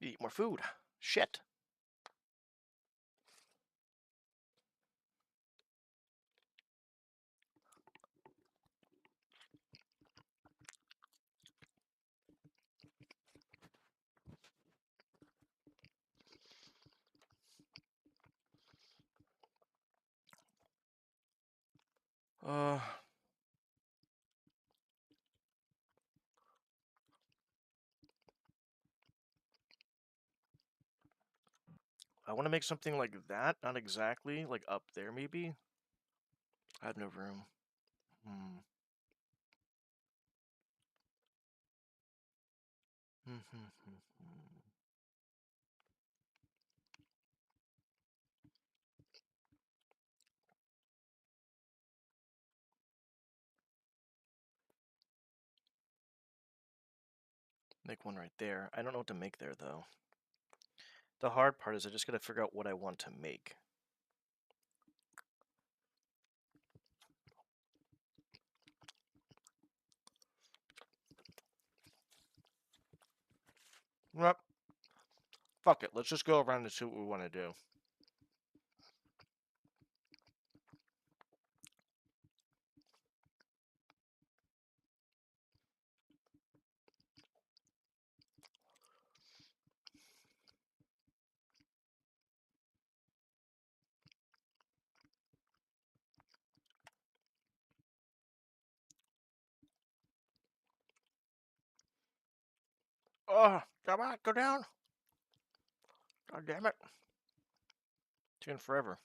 Eat more food. Shit. I want to make something like that. Not exactly. Like up there, maybe. I have no room. Make one right there. I don't know what to make there, though. The hard part is I just gotta figure out what I want to make. Yep. Fuck it. Let's just go around and see what we want to do. Oh, come on, go down. God damn it. Taking forever.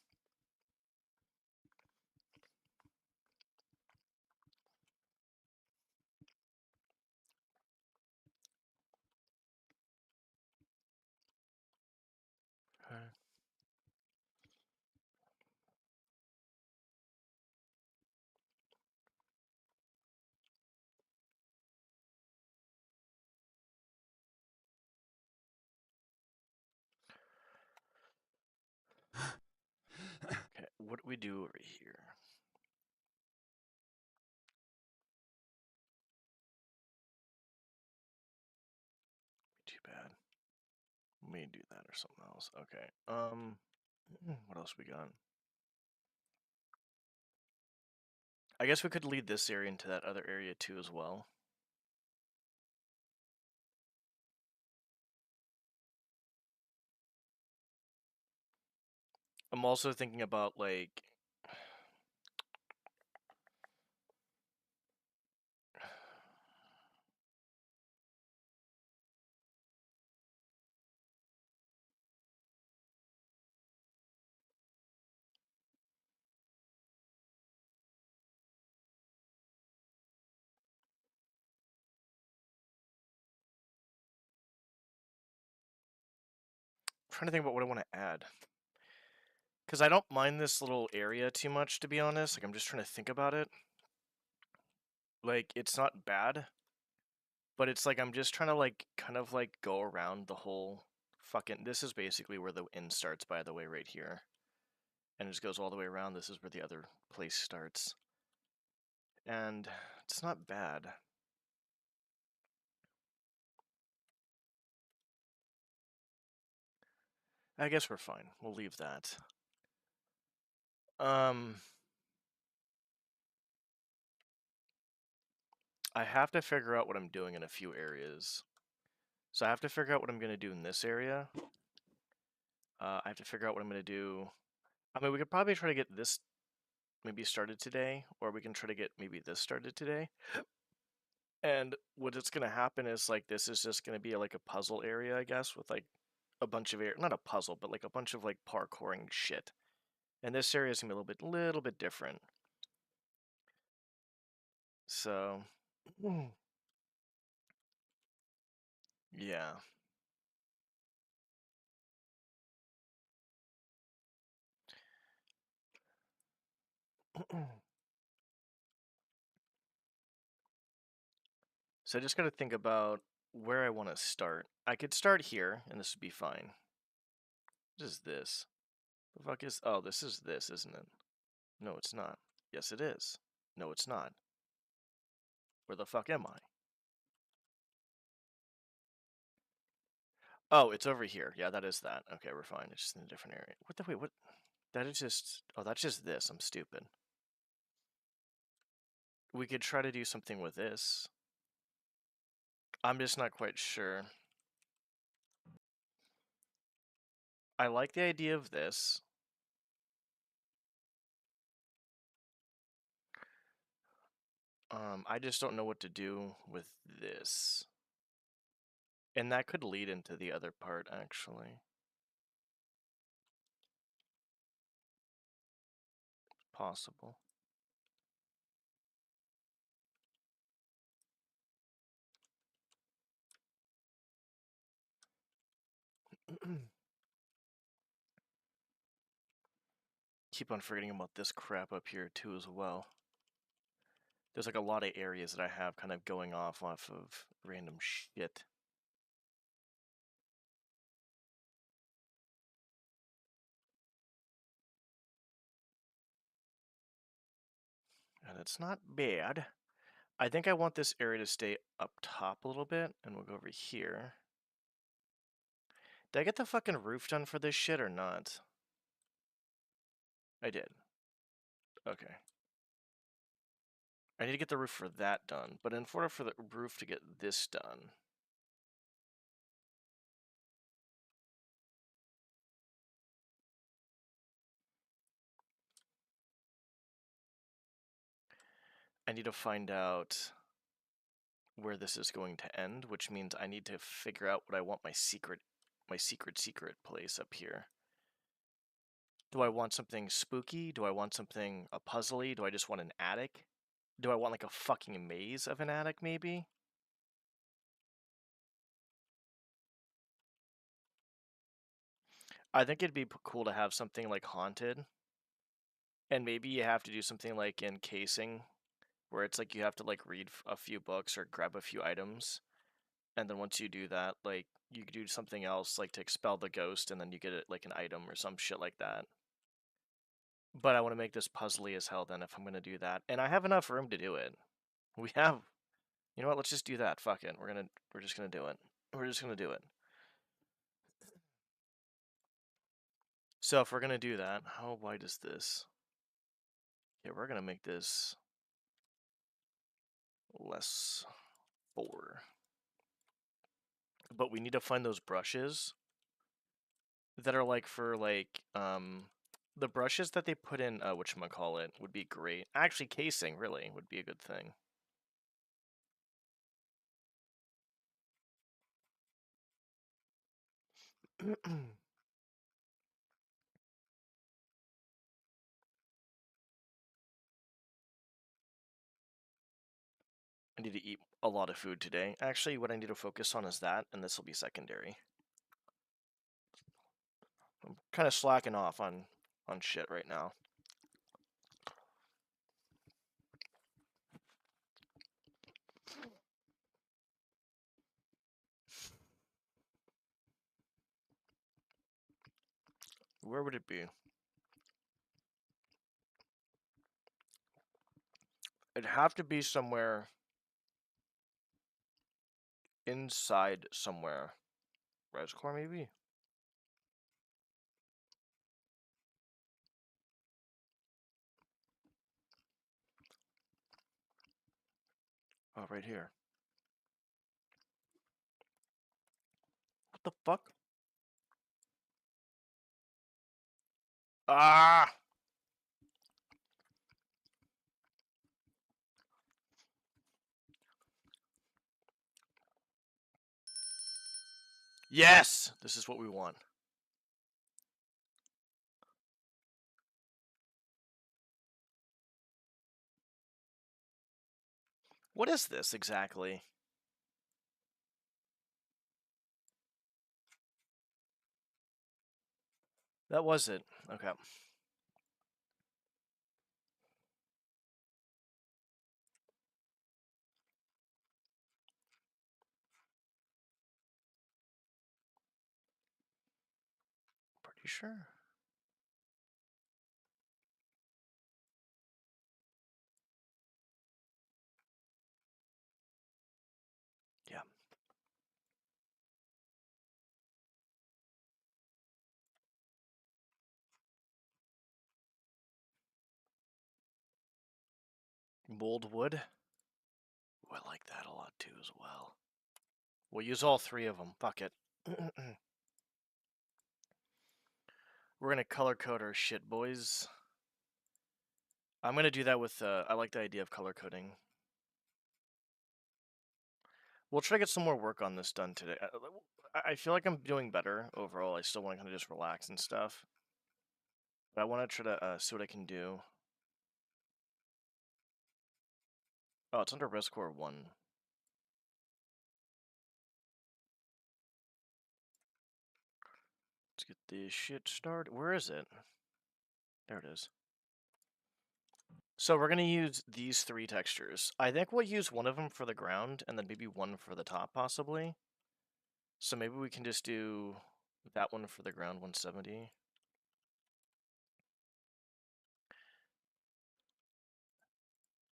Okay. Okay, what do we do over here? Too bad. Let me do that or something else. Okay. What else we got? I guess we could lead this area into that other area too as well. I'm also thinking about like trying to think about what I want to add. Because I don't mind this little area too much, to be honest. Like, I'm just trying to think about it. Like, it's not bad. But it's like, I'm just trying to, like, kind of, like, go around the whole fucking... This is basically where the inn starts, by the way, right here. And it just goes all the way around. This is where the other place starts. And it's not bad. I guess we're fine. We'll leave that. I have to figure out what I'm doing in a few areas. So I have to figure out what I'm going to do in this area. I have to figure out what I'm going to do. I mean, we could probably try to get this maybe started today, or we can try to get maybe this started today. And what's going to happen is, like, this is just going to be like a puzzle area, I guess, with like a bunch of not a puzzle, but like a bunch of like parkouring shit. And this area is gonna be a little bit different. So, yeah. So I just got to think about where I want to start. I could start here, and this would be fine. What is this? The fuck is... Oh, this is this, isn't it? No, it's not. Yes, it is. No, it's not. Where the fuck am I? Oh, it's over here. Yeah, that is that. Okay, we're fine. It's just in a different area. What the... Wait, what? That is just... Oh, that's just this. I'm stupid. We could try to do something with this. I'm just not quite sure. I like the idea of this. I just don't know what to do with this. And that could lead into the other part, actually. Possible. Keep on forgetting about this crap up here, too, as well. There's like a lot of areas that I have kind of going off of random shit. And it's not bad. I think I want this area to stay up top a little bit, and we'll go over here. Did I get the fucking roof done for this shit or not? I did. Okay. I need to get the roof for that done, but in order for the roof to get this done... I need to find out where this is going to end, which means I need to figure out what I want my secret place up here. Do I want something spooky? Do I want something a puzzly? Do I just want an attic? Do I want like a fucking maze of an attic, maybe? I think it'd be cool to have something like haunted. And maybe you have to do something like encasing, where it's like you have to like read a few books or grab a few items. And then once you do that, like you could do something else like to expel the ghost and then you get it like an item or some shit like that. But I want to make this puzzly as hell then if I'm going to do that. And I have enough room to do it. We have... You know what? Let's just do that. Fuck it. We're just going to do it. We're just going to do it. So if we're going to do that, how wide is this? Yeah, we're going to make this less 4. But we need to find those brushes that are like for like the brushes that they put in whatchamacallit would be great. Actually, casing really would be a good thing. I need to eat a lot of food today. Actually, what I need to focus on is that, and this will be secondary. I'm kind of slacking off on shit right now. Where would it be? It'd have to be somewhere inside somewhere. Rescore, maybe? Oh, right here. What the fuck? Ah! Yes! This is what we want. What is this exactly? That was it. Okay. Pretty sure. Yeah. Mold wood. Ooh, I like that a lot too as well. We'll use all three of them. Fuck it. We're gonna color code our shit, boys. I'm gonna do that with, I like the idea of color coding. We'll try to get some more work on this done today. I feel like I'm doing better overall. I still want to kind of just relax and stuff. But I want to try to see what I can do. Oh, it's under Rescore 1. Let's get this shit started. Where is it? There it is. So we're going to use these three textures. I think we'll use one of them for the ground, and then maybe one for the top, possibly. So maybe we can just do that one for the ground, 170.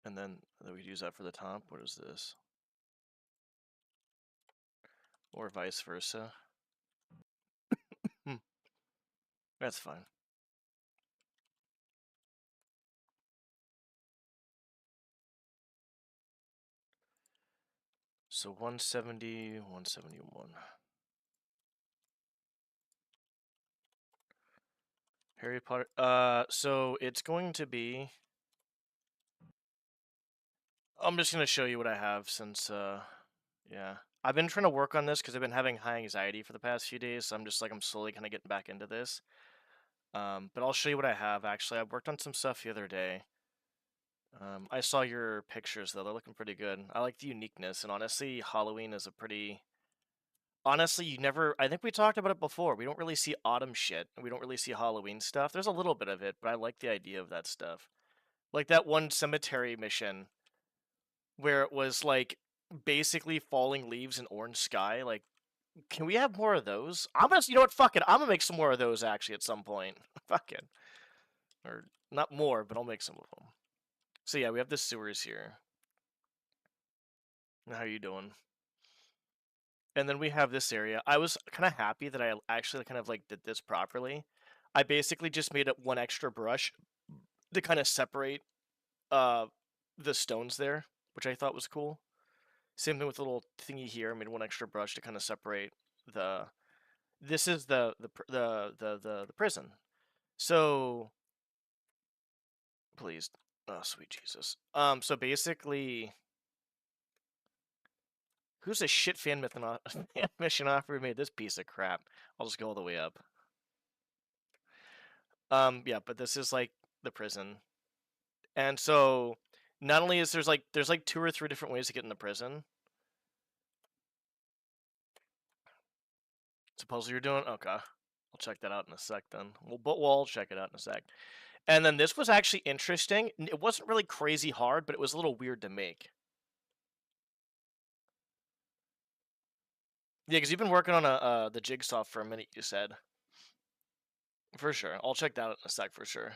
And then we could use that for the top. What is this? Or vice versa. That's fine. So 170, 171. Harry Potter. So it's going to be. I'm just gonna show you what I have since, yeah. I've been trying to work on this because I've been having high anxiety for the past few days. So I'm just like I'm slowly kind of getting back into this. But I'll show you what I have. Actually, I worked on some stuff the other day. I saw your pictures though; they're looking pretty good. I like the uniqueness, and honestly, Halloween is a pretty. Honestly, you never. I think we talked about it before. We don't really see autumn shit, and we don't really see Halloween stuff. There's a little bit of it, but I like the idea of that stuff. Like that one cemetery mission where it was like basically falling leaves and orange sky. Like, can we have more of those? I'm gonna, you know what? Fuck it. I'm gonna make some more of those actually at some point. Fuck it. Or not more, but I'll make some of them. So yeah, we have the sewers here. How are you doing? And then we have this area. I was kind of happy that I actually kind of like did this properly. I basically just made up one extra brush to kind of separate uh the stones there, which I thought was cool. Same thing with the little thingy here. I made one extra brush to kind of separate the. This is the prison. So please, oh sweet Jesus. So basically, who's a shit fan mission offer who made this piece of crap? I'll just go all the way up. Yeah, but this is like the prison, and so not only is there's like 2 or 3 different ways to get in the prison. It's a puzzle you're doing? Okay. I'll check that out in a sec then. We'll all check it out in a sec. And then this was actually interesting. It wasn't really crazy hard, but it was a little weird to make. Yeah, because you've been working on the jigsaw for a minute, you said. For sure. I'll check that out in a sec for sure.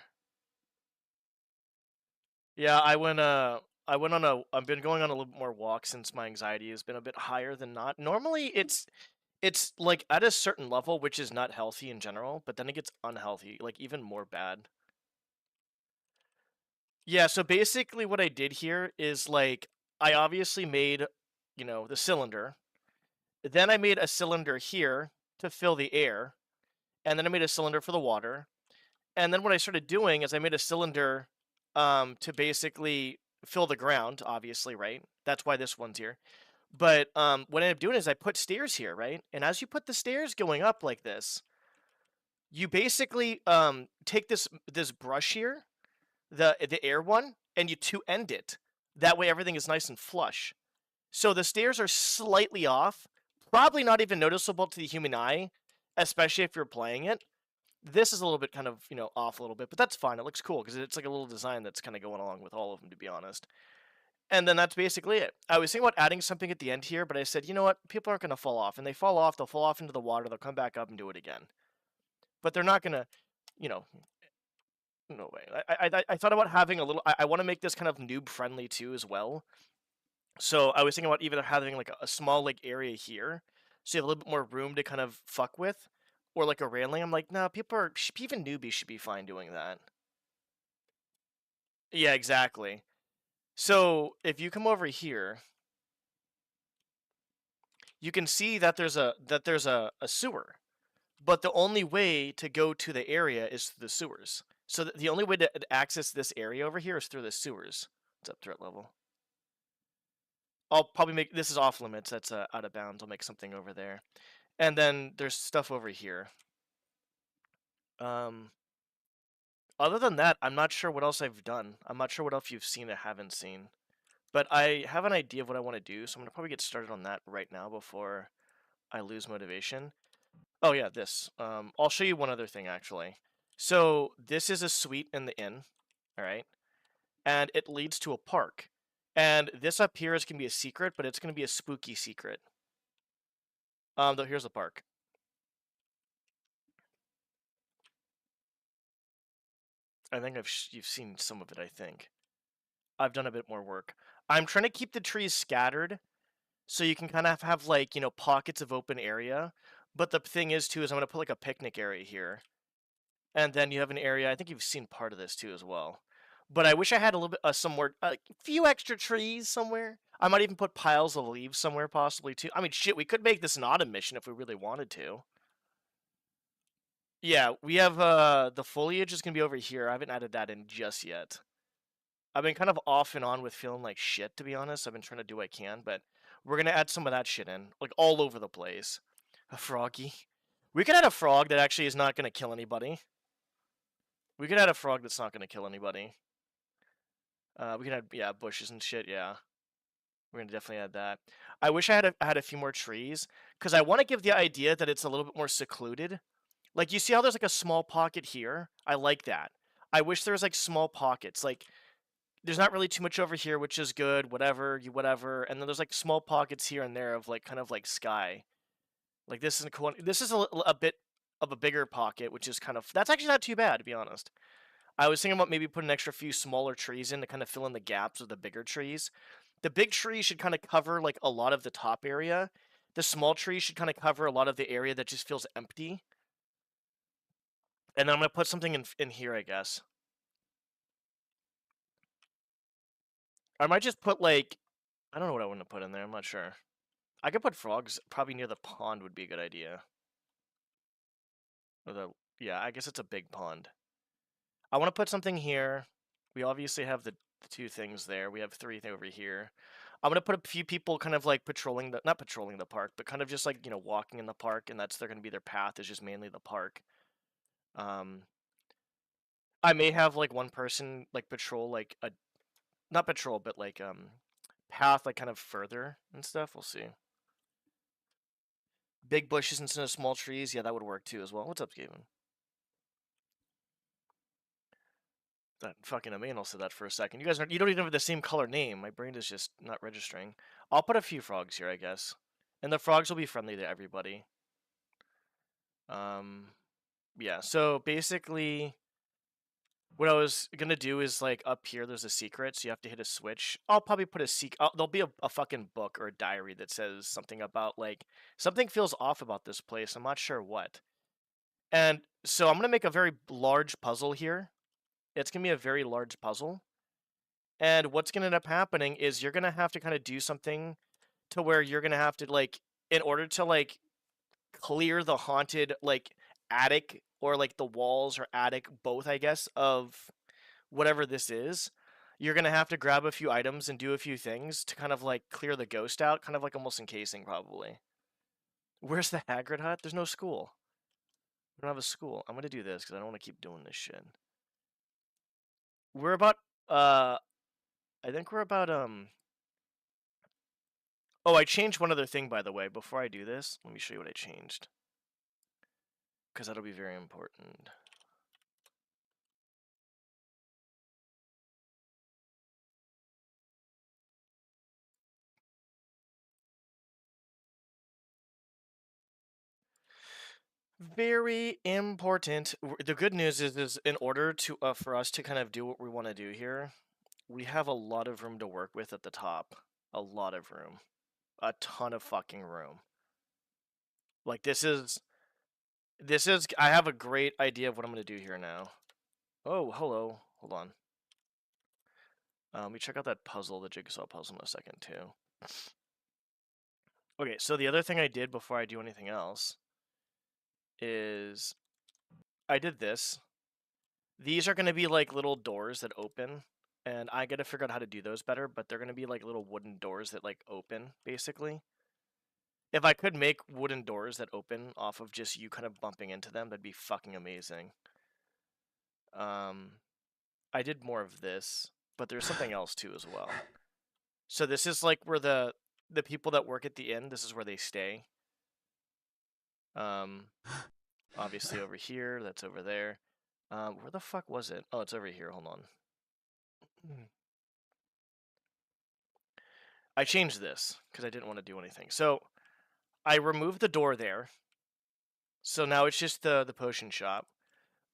Yeah, I've been going on a little bit more walks since my anxiety has been a bit higher than not. Normally it's like at a certain level, which is not healthy in general, but then it gets unhealthy, like even more bad. Yeah, so basically what I did here is like I obviously made, the cylinder. Then I made a cylinder here to fill the air, and then I made a cylinder for the water. And then what I started doing is I made a cylinder to basically fill the ground, obviously, right? That's why this one's here. But what I ended up doing is I put stairs here, right? And as you put the stairs going up like this, you basically take this brush here, the air one, and you two end it. That way everything is nice and flush. So the stairs are slightly off, probably not even noticeable to the human eye, especially if you're playing it. This is a little bit kind of, off a little bit, but that's fine. It looks cool because it's like a little design that's kind of going along with all of them, to be honest. And then that's basically it. I was thinking about adding something at the end here, but I said, you know what? People aren't going to fall off. And they fall off, they'll fall off into the water, they'll come back up and do it again. But they're not going to, you know, no way. I thought about having a little, I want to make this kind of noob friendly too as well. So I was thinking about either having like a small like area here, so you have a little bit more room to kind of fuck with, or like a railing. I'm like, no, even newbies should be fine doing that. Yeah, exactly. So if you come over here, you can see that there's a sewer, but the only way to go to the area is through the sewers. So the only way to access this area over here is through the sewers. It's up threat level. I'll probably make this is off limits. That's out of bounds. I'll make something over there, and then there's stuff over here. Other than that, I'm not sure what else I've done. I'm not sure what else you've seen or haven't seen, but I have an idea of what I want to do, so I'm gonna probably get started on that right now before I lose motivation. Oh yeah, this. I'll show you one other thing actually. So this is a suite in the inn, all right, and it leads to a park. And this up here is gonna be a secret, but it's gonna be a spooky secret. Though here's the park. I think you've seen some of it. I think I've done a bit more work. I'm trying to keep the trees scattered, so you can kind of have like pockets of open area. But the thing is too is I'm gonna put like a picnic area here, and then you have an area. I think you've seen part of this too as well. But I wish I had a little bit somewhere, a few extra trees somewhere. I might even put piles of leaves somewhere possibly too. I mean, shit, we could make this an autumn mission if we really wanted to. Yeah, we have the foliage is gonna be over here. I haven't added that in just yet. I've been kind of off and on with feeling like shit, to be honest. I've been trying to do what I can, but we're gonna add some of that shit in, like all over the place. A froggy. We could add a frog that actually is not gonna kill anybody. We could add a frog that's not gonna kill anybody. We could add bushes and shit. Yeah, we're gonna definitely add that. I wish I had a few more trees because I want to give the idea that it's a little bit more secluded. Like you see how there's like a small pocket here. I like that. I wish there was like small pockets. Like there's not really too much over here, which is good. Whatever. And then there's like small pockets here and there of like kind of like sky. Like this is cool. This is a bit of a bigger pocket, which is kind of that's actually not too bad to be honest. I was thinking about maybe putting an extra few smaller trees in to kind of fill in the gaps of the bigger trees. The big trees should kind of cover like a lot of the top area. The small trees should kind of cover a lot of the area that just feels empty. And then I'm gonna put something in here, I guess. I might just put like I don't know what I want to put in there. I'm not sure. I could put frogs probably near the pond would be a good idea. Or yeah, I guess it's a big pond. I want to put something here. We obviously have the two things there. We have three over here. I'm gonna put a few people kind of like patrolling not patrolling the park, but kind of just like walking in the park, and they're gonna be their path is just mainly the park. I may have like one person like patrol like a not patrol but like path like kind of further and stuff. We'll see. Big bushes instead of small trees. Yeah, that would work too as well. What's up, Gavin? That fucking Emmanuel said that for a second. You don't even have the same color name. My brain is just not registering. I'll put a few frogs here, I guess. And the frogs will be friendly to everybody. Yeah, so basically what I was gonna do is like up here there's a secret, so you have to hit a switch. I'll probably put a secret. There'll be a fucking book or a diary that says something about like something feels off about this place. I'm not sure what. And so I'm gonna make a very large puzzle here. It's gonna be a very large puzzle. And what's gonna end up happening is you're gonna have to kind of do something to where you're gonna have to like in order to like clear the haunted like attic or like the walls or attic both I guess of whatever this is, you're gonna have to grab a few items and do a few things to kind of like clear the ghost out, kind of like almost encasing probably. Where's the Hagrid hut? There's no school. We don't have a school. I'm gonna do this because I don't want to keep doing this shit. We're about I think we're about oh, I changed one other thing by the way. Before I do this, let me show you what I changed. Because that'll be very important. Very important. The good news is in order to for us to kind of do what we want to do here, we have a lot of room to work with at the top. A lot of room. A ton of fucking room. Like this is I have a great idea of what I'm going to do here now. Oh, hello. Hold on. Let me check out that puzzle, the jigsaw puzzle in a second too. Okay, so the other thing I did before I do anything else is I did this. These are going to be like little doors that open, and I got to figure out how to do those better, but they're going to be like little wooden doors that like open, basically. If I could make wooden doors that open off of just you kind of bumping into them, that'd be fucking amazing. I did more of this, but there's something else too as well. So this is like where the people that work at the inn, this is where they stay. Obviously over here, that's over there. Where the fuck was it? Oh, it's over here. Hold on. I changed this because I didn't want to do anything. So I removed the door there. So now it's just the potion shop.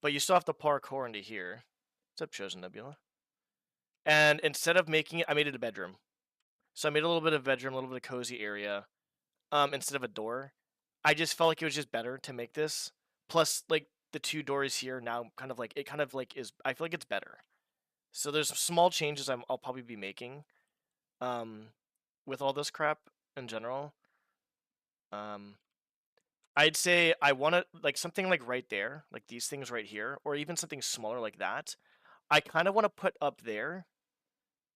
But you still have to parkour into here. What's up, Chosen Nebula? And instead of making it, I made it a bedroom. So I made a little bit of bedroom, a little bit of cozy area. Instead of a door. I just felt like it was just better to make this. Plus, like, the two doors here now kind of like, it kind of like is, I feel like it's better. So there's small changes I'll probably be making. With all this crap in general. I'd say I want to, like, something like right there, like these things right here, or even something smaller like that. I kind of want to put up there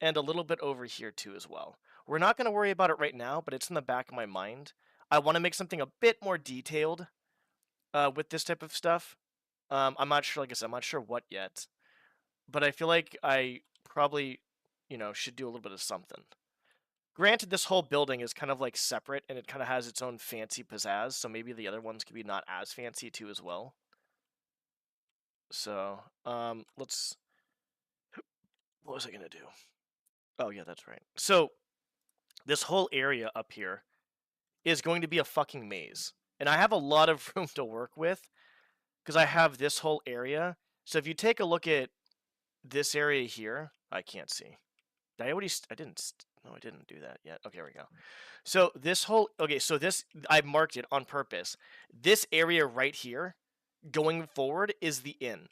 and a little bit over here too as well. We're not going to worry about it right now, but it's in the back of my mind. I want to make something a bit more detailed with this type of stuff. I'm not sure, like I said, I'm not sure what yet, but I feel like I probably, should do a little bit of something. Granted, this whole building is kind of like separate and it kind of has its own fancy pizzazz, so maybe the other ones could be not as fancy too as well. So, let's... What was I gonna do? Oh, yeah, that's right. So, this whole area up here is going to be a fucking maze. And I have a lot of room to work with because I have this whole area. So if you take a look at this area here, I can't see. Did I already... I didn't... No, I didn't do that yet. Okay, here we go. So this whole... Okay, so this... I marked it on purpose. This area right here, going forward, is the inn.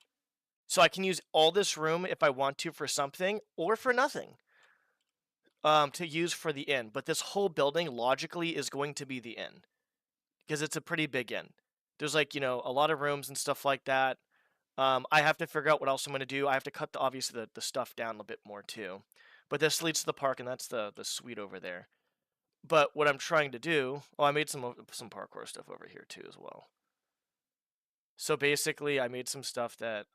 So I can use all this room if I want to for something, or for nothing. To use for the inn. But this whole building, logically, is going to be the inn. Because it's a pretty big inn. There's, like, a lot of rooms and stuff like that. I have to figure out what else I'm going to do. I have to cut, obviously, the stuff down a bit more, too. But this leads to the park, and that's the suite over there. But what I'm trying to do... Oh, I made some parkour stuff over here, too, as well. So basically, I made some stuff that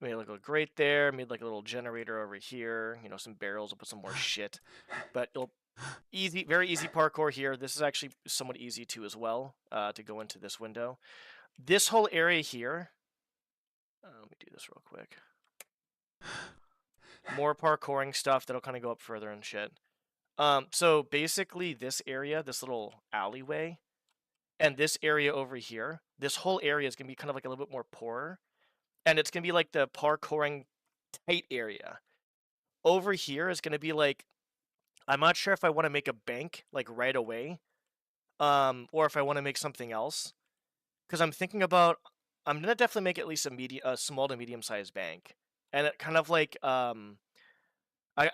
made it look great there. Made like a little generator over here. Some barrels. I'll put some more shit. But it'll... very easy parkour here. This is actually somewhat easy, too, as well, to go into this window. This whole area here... let me do this real quick. More parkouring stuff that'll kind of go up further and shit. So basically this area, this little alleyway, and this area over here, this whole area is going to be kind of like a little bit more poorer. And it's going to be like the parkouring tight area. Over here is going to be like, I'm not sure if I want to make a bank like right away. Or if I want to make something else. Because I'm thinking about, I'm going to definitely make at least a small to medium sized bank. And it kind of like, I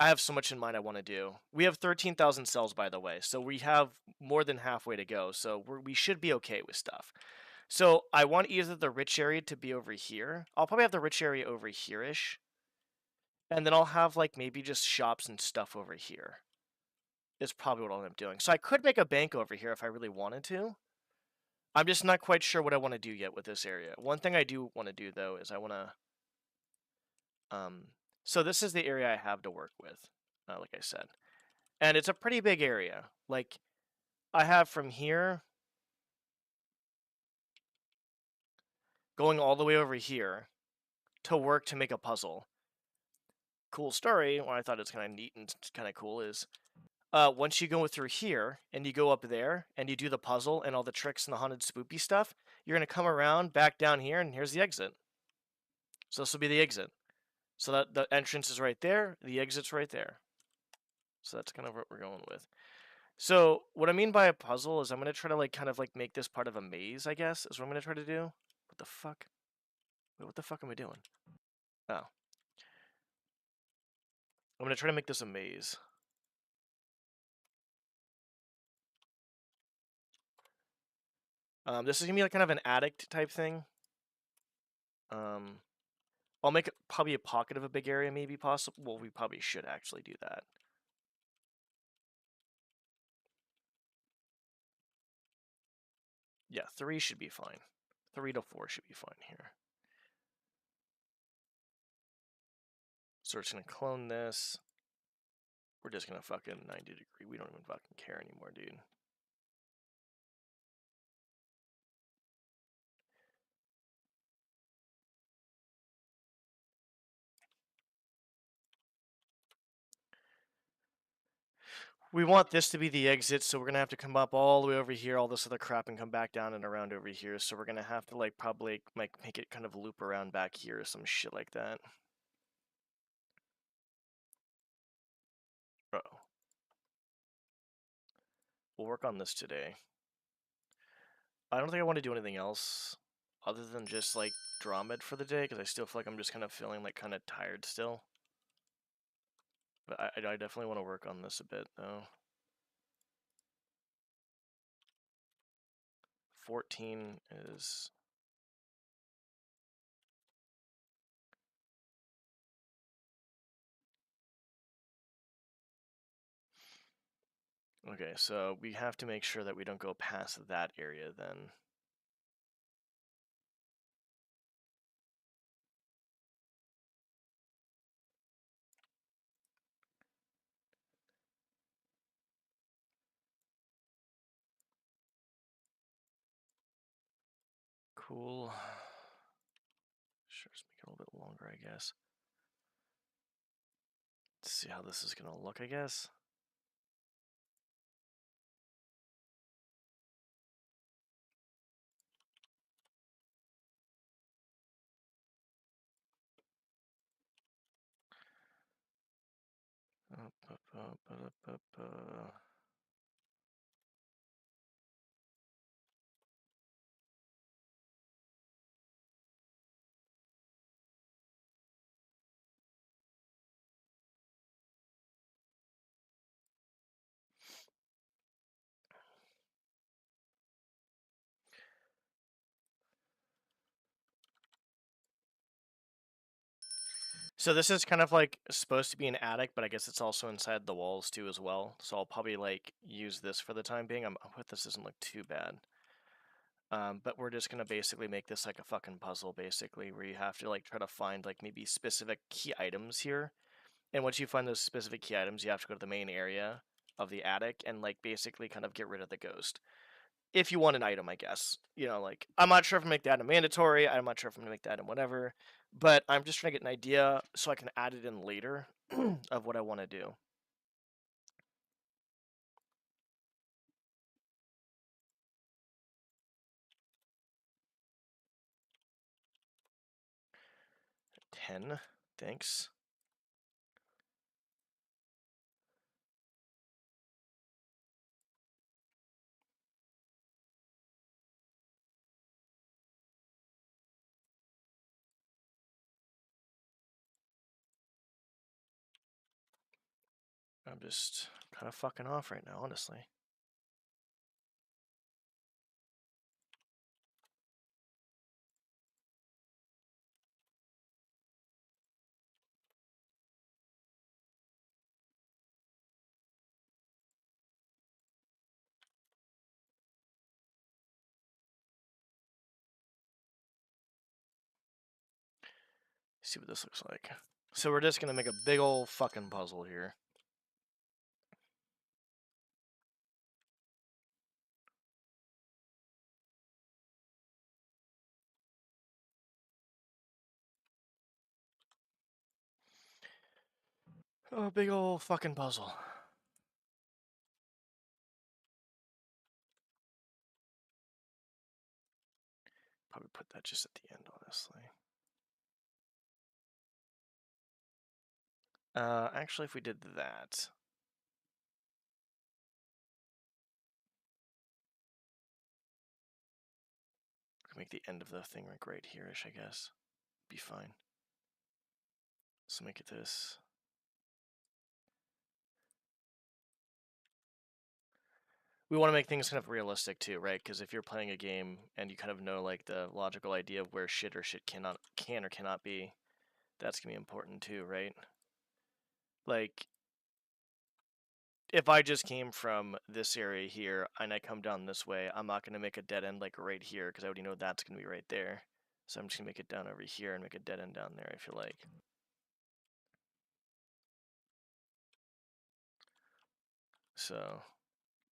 have so much in mind I want to do. We have 13,000 cells, by the way, so we have more than halfway to go, so we should be okay with stuff. So I want either the rich area to be over here. I'll probably have the rich area over here-ish. And then I'll have like maybe just shops and stuff over here. Is probably what I'll end up doing. So I could make a bank over here if I really wanted to. I'm just not quite sure what I want to do yet with this area. One thing I do want to do though is I want to so this is the area I have to work with, like I said. And it's a pretty big area. Like I have from here going all the way over here to work to make a puzzle. Cool story, what I thought it's kind of neat and kind of cool is once you go through here and you go up there and you do the puzzle and all the tricks and the haunted spoopy stuff, you're going to come around back down here and here's the exit. So this will be the exit. So that the entrance is right there, the exit's right there. So that's kind of what we're going with. So what I mean by a puzzle is I'm going to try to like kind of like make this part of a maze, I guess, is what I'm going to try to do. What the fuck? Wait, what the fuck am I doing? Oh. I'm going to try to make this a maze. This is going to be like kind of an attic type thing. I'll make it probably a pocket of a big area, maybe possible. Well, we probably should actually do that. Yeah, 3 should be fine. 3 to 4 should be fine here. So we're just gonna clone this. We're just gonna fucking 90 degree. We don't even fucking care anymore, dude. We want this to be the exit, so we're gonna have to come up all the way over here, all this other crap, and come back down and around over here. So we're gonna have to like probably like make it kind of loop around back here or some shit like that. Uh-oh. We'll work on this today. I don't think I want to do anything else other than just like DromED for the day, because I still feel like I'm just kind of feeling like kind of tired still. But I definitely want to work on this a bit though. 14 is... Okay, so we have to make sure that we don't go past that area then. Cool. Sure, let's make it a little bit longer, I guess. Let's see how this is gonna look, I guess. So this is kind of like supposed to be an attic, but I guess it's also inside the walls too as well. So I'll probably like use this for the time being. I hope this doesn't look too bad. But we're just gonna basically make this like a fucking puzzle, basically, where you have to like try to find like maybe specific key items here. And once you find those specific key items, you have to go to the main area of the attic and like basically kind of get rid of the ghost. If you want an item, I guess. You know, like, I'm not sure if I'm gonna make that a mandatory, I'm not sure if I'm gonna make that in whatever, but I'm just trying to get an idea so I can add it in later of what I want to do. $10, thanks. I'm just kind of fucking off right now, honestly. see what this looks like. So we're just gonna make a big old fucking puzzle here. Oh, big old fucking puzzle. Probably put that just at the end, honestly. Actually, if we did that, we could make the end of the thing like right here-ish, I guess. Be fine. So make it this. We want to make things kind of realistic too, right? Because if you're playing a game and you kind of know like the logical idea of where shit or shit can or cannot be, that's gonna be important too, right? Like, if I just came from this area here and I come down this way, I'm not gonna make a dead end like right here because I already know that's gonna be right there. So I'm just gonna make it down over here and make a dead end down there, I feel like. So,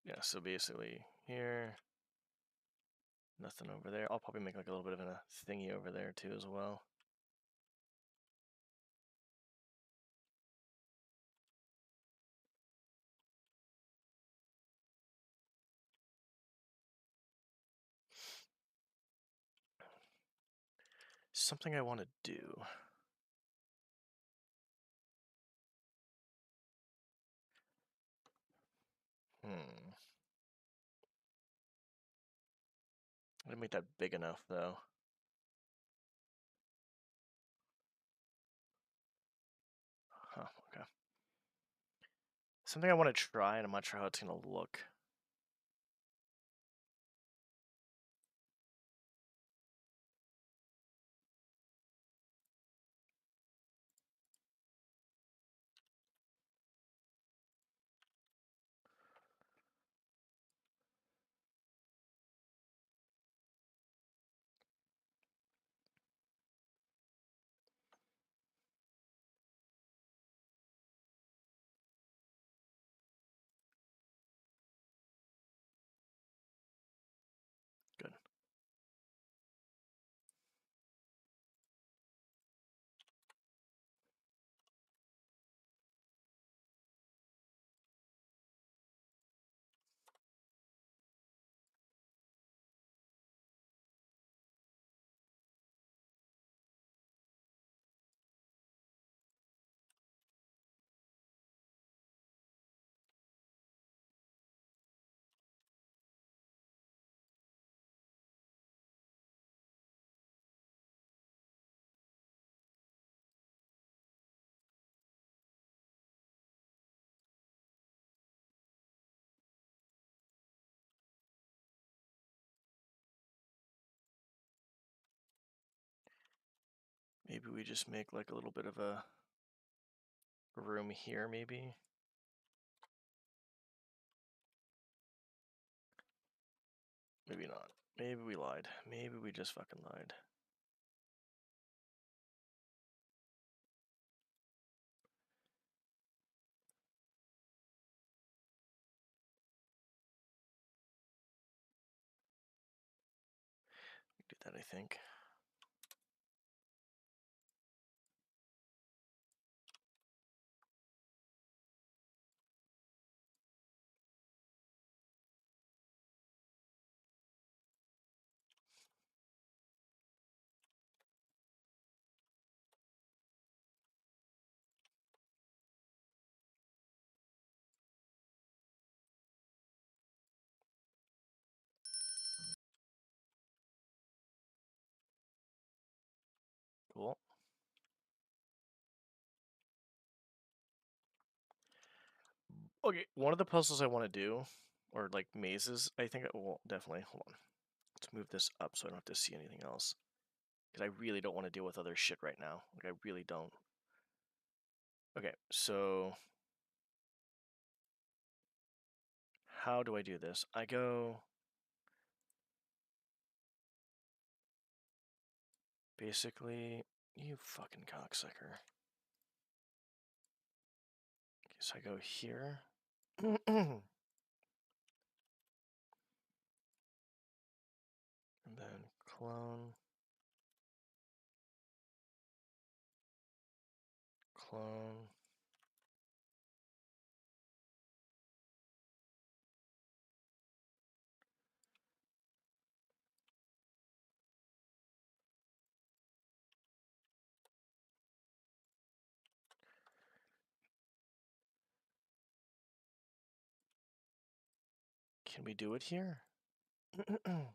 yeah, so basically here, nothing over there. I'll probably make like a little bit of a thingy over there too as well. Something I want to do. I didn't make that big enough though. Huh, okay. Something I want to try, and I'm not sure how it's gonna look. Good. Maybe we just make like a little bit of a room here, maybe. Maybe not. Maybe we lied. Maybe we just fucking lied. We did that, I think. Cool. Okay, one of the puzzles I want to do, or like mazes, I think, well, definitely, hold on. Let's move this up so I don't have to see anything else. Because I really don't want to deal with other shit right now. Like, I really don't. Okay, so how do I do this? I go basically You fucking cocksucker. Okay, so I go here. And then clone. Clone. Can we do it here? I'm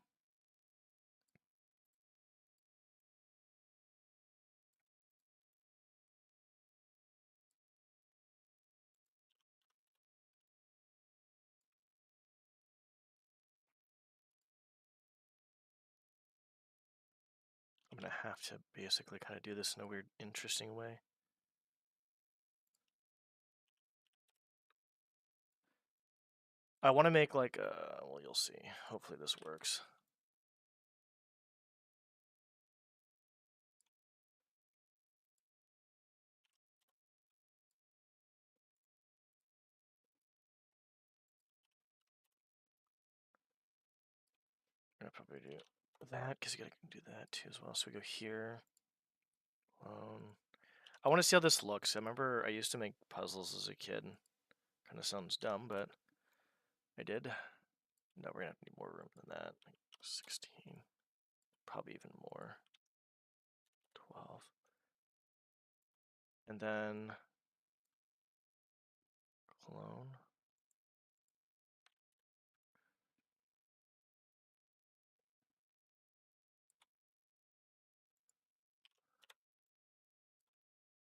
gonna have to basically kind of do this in a weird, interesting way. I want to make like well, you'll see. Hopefully this works. I'm gonna probably do that because you gotta do that too as well. So we go here. I want to see how this looks. I remember I used to make puzzles as a kid. Kind of sounds dumb, but I did. No, we're gonna have to need more room than that. Like 16, probably even more. 12. And then clone.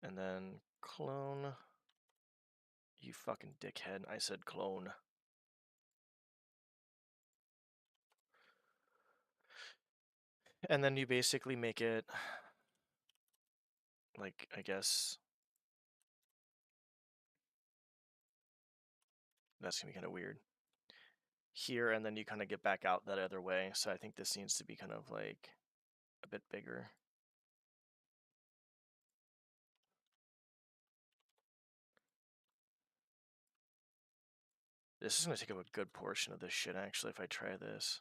And then clone. You fucking dickhead. I said clone. And then you basically make it like, I guess that's gonna be kind of weird. Here, and then you kind of get back out that other way. So I think this needs to be kind of like a bit bigger. This is gonna take up a good portion of this shit actually if I try this.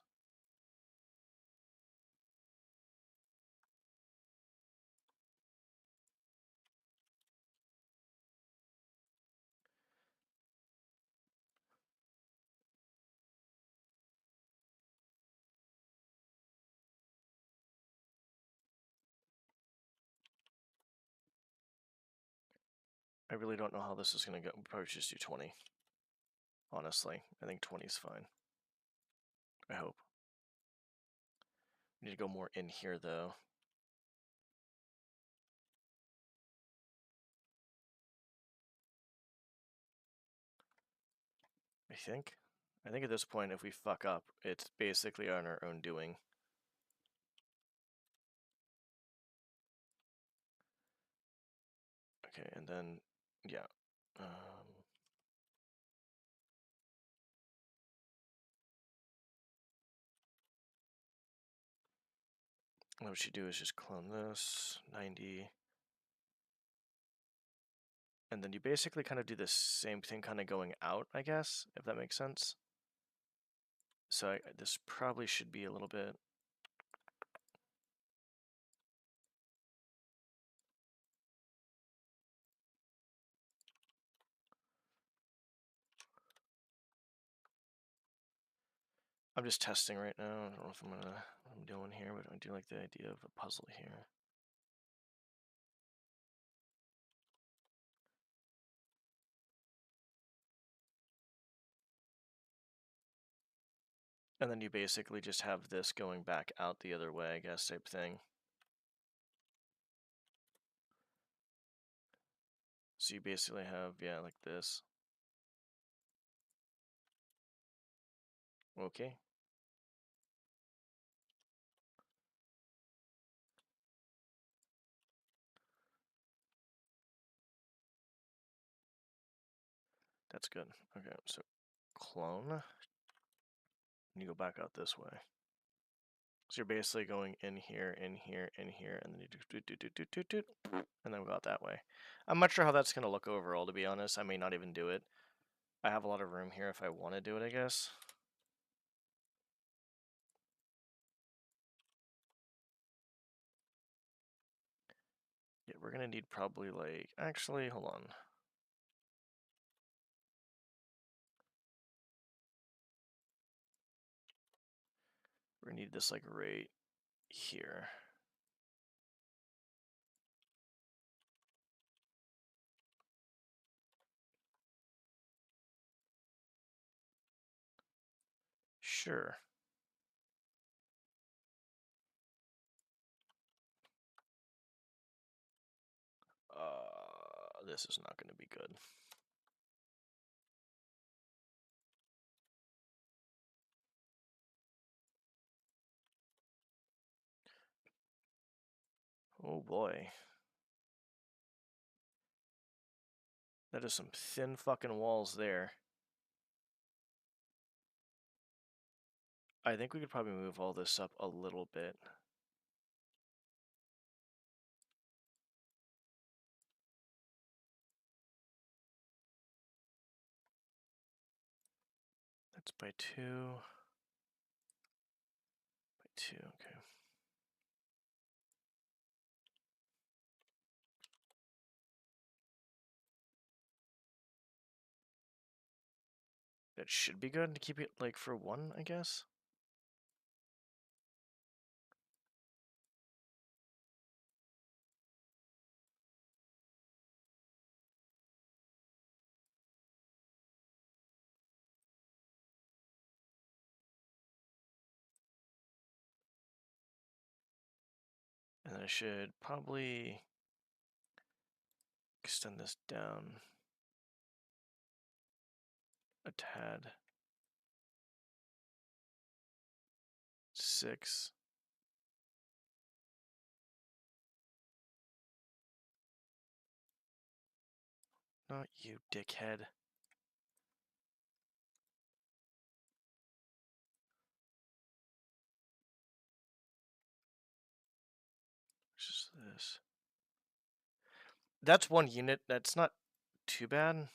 I really don't know how this is gonna go. We'll probably just do 20. Honestly, I think 20 is fine. I hope. We need to go more in here though. I think. I think at this point, if we fuck up, it's basically on our own doing. Okay, and then, yeah. What we should do is just clone this, 90. And then you basically kind of do the same thing kind of going out, I guess, if that makes sense. So this probably should be a little bit. I'm just testing right now. I don't know if what I'm doing here, but I do like the idea of a puzzle here. And then you basically just have this going back out the other way, I guess, type thing. So you basically have, yeah, like this. Okay. That's good. Okay, so clone. And you go back out this way. So you're basically going in here, in here, in here, and then you do, and then go out that way. I'm not sure how that's going to look overall, to be honest. I may not even do it. I have a lot of room here if I want to do it, I guess. Yeah, we're going to need probably like... Actually, hold on. We're going to need this like right here. Sure. This is not going to be good. Oh boy. That is some thin fucking walls there. I think we could probably move all this up a little bit. That's by 2. By 2, okay. That should be good to keep it like for 1, I guess. And then I should probably extend this down a tad. 6. Not you, dickhead. Just this. That's 1 unit. That's not too bad.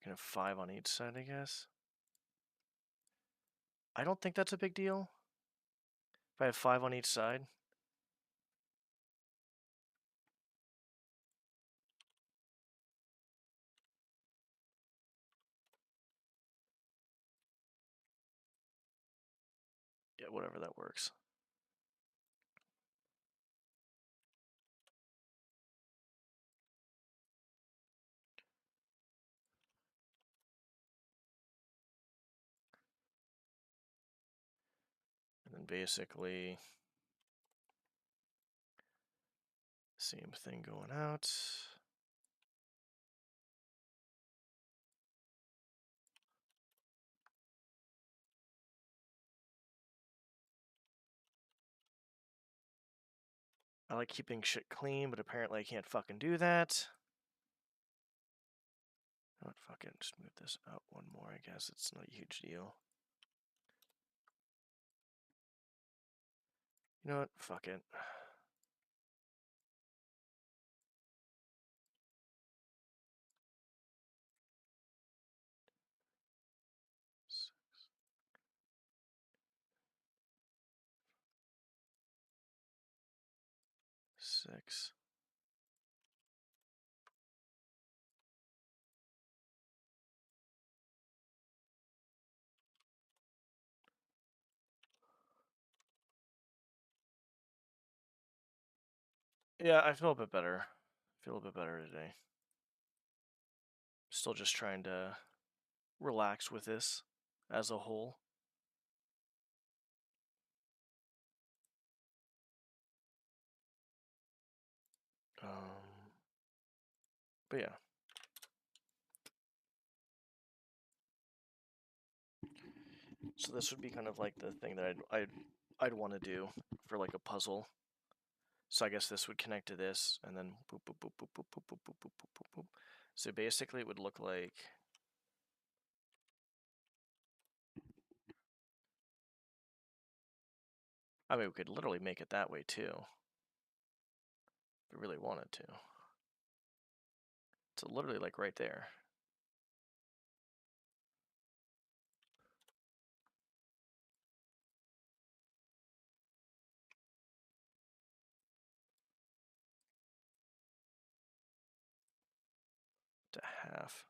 Can have 5 on each side, I guess. I don't think that's a big deal. If I have 5 on each side. Yeah, whatever, that works. And then basically, same thing going out. I like keeping shit clean, but apparently I can't fucking do that. Oh, fucking just move this out 1 more, I guess. It's not a huge deal. You know what? Fuck it. Six. Yeah, I feel a bit better. I feel a bit better today. Still just trying to relax with this as a whole. But yeah. So this would be kind of like the thing that I'd want to do for like a puzzle. So I guess this would connect to this, and then boop boop boop boop boop boop boop boop boop boop boop boop. So basically, it would look like I mean, we could literally make it that way too. If we really wanted to. It's literally like right there. To half.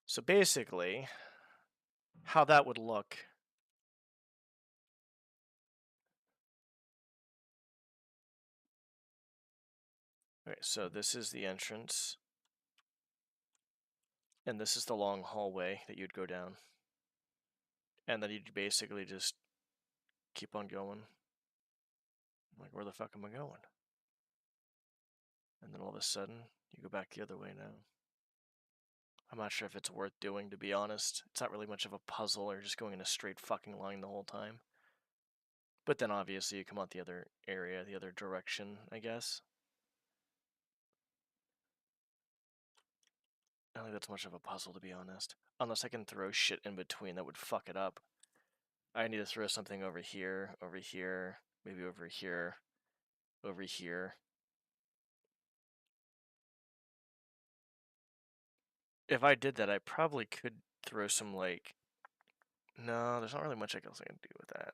So basically, how that would look. Okay, so this is the entrance. And this is the long hallway that you'd go down. And then you'd basically just keep on going. Like, where the fuck am I going? And then all of a sudden, you go back the other way now. I'm not sure if it's worth doing, to be honest. It's not really much of a puzzle, or just going in a straight fucking line the whole time. But then obviously you come out the other area, the other direction, I guess. I don't think that's much of a puzzle, to be honest. Unless I can throw shit in between that would fuck it up. I need to throw something over here, maybe over here, over here. If I did that, I probably could throw some, like... No, there's not really much else I can do with that.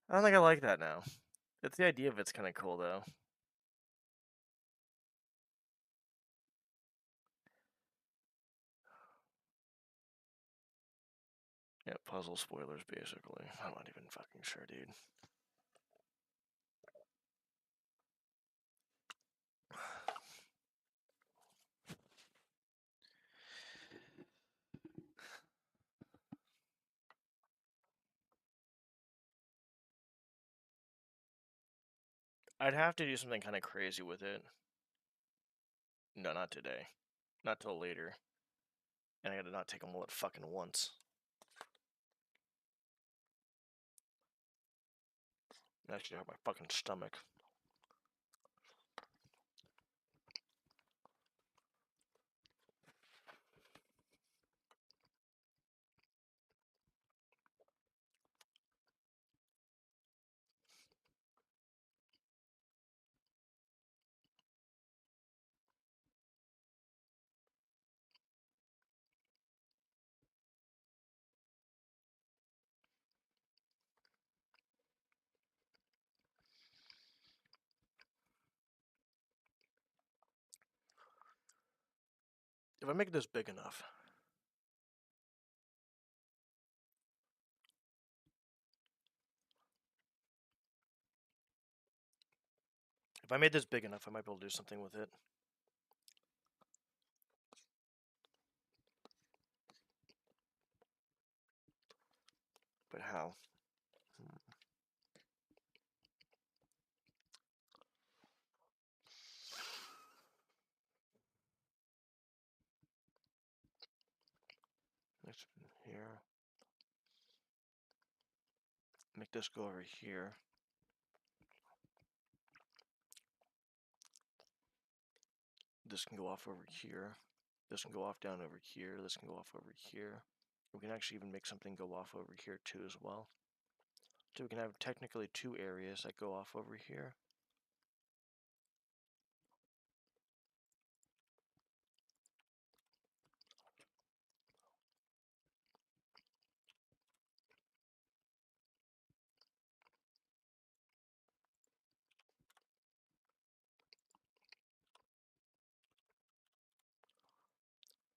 I don't think I like that now. It's the idea of it's kind of cool, though. Yeah, puzzle spoilers, basically. I'm not even fucking sure, dude. I'd have to do something kind of crazy with it. No, not today. Not till later. And I gotta not take them all at fucking once. Actually, I have my fucking stomach. If I make this big enough... If I made this big enough, I might be able to do something with it. But how? This here. Make this go over here. This can go off over here. This can go off down over here. This can go off over here. We can actually even make something go off over here too as well. So we can have technically two areas that go off over here.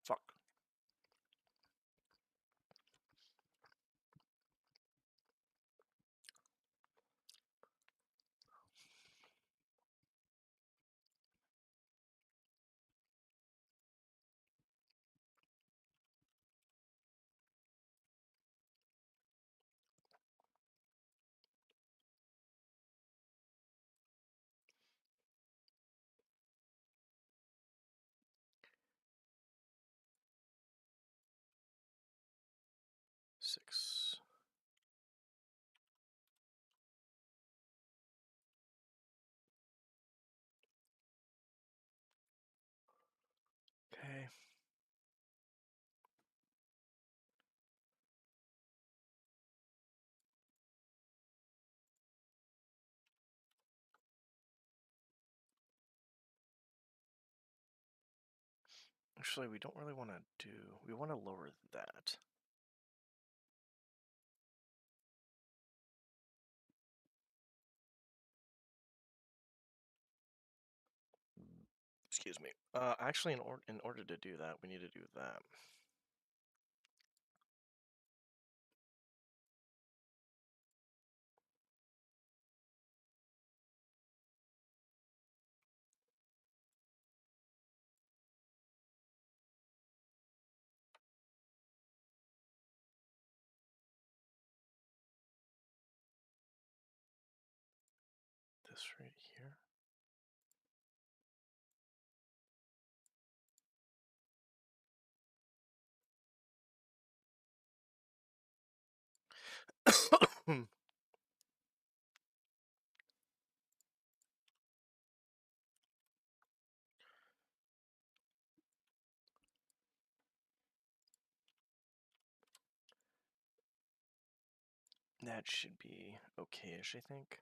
Fuck. Six. Actually, we don't really want to do... We want to lower that. Excuse me. Actually, in order to do that, we need to do that. This right here. That should be okay-ish, I think.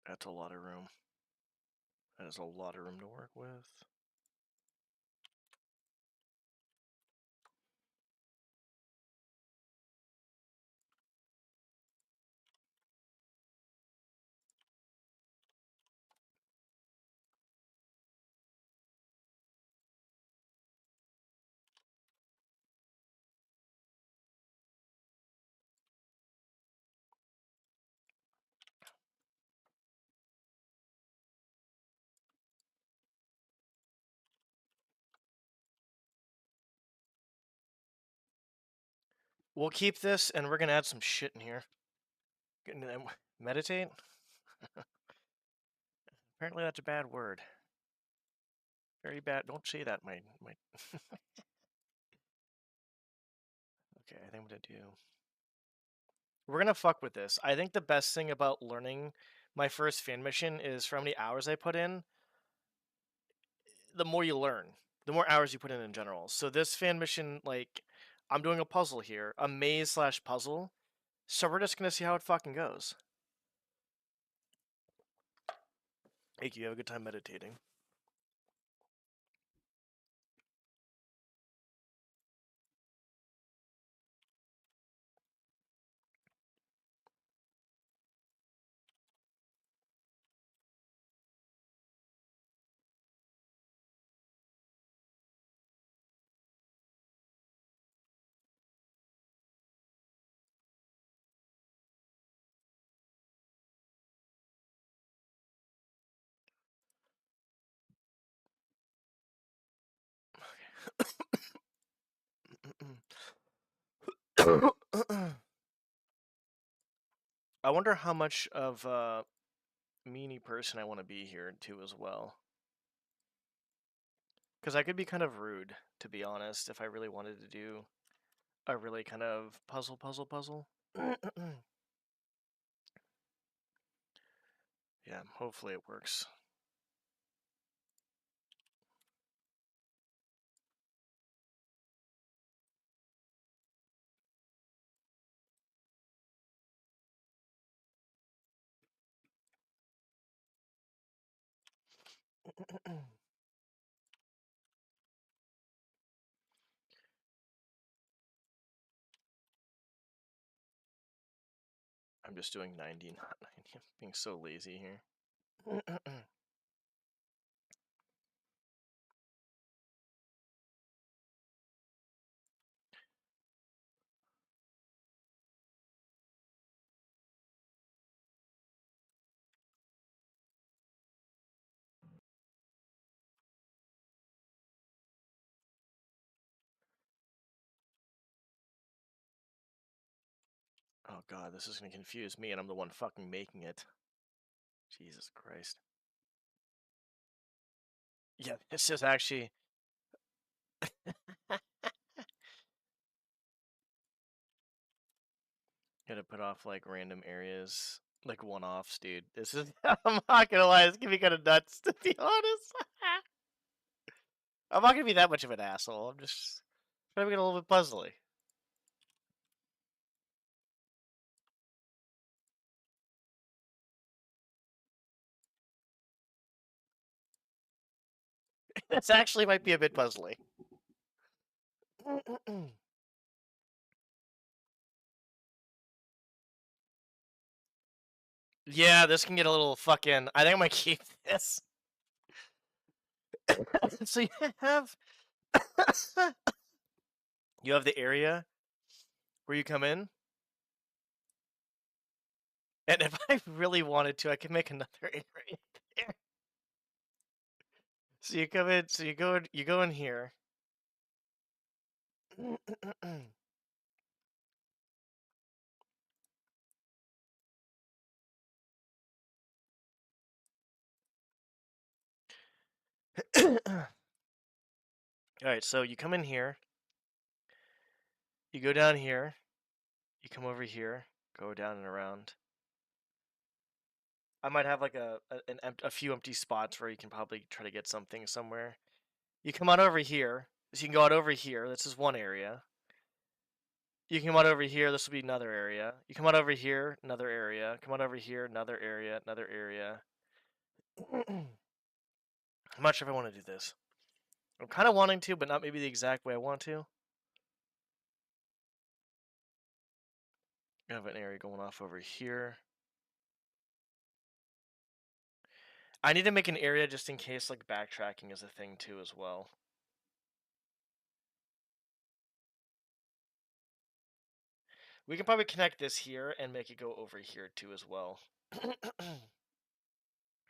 That's a lot of room. That is a lot of room to work with. We'll keep this, and we're gonna add some shit in here. Meditate? Apparently that's a bad word. Very bad. Don't say that, my... Okay, I think I'm gonna do... We're gonna fuck with this. I think the best thing about learning my first fan mission is for how many hours I put in, the more you learn. The more hours you put in general. So this fan mission, like, I'm doing a puzzle here. A maze/puzzle. So we're just gonna see how it fucking goes. Hey, you have a good time meditating. I wonder how much of a meanie person I want to be here too as well. Because I could be kind of rude, to be honest, if I really wanted to do a really kind of puzzle. Yeah, hopefully it works. I'm just doing 90, not 90. I'm being so lazy here. Oh god, this is gonna confuse me, and I'm the one fucking making it. Jesus Christ. Yeah, this is actually... Gotta put off, like, random areas. like one-offs, dude. This is I'm not gonna lie, it's gonna be kind of nuts to be honest. I'm not gonna be that much of an asshole. I'm just trying to get a little bit puzzly. This actually might be a bit puzzly. Yeah, this can get a little fucking. I think I might keep this. So have you have the area where you come in, and if I really wanted to, I could make another area there. So you come in, so you go in here. All right, so you come in here, you go down here, you come over here, go down and around. I might have like a few empty spots where you can probably try to get something somewhere. You come on over here, so you can go out over here. This is one area. You can come out over here. This will be another area. You come out over here, another area. Come on over here, another area, another area. I'm not sure if I want to do this. I'm kind of wanting to, but not maybe the exact way I want to. I have an area going off over here. I need to make an area just in case like backtracking is a thing too as well. We can probably connect this here and make it go over here too as well.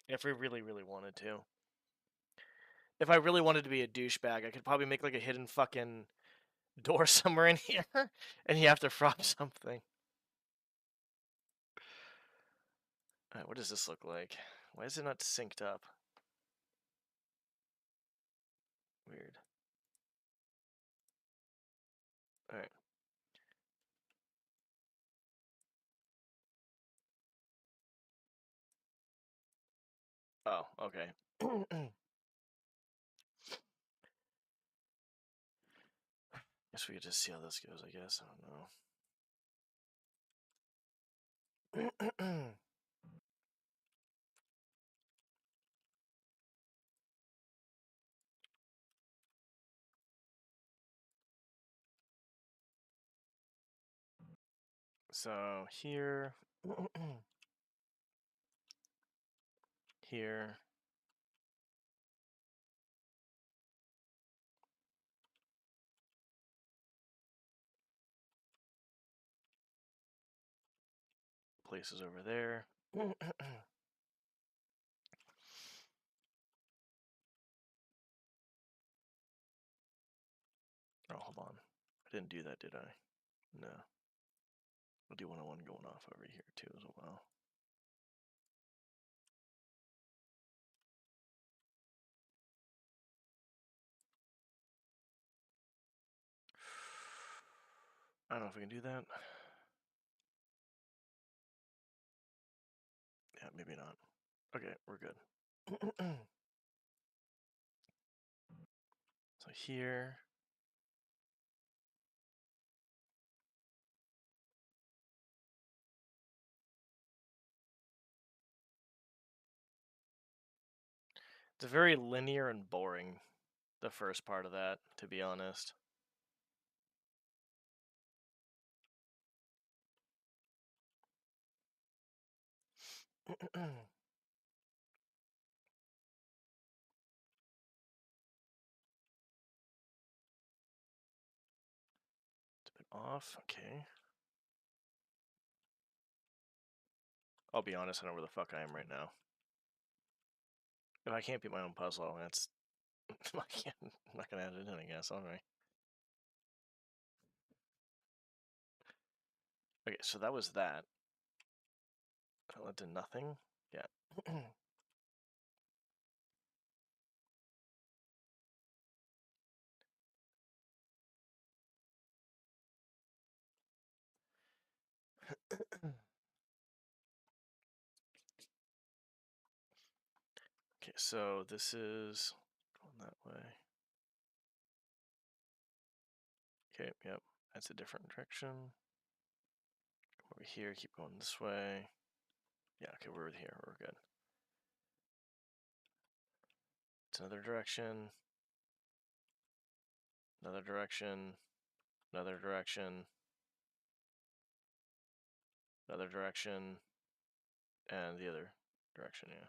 If we really, really wanted to. If I really wanted to be a douchebag, I could probably make like a hidden fucking door somewhere in here, and you have to prop something. Alright, what does this look like? Why is it not synced up? Weird. Alright. Oh, okay. Guess we could just see how this goes, I guess. I don't know. So here, here, places over there. Oh, hold on. I didn't do that, did I? No. I'll do 101 going off over here too as well. I don't know if we can do that. Yeah, maybe not. Okay, we're good. So here. It's very linear and boring, the first part of that, to be honest. It's a bit off, okay. I'll be honest, I don't know where the fuck I am right now. If I can't beat my own puzzle, that's... I'm not gonna add it in, I guess, alright. Okay, so that was that. That led to nothing? Yeah. so this is going that way. Okay, yep, that's a different direction. Come over here, keep going this way. Yeah, okay, we're here, we're good. It's another direction. Another direction. Another direction. Another direction. And the other direction, yeah.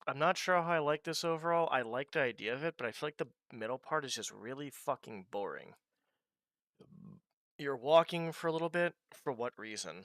I'm not sure how I like this overall. I like the idea of it, but I feel like the middle part is just really fucking boring. You're walking for a little bit. For what reason?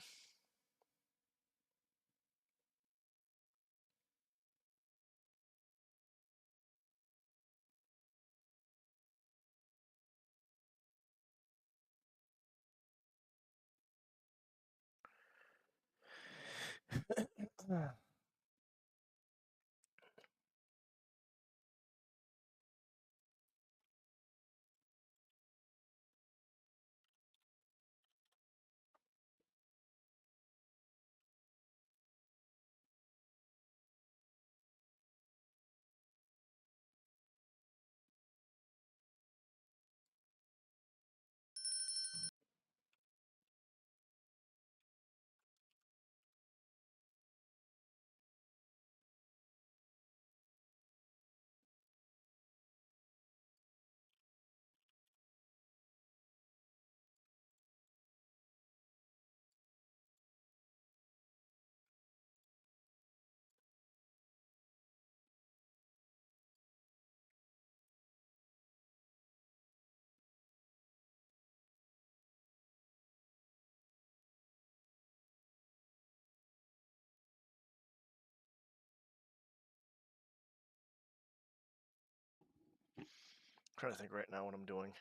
Trying to think right now what I'm doing.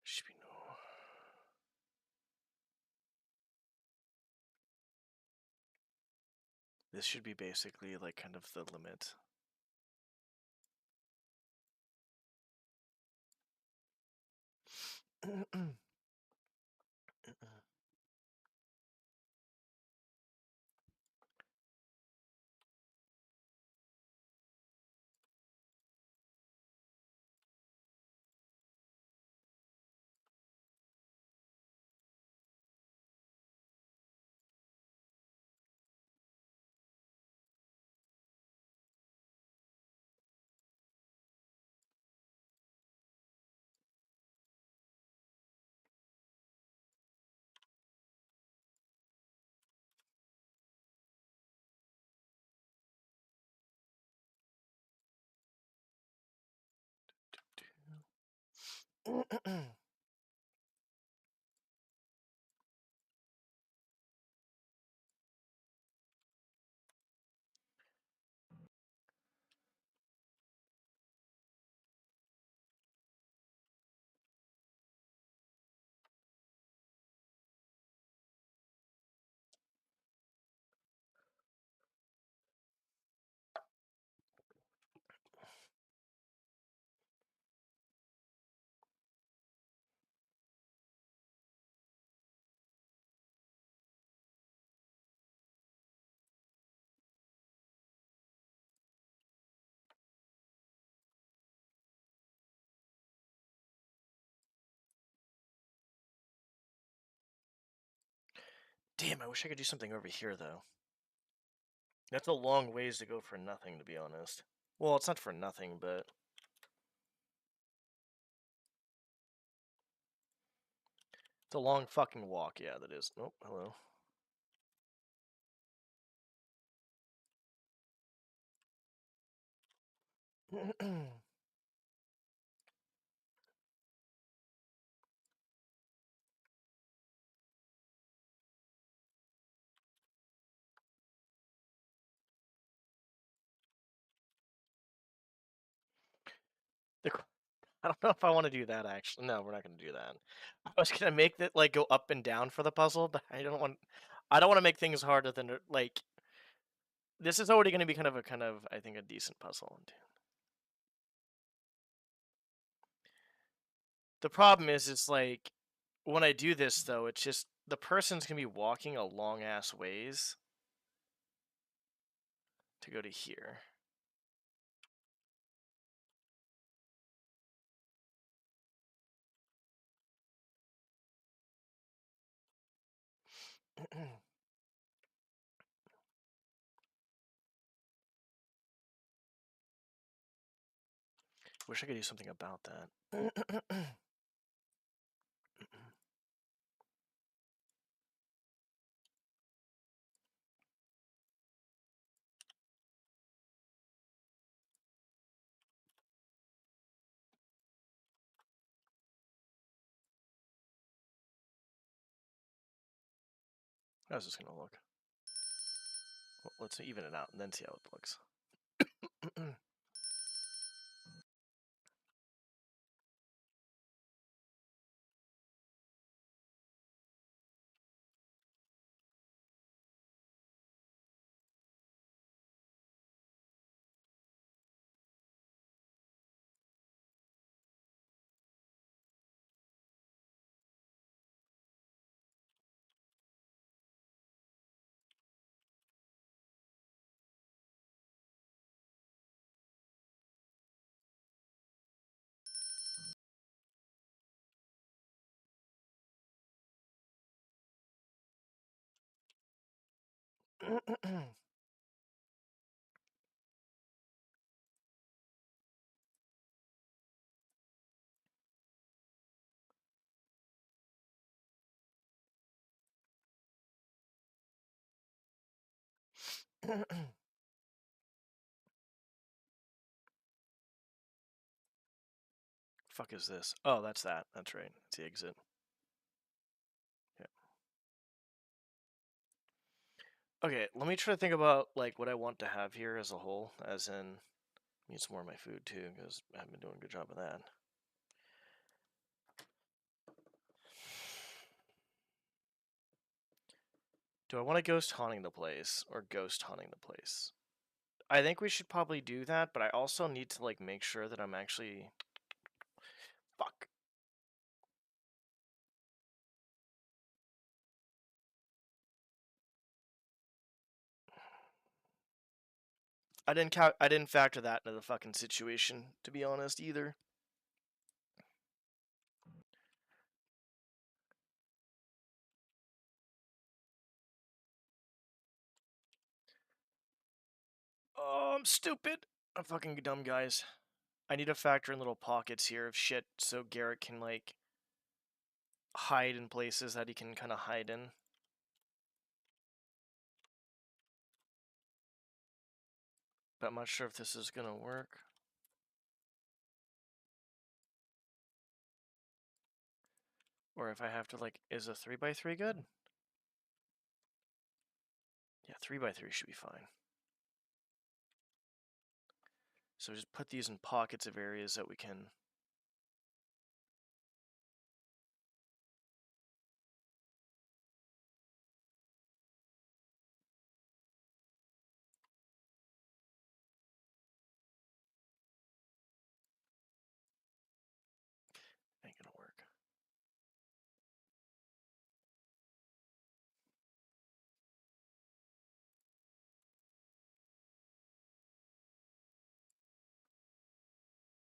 Should be no. This should be basically like kind of the limit. Damn, I wish I could do something over here though. That's a long ways to go for nothing, to be honest. Well, it's not for nothing, but it's a long fucking walk. Yeah, that is. Nope. Hello. I don't know if I want to do that actually. No, we're not going to do that. I was going to make that like go up and down for the puzzle, but I don't want to make things harder than like this is already going to be kind of I think a decent puzzle. The problem is it's like when I do this though, it's just the person's gonna be walking a long ass ways to go to here. Wish I could do something about that. How's this gonna look? Well, let's even it out and then see how it looks. Fuck is this? Oh, that's that. That's right. It's the exit. Yeah. Okay, let me try to think about like what I want to have here as a whole, as in need some more of my food too, because I haven't been doing a good job of that. Do I want to ghost haunting the place or ghost haunting the place? I think we should probably do that, but I also need to like make sure that I'm actually fuck. I didn't factor that into the fucking situation, to be honest, either. Oh, I'm stupid. I'm fucking dumb, guys. I need to factor in little pockets here of shit so Garrett can like hide in places that he can kind of hide in. But I'm not sure if this is gonna work. Or if I have to like, is a 3x3 good? Yeah, 3x3 should be fine. So just put these in pockets of areas that we can. Ain't gonna work.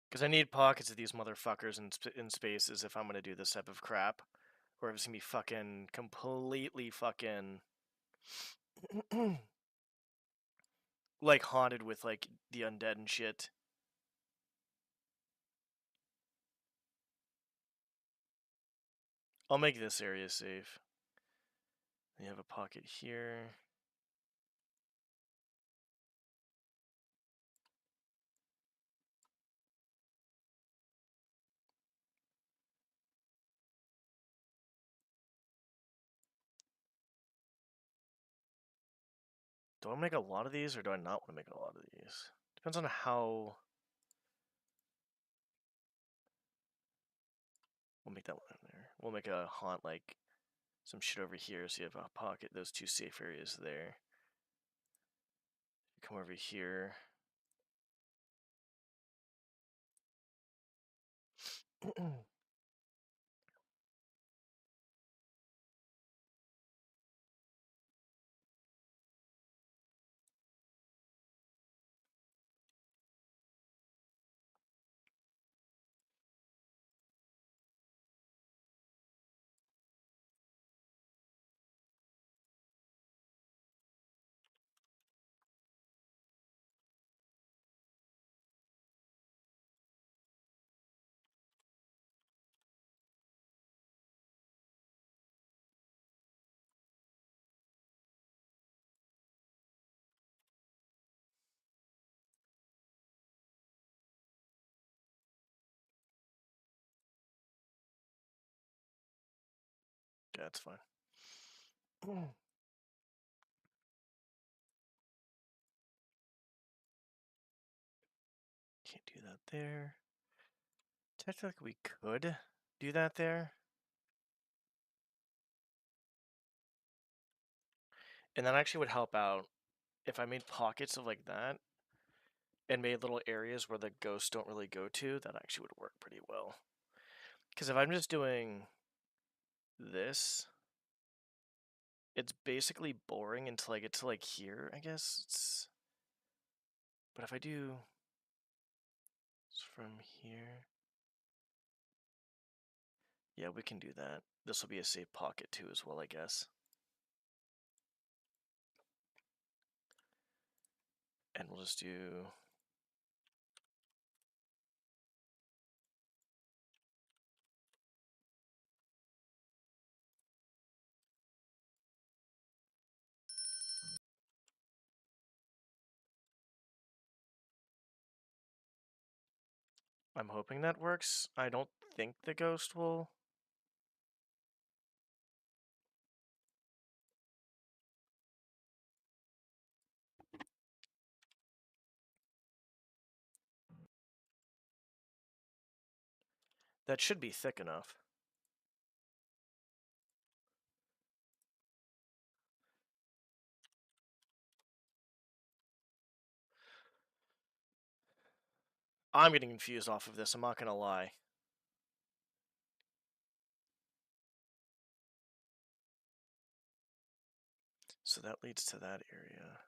Because I need pockets of these motherfuckers in spaces if I'm gonna do this type of crap. Or if it's gonna be fucking completely fucking like haunted with like the undead and shit. I'll make this area safe. You have a pocket here. Do I make a lot of these or do I not want to make a lot of these? Depends on how. We'll make that one in there. We'll make a haunt like some shit over here so you have a pocket, those two safe areas there. Come over here. Okay, that's fine. Can't do that there. Technically, we could do that there. And that actually would help out if I made pockets of like that and made little areas where the ghosts don't really go to. That actually would work pretty well. Because if I'm just doing this, it's basically boring until I get to like here, I guess. But if I do from here, yeah, we can do that. This will be a safe pocket too as well, I guess. And we'll just do... I'm hoping that works. I don't think the ghost will... That should be thick enough. I'm getting confused off of this, I'm not gonna lie. So that leads to that area.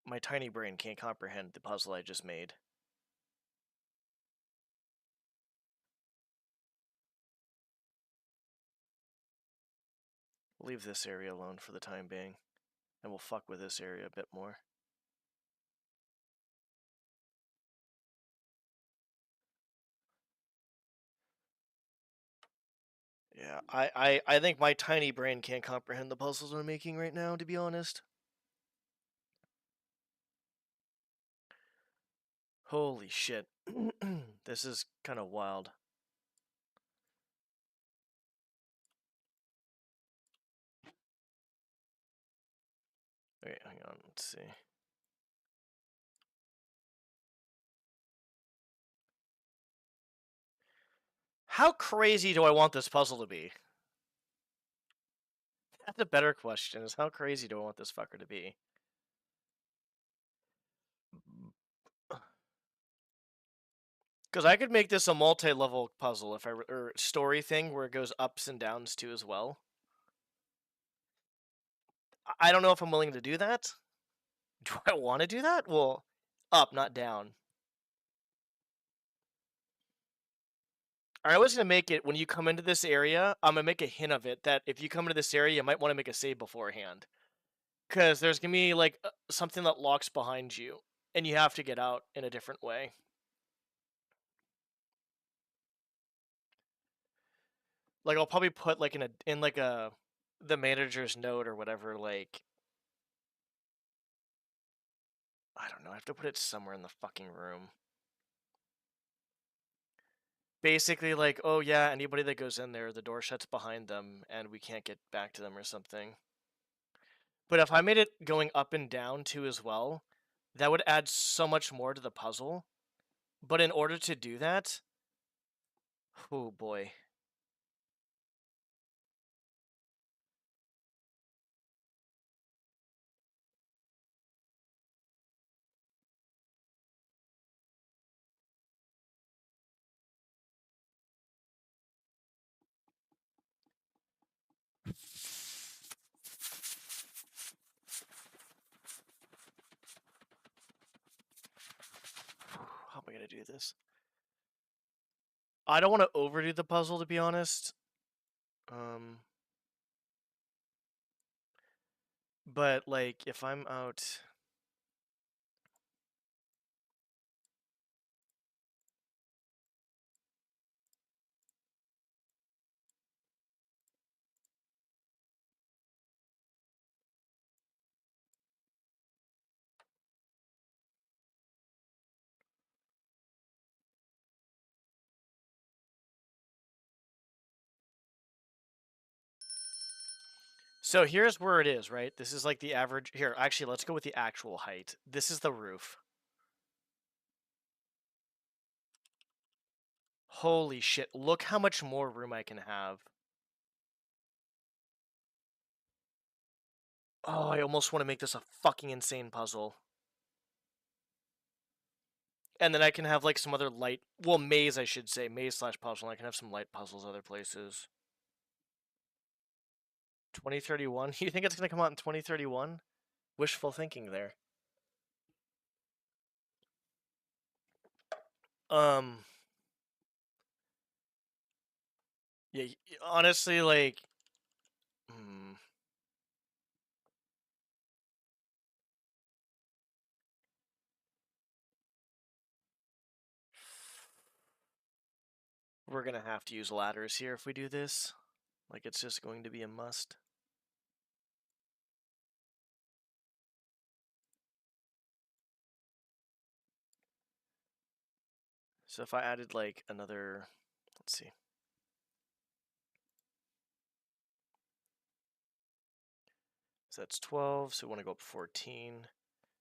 My tiny brain can't comprehend the puzzle I just made. We'll leave this area alone for the time being, and we'll fuck with this area a bit more. Yeah, I think my tiny brain can't comprehend the puzzles I'm making right now, to be honest. Holy shit. This is kind of wild. Wait, hang on, let's see. How crazy do I want this puzzle to be? That's a better question, is how crazy do I want this fucker to be? Because I could make this a multi-level puzzle if or story thing where it goes ups and downs too as well. I don't know if I'm willing to do that. Do I want to do that? Well, up, not down. I was going to make it, when you come into this area, I'm going to make a hint of it that if you come into this area, you might want to make a save beforehand. Because there's going to be, like, something that locks behind you, and you have to get out in a different way. Like, I'll probably put, like, the manager's note or whatever, like... I don't know, I have to put it somewhere in the fucking room. Basically, like, oh yeah, anybody that goes in there, the door shuts behind them, and we can't get back to them or something. But if I made it going up and down too as well, that would add so much more to the puzzle. But in order to do that, oh boy. How am I gonna do this? I don't want to overdo the puzzle, to be honest. But like, if I'm out... So here's where it is, right? This is like the average. Here, actually, let's go with the actual height. This is the roof. Holy shit, look how much more room I can have. Oh, I almost want to make this a fucking insane puzzle. And then I can have like some other light, well, maze, I should say, maze slash puzzle. And I can have some light puzzles other places. 2031? You think it's gonna come out in 2031? Wishful thinking there. Um. Yeah. Honestly, like. Hmm. We're gonna have to use ladders here if we do this. Like, it's just going to be a must. So if I added like another, let's see. So that's 12, so we want to go up 14.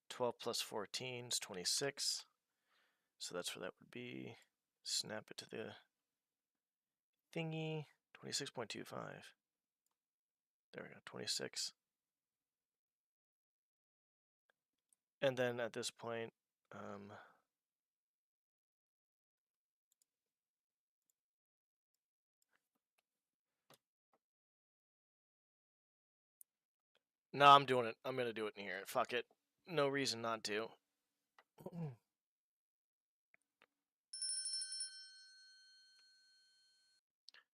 12 plus 14 is 26. So that's where that would be. Snap it to the thingy. 26.25. There we go, 26. And then at this point, no, I'm doing it. I'm going to do it in here. Fuck it. No reason not to.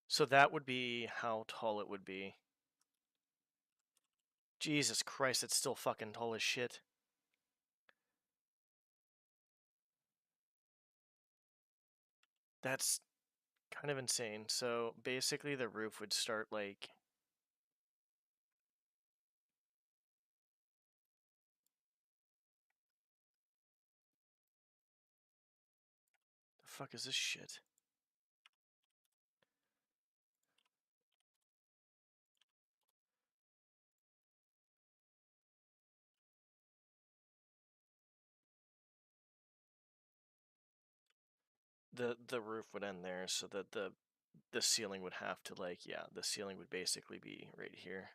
So that would be how tall it would be. Jesus Christ, it's still fucking tall as shit. That's kind of insane. So basically the roof would start like... The fuck is this shit? The roof would end there, so that the ceiling would have to, like, yeah, the ceiling would basically be right here.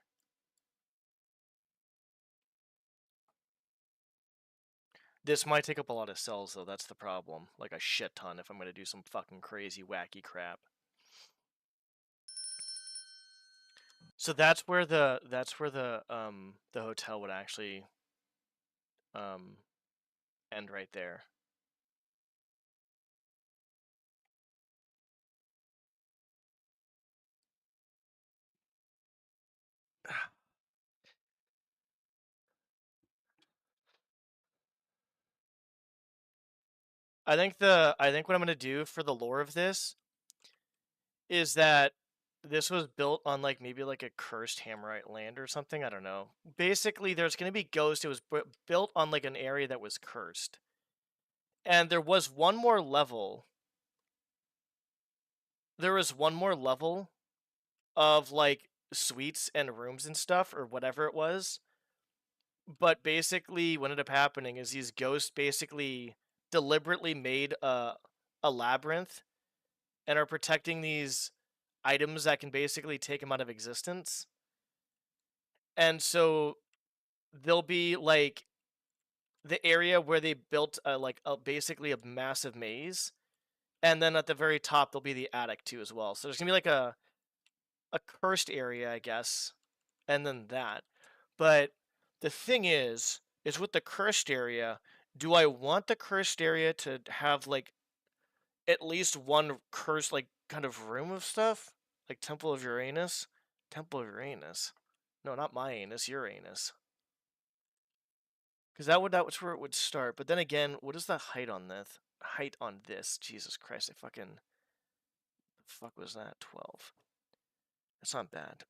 This might take up a lot of cells, though. That's the problem. Like a shit ton if I'm going to do some fucking crazy, wacky crap. So that's where the hotel would actually end right there. I think what I'm going to do for the lore of this is that this was built on like maybe like a cursed Hammerite land or something. I don't know. Basically, there's going to be ghosts. It was built on like an area that was cursed, and there was one more level. There was one more level of like suites and rooms and stuff or whatever it was. But basically, what ended up happening is these ghosts basically deliberately made a labyrinth and are protecting these items that can basically take them out of existence. And so there'll be like the area where they built basically a massive maze, and then at the very top there'll be the attic too as well. So there's gonna be like a cursed area, I guess, and then that. But the thing is with the cursed area, do I want the cursed area to have like at least one cursed like kind of room of stuff, like Temple of Uranus? Temple of Uranus. No, not my anus, Uranus. Because that's where it would start. But then again, what is the height on this? Height on this? Jesus Christ! I fucking... The fuck was that? 12. That's not bad.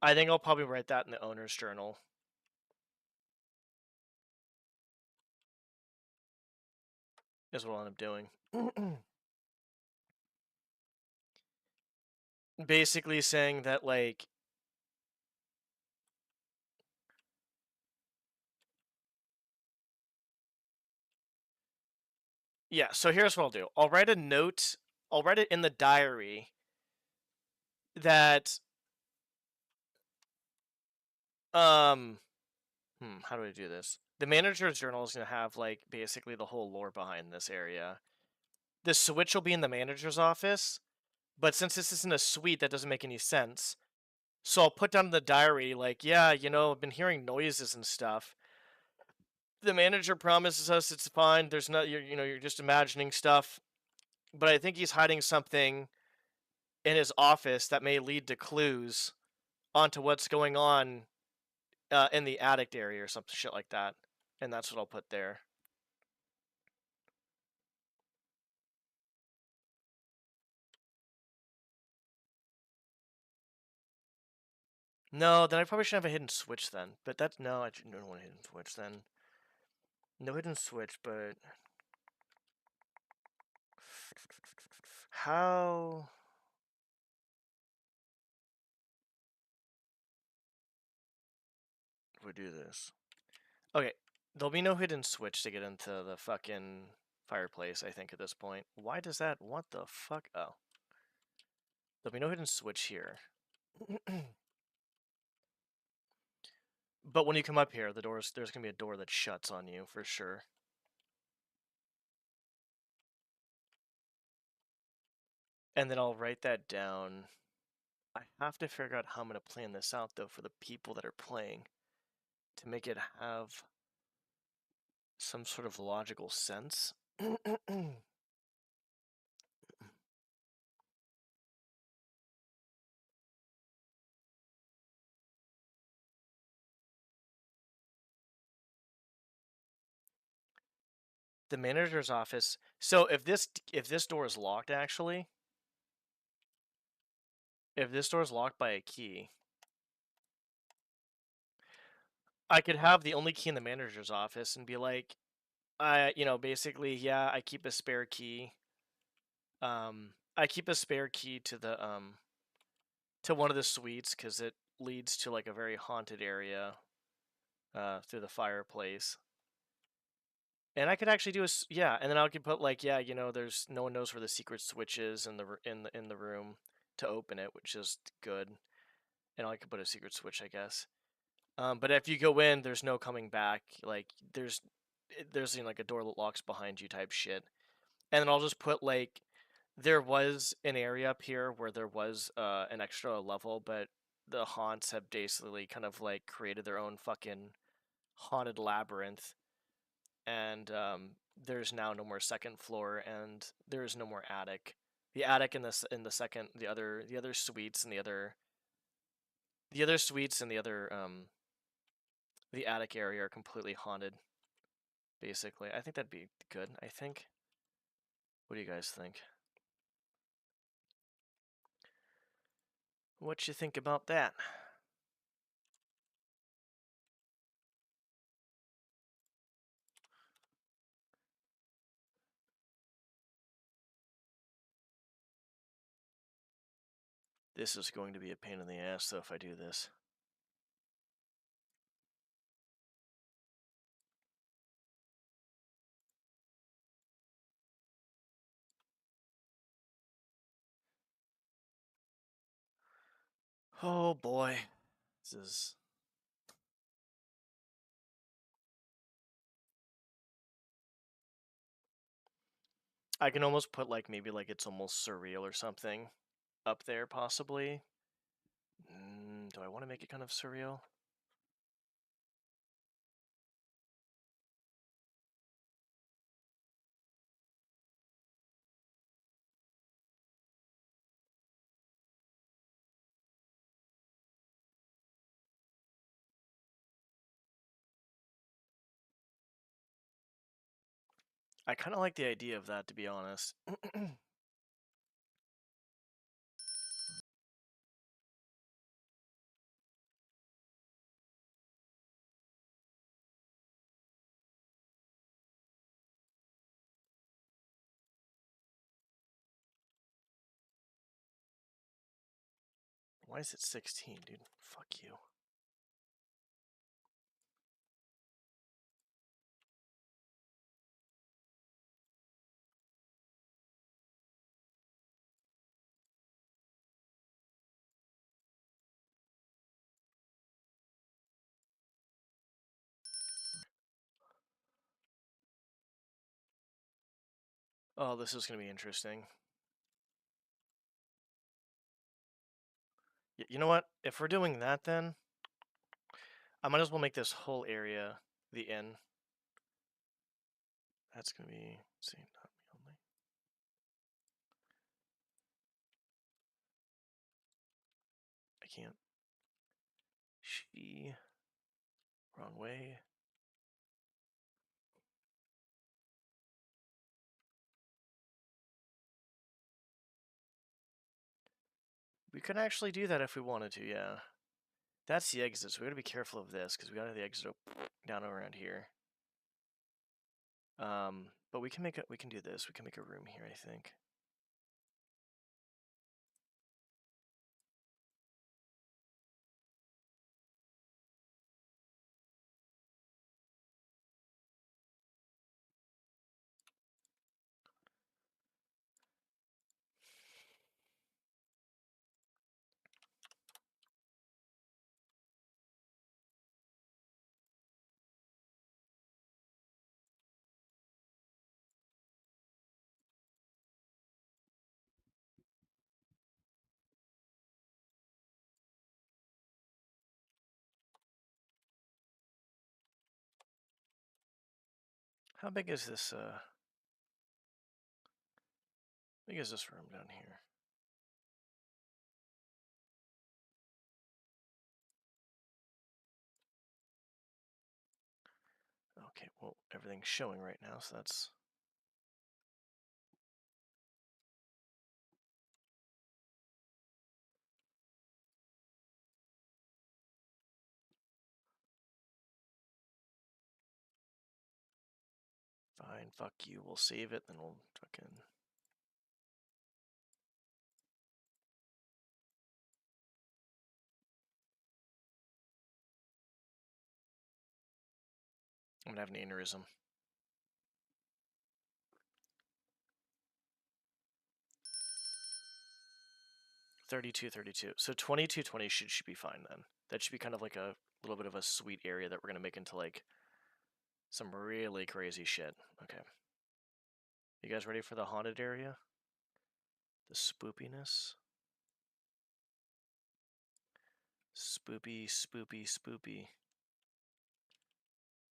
I think I'll probably write that in the owner's journal. Is what I'll end up doing. Basically saying that, like, yeah, so here's what I'll do. I'll write a note, I'll write it in the diary that, how do I do this? The manager's journal is going to have, like, basically the whole lore behind this area. The switch will be in the manager's office, but since this isn't a suite, that doesn't make any sense. So I'll put down in the diary, like, yeah, you know, I've been hearing noises and stuff. The manager promises us it's fine. There's not, you're just imagining stuff. But I think he's hiding something in his office that may lead to clues onto what's going on in the attic area or something shit like that. And that's what I'll put there. No, then I probably should have a hidden switch then. But that's no, I don't want a hidden switch then. No hidden switch, but how do we do this? Okay, there'll be no hidden switch to get into the fucking fireplace, I think, at this point. Why does that? What the fuck? Oh. There'll be no hidden switch here. But when you come up here, there's going to be a door that shuts on you, for sure. And then I'll write that down. I have to figure out how I'm going to plan this out, though, for the people that are playing, to make it have some sort of logical sense. The manager's office. So if this door is locked, actually, if this door is locked by a key, I could have the only key in the manager's office and be like, basically, yeah, I keep a spare key. I keep a spare key to the to one of the suites because it leads to like a very haunted area through the fireplace. And I could actually do and then I could put like, yeah, there's no one knows where the secret switch is in the room to open it, which is good. And I could put a secret switch, I guess. But if you go in, there's no coming back. Like there's like a door that locks behind you type shit. And then I'll just put like there was an area up here where there was an extra level, but the haunts have basically kind of like created their own fucking haunted labyrinth, and there's now no more second floor, and there's no more attic. The attic in the second the other suites and the other suites and the attic area are completely haunted. Basically, I think that'd be good. I think. What do you guys think? What you think about that? This is going to be a pain in the ass, though, if I do this. Oh boy. This is... I can almost put like maybe like it's almost surreal or something up there, possibly. Do I want to make it kind of surreal? I kind of like the idea of that, to be honest. Why is it 16, dude? Fuck you. Oh, this is going to be interesting. You know what? If we're doing that, then I might as well make this whole area the inn. That's going to be, let's see, not me only. I can't. She, wrong way. We could actually do that if we wanted to, yeah. That's the exit, so we gotta be careful of this, because we gotta have the exit down around here. But we can do this. We can make a room here, I think. How big is this, big is this room down here? Okay, well, everything's showing right now, so that's... Fine, fuck you. We'll save it, then we'll fucking... I'm gonna have an aneurysm. 32, 32. So 22, 20 should be fine then. That should be kind of like a little bit of a sweet area that we're gonna make into like some really crazy shit. Okay. You guys ready for the haunted area? The spoopiness? Spoopy, spoopy, spoopy.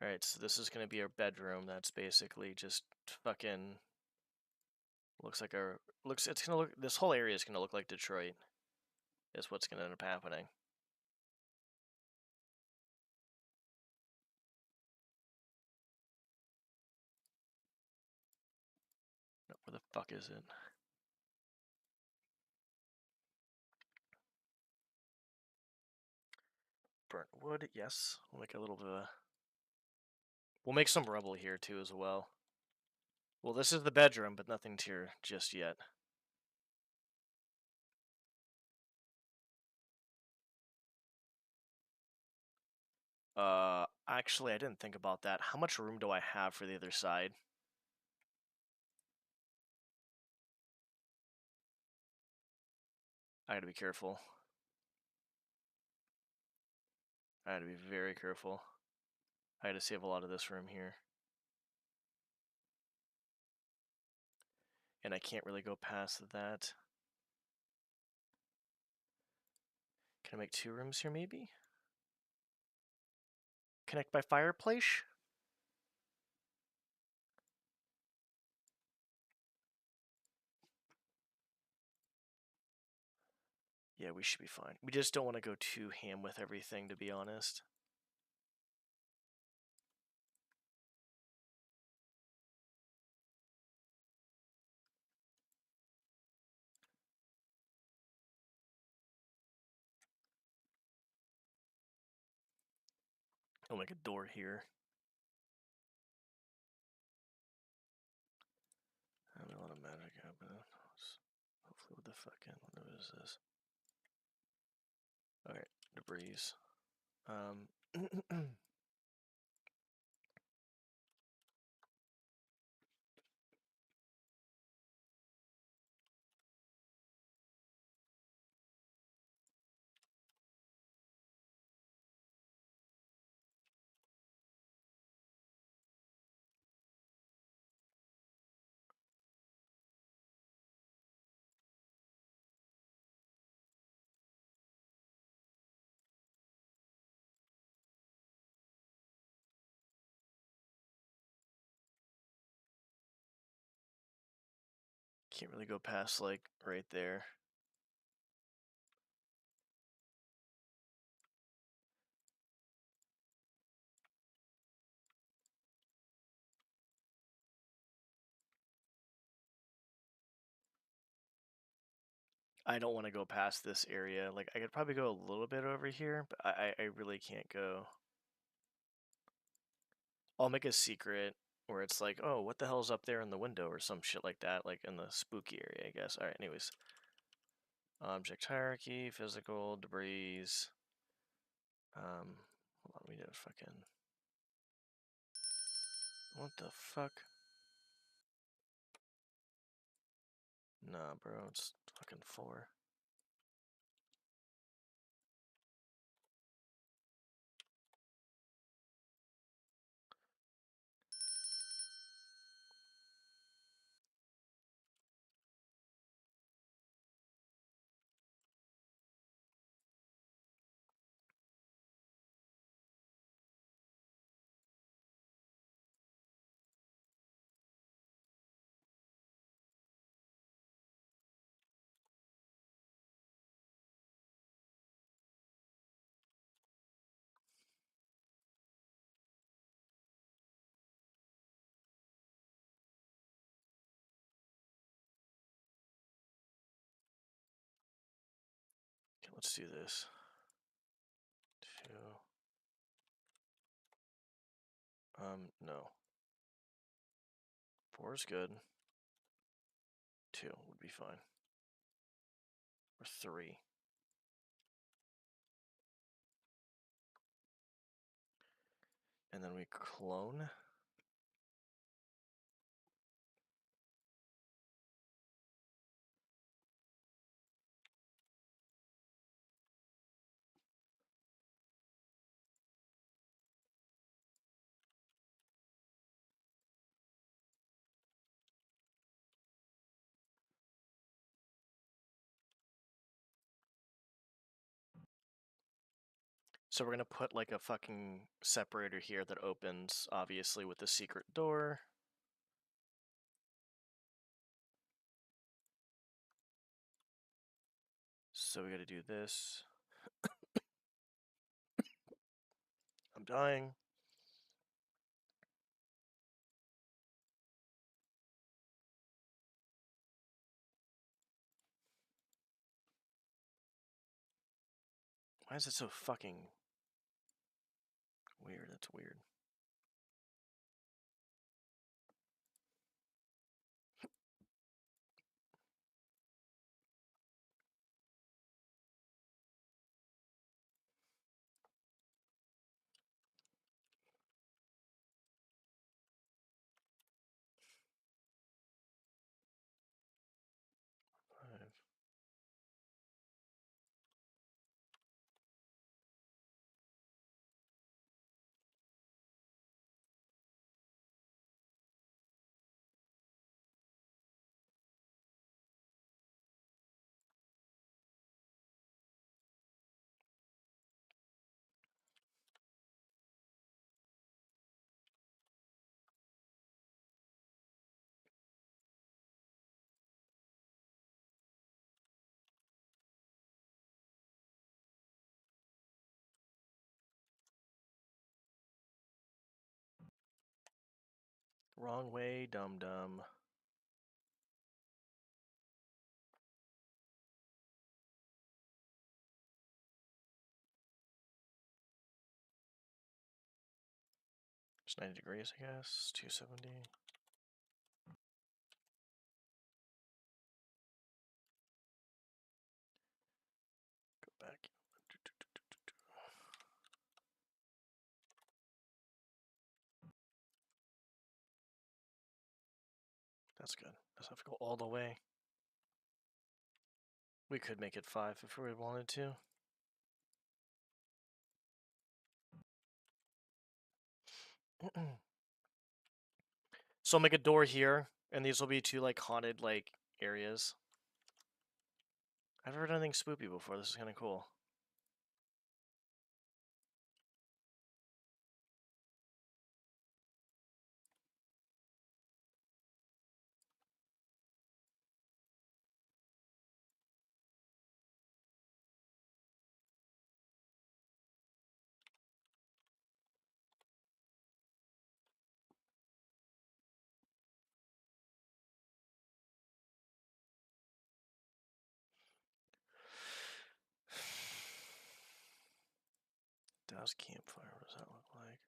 Alright, so this is gonna be our bedroom. That's basically just fucking... Looks like our... It's gonna look... This whole area is gonna look like Detroit. Is what's gonna end up happening. No, where the fuck is it? Burnt wood, yes. We'll make a little bit of a... We'll make some rubble here too as well. Well, this is the bedroom, but nothing's here just yet. Actually, I didn't think about that. How much room do I have for the other side? I gotta be careful. I gotta be very careful. I gotta save a lot of this room here. And I can't really go past that. Can I make 2 rooms here, maybe? Connect by fireplace? Yeah, we should be fine. We just don't want to go too ham with everything, to be honest. I'll make a door here. And a lot of magic happening. Hopefully with the fucking... What is this? debris. Can't really go past, like, right there. I don't want to go past this area. Like, I could probably go a little bit over here, but I really can't go. I'll make a secret where it's like, oh, what the hell's up there in the window or some shit like that, like in the spooky area, I guess. Alright, anyways. Object hierarchy, physical, debris. Hold on, we did a fucking... What the fuck? Nah, bro, it's fucking 4. Okay, let's do this. 2. No. 4 is good. 2 would be fine. Or 3. And then we clone. So we're gonna put like a fucking separator here that opens, obviously, with the secret door. So we gotta do this. I'm dying. Why is it so fucking weird? That's weird. Five. Wrong way, dum dum. It's 90 degrees, I guess. 270. Go back. That's good. Doesn't have to go all the way. We could make it 5 if we wanted to. So I'll make a door here, and these will be 2 like haunted like areas. I've never done anything spoopy before. This is kind of cool. Douse campfire. What does that look like?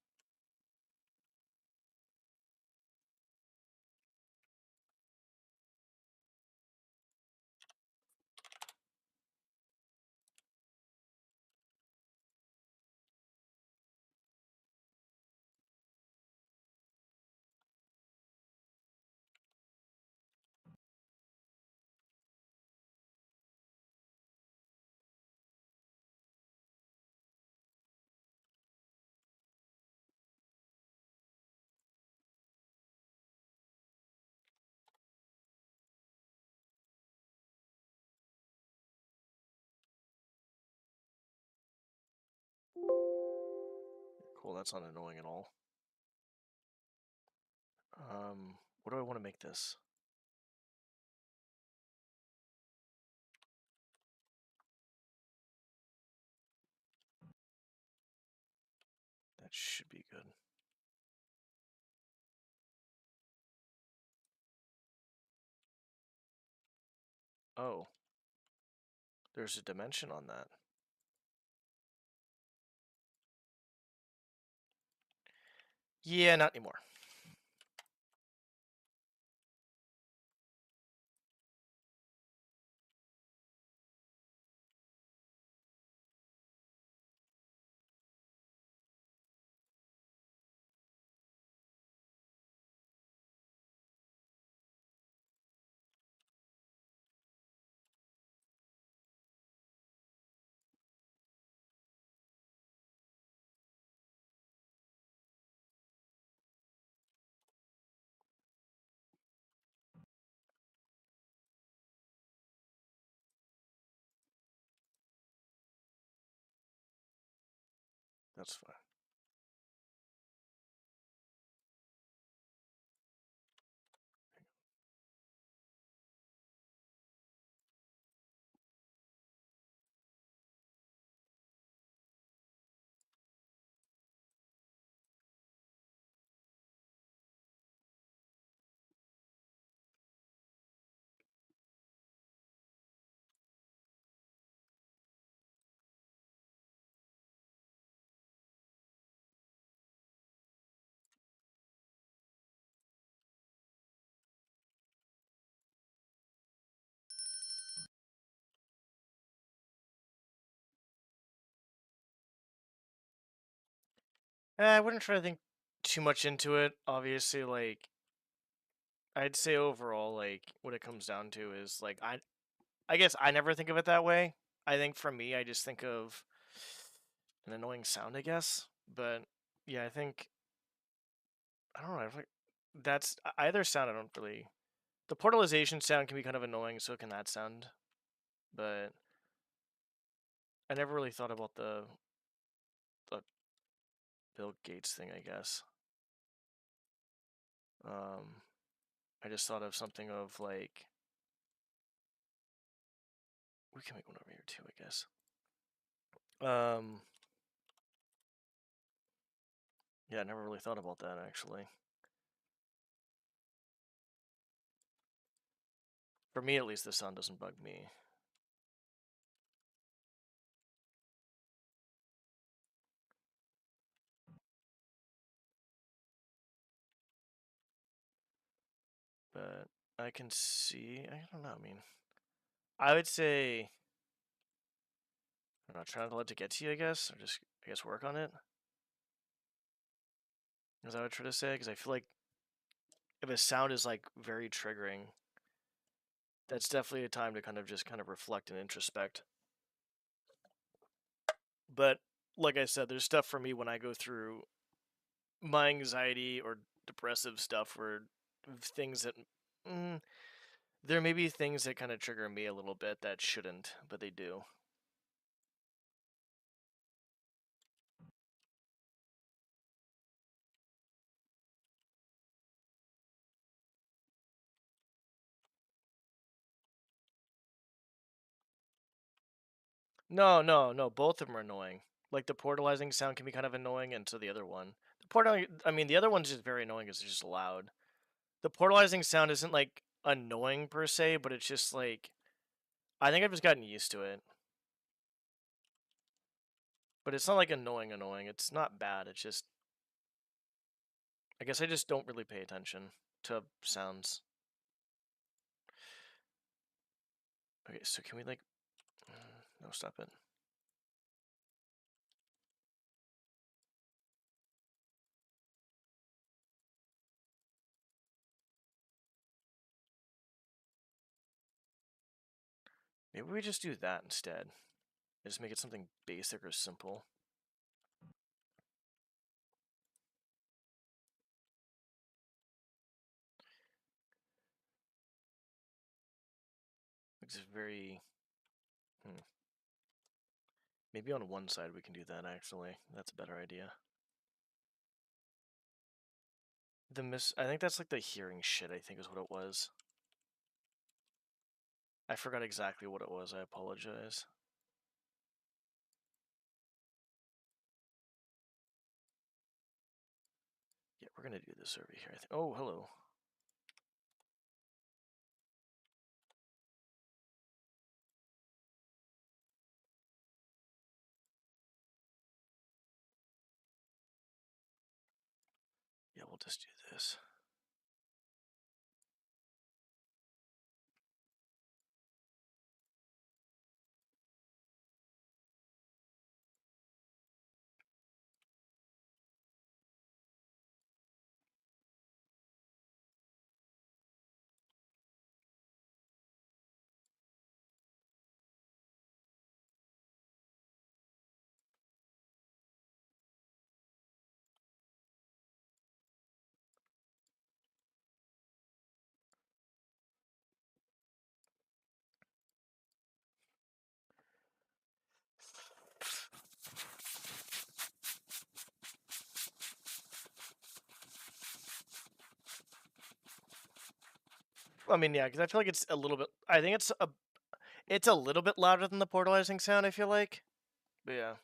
Cool, that's not annoying at all. What do I want to make this? That should be good. Oh. There's a dimension on that. Yeah, not anymore. That's fine. I wouldn't try to think too much into it. Obviously, like, I'd say overall, like, what it comes down to is, like, I guess I never think of it that way. I think for me, I just think of an annoying sound, I guess. But, yeah, I think, I don't know, that's, either sound I don't really, the portalization sound can be kind of annoying, so can that sound. But I never really thought about the Bill Gates thing, I guess. I just thought of something of like, we can make one over here too, I guess. Yeah, I never really thought about that actually. For me, at least, the sound doesn't bug me. But I can see, I don't know, I mean, I would say, I don't know, try not to let it get to you, I guess, or just, I guess, work on it. As I would try to say, because I feel like if a sound is like very triggering, that's definitely a time to kind of just kind of reflect and introspect. But like I said, there's stuff for me when I go through my anxiety or depressive stuff where things that mm, there may be things that kind of trigger me a little bit that shouldn't, but they do. No, no, no. Both of them are annoying. Like the portalizing sound can be kind of annoying, and so the other one, I mean, the other one's just very annoying because it's just loud. The portalizing sound isn't like annoying per se, but it's just like I think I've just gotten used to it. But it's not like annoying, annoying. It's not bad. It's just I guess I just don't really pay attention to sounds. Okay, so can we like no, stop it. Maybe we just do that instead. Just make it something basic or simple. It's very maybe on one side we can do that actually. That's a better idea. I think that's like the hearing shit, I think is what it was. I forgot exactly what it was. I apologize. Yeah, we're gonna do this over here. Oh, hello. Yeah, we'll just do this. I mean, yeah, because I feel like it's a little bit. I think it's a little bit louder than the portalizing sound. I feel like, but yeah.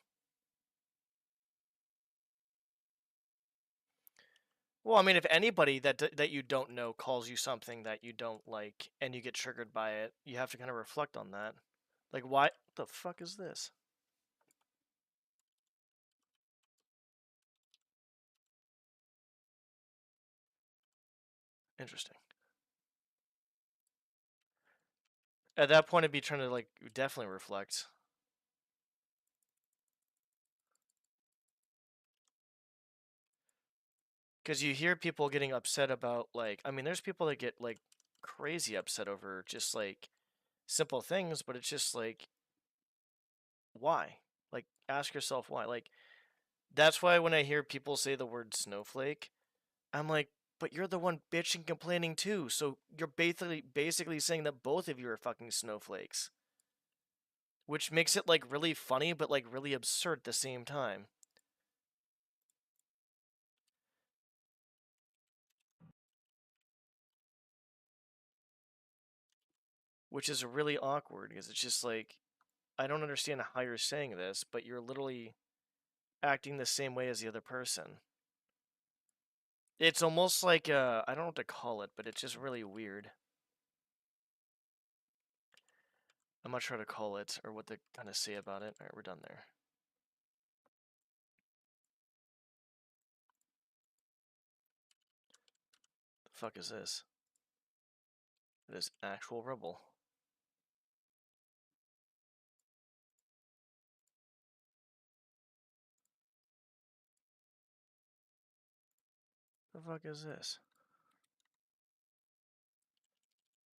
Well, I mean, if anybody that you don't know calls you something that you don't like and you get triggered by it, you have to kind of reflect on that. Like, why what the fuck is this? Interesting. At that point, I'd be trying to like definitely reflect. Because you hear people getting upset about like, I mean, there's people that get like crazy upset over just like simple things, but it's just like, why? Like, ask yourself why. Like, that's why when I hear people say the word snowflake, I'm like, but you're the one bitching complaining too. So you're basically saying that both of you are fucking snowflakes, which makes it like really funny, but like really absurd at the same time. Which is really awkward because it's just like, I don't understand how you're saying this, but you're literally acting the same way as the other person. It's almost like I don't know what to call it, but it's just really weird. I'm not sure how to call it or what to kind of say about it. All right, we're done there. The fuck is this? It is actual rubble. The fuck is this?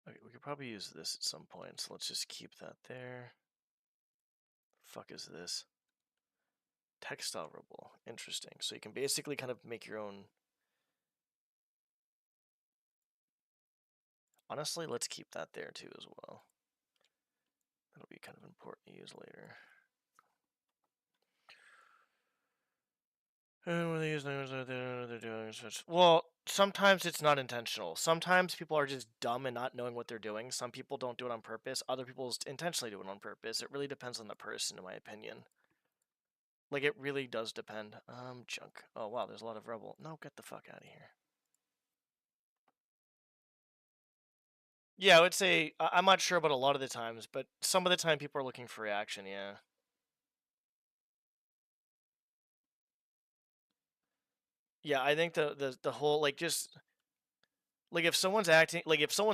Okay, we could probably use this at some point, so let's just keep that there. Fuck is this? Textile rubble. Interesting. So you can basically kind of make your own. Honestly, let's keep that there too as well. That'll be kind of important to use later. They're doing such. Well, sometimes it's not intentional. Sometimes people are just dumb and not knowing what they're doing. Some people don't do it on purpose. Other people intentionally do it on purpose. It really depends on the person, in my opinion. Like, it really does depend. Junk. Oh, wow, there's a lot of rubble. No, get the fuck out of here. Yeah, I would say, I'm not sure about a lot of the times, but some of the time people are looking for reaction, yeah. Yeah, I think the whole, like, just, like, if someone's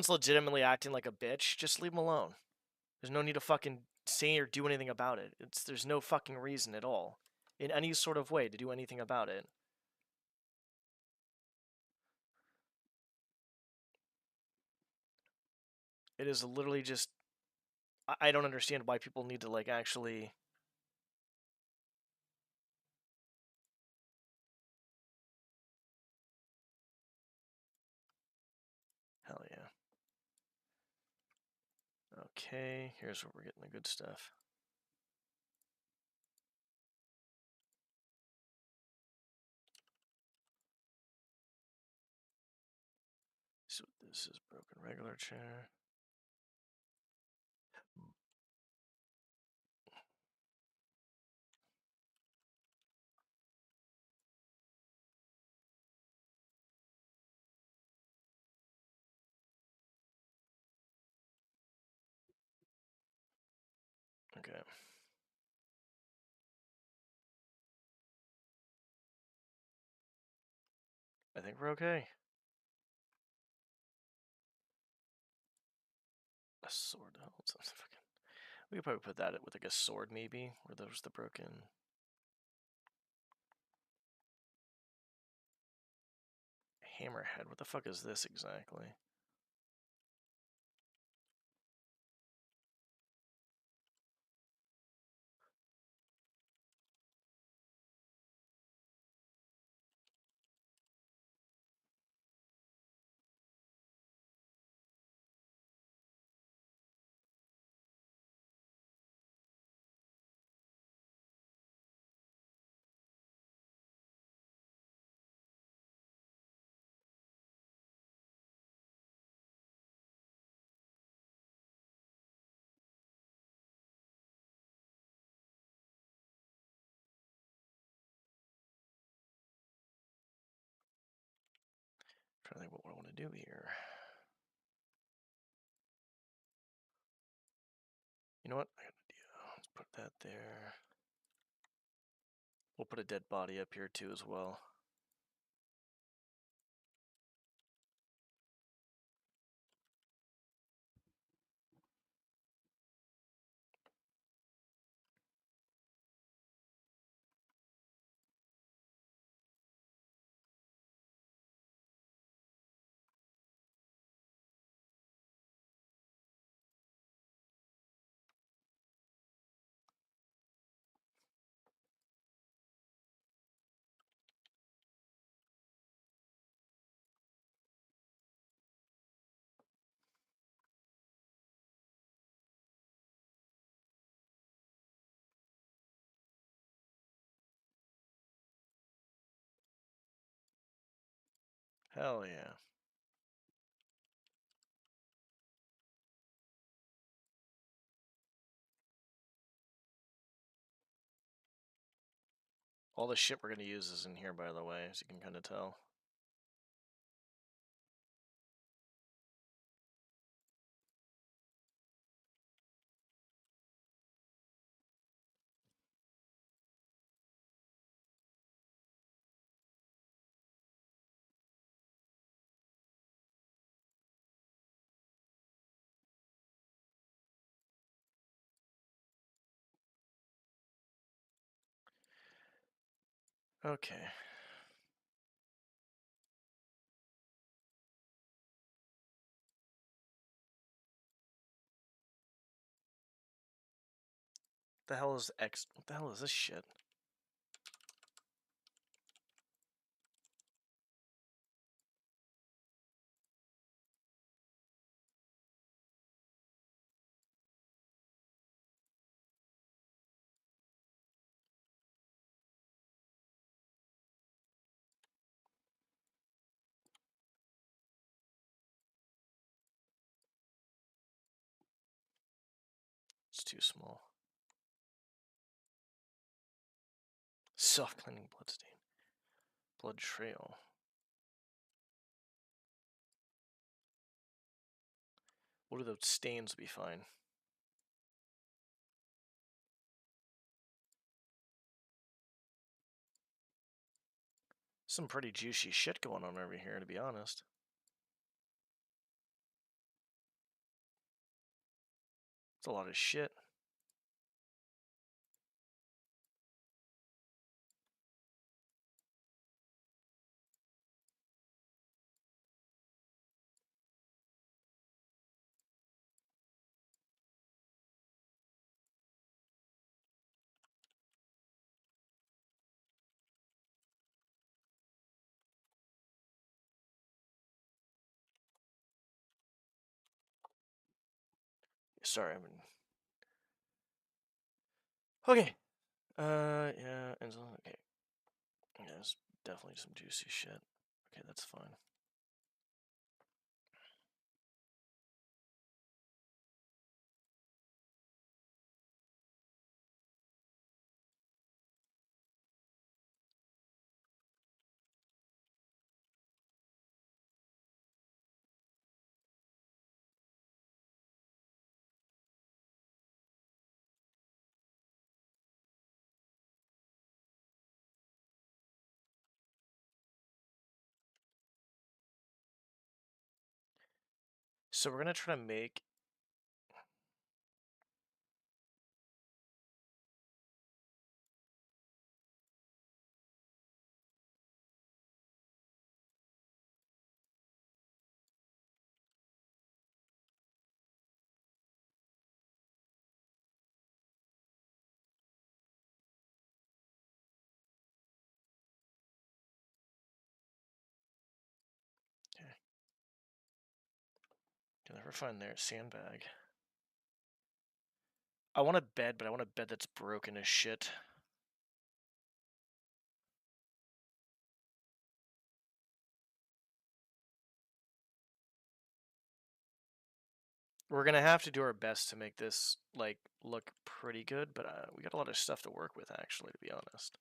legitimately acting like a bitch, just leave them alone. There's no need to fucking say or do anything about it. There's no fucking reason at all, in any sort of way, to do anything about it. It is literally just, I don't understand why people need to, like, actually. Hell yeah. Okay, here's where we're getting the good stuff. So this is broken regular chair. Okay. I think we're okay. A sword. Oh, fucking. We could probably put that with like a sword, maybe. Where there's the broken. Hammerhead. What the fuck is this exactly? I'm trying to think what I want to do here. You know what? I got an idea. Let's put that there. We'll put a dead body up here too as well. Hell yeah. All the shit we're going to use is in here, by the way, as you can kind of tell. Okay. The hell is X? What the hell is this shit? It's too small. Self-cleaning bloodstain. Blood trail. What do those stains be fine? Some pretty juicy shit going on over here, to be honest. It's a lot of shit. Sorry, I've been... Okay. Yeah, and okay. Yeah, there's definitely some juicy shit. Okay, that's fine. So we're gonna try to make... Okay. Can I ever find their sandbag? I want a bed, but I want a bed that's broken as shit. We're gonna have to do our best to make this, like, look pretty good, but we got a lot of stuff to work with, actually, to be honest.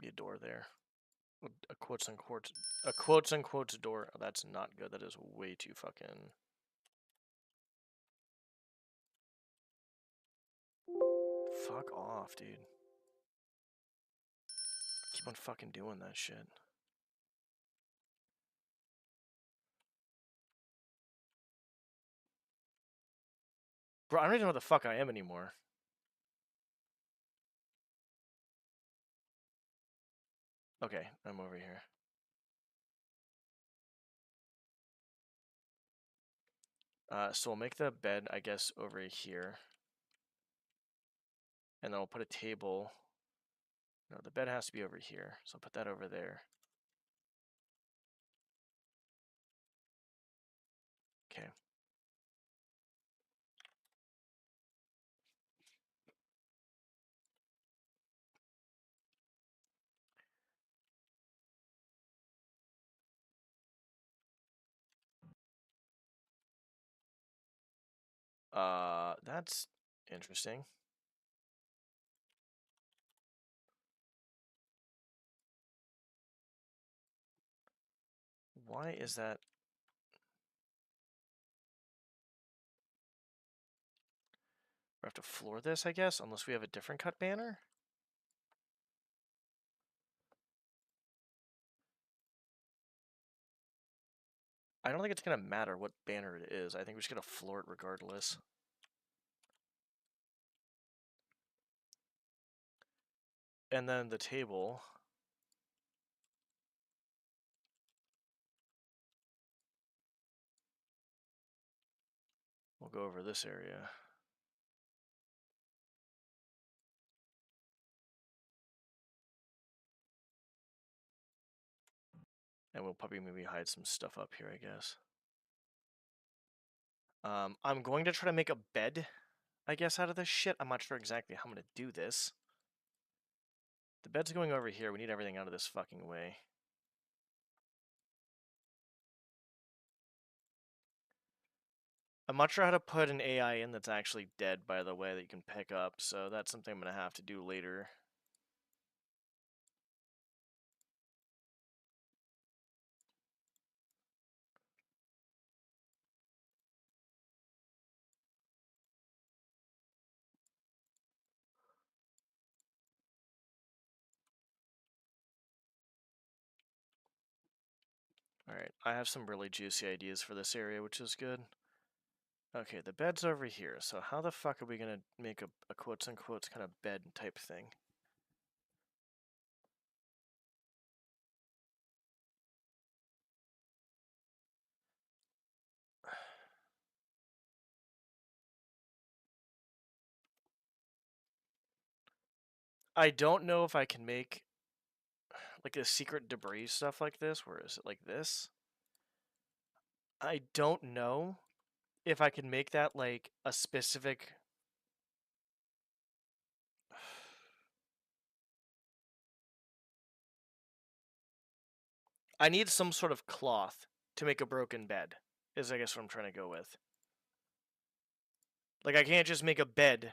Be a door there. A quotes unquote door. Oh, that's not good. That is way too fucking... Fuck off, dude. Keep on fucking doing that shit. Bro, I don't even know where the fuck I am anymore. Okay, I'm over here. So we'll make the bed, I guess, over here. And then we'll put a table. No, the bed has to be over here. So I'll put that over there. Okay. That's interesting. Why is that? We have to floor this, I guess, unless we have a different cut banner? I don't think it's going to matter what banner it is. I think we're just going to floor it regardless. And then the table. We'll go over this area. And we'll probably maybe hide some stuff up here, I guess. I'm going to try to make a bed, I guess, out of this shit. I'm not sure exactly how I'm going to do this. The bed's going over here. We need everything out of this fucking way. I'm not sure how to put an AI in that's actually dead, by the way, that you can pick up, so that's something I'm going to have to do later. Alright, I have some really juicy ideas for this area, which is good. Okay, the bed's over here, so how the fuck are we going to make a quotes-unquotes kind of bed type thing? I don't know if I can make like a secret debris stuff like this. Where is it? Like this? I don't know if I can make that like a specific... I need some sort of cloth to make a broken bed, is I guess what I'm trying to go with. Like, I can't just make a bed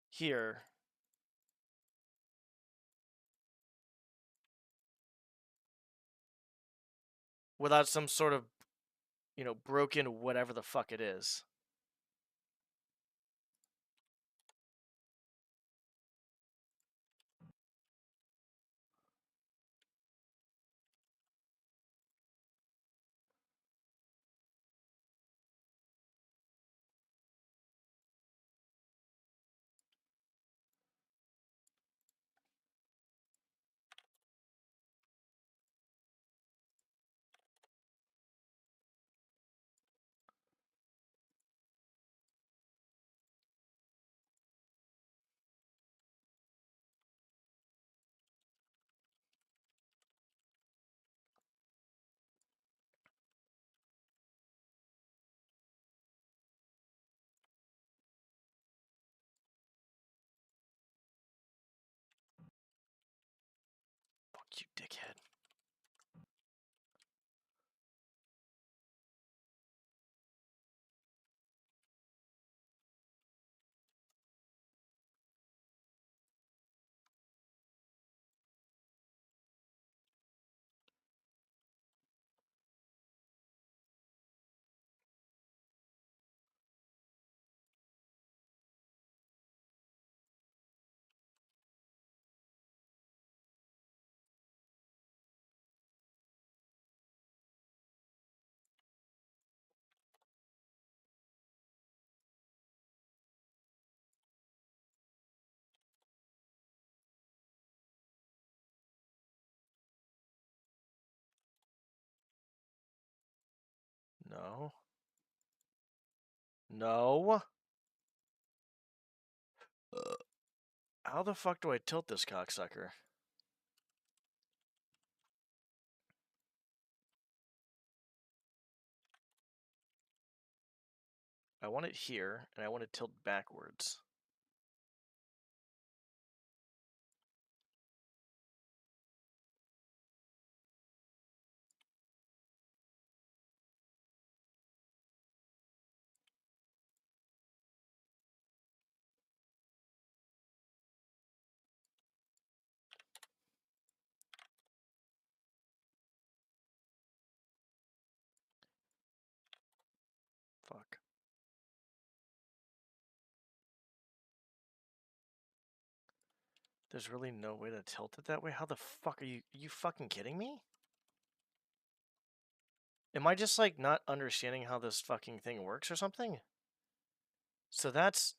here without some sort of, you know, broken whatever the fuck it is. Fuck you, dickhead. No. No. How the fuck do I tilt this cocksucker? I want it here, and I want to tilt backwards. There's really no way to tilt it that way? How the fuck are you fucking kidding me? Am I just, like, not understanding how this fucking thing works or something? So that's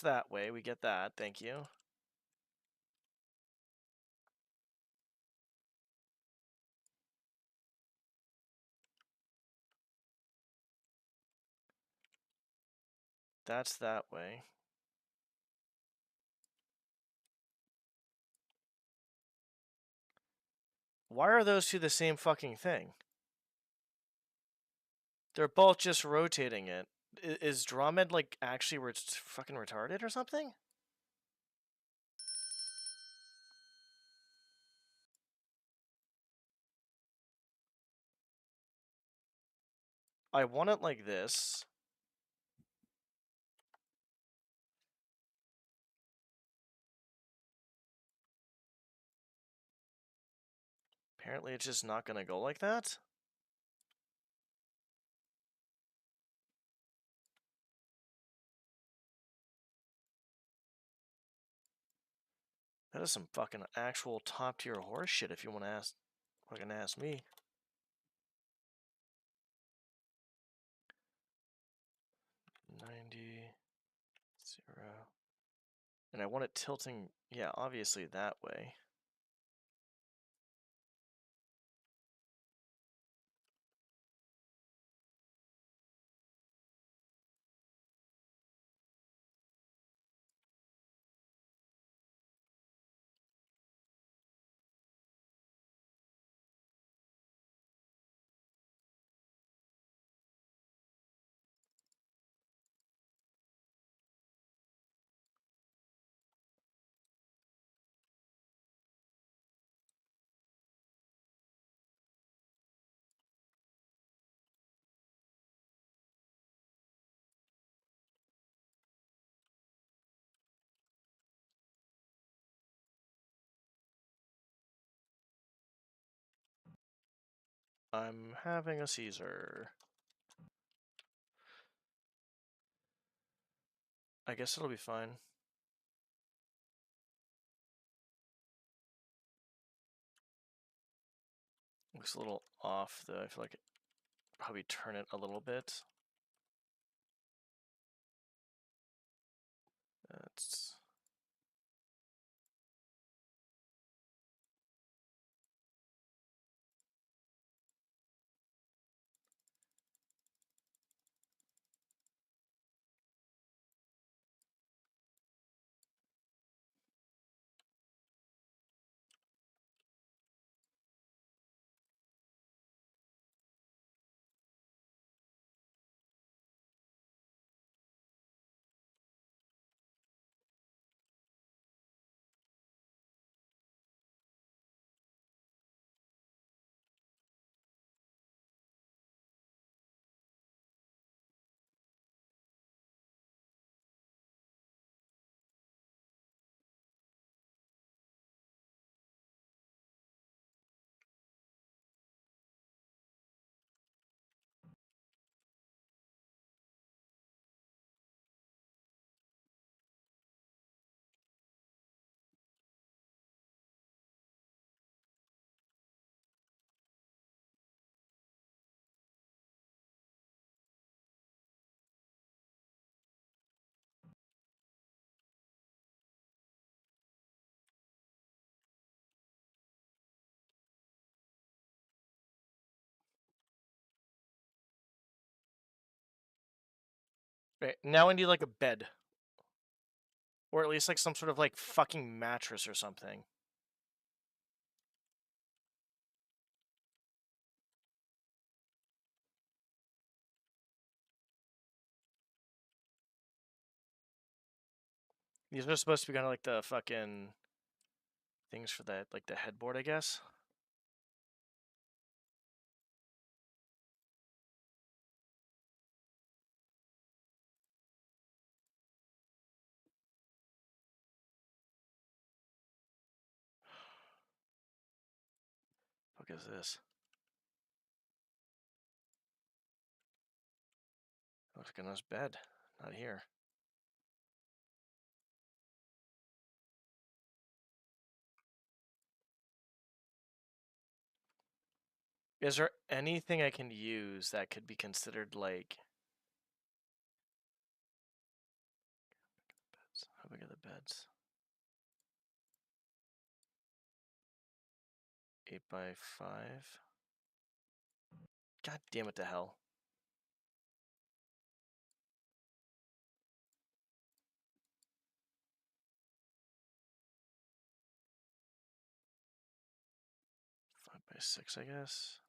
that way, we get that, thank you. That's that way. Why are those two the same fucking thing? They're both just rotating it. Is DromED, like, actually fucking retarded or something? I want it like this. Apparently it's just not gonna go like that. That is some fucking actual top tier horse shit if you want to fucking ask me. 90, 0. And I want it tilting, yeah, obviously that way. I'm having a Caesar. I guess it'll be fine. Looks a little off though. I feel like probably turn it a little bit. That's right. Now I need like a bed. Or at least like some sort of like fucking mattress or something. These are supposed to be kind of like the fucking things for that, like the headboard, I guess. What is this? Looks like a nice bed. Not here. Is there anything I can use that could be considered like... How big are the beds? 8x5. God damn it to hell. Five by 6, I guess.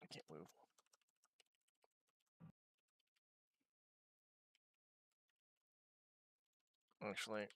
I can't move. Actually,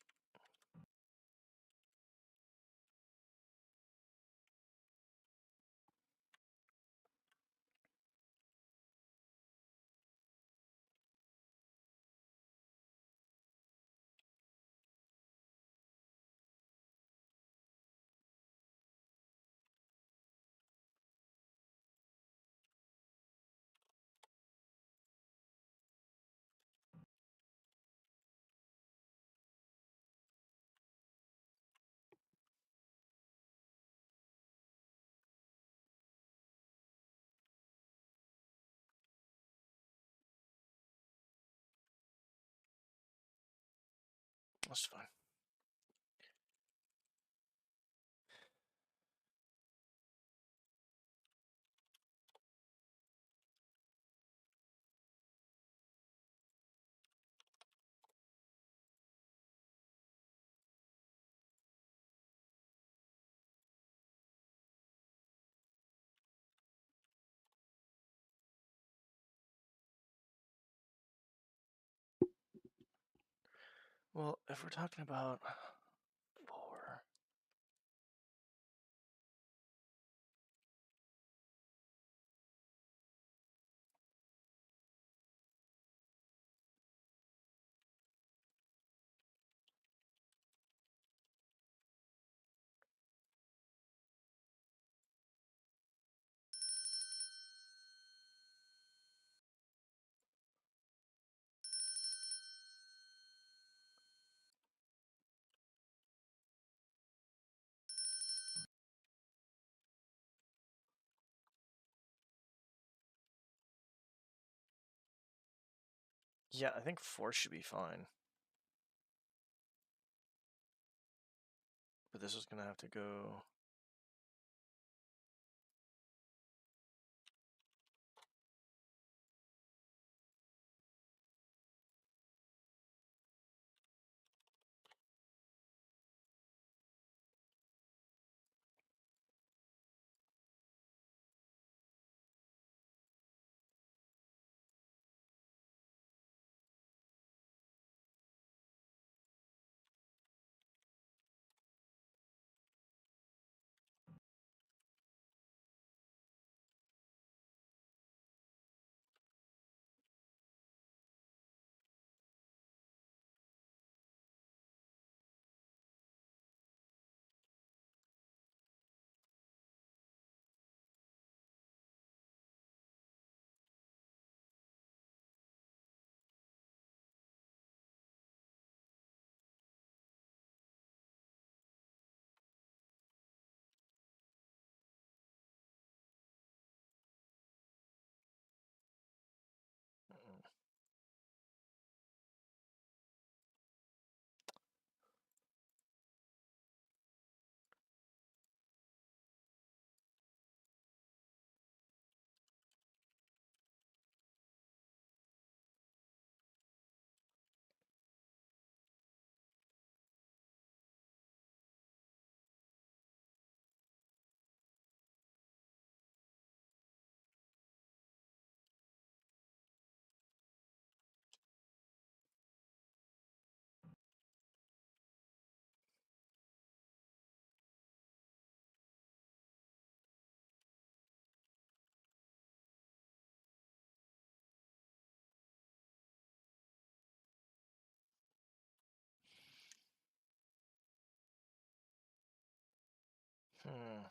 that's fine. Well, if we're talking about 4. Yeah, I think 4 should be fine. But this is gonna have to go. Hmm.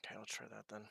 Okay, I'll try that then.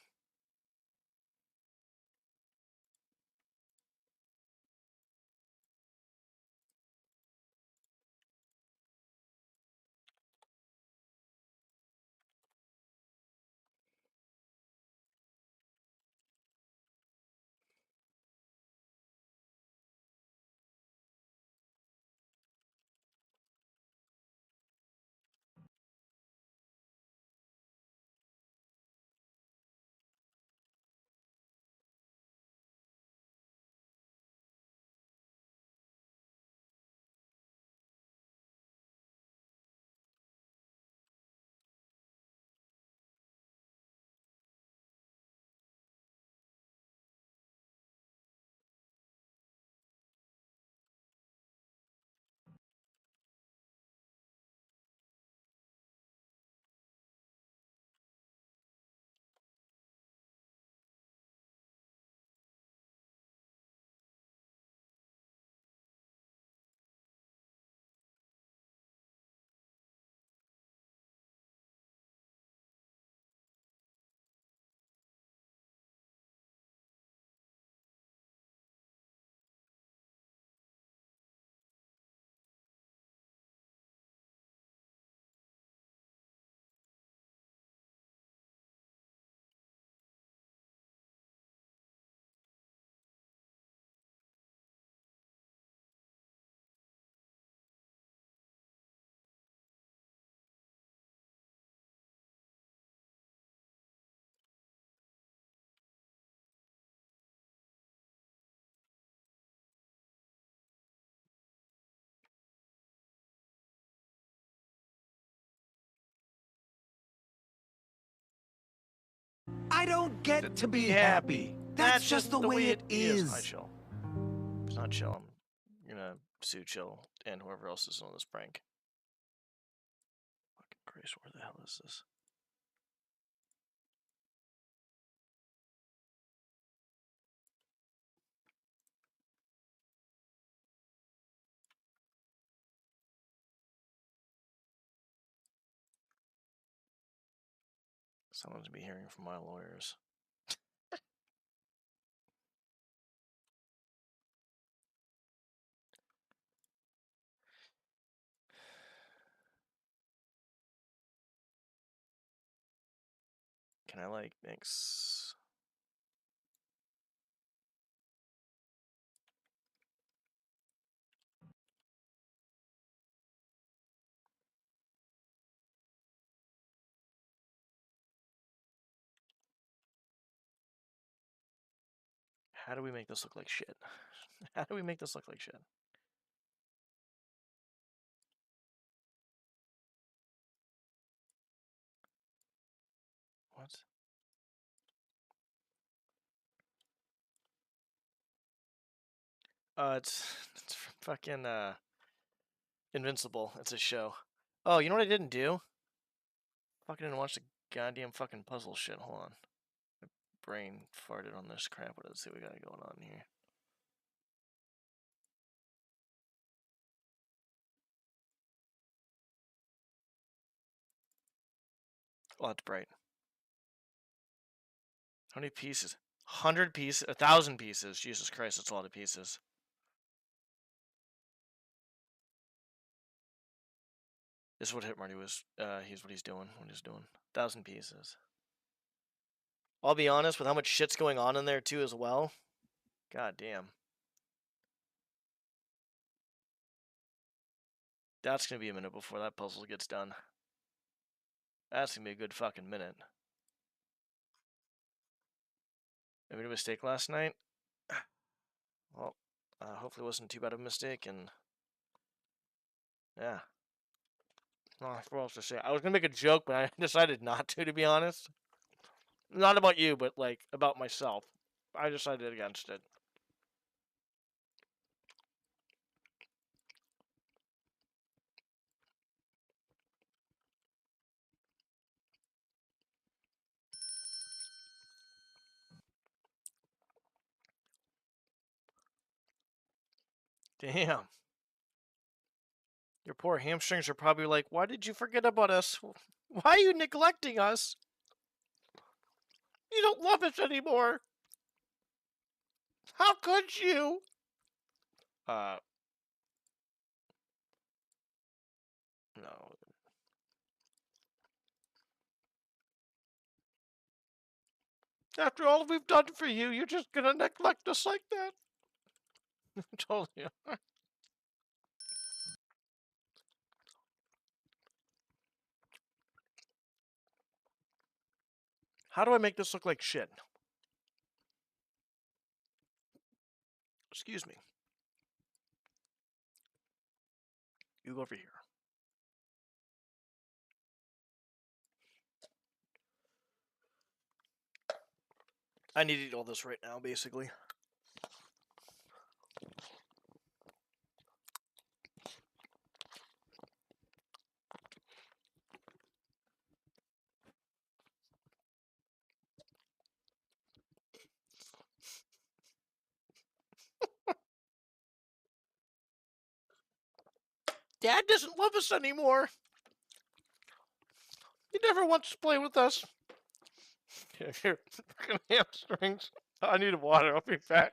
I don't get to be happy. That's just the way it is. Hi, Chill. It's not Chill. I'm gonna sue Chill and whoever else is on this prank. Fucking Christ, where the hell is this? Someone's be hearing from my lawyers. Can I, like, mix... How do we make this look like shit? How do we make this look like shit? What? It's from fucking, Invincible. It's a show. Oh, you know what I didn't do? Fucking didn't watch the goddamn fucking puzzle shit. Hold on. My brain farted on this crap. Let's see what we got going on here. Oh, that's bright. How many pieces? 100 pieces? 1,000 pieces. Jesus Christ, that's a lot of pieces. This is what Hit Marty was, he's what he's doing. 1,000 pieces. I'll be honest, with how much shit's going on in there too as well. God damn. That's gonna be a minute before that puzzle gets done. That's gonna be a good fucking minute. I made a mistake last night. Well, hopefully it wasn't too bad of a mistake, and... yeah. What else to say? I was gonna make a joke, but I decided not to be honest. Not about you, but, like, about myself. I decided against it. Damn. Your poor hamstrings are probably like, why did you forget about us? Why are you neglecting us? You don't love us anymore. How could you? No. After all we've done for you, you're just gonna neglect us like that? I told you. How do I make this look like shit? Excuse me. You go over here. I need to eat all this right now, basically. Dad doesn't love us anymore. He never wants to play with us. Here, fucking hamstrings. I need water. I'll be back.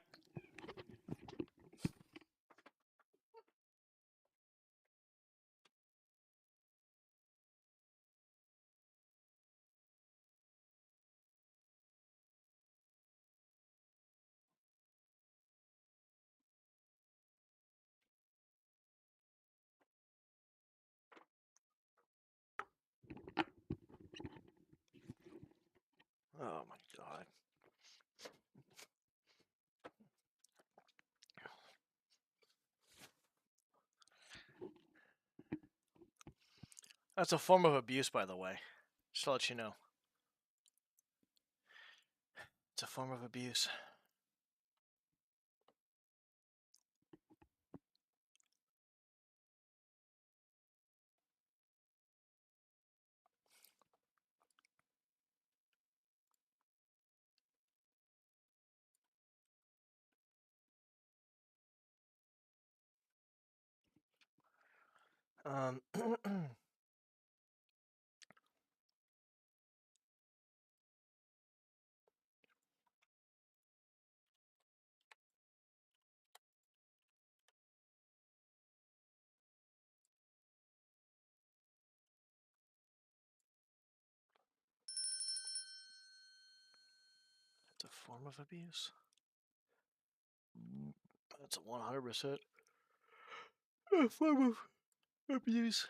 Oh my god. That's a form of abuse, by the way. Just to let you know. It's a form of abuse. It's a form of abuse. That's a 100% a form of abuse.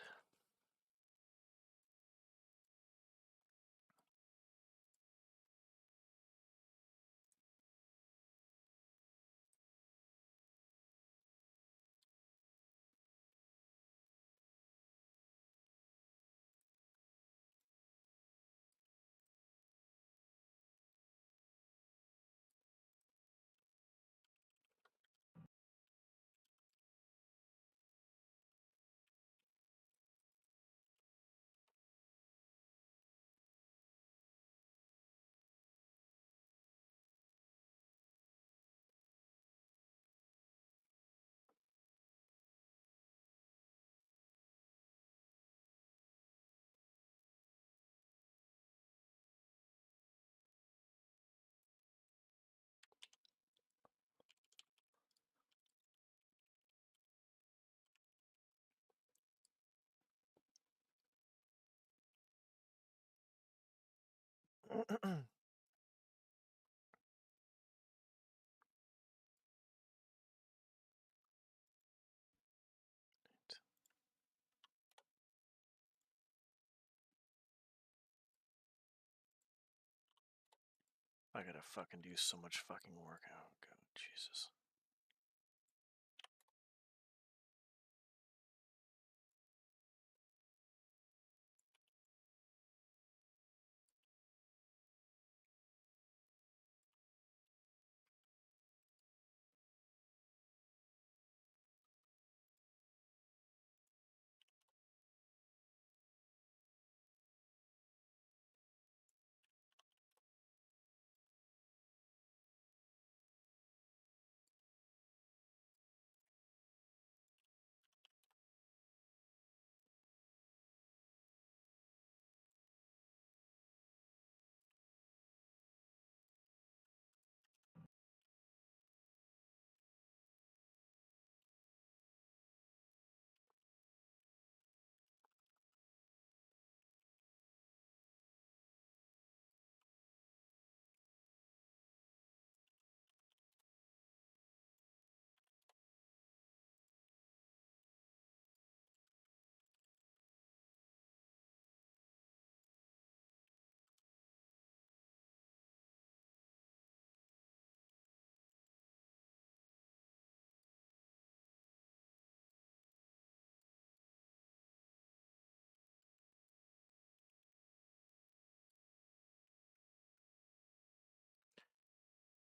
I gotta fucking do so much fucking work. Oh god, Jesus.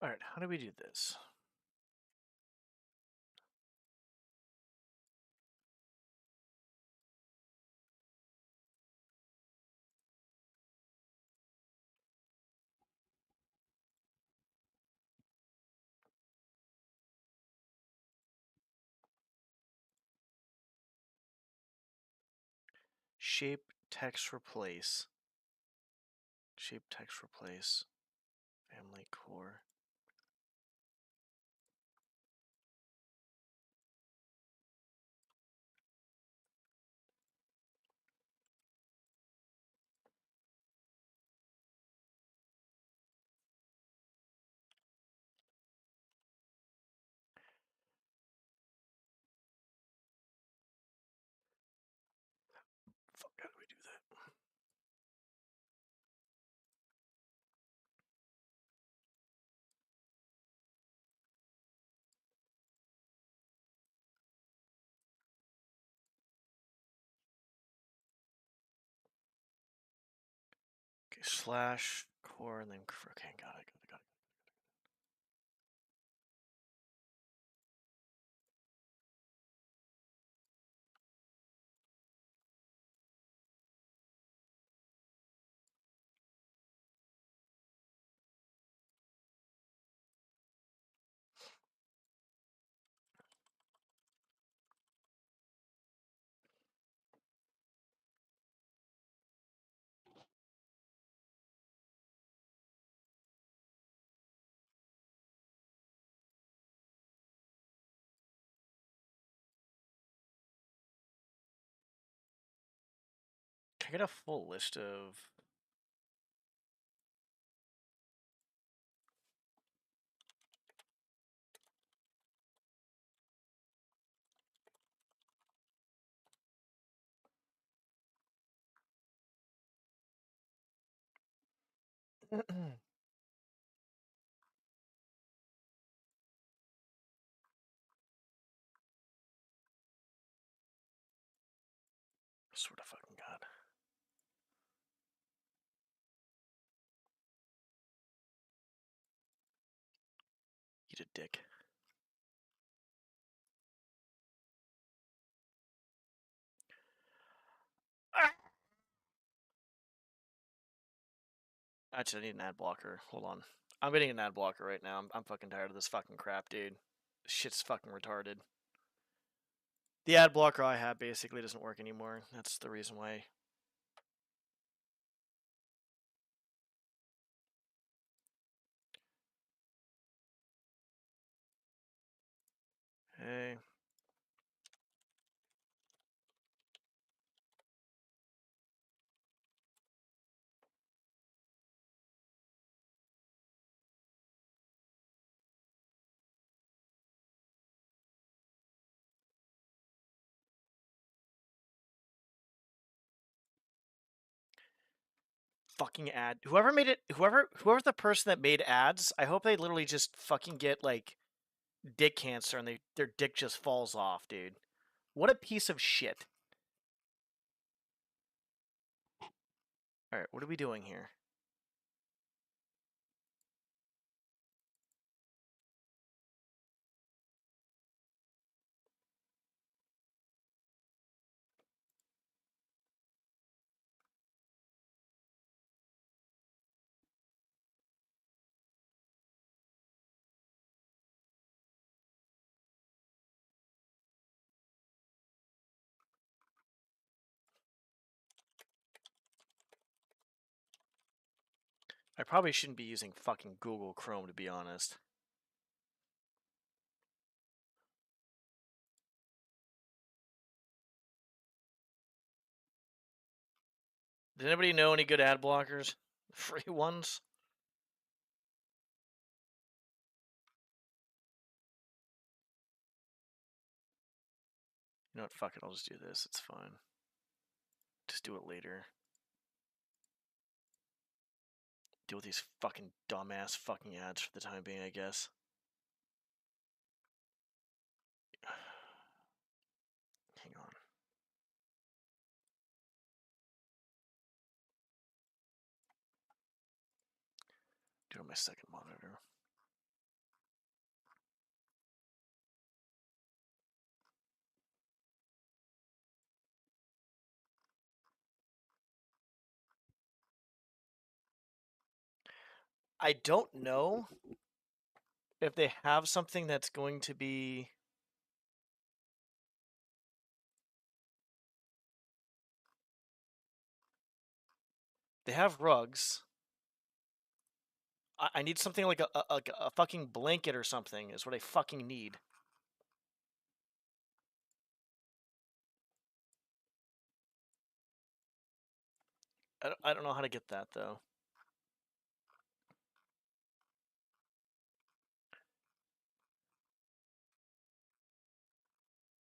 Alright, how do we do this? Shape, text, replace. Shape, text, replace. Family, core. Fuck, how do we do that? Okay, slash core and then okay, got it. I get a full list of... Swear to fucking God. Eat a dick. Actually, I need an ad blocker. Hold on. I'm getting an ad blocker right now. I'm fucking tired of this fucking crap, dude. This shit's fucking retarded. The ad blocker I have basically doesn't work anymore. That's the reason why. Hey. Fucking ad. Whoever made it, whoever's the person that made ads, I hope they literally just fucking get like dick cancer and their dick just falls off, dude. What a piece of shit. Alright, what are we doing here? I probably shouldn't be using fucking Google Chrome, to be honest. Does anybody know any good ad blockers? Free ones? You know what? Fuck it. I'll just do this. It's fine. Just do it later. Deal with these fucking dumbass fucking ads for the time being, I guess. Hang on. Do it on my second monitor. I don't know if they have something that's going to be... They have rugs. I need something like a fucking blanket or something is what I fucking need. I don't know how to get that, though.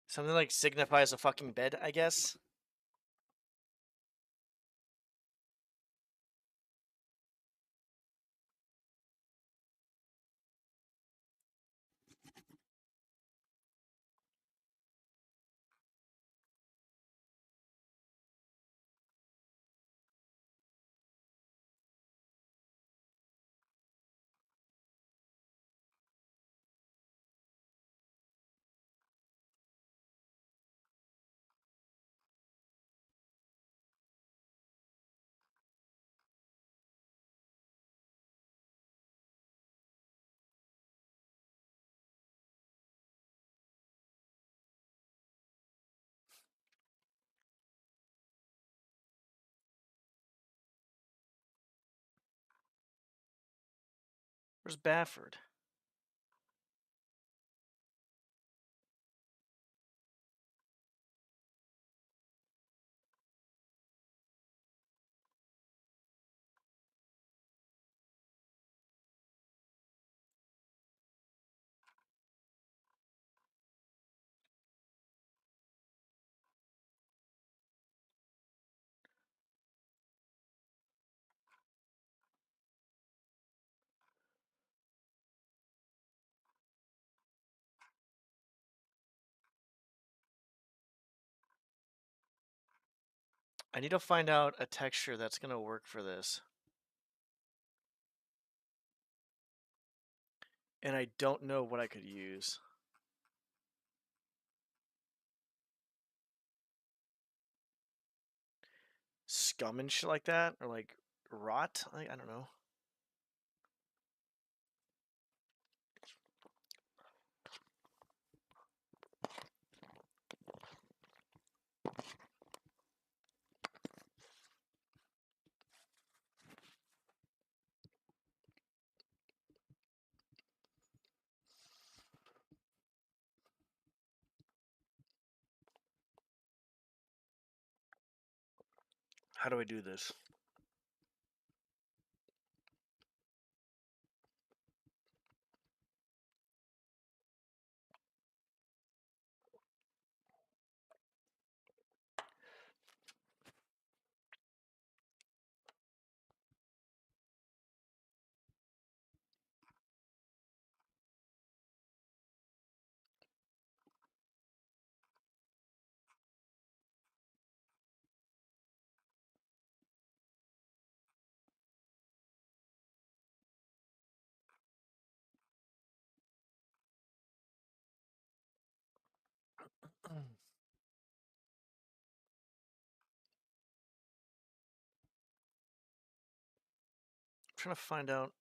Something like signifies a fucking bed, I guess. Where's Bafford? I need to find out a texture that's going to work for this. And I don't know what I could use. Scum and shit like that? Or like rot? I don't know. How do I do this? I'm trying to find out.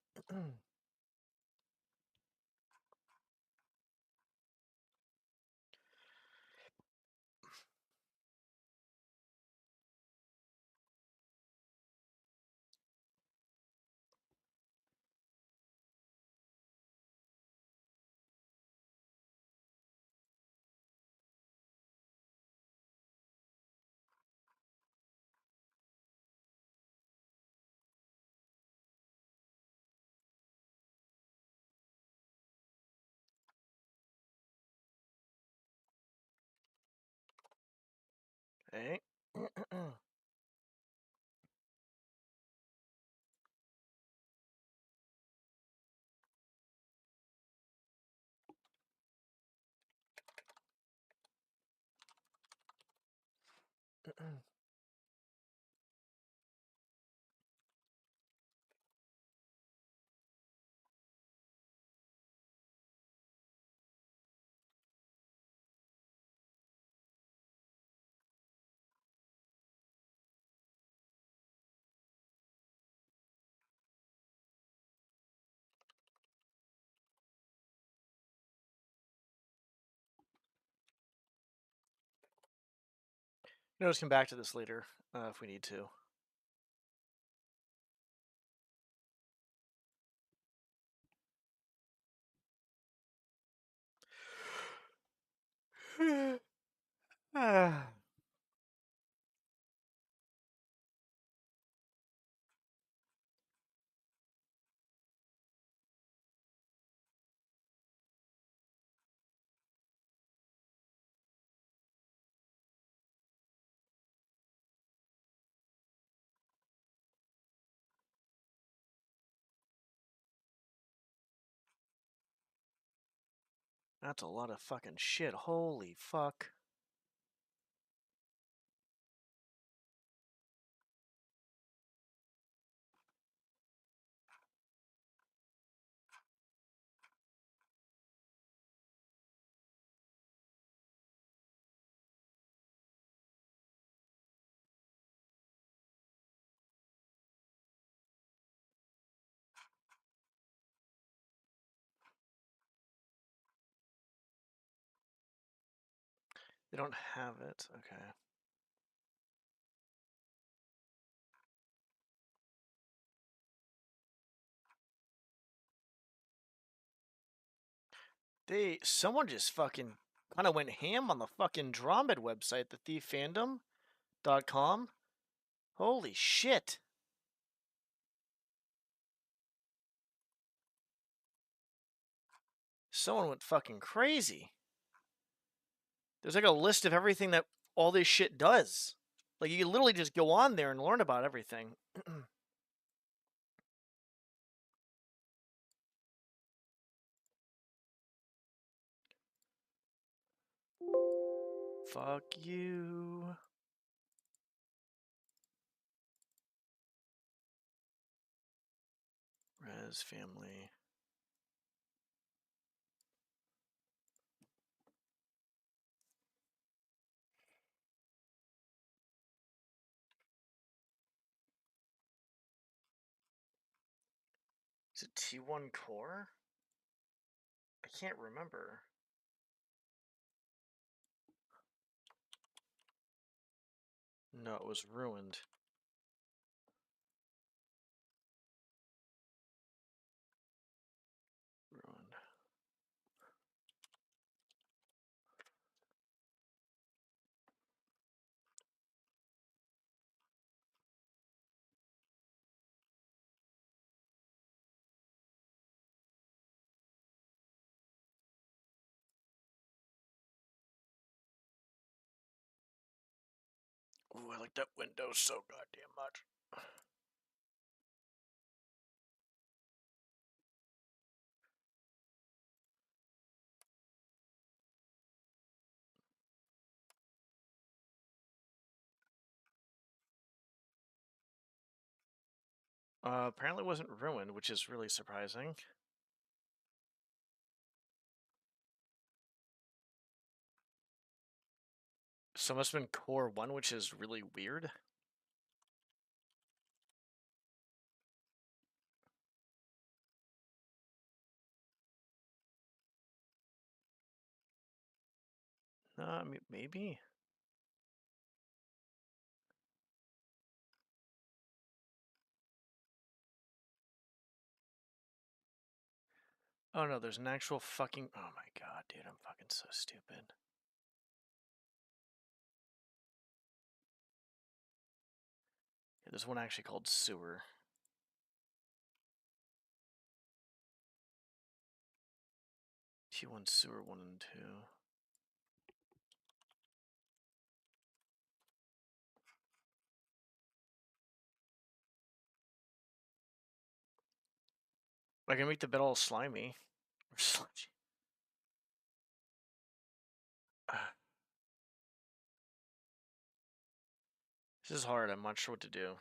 Hey. You know, just come back to this later if we need to. That's a lot of fucking shit. Holy fuck. They don't have it. Okay. Someone just fucking kind of went ham on the fucking DromED website, the thieffandom.com. Holy shit. Someone went fucking crazy. There's like a list of everything that all this shit does. Like, you can literally just go on there and learn about everything. Fuck you. Res family. Is it T1 core? I can't remember. No, it was ruined. Ruined. Ooh, I like that window so goddamn much. Apparently it wasn't ruined, which is really surprising. So it must have been core 1, which is really weird. Maybe? Oh no, there's an actual fucking... Oh my god, dude, I'm fucking so stupid. Yeah, there's one actually called sewer. T1 sewer 1 and 2. I can make the bed all slimy. Or sludgy. This is hard, I'm not sure what to do.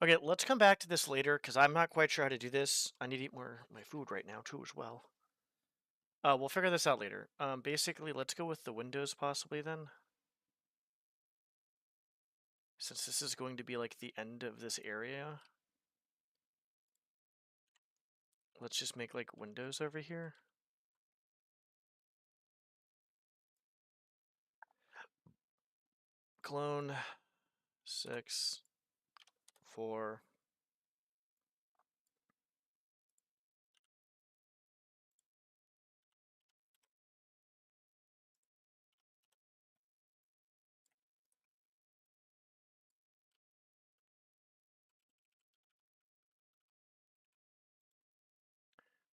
Okay, let's come back to this later, because I'm not quite sure how to do this. I need to eat more my food right now, too, as well. We'll figure this out later. Basically, let's go with the windows, possibly, then. Since this is going to be, like, the end of this area. Let's just make, like, windows over here. Clone. 6. 4.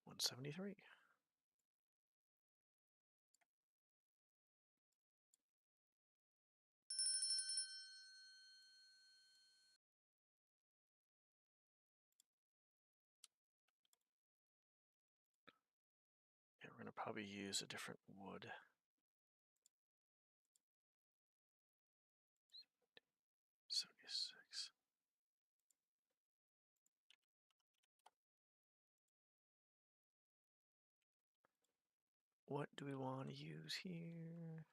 $173. Yeah, we're gonna probably use a different wood. 76. What do we want to use here?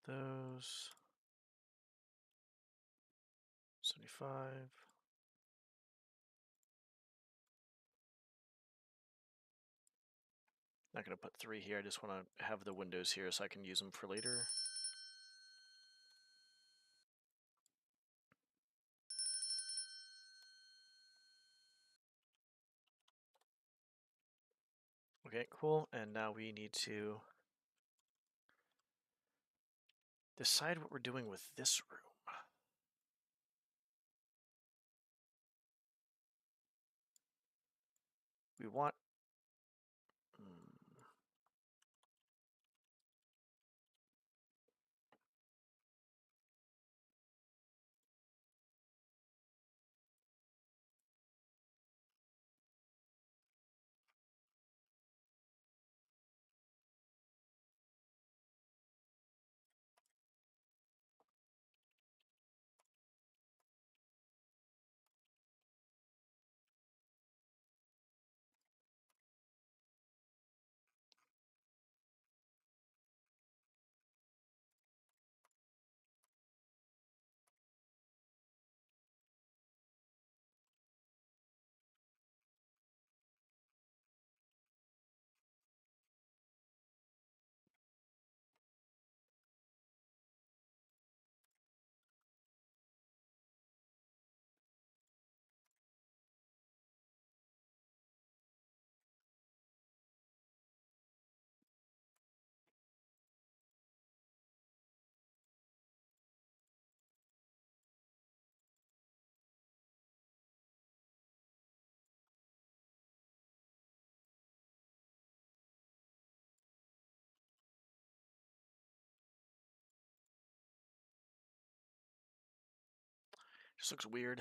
those. 75. Not going to put 3 here. I just want to have the windows here so I can use them for later. Okay, cool. And now we need to decide what we're doing with this room. We want... Just looks weird.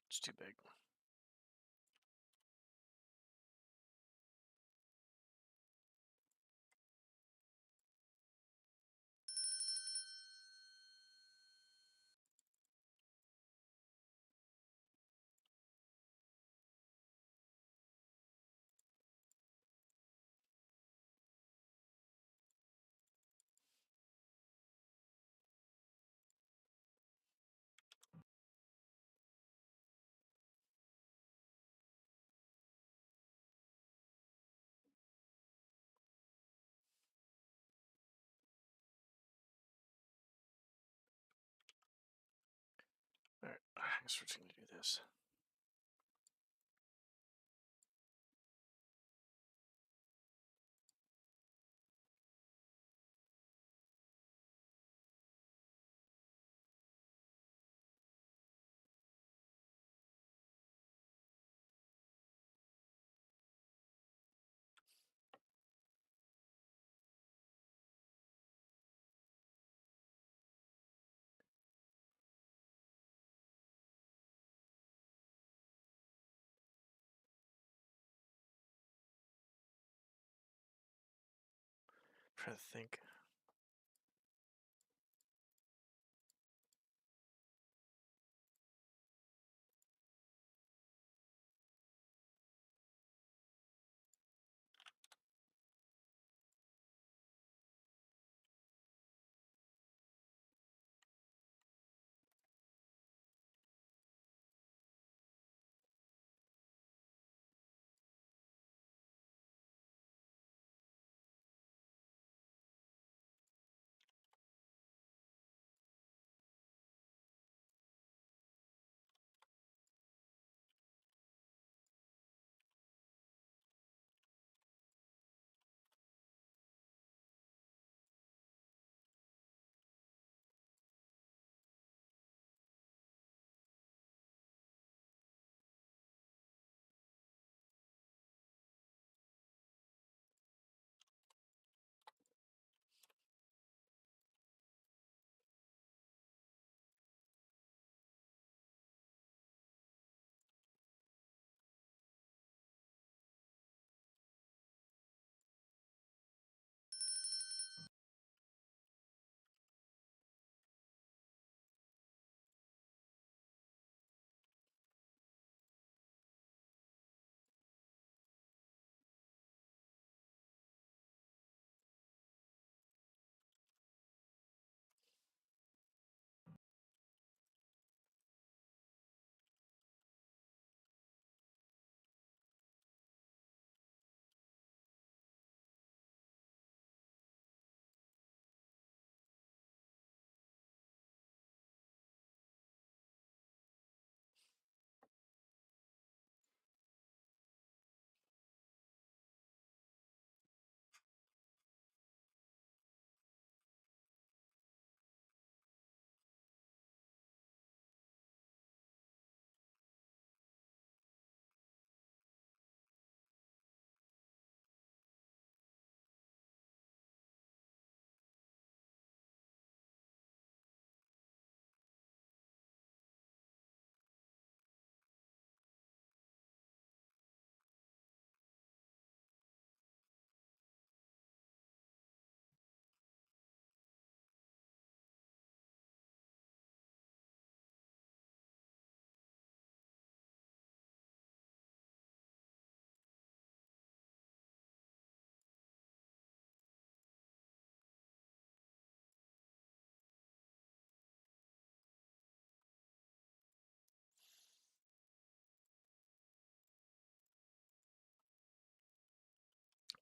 It's too big. Alright, I guess we're just going to do this. Trying to think.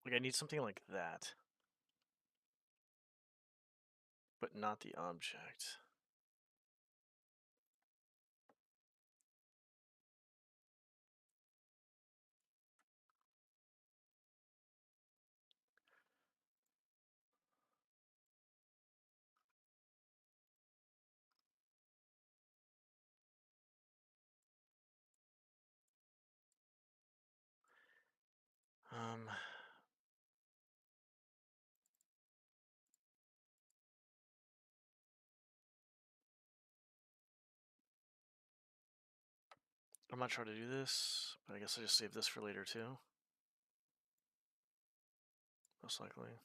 Like, I need something like that. But not the object. Um, I'm not sure how to do this, but I guess I just save this for later too. Most likely.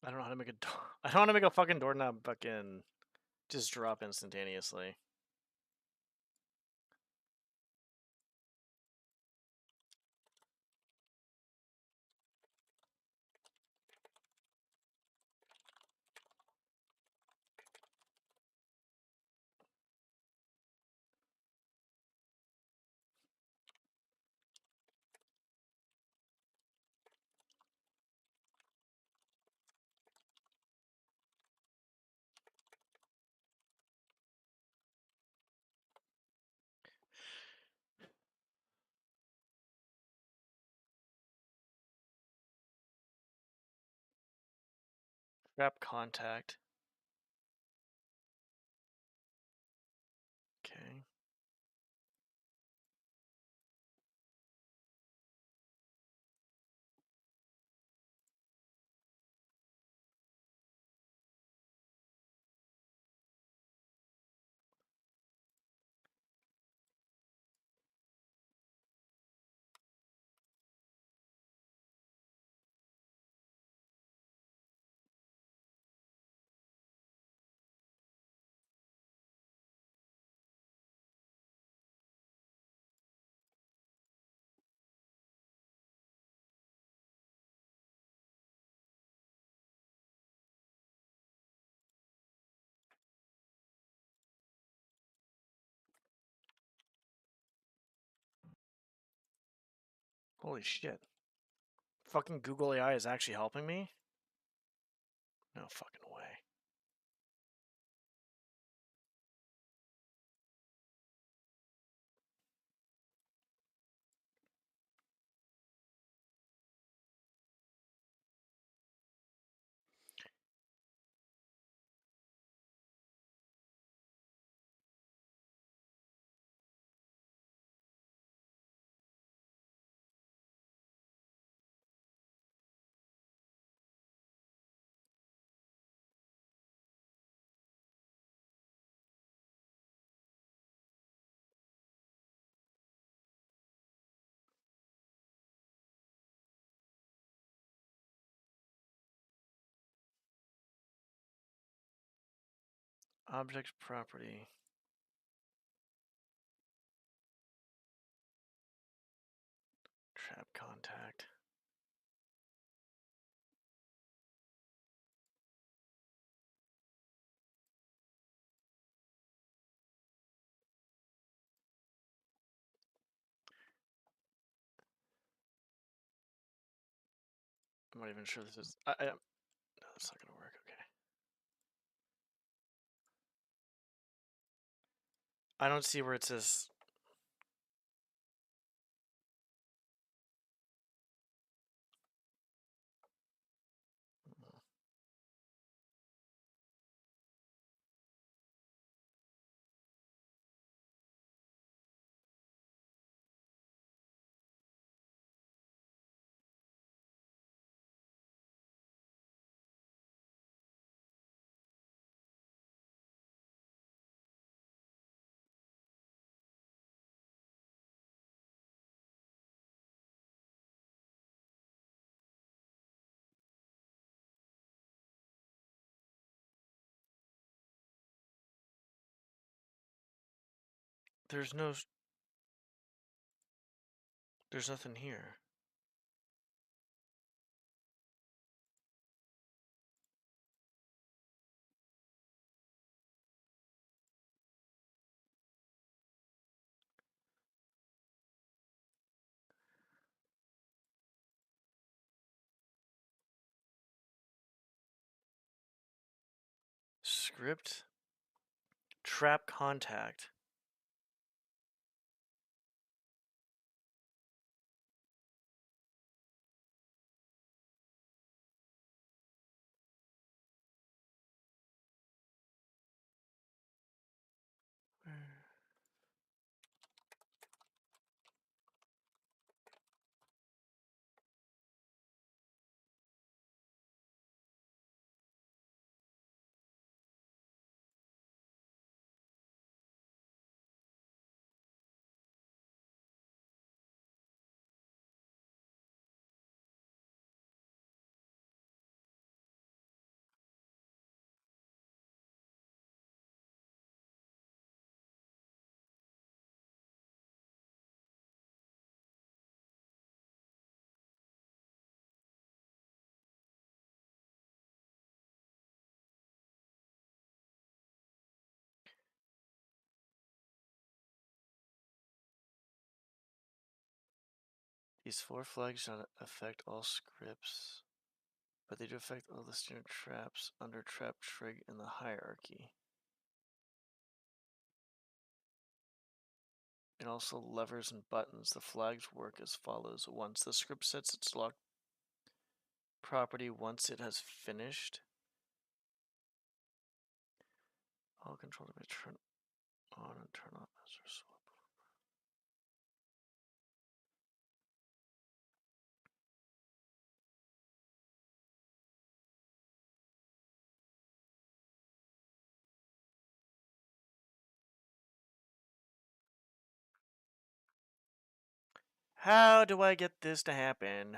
I don't know how to make a door. I don't want to make a fucking doorknob fucking just drop instantaneously. Trap contact. Okay. Holy shit. Fucking Google AI is actually helping me? No fucking way. Object property. Trap contact. I'm not even sure this is. No, that's not gonna work. Okay. I don't see where it says. There's no. There's nothing here. Script. Trap contact. These 4 flags do not affect all scripts, but they do affect all the standard traps under trap trig in the hierarchy. And also levers and buttons. The flags work as follows. Once the script sets its lock property, once it has finished, all control to be turned on and turn off master swap. How do I get this to happen?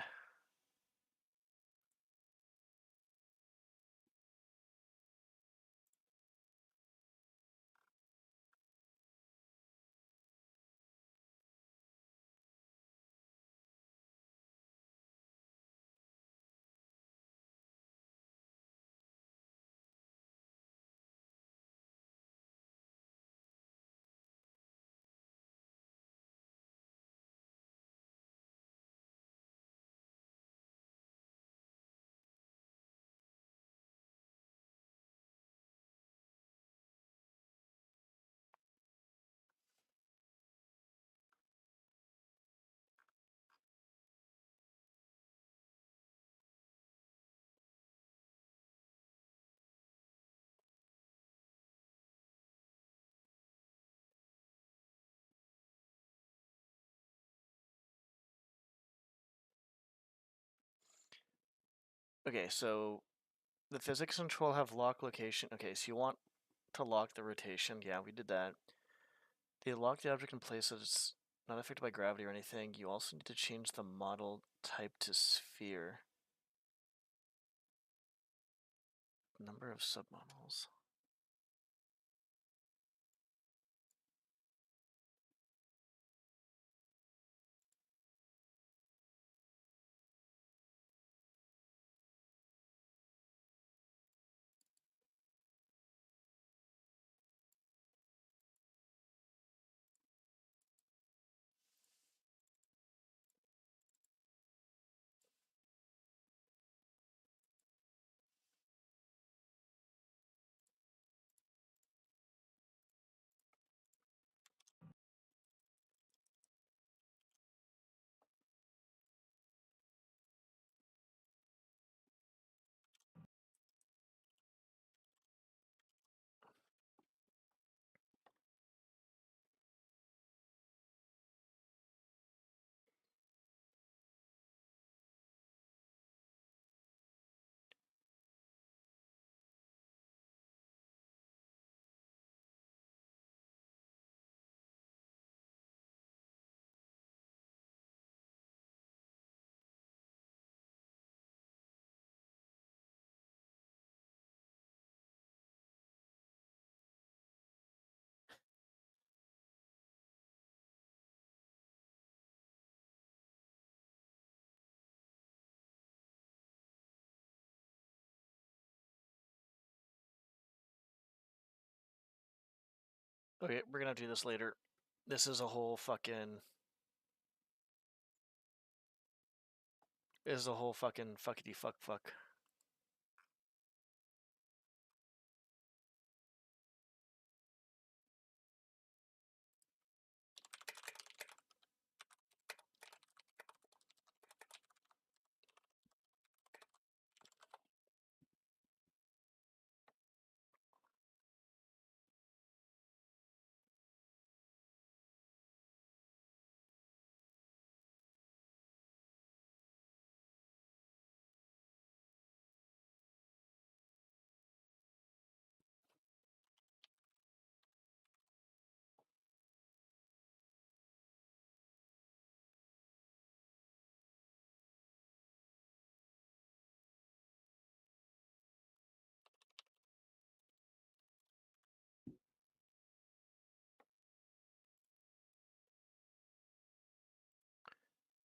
Okay, so the physics control have lock location. Okay, so you want to lock the rotation. Yeah, we did that. They lock the object in place so it's not affected by gravity or anything. You also need to change the model type to sphere. Number of submodels. Okay, we're gonna do this later. This is a whole fucking. This is a whole fucking fuckity fuck fuck.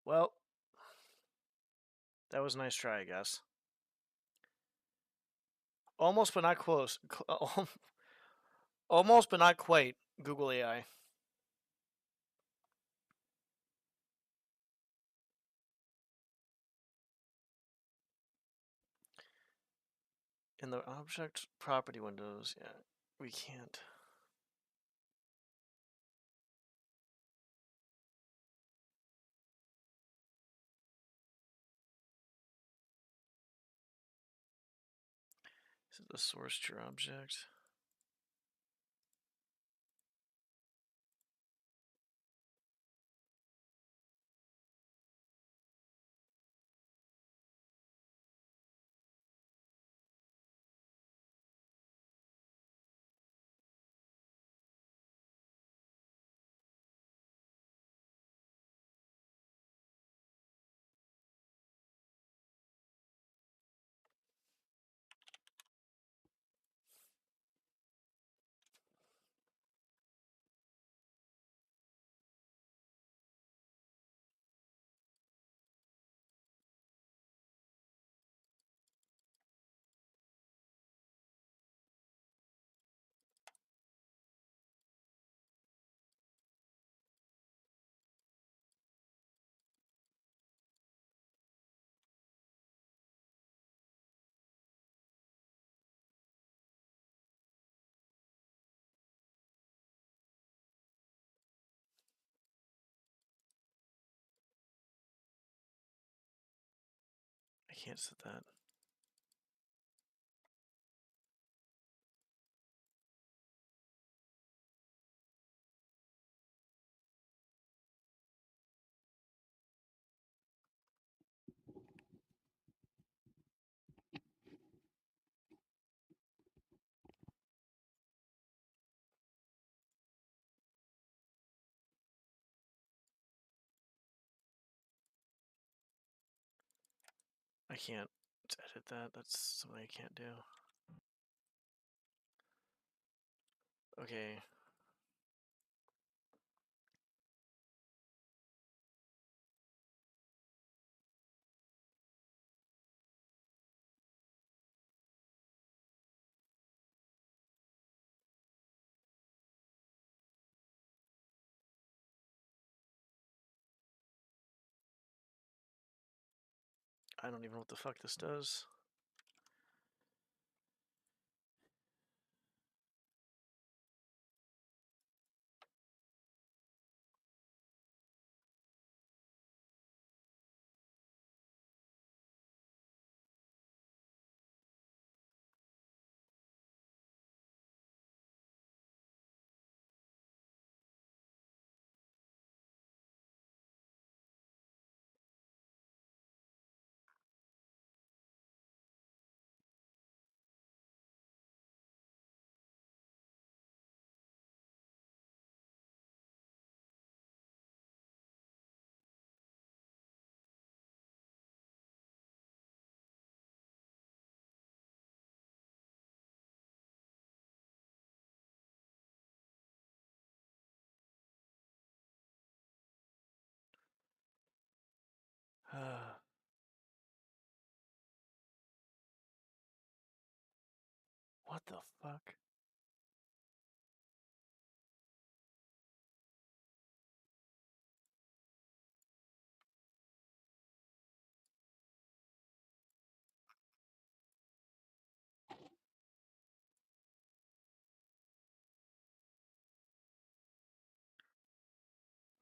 Well, that was a nice try, I guess. Almost, but not close. Almost, but not quite. Google AI. In the object property windows, yeah, we can't. This is the source to your object. I can't set that. I can't edit that. That's something I can't do. Okay. I don't even know what the fuck this does. What the fuck?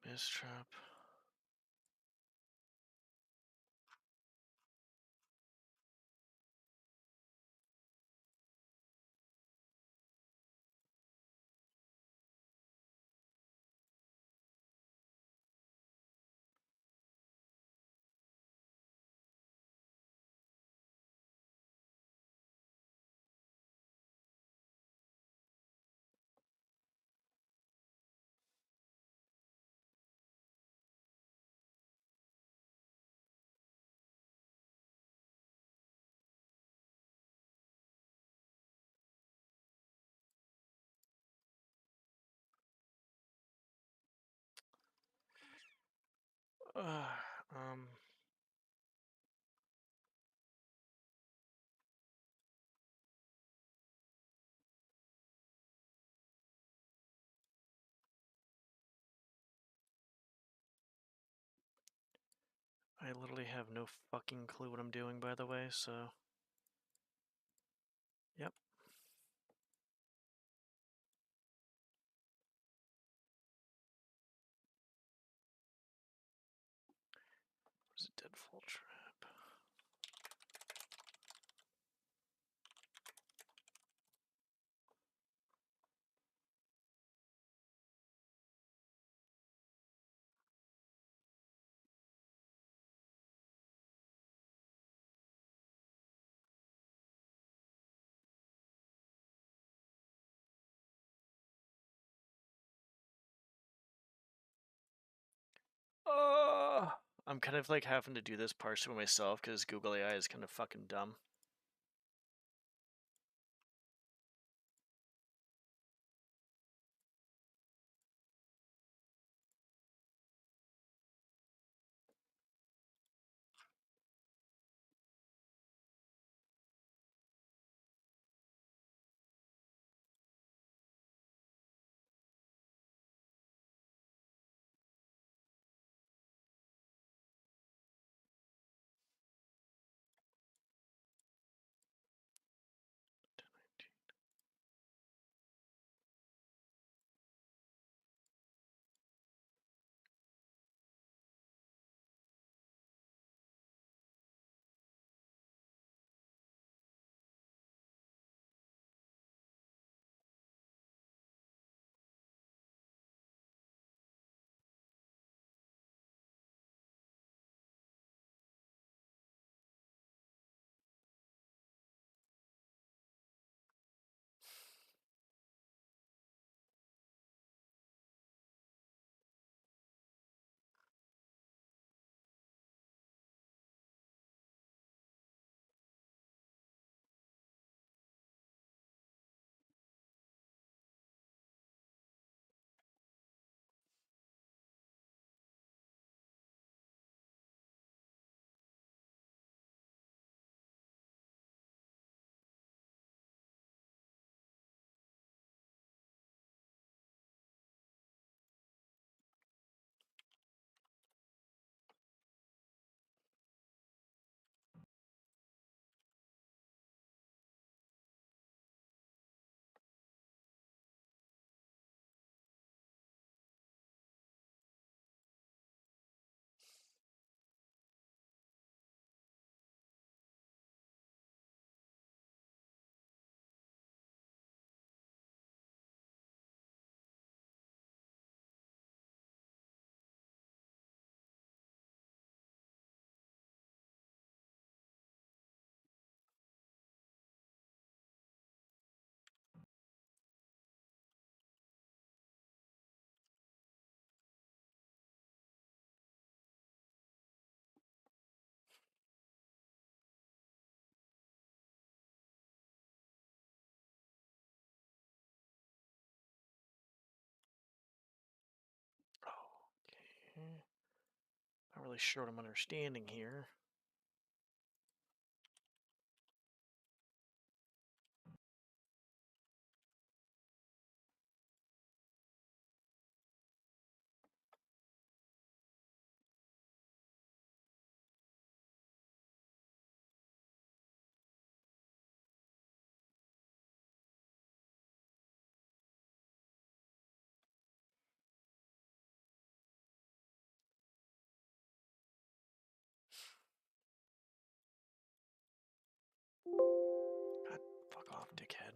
Mistrap. Um. I literally have no fucking clue what I'm doing, by the way, so. Yep. Where's a deadfall trap? I'm kind of like having to do this partially myself because Google AI is kind of fucking dumb. really sure what I'm understanding here. God, fuck off, dickhead.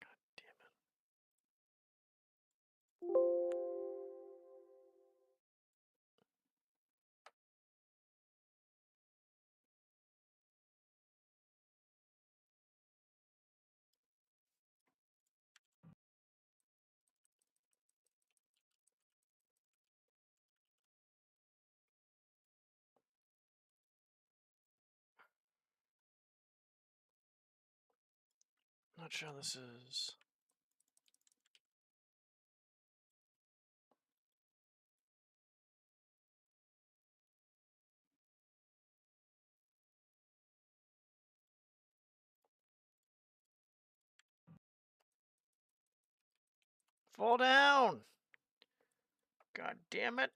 God damn it. I'm not sure how this is. Fall down! God damn it.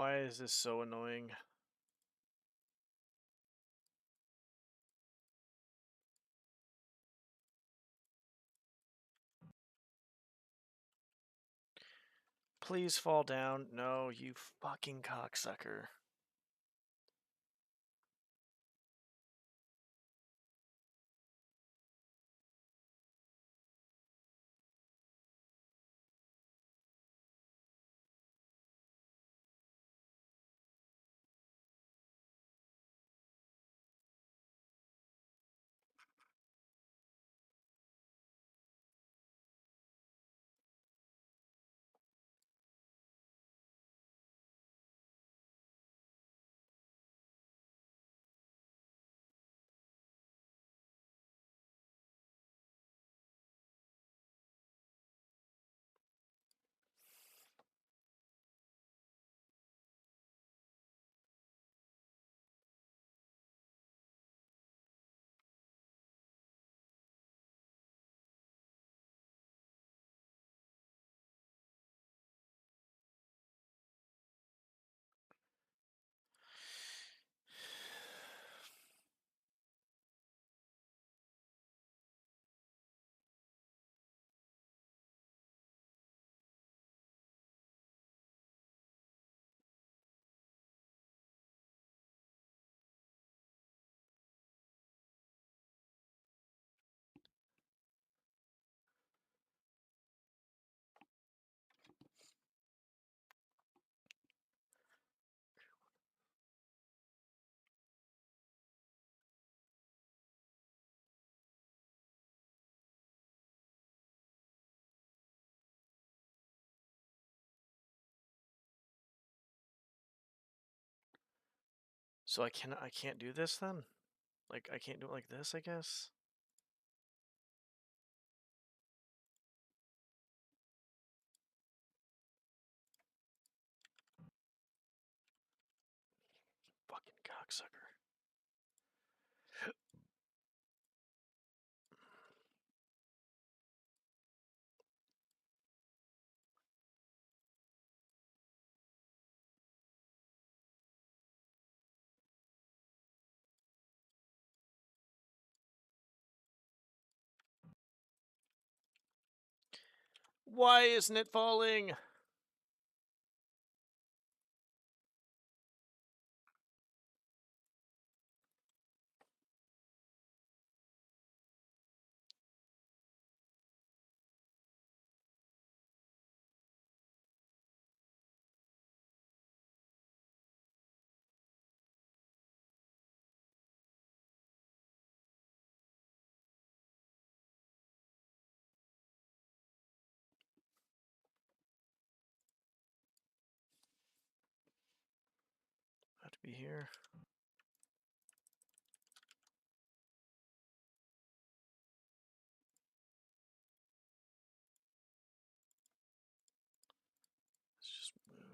Why is this so annoying? Please fall down. No, you fucking cocksucker. So I can't do this then? Like, I can't do it like this, I guess? Fucking cocksucker. Why isn't it falling? be here. Let's just move.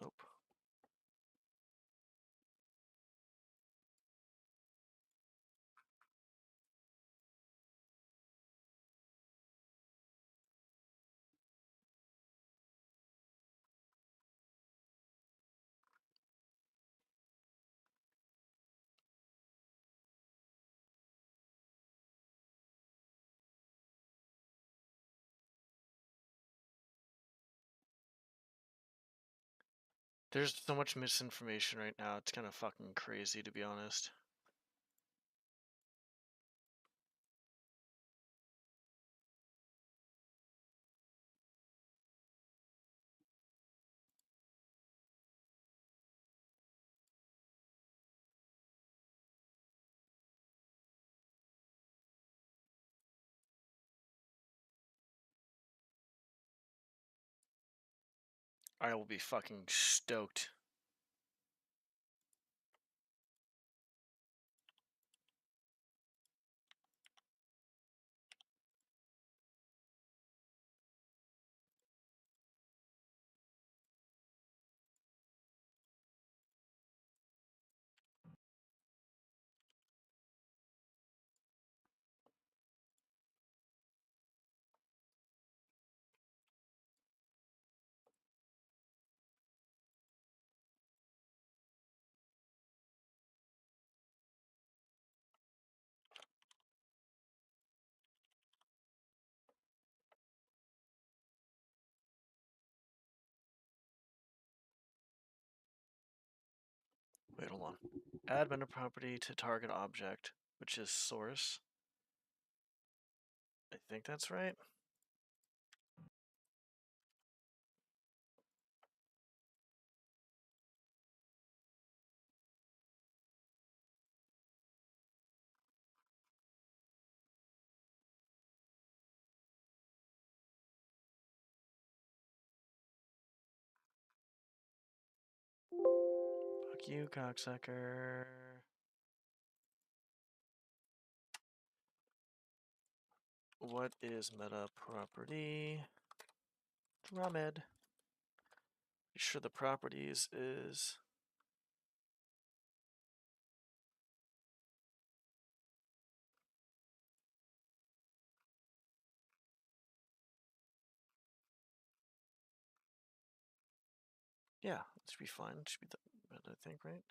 Nope. There's so much misinformation right now. It's kind of fucking crazy, to be honest. I will be fucking stoked. Wait, hold on. Add meta property to target object, which is source. I think that's right. Fuck you, cocksucker. What is meta property? DromED. Be sure the properties is yeah, it should be fine. It should be that, I think, right?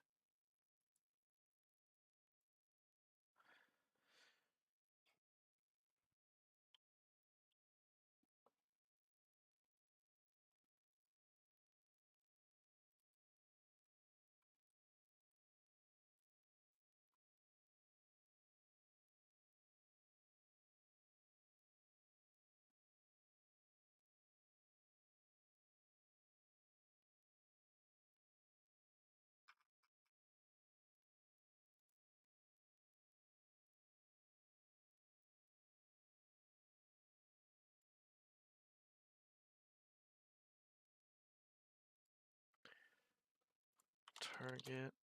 Target.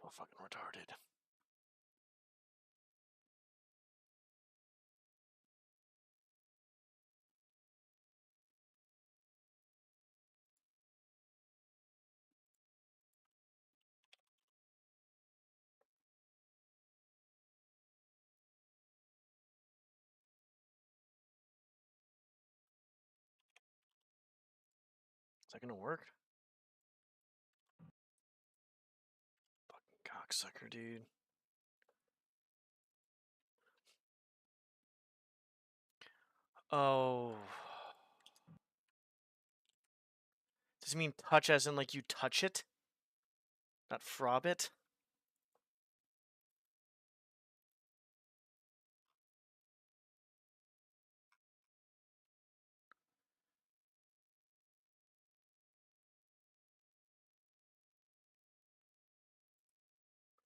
Oh, fucking retarded. Is that gonna work? Fucking cocksucker, dude. Oh. Does it mean touch as in like you touch it? Not frob it?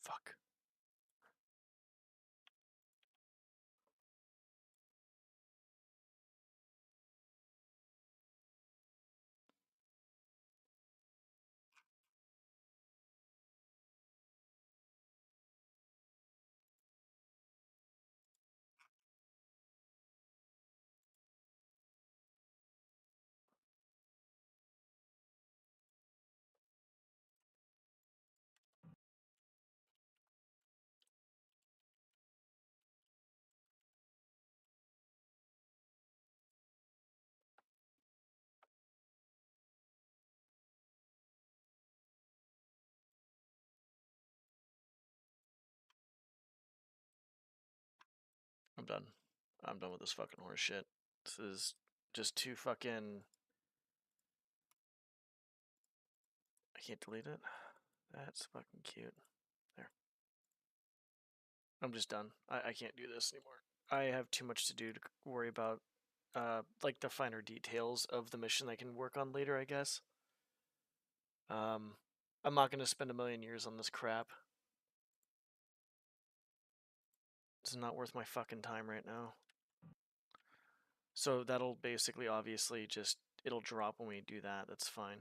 Fuck. I'm done. I'm done with this fucking horse shit. This is just too fucking... I can't delete it. That's fucking cute. There. I'm just done. I can't do this anymore. I have too much to do to worry about, like the finer details of the mission I can work on later, I guess. I'm not gonna spend a million years on this crap. It's not worth my fucking time right now. So that'll basically, obviously, just it'll drop when we do that. That's fine.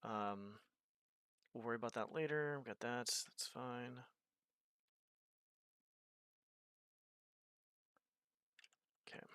We'll worry about that later. We got that. That's fine. Okay.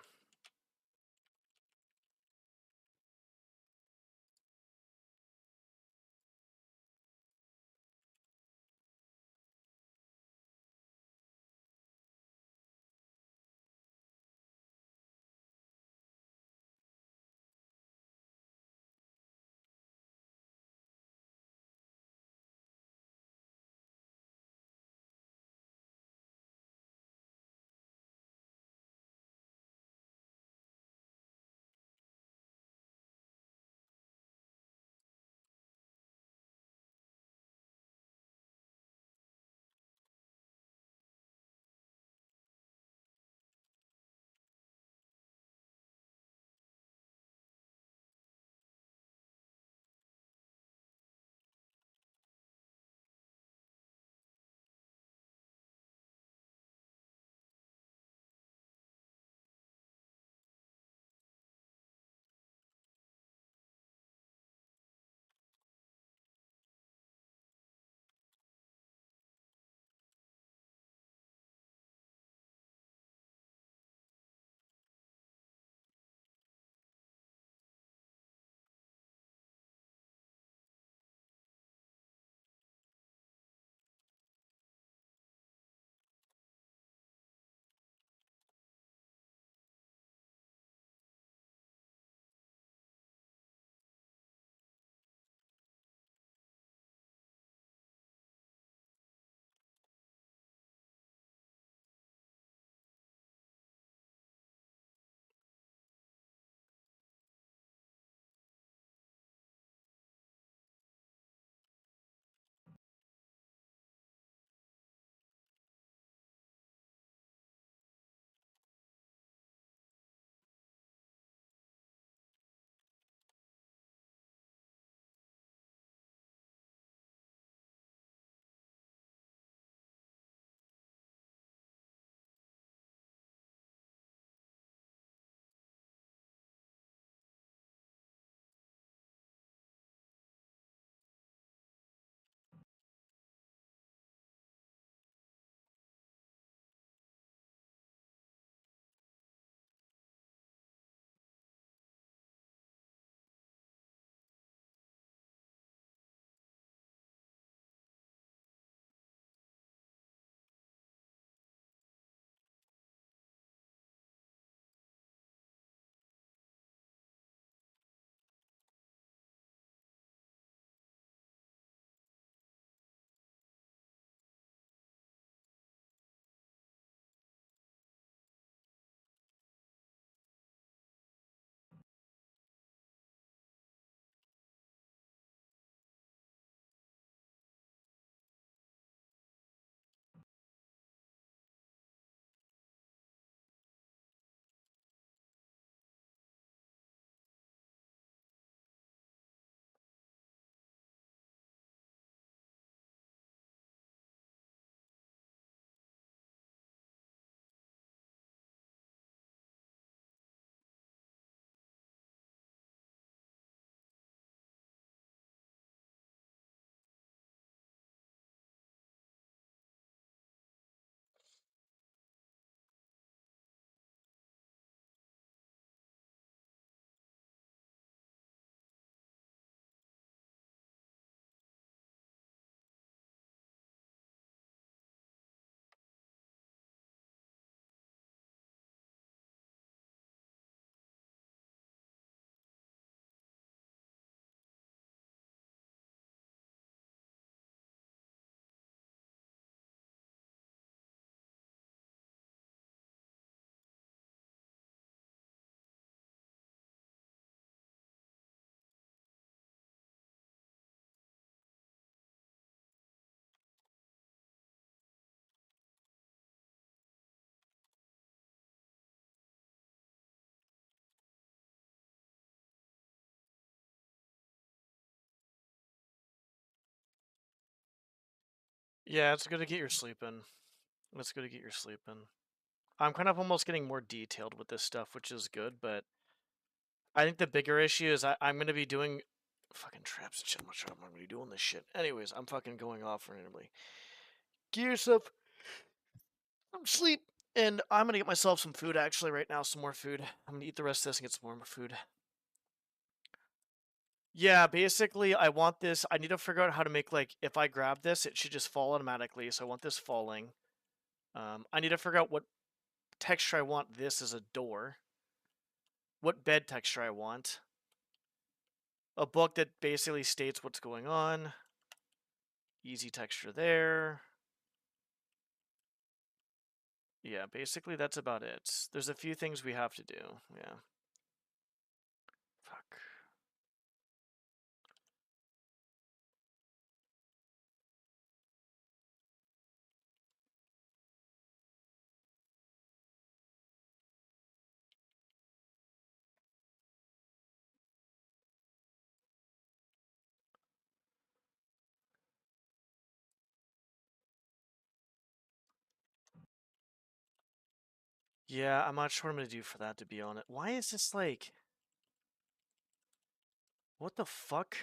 Yeah, it's good to get your sleep in. It's good to get your sleep in. I'm kind of almost getting more detailed with this stuff, which is good, but I think the bigger issue is I'm going to be doing fucking traps and shit. I'm not sure I'm going to be doing this shit. Anyways, I'm fucking going off randomly. Get yourself some sleep. And I'm going to get myself some food actually right now, some more food. I'm going to eat the rest of this and get some more food. Yeah, basically, I want this. I need to figure out how to make, like, if I grab this, it should just fall automatically. So I want this falling. I need to figure out what texture I want this as a door. What bed texture I want. A book that basically states what's going on. Easy texture there. Yeah, basically that's about it. There's a few things we have to do. Yeah. Fuck. Yeah, I'm not sure what I'm gonna do for that, to be honest. Why is this like... What the fuck?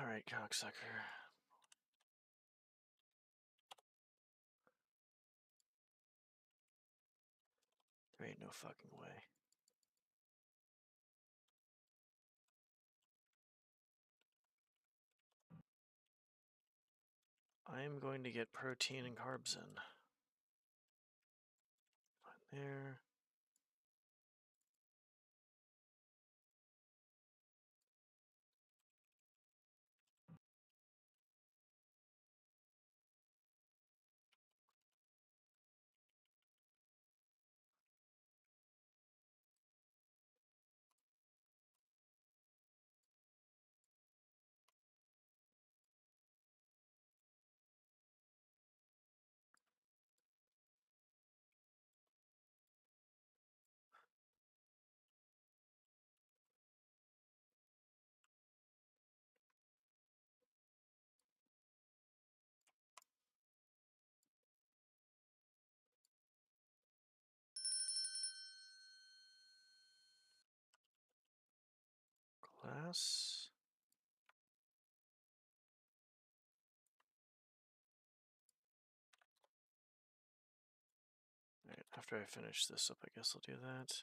Alright, cocksucker. There ain't no fucking way. I am going to get protein and carbs in. There. Glass. Alright, after I finish this up, I guess I'll do that.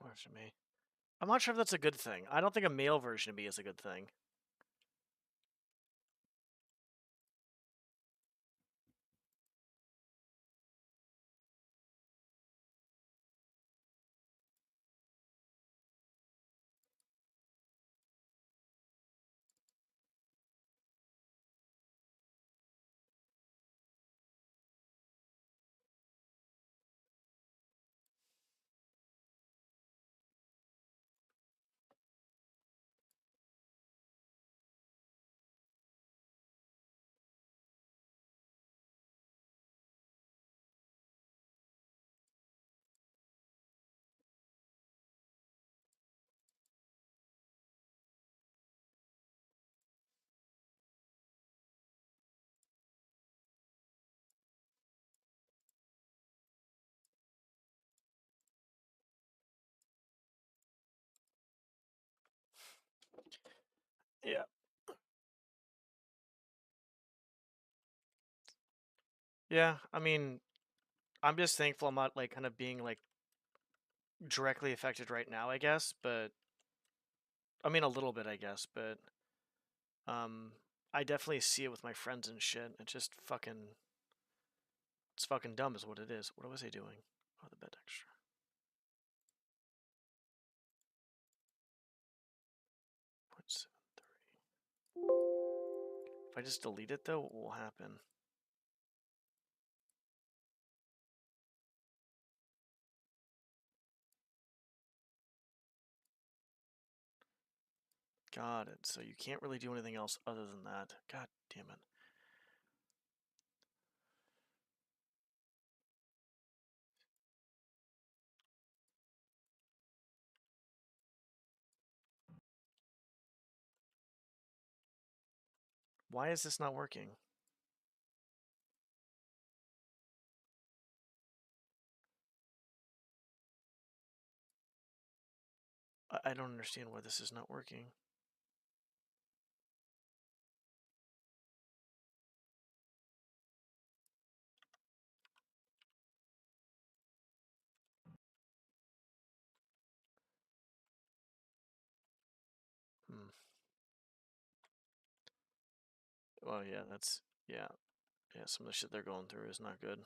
Version of me. I'm not sure if that's a good thing. I don't think a male version of me is a good thing. Yeah. Yeah, I mean, I'm just thankful I'm not, like, kind of being, like, directly affected right now, I guess, but I mean a little bit, I guess, but I definitely see it with my friends and shit. It's just fucking, it's fucking dumb, is what it is. What was I doing? Oh, the bed extra. If I just delete it though, what will happen? Got it. So you can't really do anything else other than that. God damn it. Why is this not working? I don't understand why this is not working. Well, yeah, that's, yeah. Yeah, some of the shit they're going through is not good.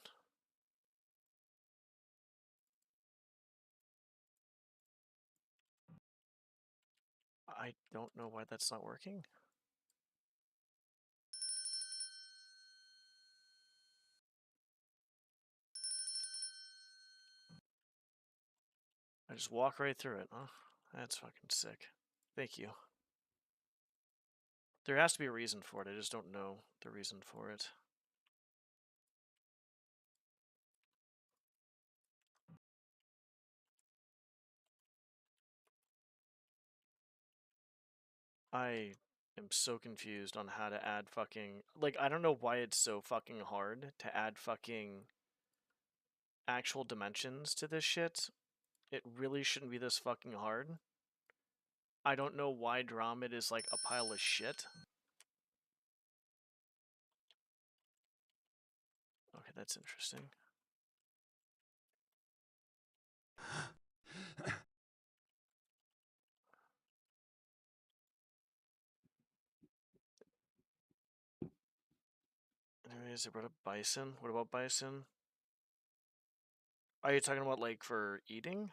I don't know why that's not working. I just walk right through it, huh? That's fucking sick. Thank you. There has to be a reason for it, I just don't know the reason for it. I am so confused on how to add fucking... Like, I don't know why it's so fucking hard to add fucking actual dimensions to this shit. It really shouldn't be this fucking hard. I don't know why DromED is like a pile of shit. Okay, that's interesting. Anyways, I brought up bison. What about bison? Are you talking about like for eating?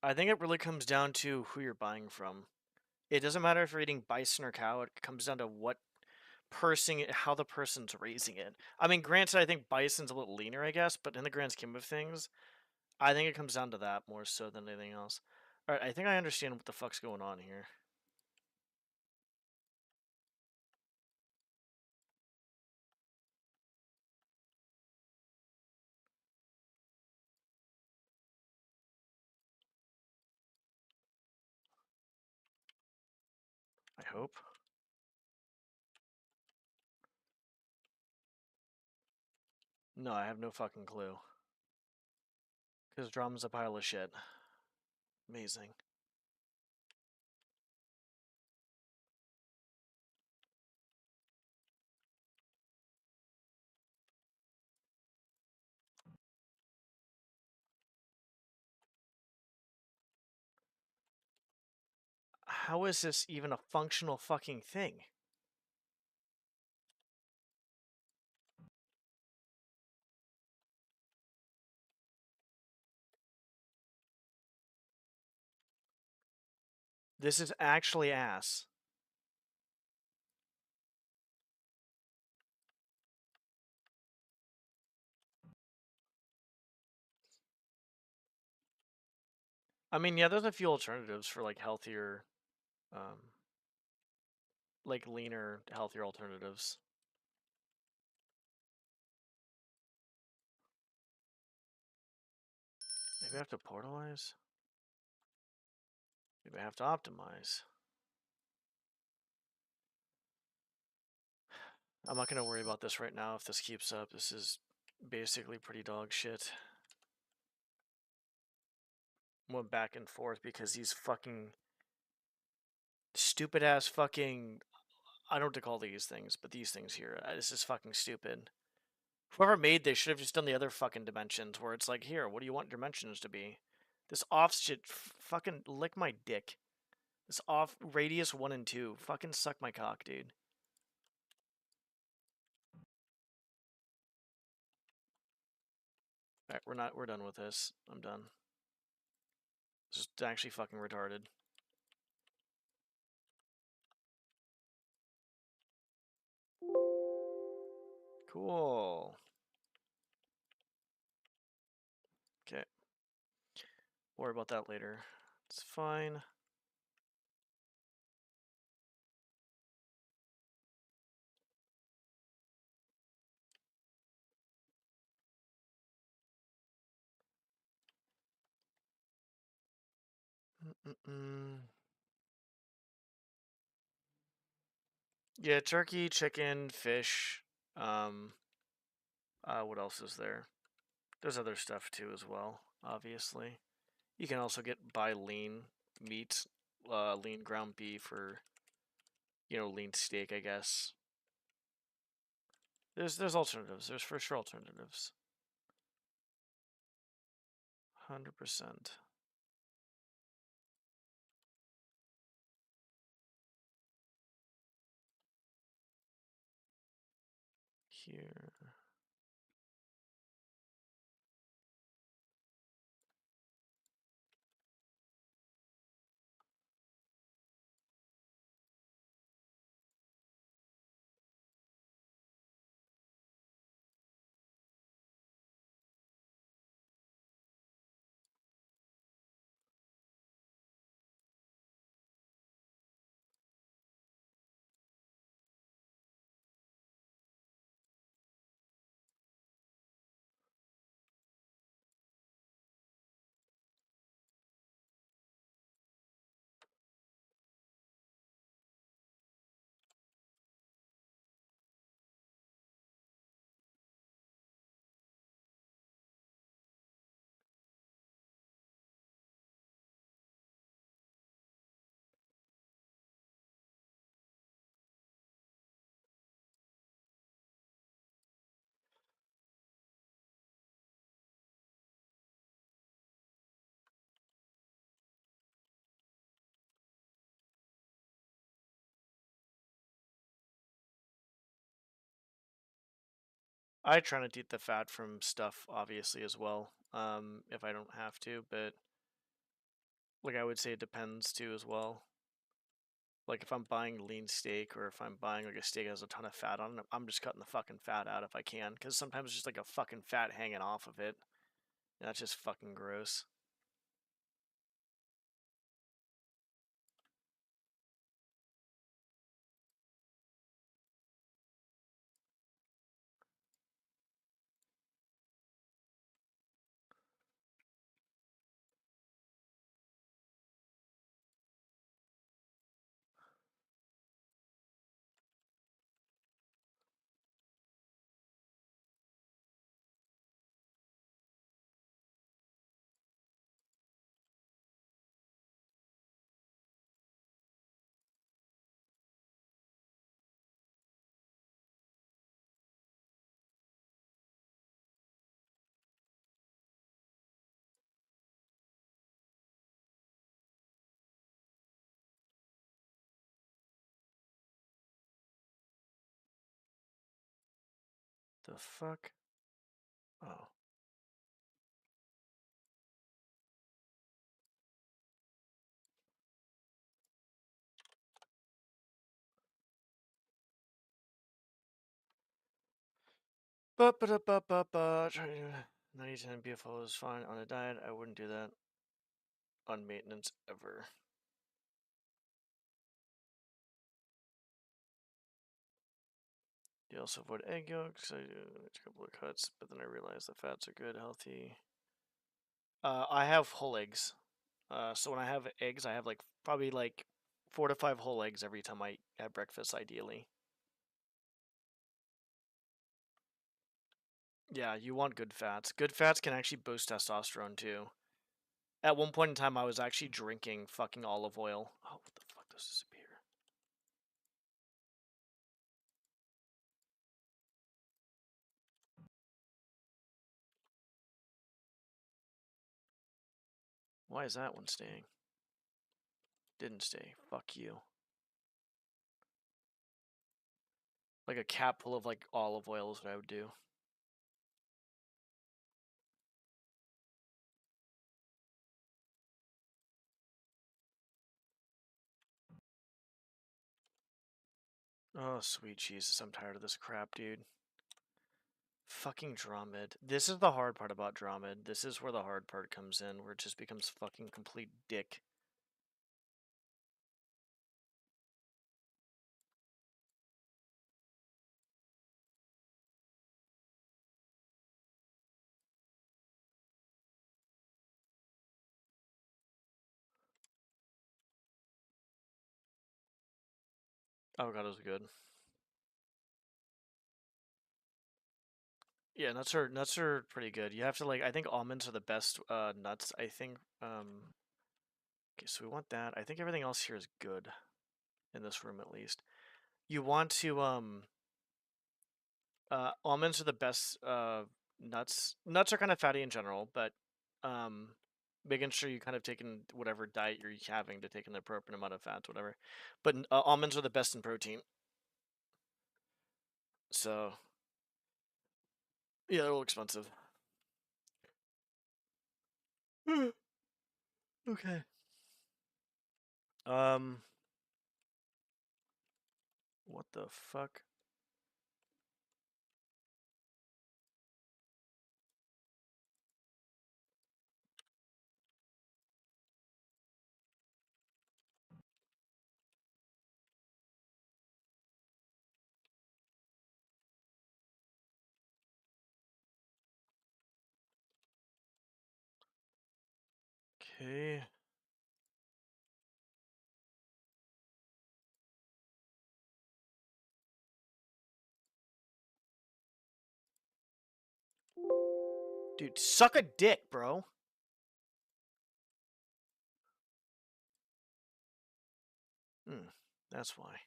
I think it really comes down to who you're buying from. It doesn't matter if you're eating bison or cow, it comes down to what person, how the person's raising it. I mean, granted, I think bison's a little leaner, I guess, but in the grand scheme of things, I think it comes down to that more so than anything else. Alright, I think I understand what the fuck's going on here. I hope. No, I have no fucking clue. Because drum's a pile of shit. Amazing. How is this even a functional fucking thing? This is actually ass. I mean, yeah, there's a few alternatives for like healthier, like leaner, healthier alternatives. Maybe I have to portalize? Maybe I have to optimize. I'm not going to worry about this right now if this keeps up. This is basically pretty dog shit. Went back and forth because these fucking stupid ass fucking I don't know what to call these things, but these things here. This is fucking stupid. Whoever made this should have just done the other fucking dimensions where it's like, here, what do you want dimensions to be? This off shit, fucking lick my dick. This off radius 1 and 2. Fucking suck my cock, dude. Alright, we're done with this. I'm done. This is actually fucking retarded. Cool. Okay. Worry about that later. It's fine. Yeah, turkey, chicken, fish. What else is there? There's other stuff too as well, obviously. You can also buy lean meat, lean ground beef, or lean steak, I guess. There's alternatives. There's for sure alternatives. 100%. Here. I try not to eat the fat from stuff, obviously, as well. If I don't have to, but like I would say, it depends too, as well. Like if I'm buying lean steak or if I'm buying like a steak that has a ton of fat on it, I'm just cutting the fucking fat out if I can, because sometimes it's just like a fucking fat hanging off of it. And that's just fucking gross. The fuck? Oh. But 90-10 BFO is fine on a diet. I wouldn't do that on maintenance ever. You also avoid egg yolks. I do a couple of cuts, but then I realize the fats are good, healthy. I have whole eggs. So when I have eggs, I have like probably like 4 to 5 whole eggs every time I have breakfast, ideally. Yeah, you want good fats. Good fats can actually boost testosterone too. At one point in time, I was actually drinking fucking olive oil. Oh, what the fuck does this appear? Why is that one staying? Didn't stay. Fuck you. Like a cap full of like olive oil is what I would do. Oh, sweet Jesus, I'm tired of this crap, dude. Fucking DromED. This is the hard part about DromED. This is where the hard part comes in, where it just becomes fucking complete dick. Avocados are good. Yeah, nuts are pretty good. You have to like I think almonds are the best nuts, I think. Okay, so we want that. I think everything else here is good. In this room at least. You want to almonds are the best nuts. Nuts are kind of fatty in general, but making sure you kind of taking whatever diet you're having to take an appropriate amount of fats, whatever. But almonds are the best in protein. So yeah, they're a little expensive. Okay. What the fuck? Okay. Dude, suck a dick, bro. That's why.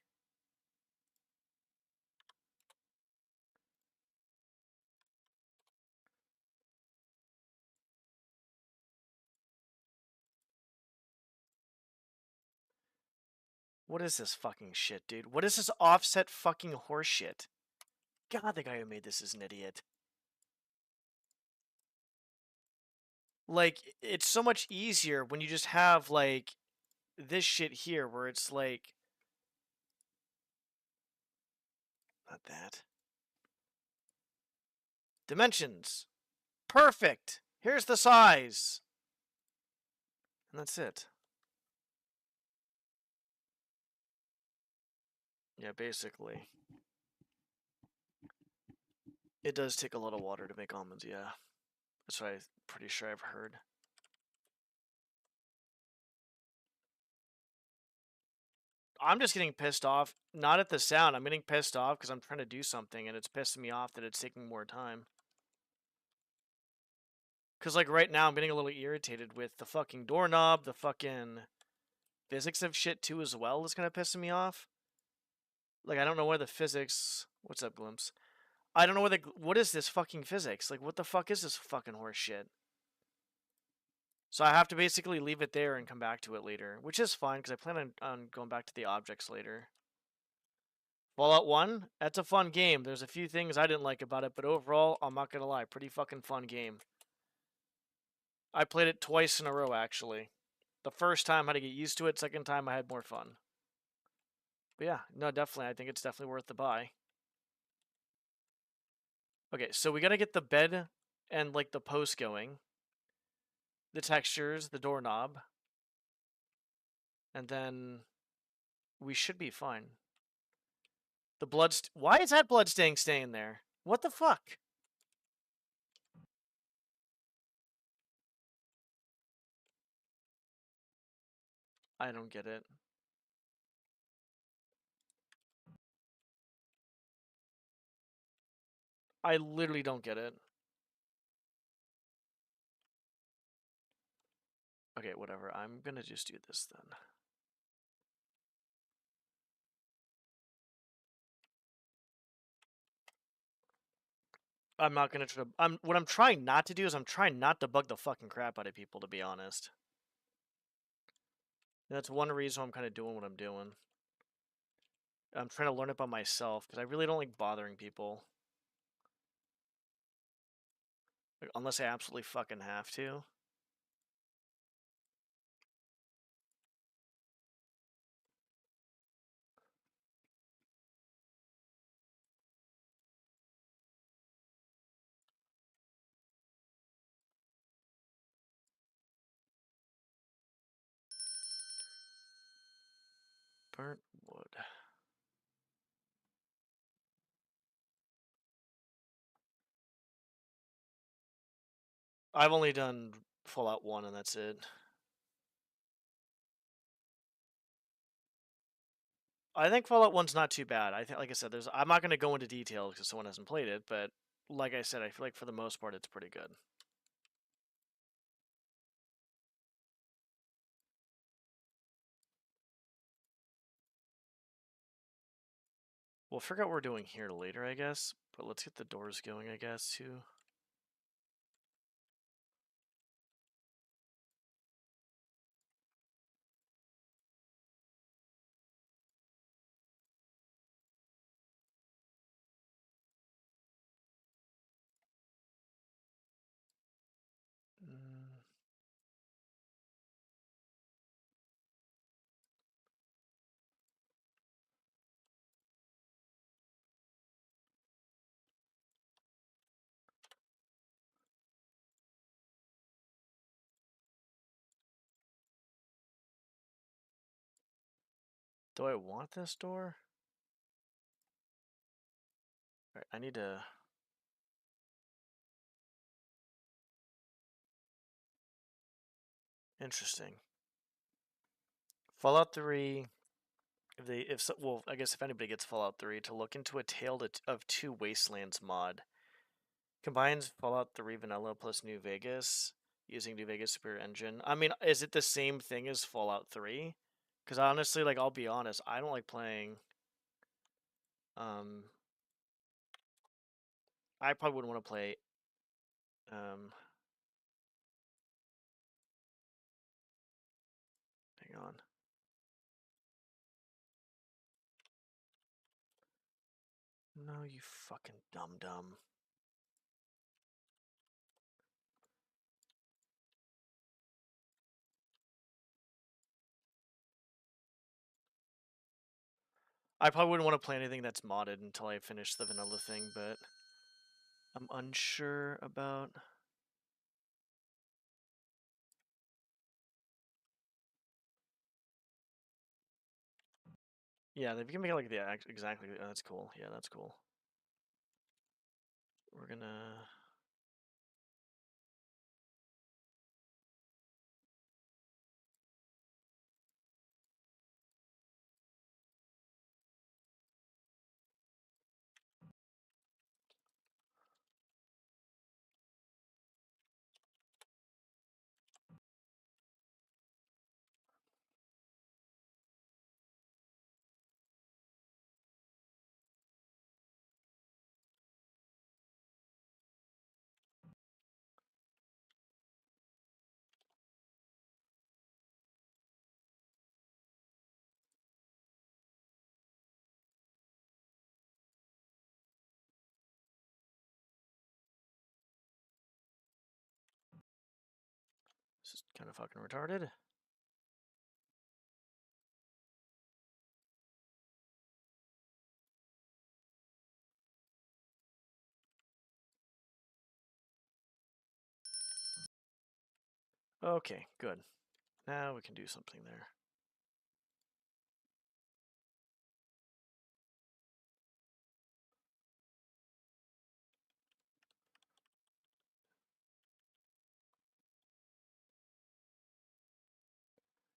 What is this fucking shit, dude? What is this offset fucking horseshit? God, the guy who made this is an idiot. Like, it's so much easier when you just have, like, this shit here where it's like... Not that. Dimensions. Perfect. Here's the size. And that's it. Yeah, basically. It does take a lot of water to make almonds, yeah. That's what I'm pretty sure I've heard. I'm just getting pissed off, not at the sound. I'm getting pissed off because I'm trying to do something and it's pissing me off that it's taking more time. Because, like, right now I'm getting a little irritated with the fucking doorknob, the fucking physics of shit, too, as well is kind of pissing me off. Like, I don't know where the physics... What's up, Glimpse? I don't know where the... What is this fucking physics? Like, what the fuck is this fucking horse shit? So I have to basically leave it there and come back to it later, which is fine because I plan on going back to the objects later. Fallout 1, that's a fun game. There's a few things I didn't like about it, but overall, I'm not gonna lie, pretty fucking fun game. I played it twice in a row, actually. The first time I had to get used to it, second time I had more fun. But yeah, no, definitely, I think it's definitely worth the buy. Okay, so we gotta get the bed and, like, the post going. The textures, the doorknob. And then we should be fine. The blood... Why is that blood staying there? What the fuck? I don't get it. I literally don't get it. Okay, whatever. I'm gonna just do this then. I'm not gonna try to... what I'm trying not to do is I'm trying not to bug the fucking crap out of people, to be honest. And that's one reason I'm kind of doing what I'm doing. I'm trying to learn it by myself because I really don't like bothering people. Like, unless I absolutely fucking have to. Burnt wood. I've only done Fallout 1 and that's it. I think Fallout 1's not too bad. I think, like I said, I'm not going to go into detail because someone hasn't played it, but like I said, I feel like for the most part it's pretty good. We'll figure out what we're doing here later, I guess, but let's get the doors going, I guess, too. Mm. Do I want this door? Alright, I need to... Interesting. Fallout 3, well, I guess if anybody gets Fallout 3, to look into a Tale of Two Wastelands mod. Combines Fallout 3 Vanilla plus New Vegas using New Vegas Superior Engine. I mean, is it the same thing as Fallout 3? Because honestly, like, I'll be honest, I don't like playing... I probably wouldn't want to play... hang on. No, you fucking dum-dum. I probably wouldn't want to play anything that's modded until I finish the vanilla thing, but I'm unsure about... Yeah, if you can make it like the exactly, that's cool. Yeah, that's cool. We're gonna... This is kind of fucking retarded. Okay, good. Now we can do something there.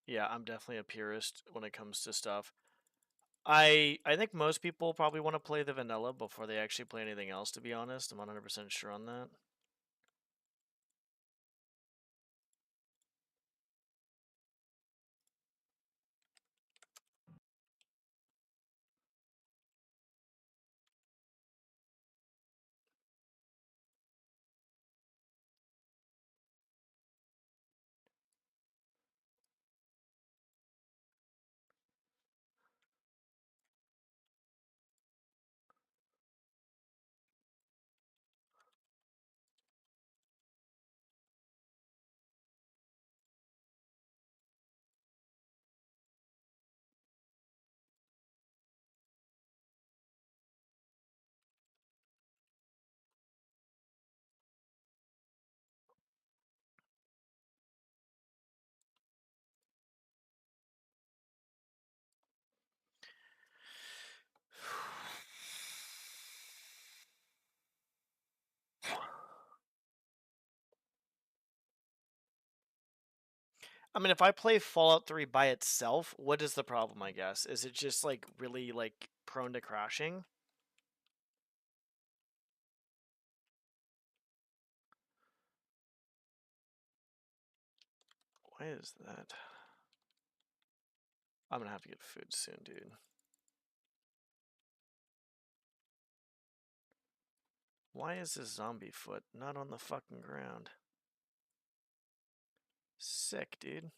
Yeah, I'm definitely a purist when it comes to stuff. I think most people probably want to play the vanilla before they actually play anything else, to be honest. I'm 100% sure on that. I mean, if I play Fallout 3 by itself, what is the problem, I guess? Is it just, like, really, like, prone to crashing? Why is that? I'm gonna have to get food soon, dude. Why is this zombie foot not on the fucking ground? Sick, dude.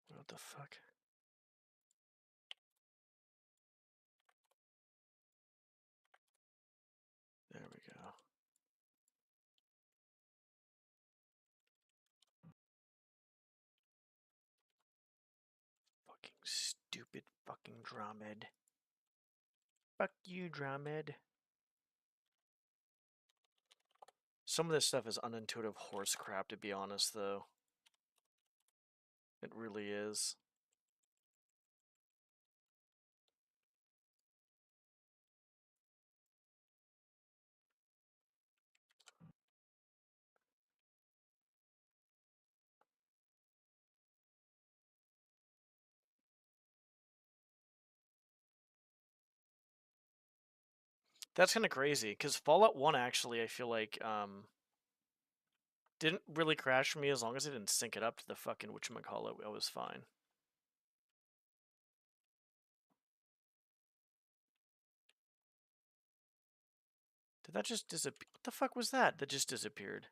What the fuck? There we go. Fucking stupid fucking DromED. Fuck you, DromED. Some of this stuff is unintuitive horse crap, to be honest, though. It really is. That's kind of crazy, because Fallout 1 actually, I feel like, didn't really crash for me as long as I didn't sync it up to the fucking whatchamacallit, I was fine. Did that just disappear? What the fuck was that? That just disappeared.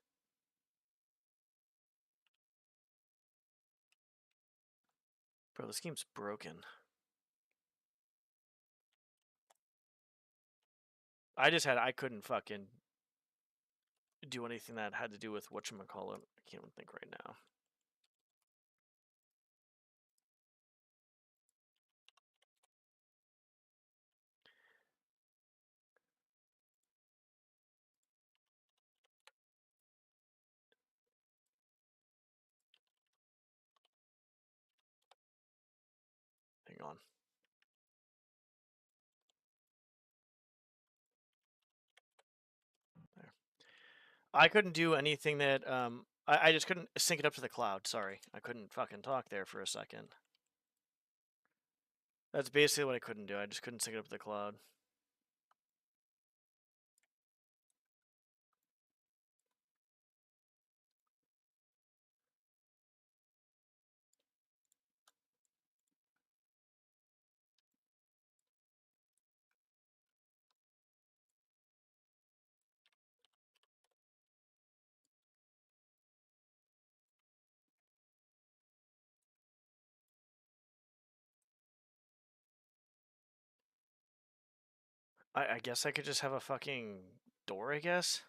Bro, this game's broken. I couldn't fucking do anything that had to do with whatchamacallit. I can't even think right now. Hang on. There. I couldn't do anything that, I just couldn't sync it up to the cloud, sorry. I couldn't fucking talk there for a second. That's basically what I couldn't do, I just couldn't sync it up to the cloud. I guess I could just have a fucking door, I guess?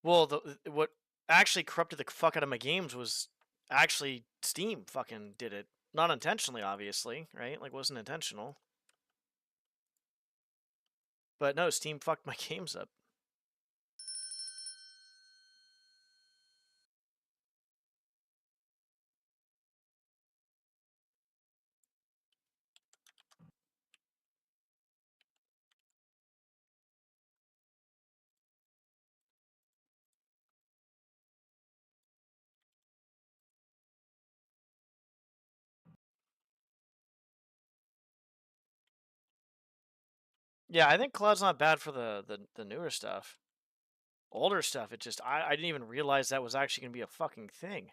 Well, what actually corrupted the fuck out of my games was actually Steam fucking did it. Not intentionally, obviously, right? Like, wasn't intentional. But no, Steam fucked my games up. Yeah, I think cloud's not bad for the newer stuff. Older stuff, it just, I didn't even realize that was actually going to be a fucking thing.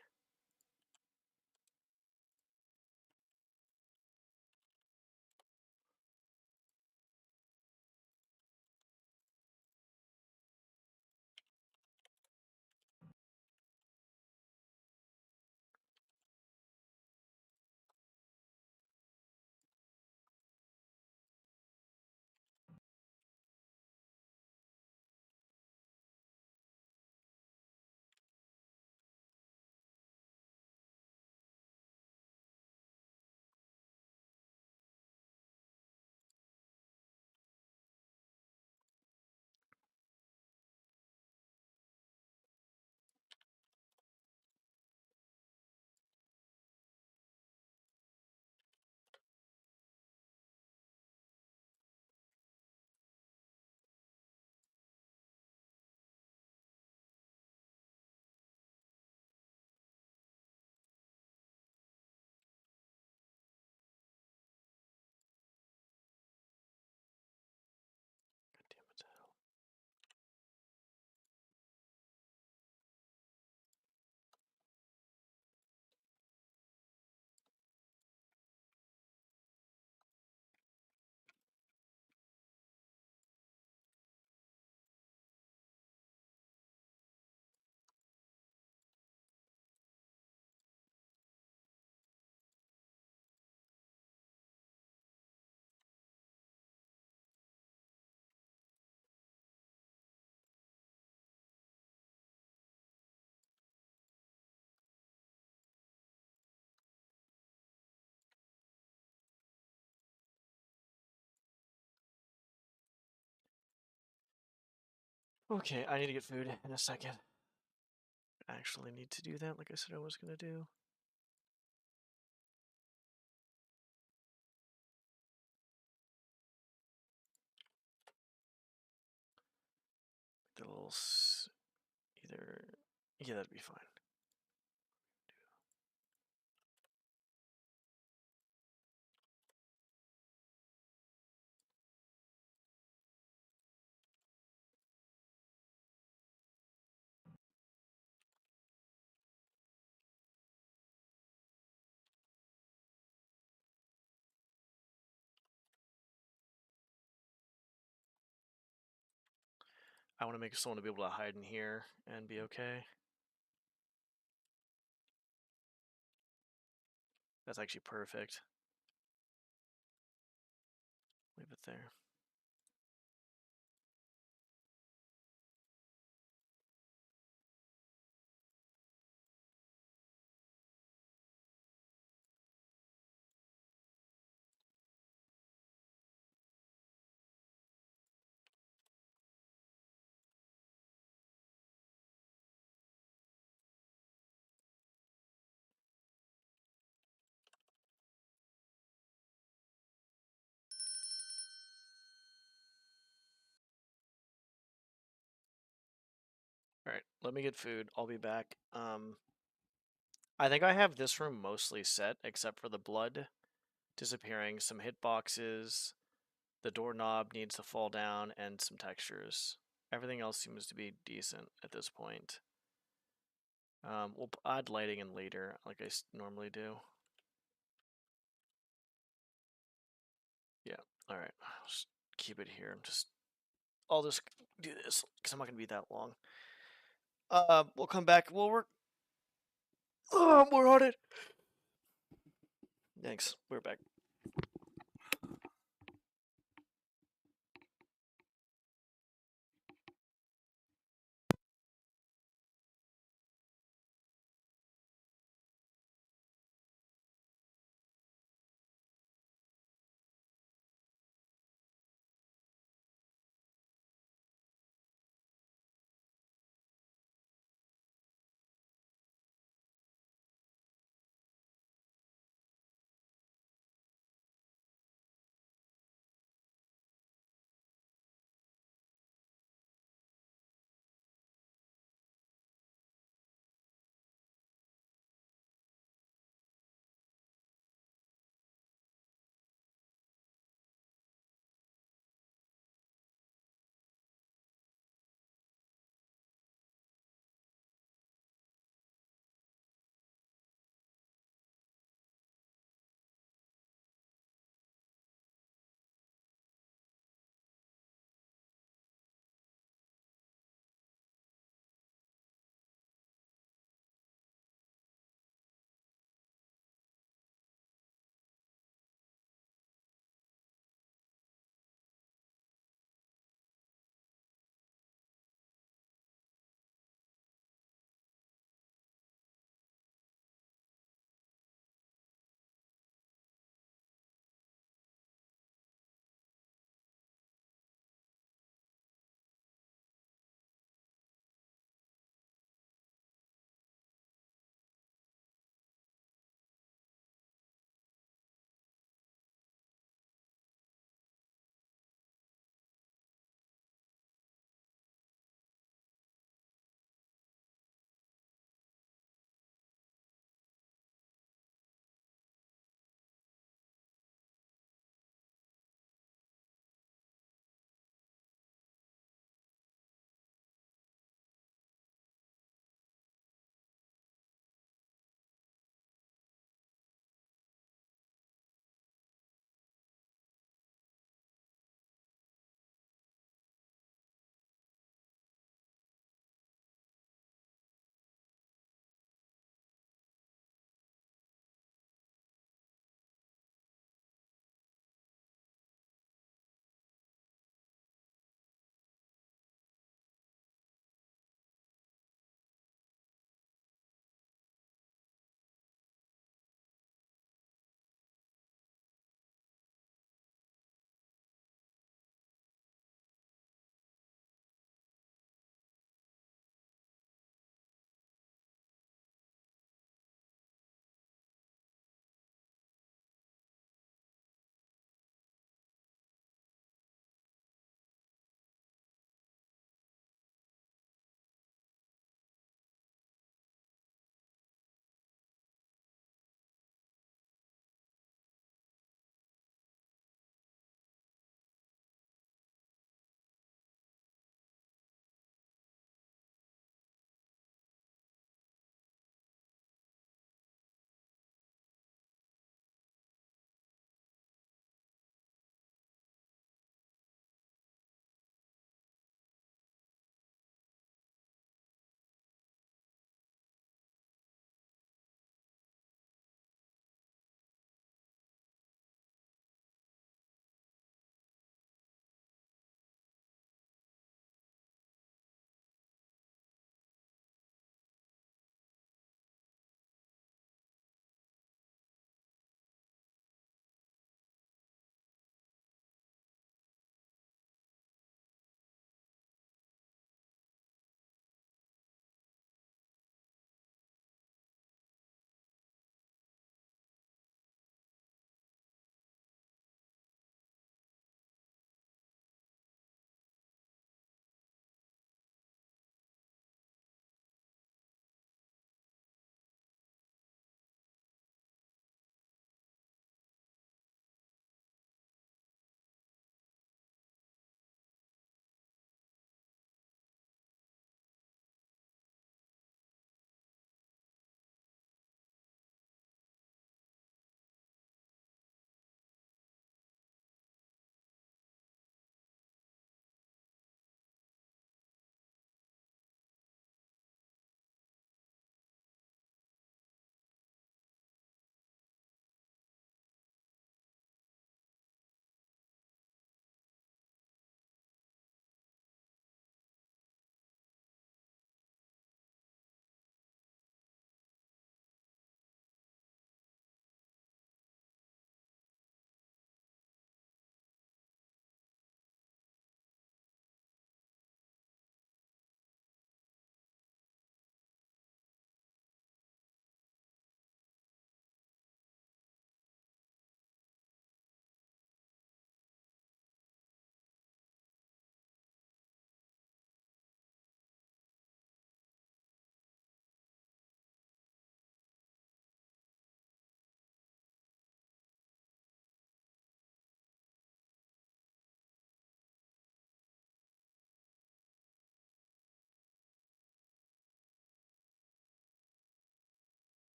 Okay, I need to get food in a second. I actually need to do that like I said I was going to do. The little either... Yeah, that'd be fine. I want to make someone to be able to hide in here and be okay. That's actually perfect. Leave it there. Alright, let me get food. I'll be back. I think I have this room mostly set, except for the blood disappearing, some hitboxes, the doorknob needs to fall down, and some textures. Everything else seems to be decent at this point. We'll add lighting in later, like I normally do. Yeah, alright. I'll just keep it here. I'll just do this, because I'm not going to be that long. We'll come back. We'll work. We're on it. Thanks. We're back.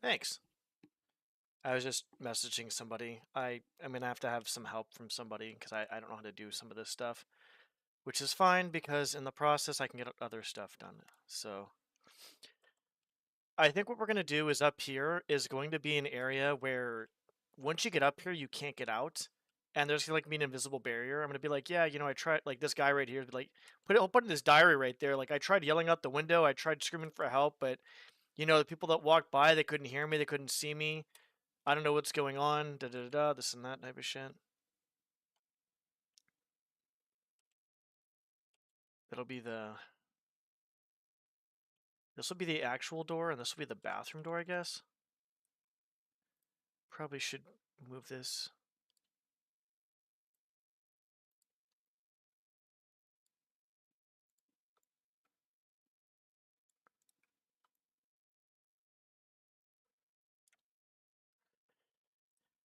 Thanks. I was just messaging somebody. I'm gonna have to have some help from somebody because I don't know how to do some of this stuff, which is fine because in the process I can get other stuff done. So I think what we're gonna do is up here is going to be an area where once you get up here you can't get out, and there's gonna like be an invisible barrier. I'm gonna be like, yeah, you know, I tried like this guy right here, like I'll put in this diary right there. Like I tried yelling out the window, I tried screaming for help, but you know, the people that walked by, they couldn't hear me, they couldn't see me. I don't know what's going on, da da da, da this and that type of shit. It'll be the this will be the actual door, and this will be the bathroom door, I guess. Probably should move this.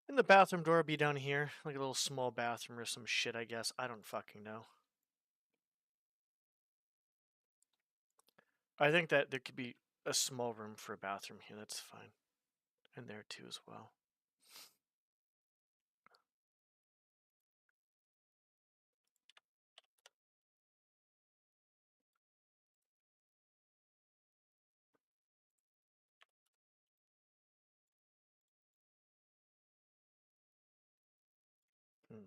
And the bathroom door will be down here, like a little small bathroom or some shit, I guess. I don't fucking know. I think that there could be a small room for a bathroom here. That's fine. And there too as well. Hmm.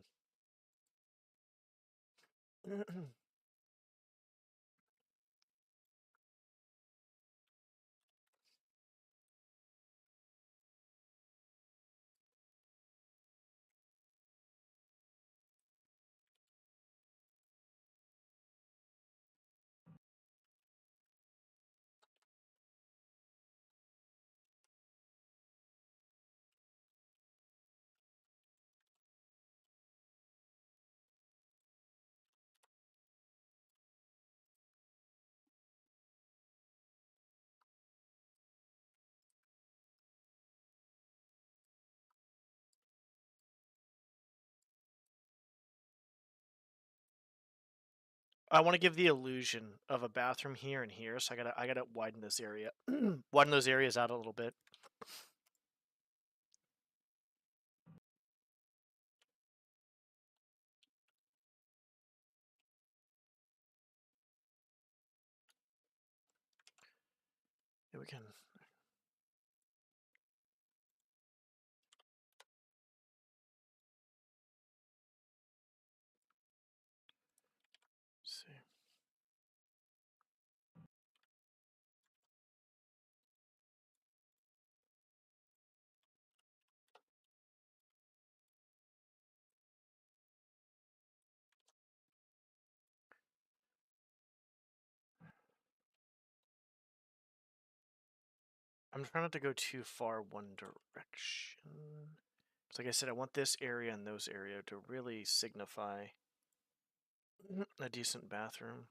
I want to give the illusion of a bathroom here and here, so I gotta widen this area, widen those areas out a little bit. Yeah, we can. See. I'm trying not to go too far one direction. Like I said, I want this area and those area to really signify a decent bathroom.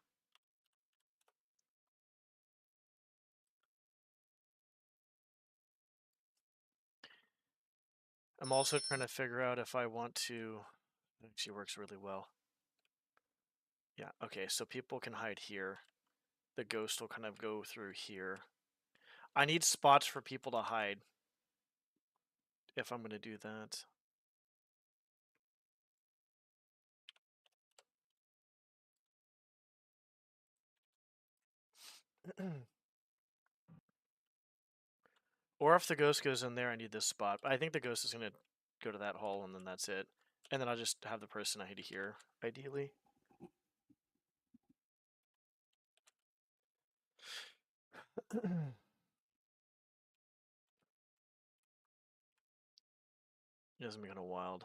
I'm also trying to figure out if I want to. It actually works really well. Yeah, okay, so people can hide here. The ghost will kind of go through here. I need spots for people to hide if I'm going to do that. Or if the ghost goes in there, I need this spot. But I think the ghost is going to go to that hall, and then that's it. And then I'll just have the person I need here, ideally. It doesn't be kind of wild.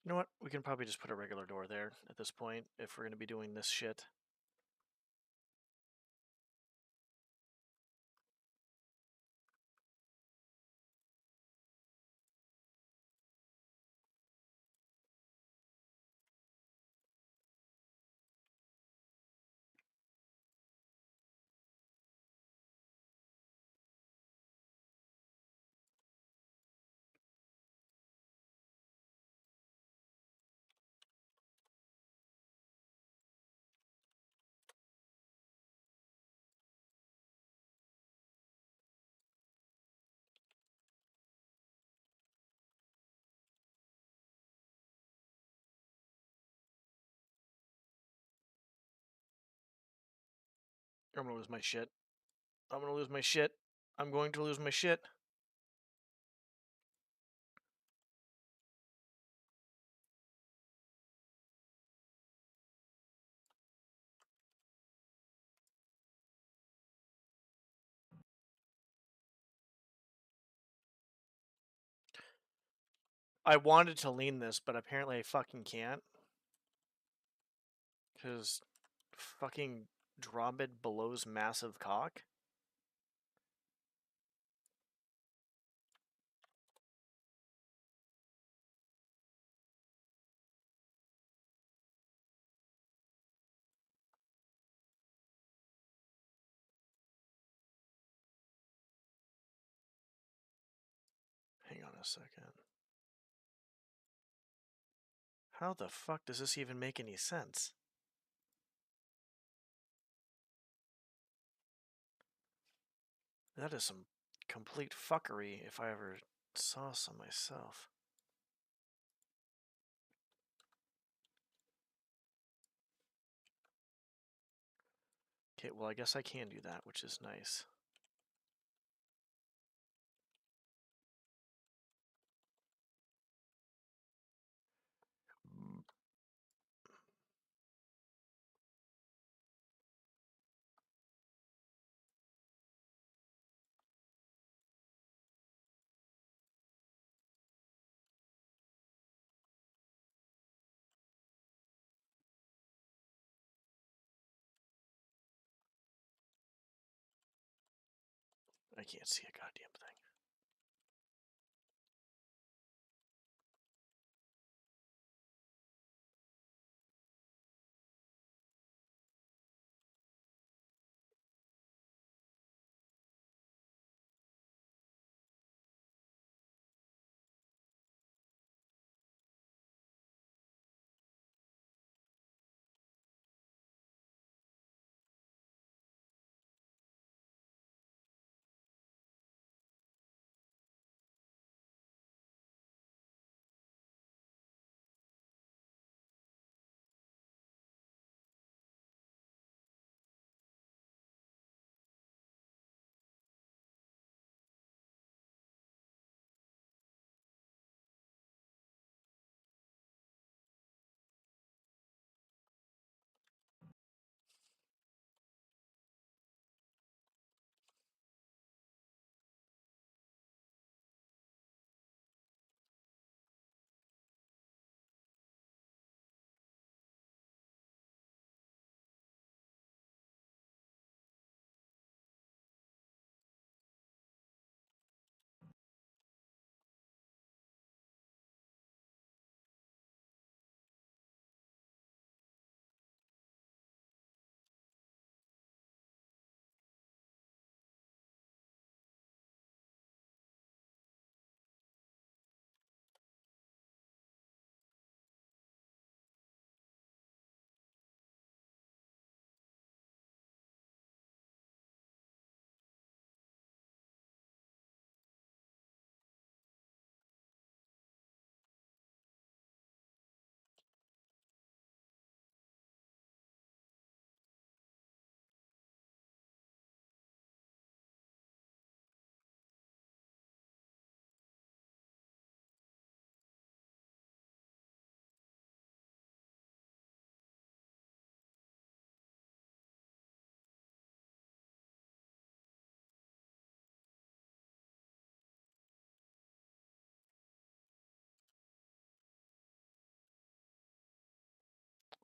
You know what? We can probably just put a regular door there at this point if we're going to be doing this shit. I'm going to lose my shit. I'm going to lose my shit. I'm going to lose my shit. I wanted to lean this, but apparently I fucking can't. Because fucking DromED below's massive cock. Hang on a second. How the fuck does this even make any sense? That is some complete fuckery if I ever saw some myself. Okay, well, I guess I can do that, which is nice. I can't see a goddamn thing.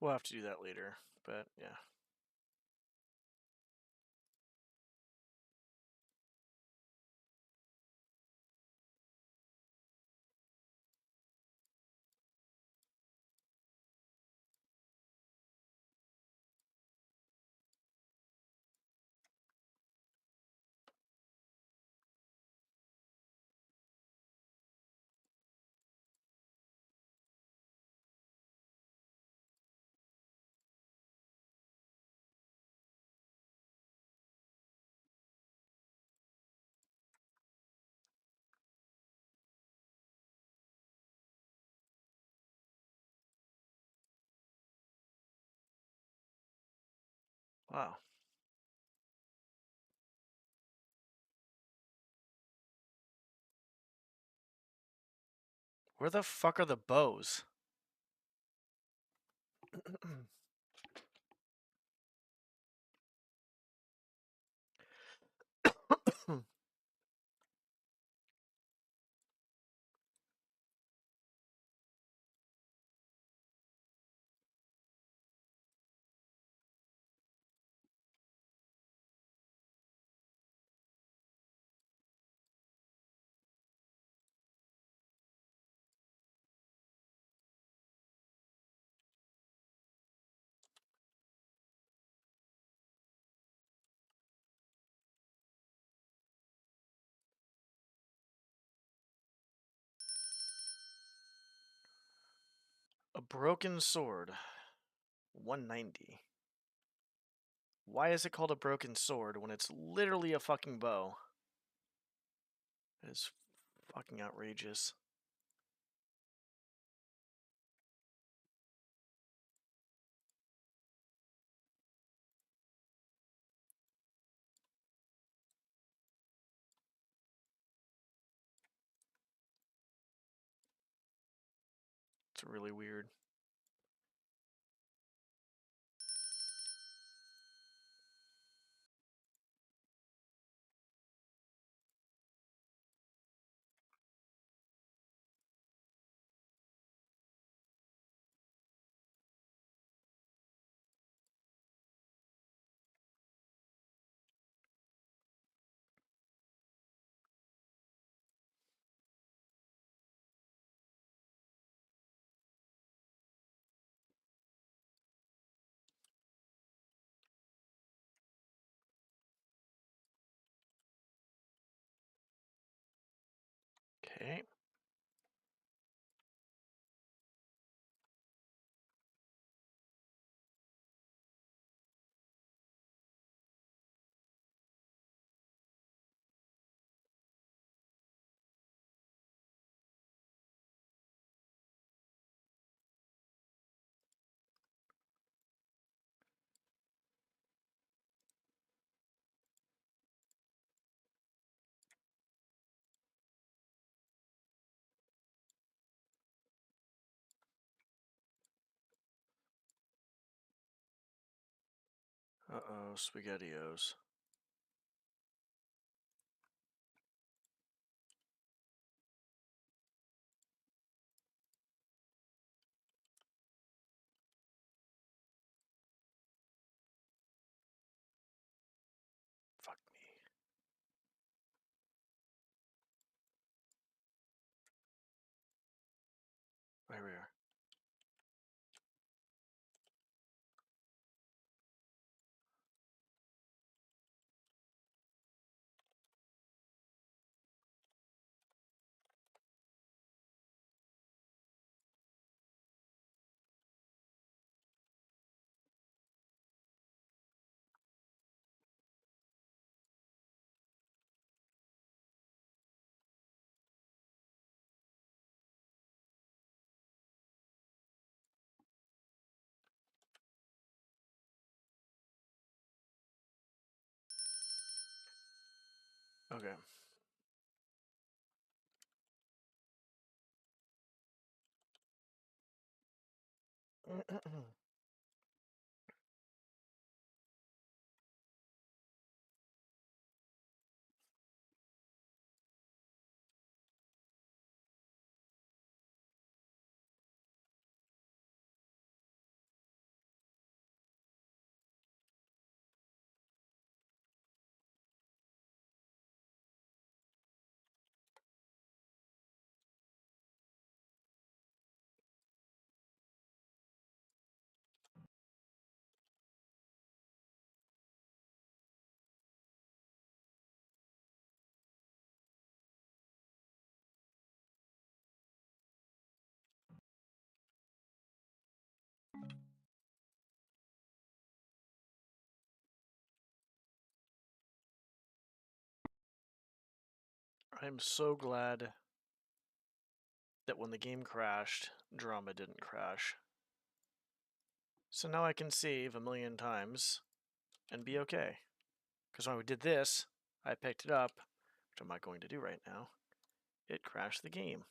We'll have to do that later, but yeah. Wow. Where the fuck are the bows? A broken sword. 190. Why is it called a broken sword when it's literally a fucking bow? It is fucking outrageous. It's really weird. Okay. Uh-oh, SpaghettiOs. Fuck me. There we are. Okay. I'm so glad that when the game crashed, DromED didn't crash. So now I can save a million times and be okay. Because when we did this, I picked it up, which I'm not going to do right now. It crashed the game.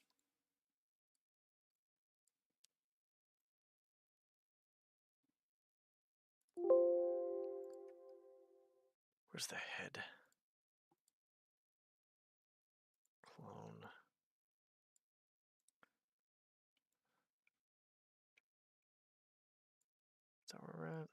Where's the head? Clone. Is that where we're at?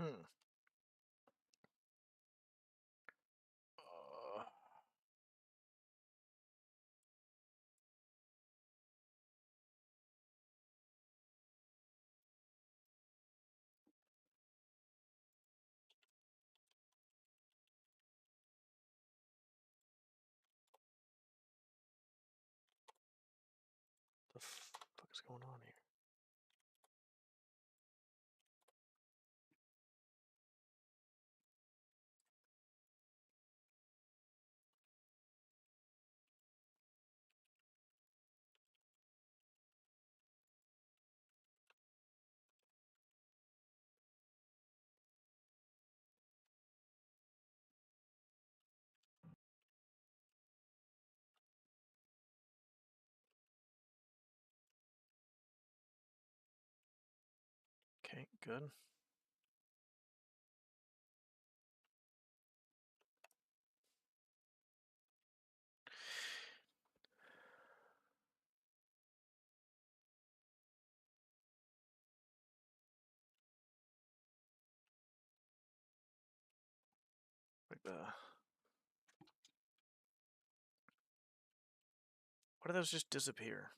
Hmm. The fuck is going on here? Okay, good. Like the. Why do those just disappear?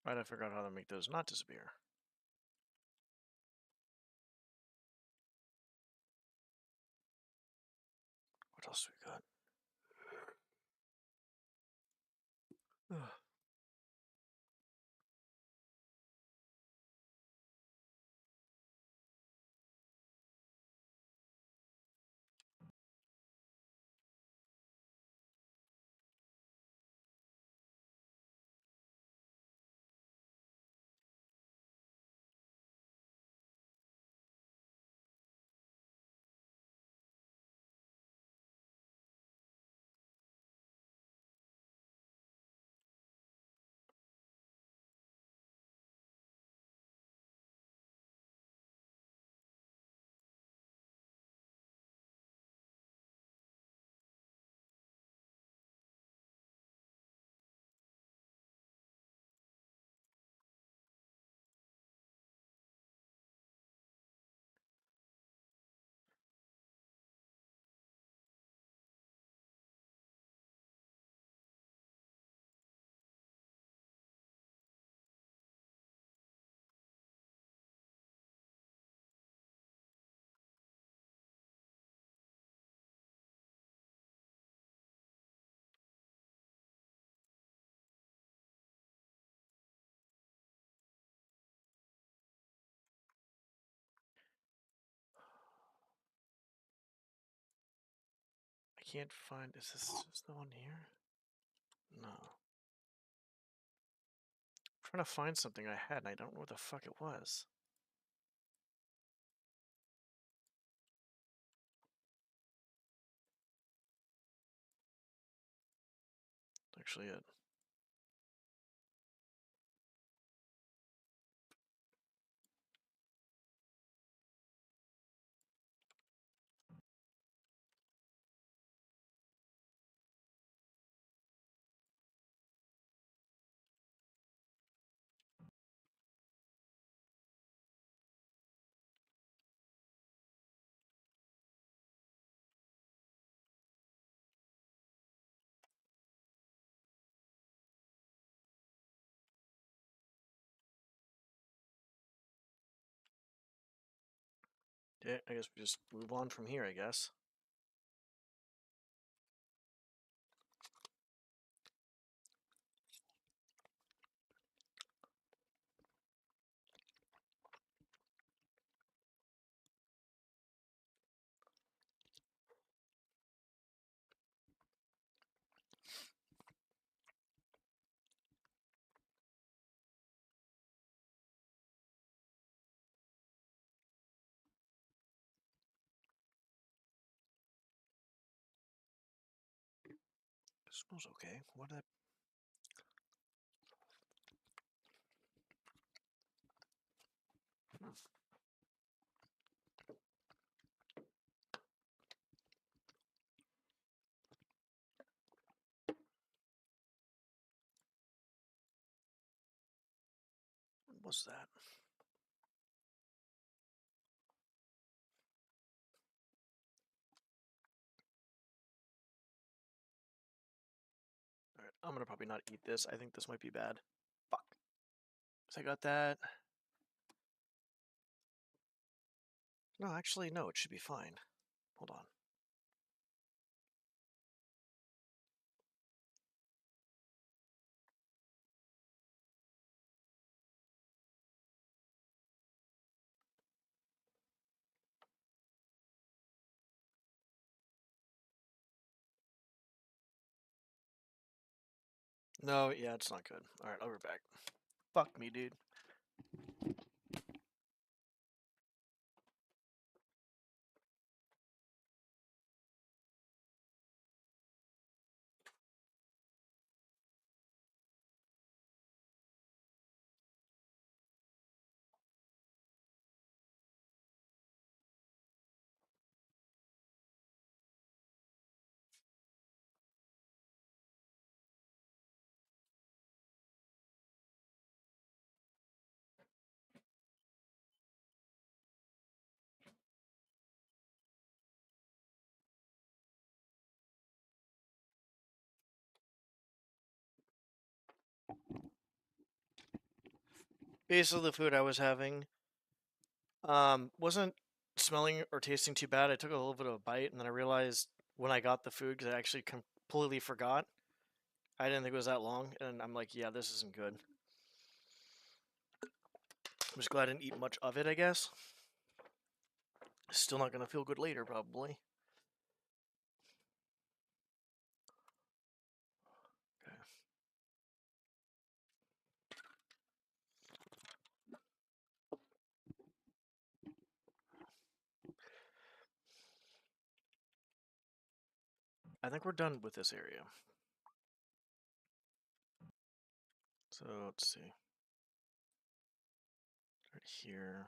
Right, I forgot how to make those not disappear. What else we got? Ugh. I can't find. Is this the one here? No. I'm trying to find something I had and I don't know what the fuck it was. Actually, it. Yeah, I guess we just move on from here, I guess. It smells okay. What did What was that? I'm gonna probably not eat this. I think this might be bad. Fuck. So I got that. No, actually, no, it should be fine. Hold on. No, yeah, it's not good. Alright, I'll be back. Fuck me, dude. Basically, the food I was having wasn't smelling or tasting too bad. I took a little bit of a bite, and then I realized when I got the food, because I actually completely forgot. I didn't think it was that long, and I'm like, yeah, this isn't good. I'm just glad I didn't eat much of it, I guess. Still not gonna feel good later, probably. Okay. I think we're done with this area. So let's see. Right here.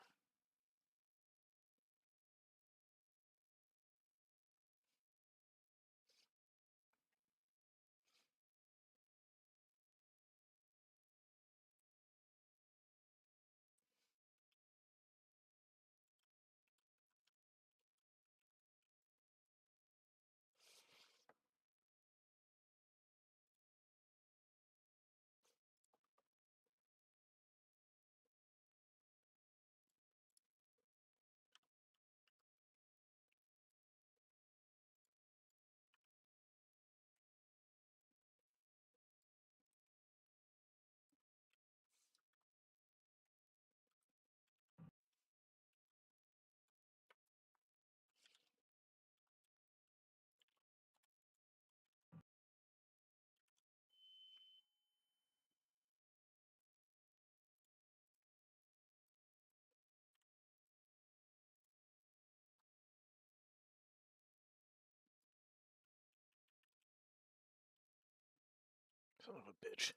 Son of a bitch.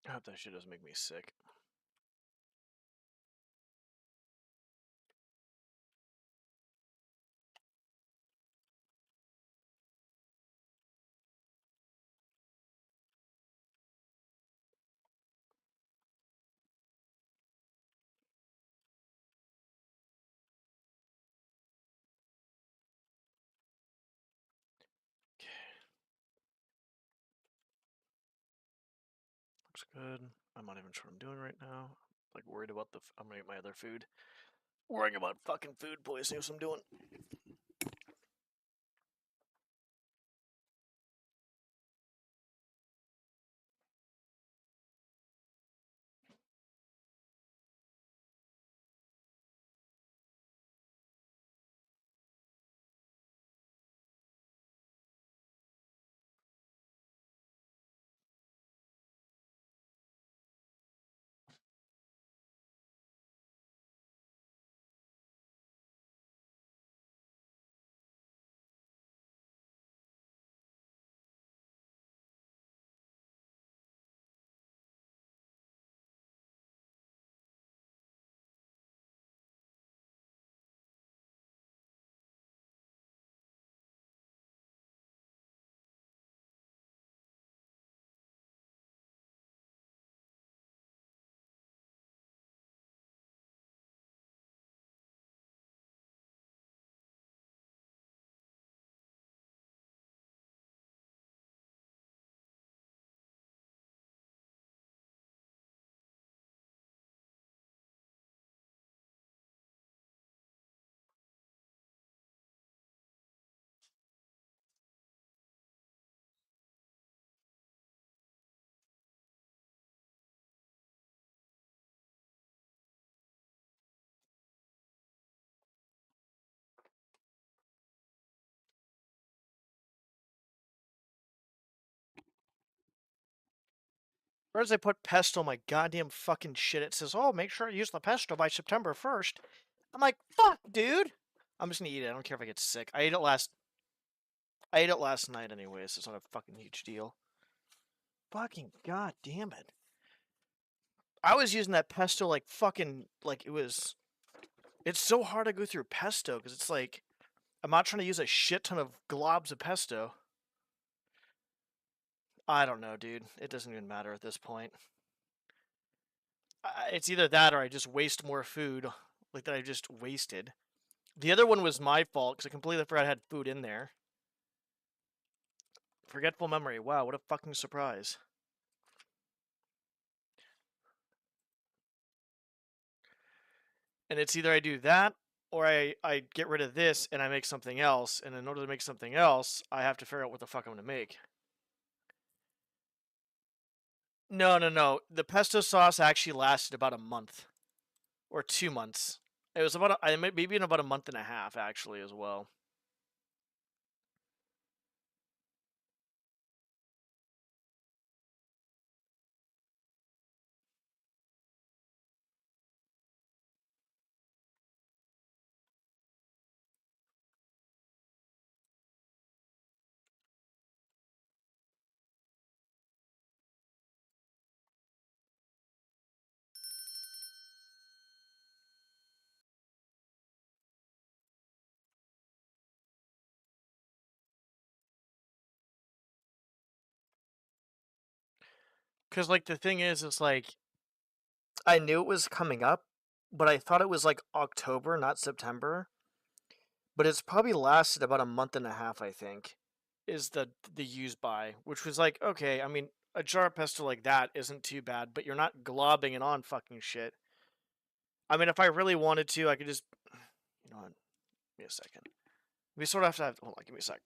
I hope that shit doesn't make me sick. Looks good. I'm not even sure what I'm doing right now. Like worried about I'm gonna get my other food. Worrying about fucking food poisoning is what I'm doing. Where does I put pesto on my goddamn fucking shit? It says, oh, make sure to use the pesto by September 1st. I'm like, fuck, dude. I'm just gonna eat it. I don't care if I get sick. I ate it last night anyway, so it's not a fucking huge deal. Fucking god damn it. I was using that pesto like fucking, like it was... It's so hard to go through pesto, because it's like... I'm not trying to use a shit ton of globs of pesto. I don't know, dude. It doesn't even matter at this point. It's either that or I just waste more food, like that I just wasted. The other one was my fault, because I completely forgot I had food in there. Forgetful memory. Wow, what a fucking surprise. And it's either I do that, or I get rid of this and I make something else, and in order to make something else, I have to figure out what the fuck I'm gonna make. No. The pesto sauce actually lasted about a month. Or 2 months. It was about, maybe in about a month and a half, actually, as well. Because, like, the thing is, it's like, I knew it was coming up, but I thought it was, like, October, not September. But it's probably lasted about a month and a half, I think, is the use by, which was like, okay, I mean, a jar of pesto like that isn't too bad, but you're not globbing it on fucking shit. I mean, if I really wanted to, I could just, you know what, give me a second. We sort of have to hold on, give me a sec.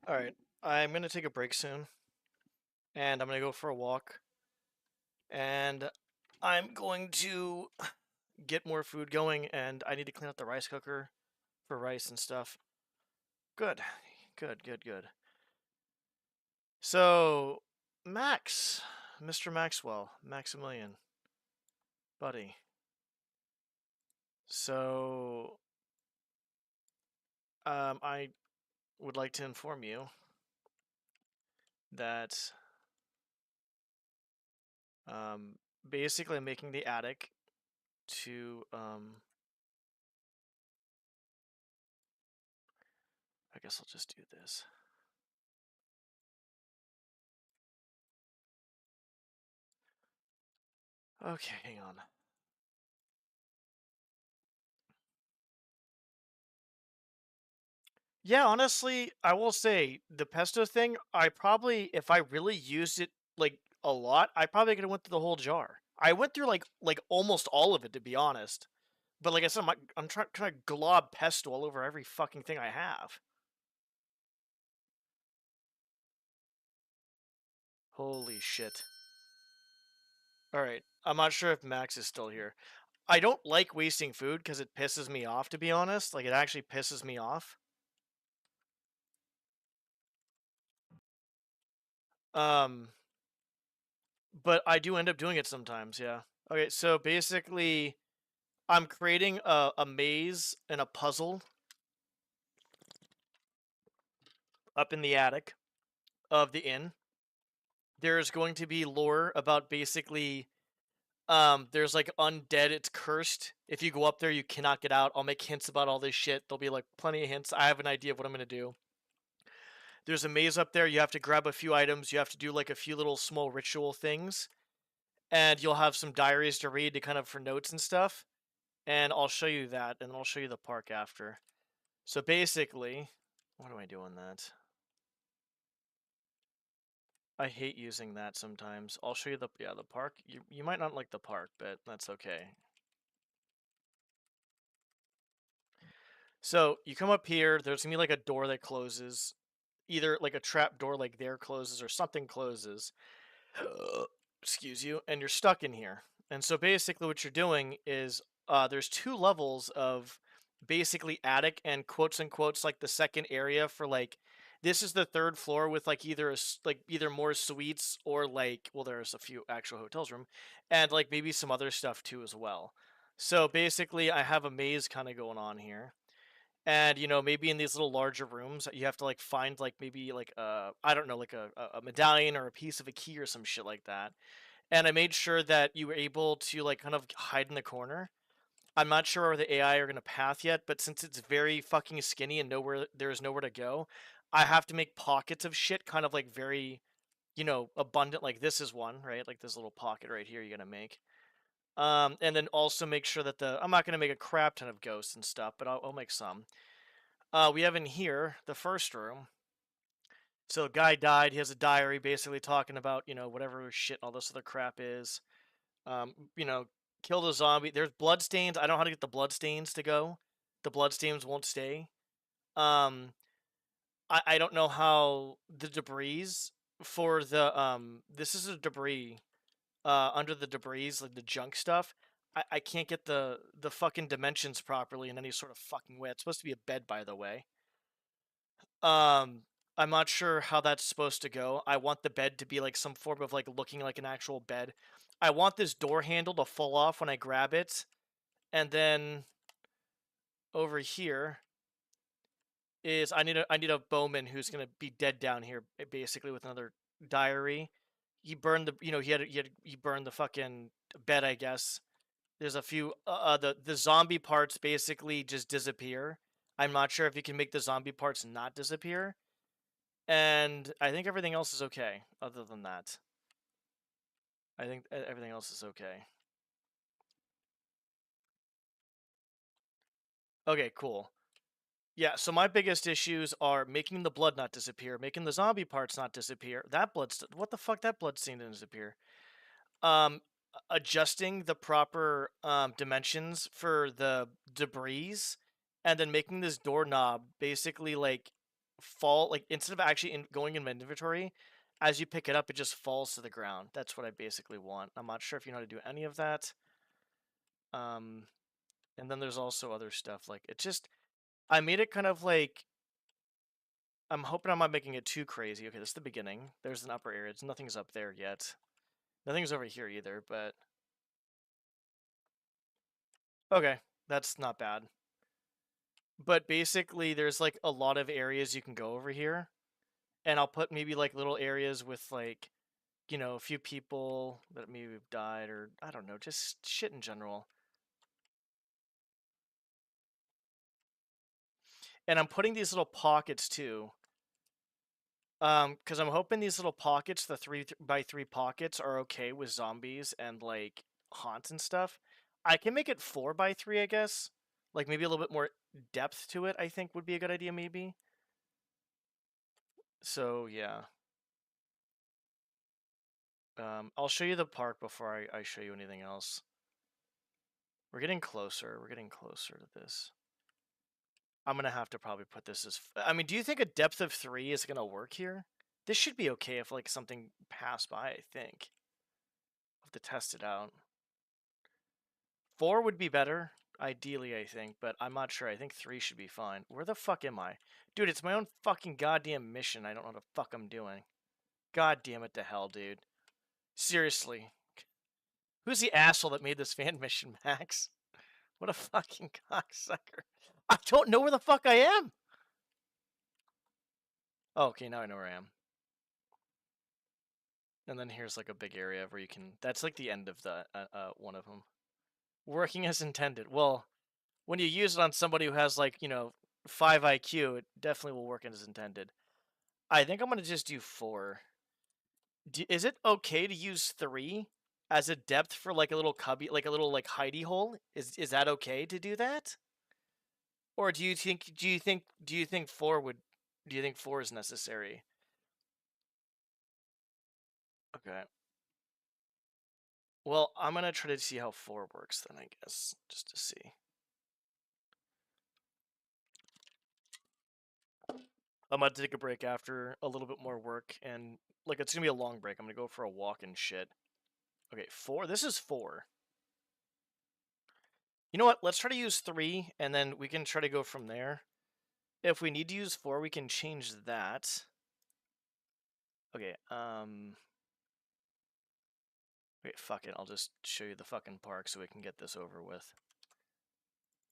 Alright, I'm gonna take a break soon, and I'm gonna go for a walk, and I'm going to get more food going, and I need to clean out the rice cooker for rice and stuff. Good. So, Max, Mr. Maxwell, Maximilian, buddy. So, I would like to inform you that, basically I'm making the attic to, I guess I'll just do this. Okay, hang on. Yeah, honestly, I will say the pesto thing, I probably, if I really used it like a lot, I probably could have went through the whole jar. I went through like almost all of it, to be honest. But like I said, I'm trying to glob pesto all over every fucking thing I have. Holy shit. Alright, I'm not sure if Max is still here. I don't like wasting food because it pisses me off, to be honest. Like, it actually pisses me off. But I do end up doing it sometimes, yeah. Okay, so basically, I'm creating a maze and a puzzle up in the attic of the inn. There's going to be lore about basically there's like undead, it's cursed. If you go up there, you cannot get out. I'll make hints about all this shit. There'll be like plenty of hints. I have an idea of what I'm gonna do. There's a maze up there. You have to grab a few items. You have to do like a few little small ritual things, and you'll have some diaries to read to kind of for notes and stuff. And I'll show you that, and I'll show you the park after. So basically, what do I do on that? I hate using that sometimes. I'll show you the park. You might not like the park, but that's okay. So you come up here. There's gonna be like a door that closes, either like a trap door like there closes or something closes. Excuse you, and you're stuck in here. And so basically, what you're doing is there's two levels of basically attic and quotes and quotes like the second area for like this is the third floor with like like either more suites or like well there's a few actual hotels room and like maybe some other stuff too as well. So basically, I have a maze kind of going on here. And maybe in these little larger rooms you have to like find like maybe like I don't know like a medallion or a piece of a key or some shit like that. And I made sure that you were able to like kind of hide in the corner. I'm not sure where the AI are going to path yet, but since it's very fucking skinny and there's nowhere to go, I have to make pockets of shit kind of like very, abundant. Like this is one, right? Like this little pocket right here you're going to make. And then also make sure that I'm not going to make a crap ton of ghosts and stuff, but I'll make some. We have in here the first room. So a guy died. He has a diary basically talking about, whatever shit all this other crap is. Um, you know, Kill the zombie. There's bloodstains. I don't know how to get the bloodstains to go. The bloodstains won't stay. Um, I don't know how the debris for this is a debris under the debris, like the junk stuff. I can't get the fucking dimensions properly in any sort of fucking way. It's supposed to be a bed, by the way. Um, I'm not sure how that's supposed to go. I want the bed to be like some form of like looking like an actual bed. I want this door handle to fall off when I grab it. And then over here is I need a bowman who's gonna be dead down here basically with another diary. He burned the he burned the fucking bed, I guess. There's a few the zombie parts basically just disappear. I'm not sure if you can make the zombie parts not disappear. And I think everything else is okay other than that. I think everything else is okay. Okay, cool. Yeah, so my biggest issues are making the blood not disappear, making the zombie parts not disappear. What the fuck, that blood stain didn't disappear. Um, Adjusting the proper dimensions for the debris, and then making this doorknob basically like fall like instead of actually going in my inventory, as you pick it up, it just falls to the ground. That's what I basically want. I'm not sure if you know how to do any of that. Um, and then there's also other stuff like it just I made it kind of like I'm hoping I'm not making it too crazy. Okay, this is the beginning. There's an upper area. Nothing's up there yet. Nothing's over here either, but okay, that's not bad. But basically, there's like a lot of areas you can go over here, and I'll put maybe like little areas with like, a few people that maybe have died or I don't know, just shit in general. And I'm putting these little pockets too. Because I'm hoping these little pockets, the 3x3 pockets, are okay with zombies and like haunts and stuff. I can make it 4x3, I guess. Like maybe a little bit more depth to it, I think would be a good idea, maybe. So yeah. I'll show you the park before I show you anything else. We're getting closer. We're getting closer to this. I'm gonna have to probably put this as. I mean, do you think a depth of 3 is gonna work here? This should be okay if like something passed by. I think. I'll have to test it out. 4 would be better, ideally, I think, but I'm not sure. I think 3 should be fine. Where the fuck am I? Dude, it's my own fucking goddamn mission. I don't know what the fuck I'm doing. God damn it to hell, dude. Seriously. Who's the asshole that made this fan mission, Max? What a fucking cocksucker. I don't know where the fuck I am. Oh, okay, now I know where I am. And then here's like a big area where you can... That's like the end of the one of them. Working as intended. Well, when you use it on somebody who has like, 5 IQ, it definitely will work as intended. I think I'm going to just do 4. Is it okay to use 3 as a depth for like a little cubby, like a little like hidey hole? Is that okay to do that? Or do you think 4 would... Do you think 4 is necessary? Okay. Well, I'm gonna try to see how 4 works then, I guess, just to see. I'm gonna take a break after a little bit more work, and like it's gonna be a long break. I'm gonna go for a walk and shit. Okay, 4. This is 4. You know what? Let's try to use 3, and then we can try to go from there. If we need to use 4, we can change that. Okay, wait, fuck it. I'll just show you the fucking park so we can get this over with.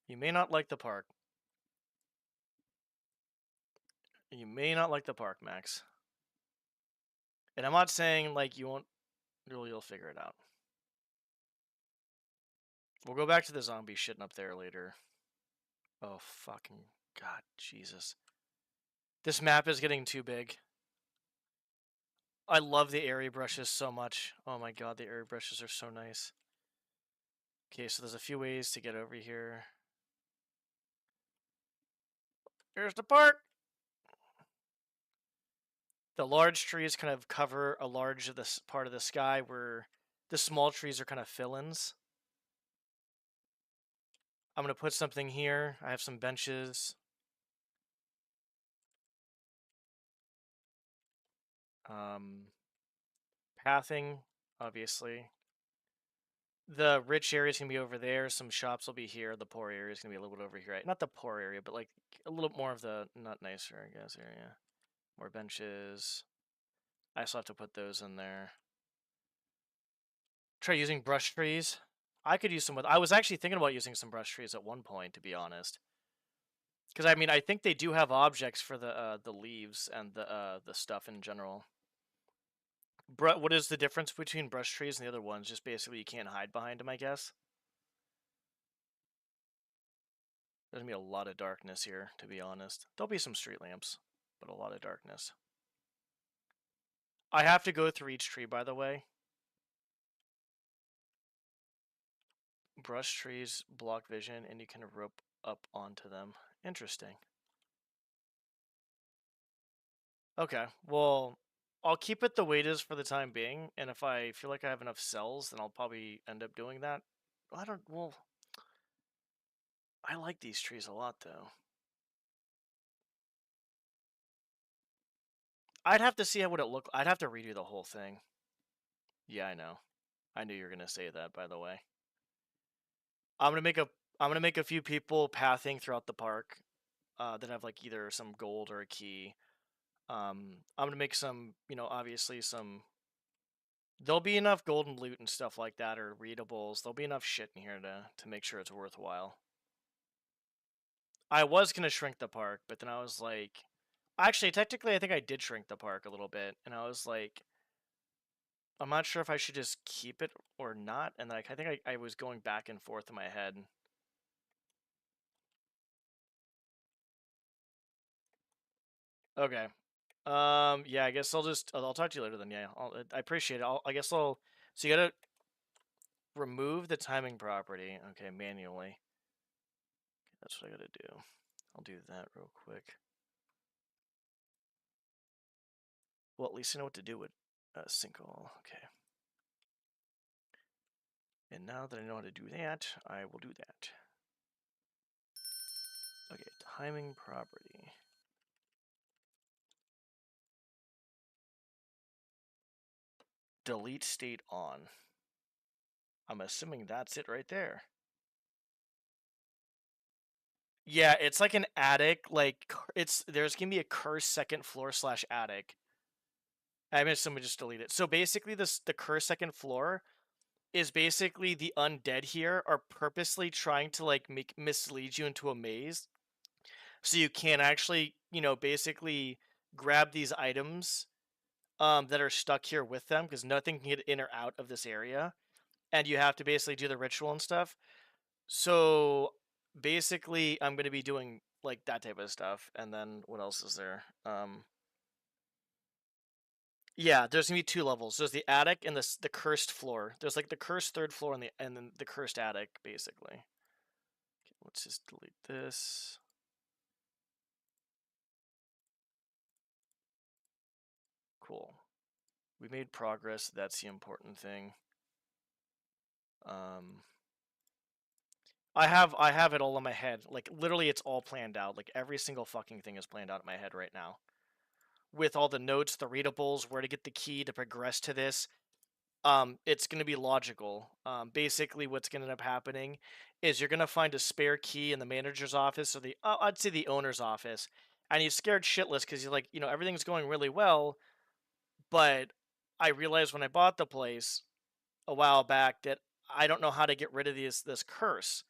You may not like the park. You may not like the park, Max. And I'm not saying, like, you won't... You'll figure it out. We'll go back to the zombie shitting up there later. Oh, fucking God, Jesus. This map is getting too big. I love the area brushes so much. Oh my God, the area brushes are so nice. Okay, so there's a few ways to get over here. Here's the park! The large trees kind of cover a large of this part of the sky where the small trees are kind of fill-ins. I'm going to put something here. I have some benches. Pathing, obviously. The rich area is going to be over there. Some shops will be here. The poor area is going to be a little bit over here. Not the poor area, but like a little more of the not nicer, I guess, area. More benches. I still have to put those in there. Try using brush trees. I could use some... I was actually thinking about using some brush trees at one point, to be honest. Because, I mean, I think they do have objects for the leaves and the stuff in general. What is the difference between brush trees and the other ones? Just basically you can't hide behind them, I guess. There's going to be a lot of darkness here, to be honest. There'll be some street lamps, but a lot of darkness. I have to go through each tree, by the way. Brush trees block vision, and you can rope up onto them. Interesting. Okay, well, I'll keep it the way it is for the time being, and if I feel like I have enough cells, then I'll probably end up doing that. Well, I like these trees a lot, though. I'd have to see what it looked... I'd have to redo the whole thing. Yeah, I know. I knew you were gonna say that, by the way. I'm gonna make a few people pathing throughout the park that have like either some gold or a key. I'm gonna make some, obviously some... There'll be enough golden loot and stuff like that, or readables. There'll be enough shit in here to make sure it's worthwhile. I was gonna shrink the park, but then I was like... Actually, technically, I think I did shrink the park a little bit, and I was like... I'm not sure if I should just keep it or not, and like I think I was going back and forth in my head. Okay. Yeah, I guess I'll talk to you later then. Yeah, I appreciate it. So you gotta remove the timing property. Okay, manually. Okay, that's what I gotta do. I'll do that real quick. Well, at least I know what to do with sync all. Okay. And now that I know how to do that, I will do that. Okay, timing property. Delete state on. I'm assuming that's it right there. Yeah, it's like an attic. Like there's gonna be a cursed second floor / attic. I mean, someone just delete it. So basically, the cursed second floor is basically the undead here are purposely trying to like mislead you into a maze, so you can't actually, basically grab these items that are stuck here with them because nothing can get in or out of this area, and you have to basically do the ritual and stuff. So basically, I'm gonna be doing like that type of stuff, and then what else is there? Yeah, there's gonna be two levels. There's the attic and the cursed floor. There's like the cursed third floor and then the cursed attic, basically. Okay, let's just delete this. Cool. We made progress. That's the important thing. I have it all in my head. Like literally, it's all planned out. Like every single fucking thing is planned out in my head right now. With all the notes, the readables, where to get the key to progress to this. It's going to be logical. Basically, what's going to end up happening is you're going to find a spare key in the manager's office or I'd say the owner's office, and he's scared shitless because you're like, everything's going really well, but I realized when I bought the place a while back that I don't know how to get rid of this curse.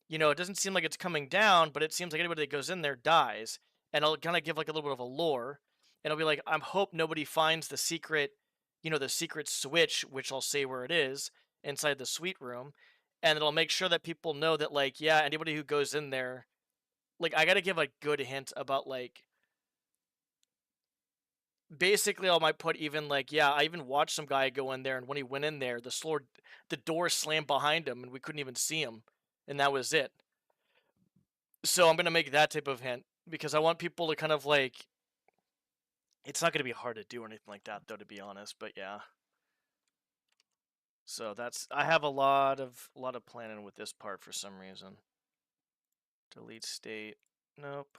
It doesn't seem like it's coming down, but it seems like anybody that goes in there dies. And I'll kind of give like a little bit of a lore, and I'll be like, I hope nobody finds the secret, the secret switch, which I'll say where it is inside the suite room, and it'll make sure that people know that like, yeah, anybody who goes in there, like, I gotta give a good hint about like. Basically, I might put even like, yeah, I even watched some guy go in there, and when he went in there, the door slammed behind him, and we couldn't even see him, and that was it. So I'm gonna make that type of hint because I want people to kind of like. It's not gonna be hard to do or anything like that, though, to be honest. But yeah. So I have a lot of planning with this part for some reason. Delete state. Nope.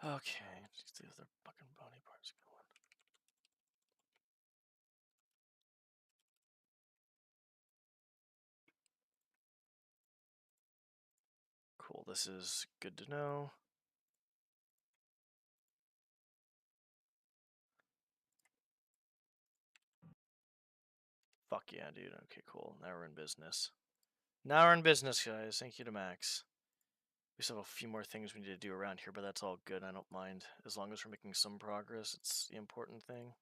Okay, just the other fucking body parts going. Cool. This is good to know. Fuck yeah, dude. Okay, cool. Now we're in business. Now we're in business, guys. Thank you to Max. We still have a few more things we need to do around here, but that's all good. I don't mind. As long as we're making some progress, it's the important thing.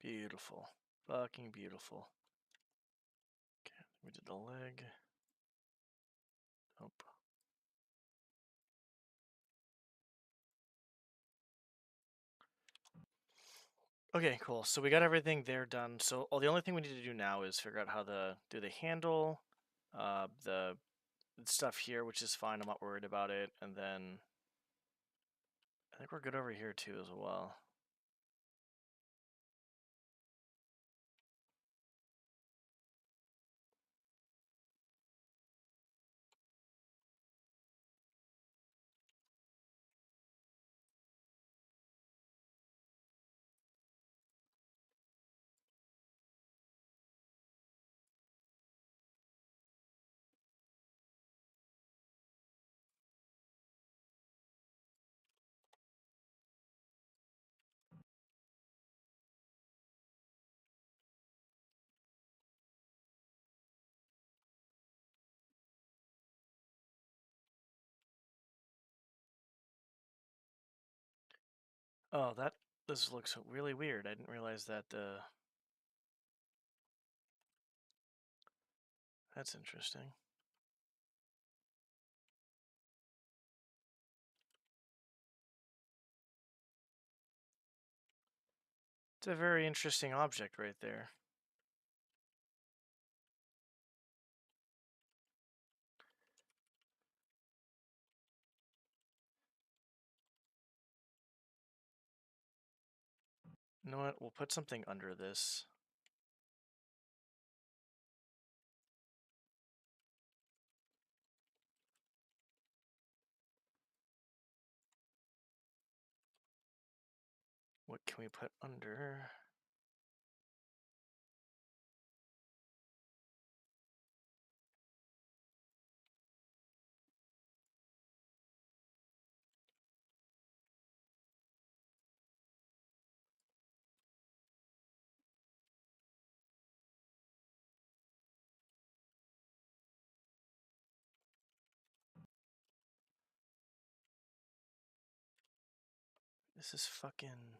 Beautiful. Fucking beautiful. Okay, we did the leg. Nope. Okay, cool. So we got everything there done. So the only thing we need to do now is figure out how to do the handle, the stuff here, which is fine. I'm not worried about it. And then I think we're good over here too as well. Oh, this looks really weird. I didn't realize that that's interesting. a very interesting object right there. You know what? We'll put something under this. What can we put under? This is fucking...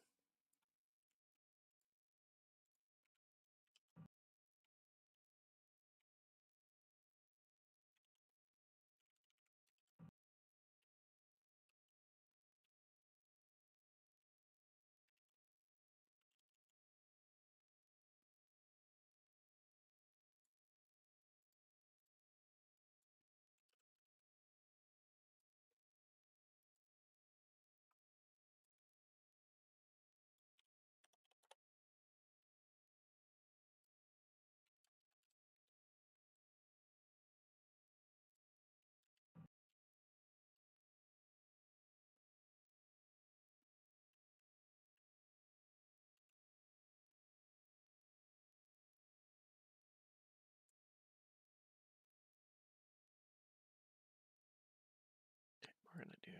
We're gonna do...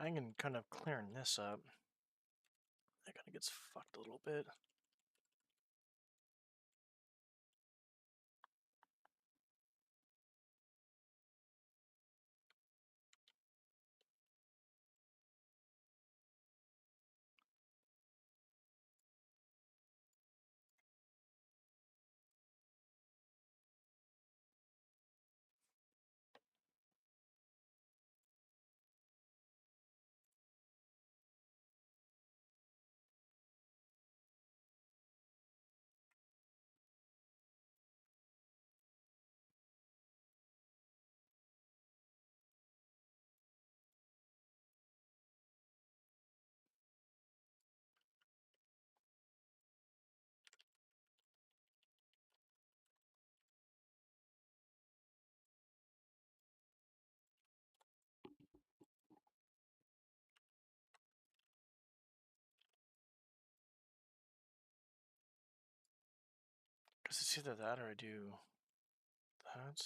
I can kind of clearing this up. That kind of gets fucked a little bit. Because it's either that or I do that.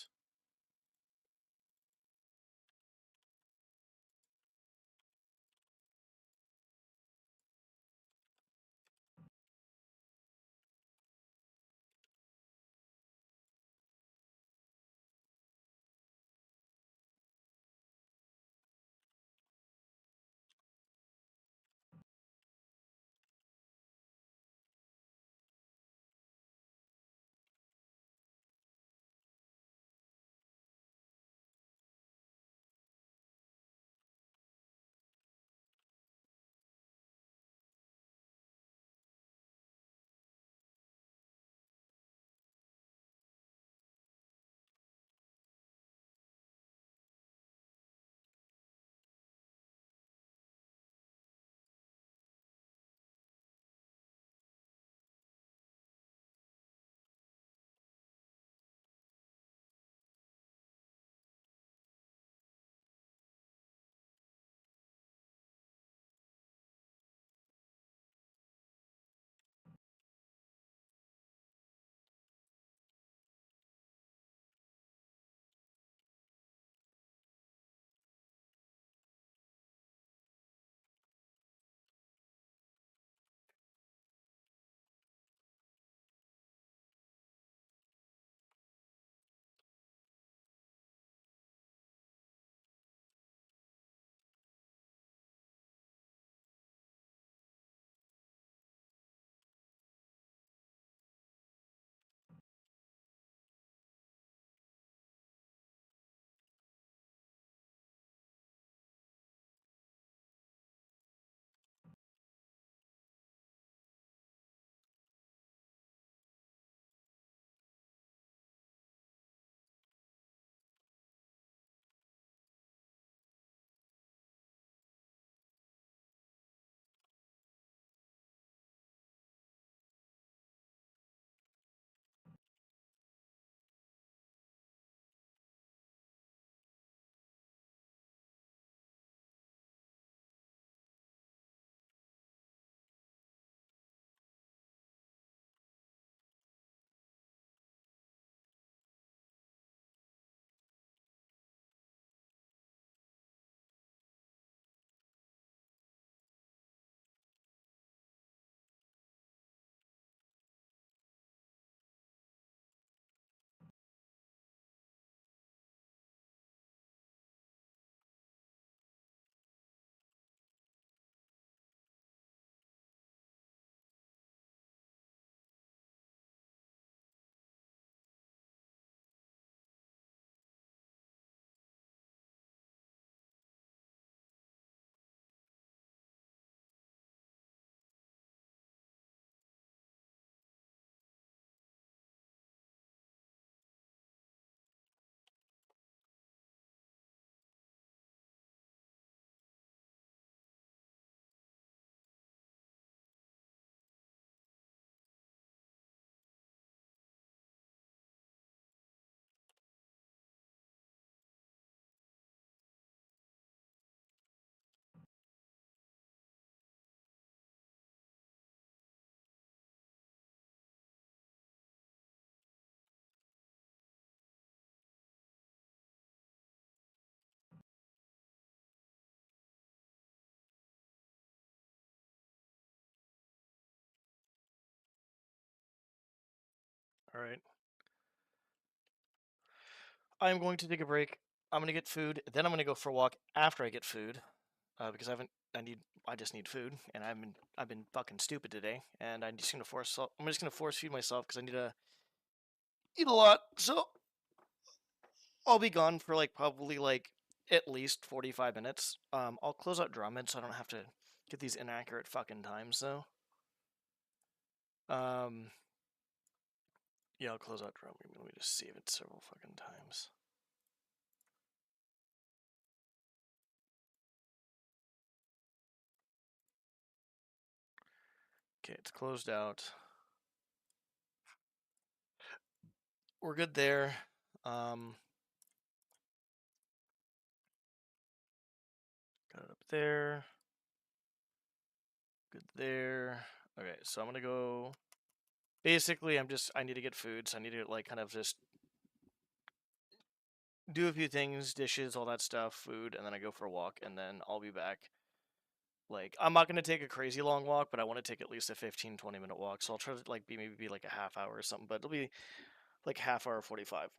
All right. I'm going to take a break. I'm gonna get food. Then I'm gonna go for a walk after I get food, because I haven't. I just need food, and I've been fucking stupid today, and I'm just gonna force feed myself because I need to eat a lot. So I'll be gone for like probably like at least 45 minutes. I'll close out DromED so I don't have to get these inaccurate fucking times though. Yeah, I'll close out DromED. Let me just save it several fucking times. Okay, it's closed out. We're good there. Got it up there. Good there. Okay, so I'm gonna go. Basically, I need to get food, so I need to like kind of just do a few things, dishes, all that stuff, food, and then I go for a walk, and then I'll be back. Like, I'm not gonna take a crazy long walk, but I want to take at least a 15-20 minute walk. So I'll try to like maybe like a half hour or something, but it'll be like half hour 45.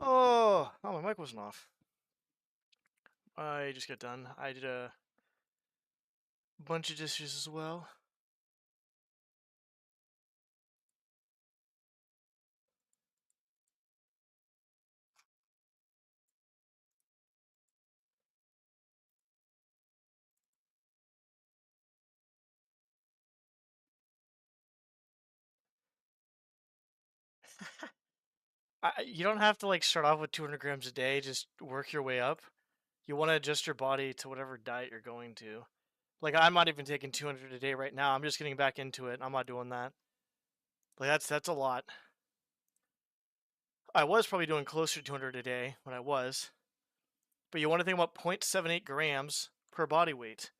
Oh, my mic wasn't off. I just got done. I did a bunch of dishes as well. You don't have to like start off with 200 grams a day. Just work your way up. You want to adjust your body to whatever diet you're going to. Like I'm not even taking 200 a day right now. I'm just getting back into it. I'm not doing that. Like that's a lot. I was probably doing closer to 200 a day when I was. But you want to think about 0.78 grams per body weight.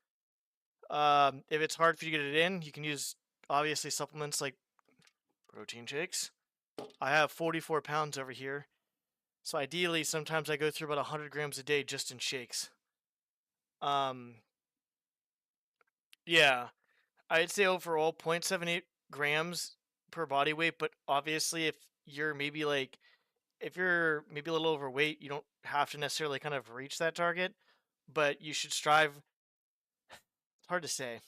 If it's hard for you to get it in, you can use obviously supplements like protein shakes. I have 44 pounds over here. So ideally, sometimes I go through about 100 grams a day just in shakes. Um, yeah, I'd say overall 0.78 grams per body weight. But obviously, if you're maybe like, if you're maybe a little overweight, you don't have to necessarily kind of reach that target, but you should strive. It's hard to say.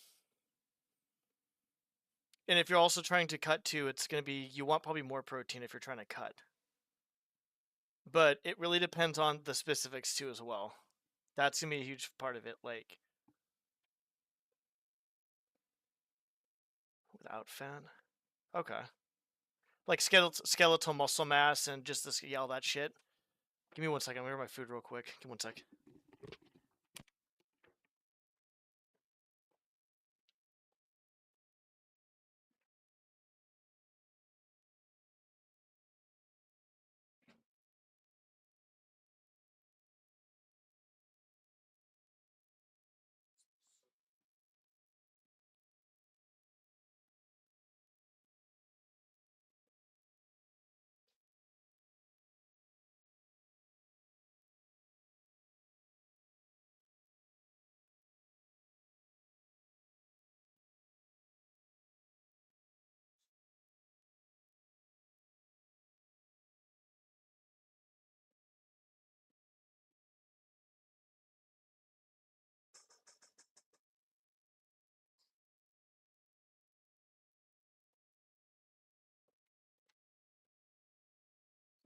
And if you're also trying to cut too, it's going to be, you want probably more protein if you're trying to cut. But it really depends on the specifics too as well. That's going to be a huge part of it. Like, without fat. Okay. Like skeletal muscle mass and just this, yeah, all that shit. Give me 1 second. I'm gonna grab my food real quick. Give me 1 sec.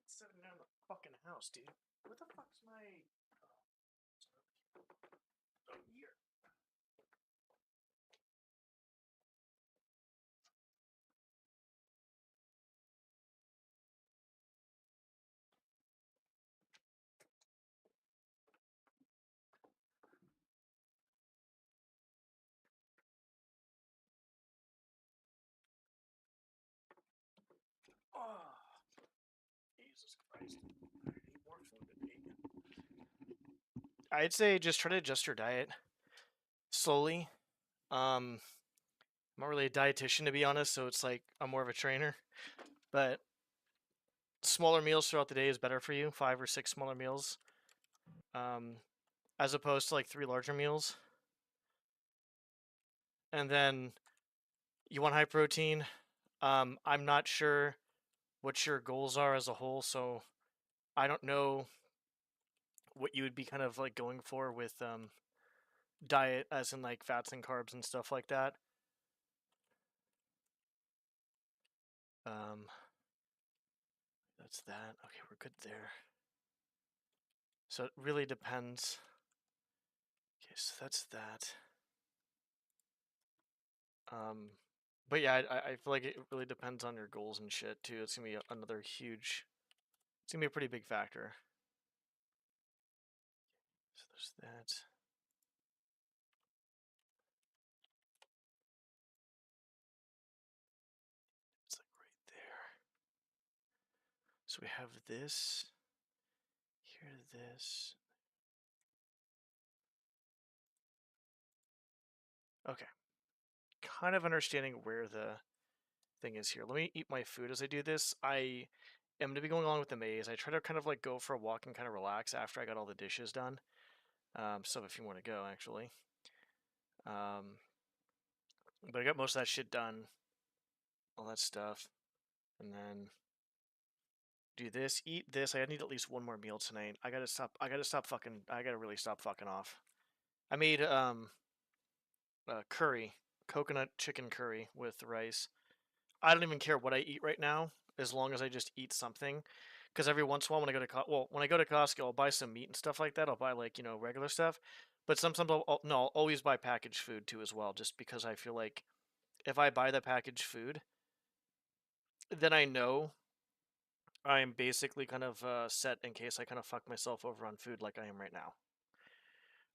It's sitting down in the fucking house, dude. What the fuck's my? Oh, here. Oh, Jesus Christ! I need more food to eat. I'd say just try to adjust your diet slowly. I'm not really a dietitian to be honest, so it's like I'm more of a trainer. But smaller meals throughout the day is better for you. 5 or 6 smaller meals, um, as opposed to like 3 larger meals. And then you want high protein. I'm not sure what your goals are as a whole, so I don't know what you would be kind of like going for with diet, as in like fats and carbs and stuff like that. Um, that's that. Okay, we're good there. So it really depends. Okay, so that's that. But yeah, I feel like it really depends on your goals and shit too. It's gonna be another huge. It's gonna be a pretty big factor. So there's that. It's like right there. So we have this. Here, this. Okay. Kind of understanding where the thing is here. Let me eat my food as I do this. I am going to be going along with the maze. I try to kind of like go for a walk and kind of relax after I got all the dishes done. So if you want to go, actually. But I got most of that shit done. All that stuff. And then do this, eat this. I need at least one more meal tonight. I gotta stop. I gotta really stop fucking off. I made curry, coconut chicken curry with rice. I don't even care what I eat right now, as long as I just eat something. Because every once in a while, when I go to when I go to Costco, I'll buy some meat and stuff like that. I'll buy like regular stuff, but sometimes I'll always buy packaged food too as well, just because I feel like if I buy the packaged food, then I know I'm basically kind of set in case I kind of fuck myself over on food like I am right now.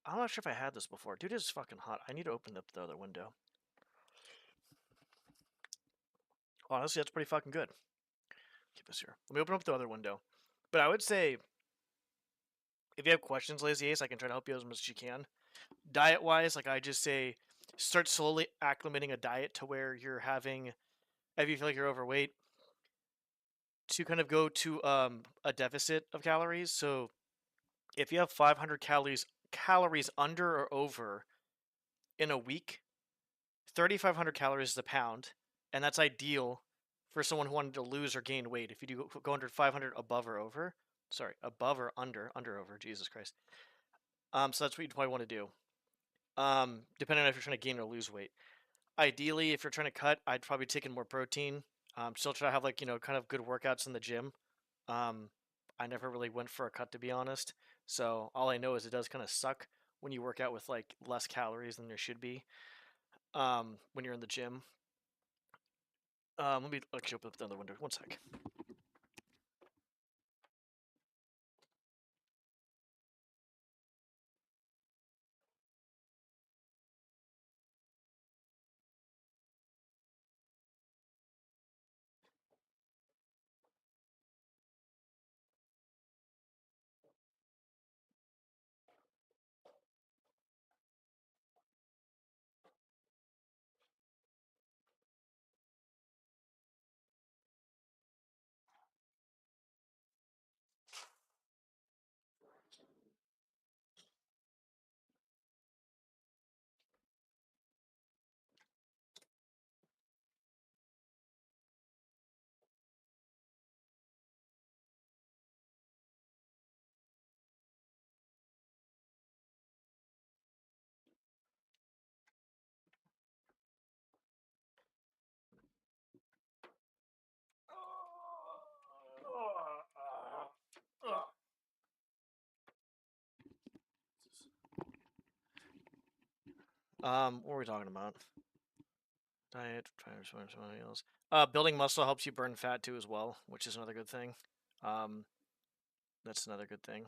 I'm not sure if I had this before. Dude, it's fucking hot. I need to open up the other window. Honestly, that's pretty fucking good. Keep this here. Let me open up the other window. But I would say, if you have questions, Lazy Ace, I can try to help you as much as you can. Diet-wise, like I just say, start slowly acclimating a diet to where you're having, if you feel like you're overweight, to kind of go to a deficit of calories. So if you have 500 calories under or over in a week, 3,500 calories is a pound, and that's ideal for someone who wanted to lose or gain weight. If you do go under 500 above or over, sorry, above or under over, Jesus Christ. So that's what you'd probably want to do. Depending on if you're trying to gain or lose weight. Ideally, if you're trying to cut, I'd probably take in more protein. Still try to have like kind of good workouts in the gym. I never really went for a cut, to be honest. So all I know is it does kind of suck when you work out with like less calories than there should be. When you're in the gym. Let me actually open up the other window. One sec. What were we talking about? Diet, something else. Building muscle helps you burn fat too as well, which is another good thing. That's another good thing.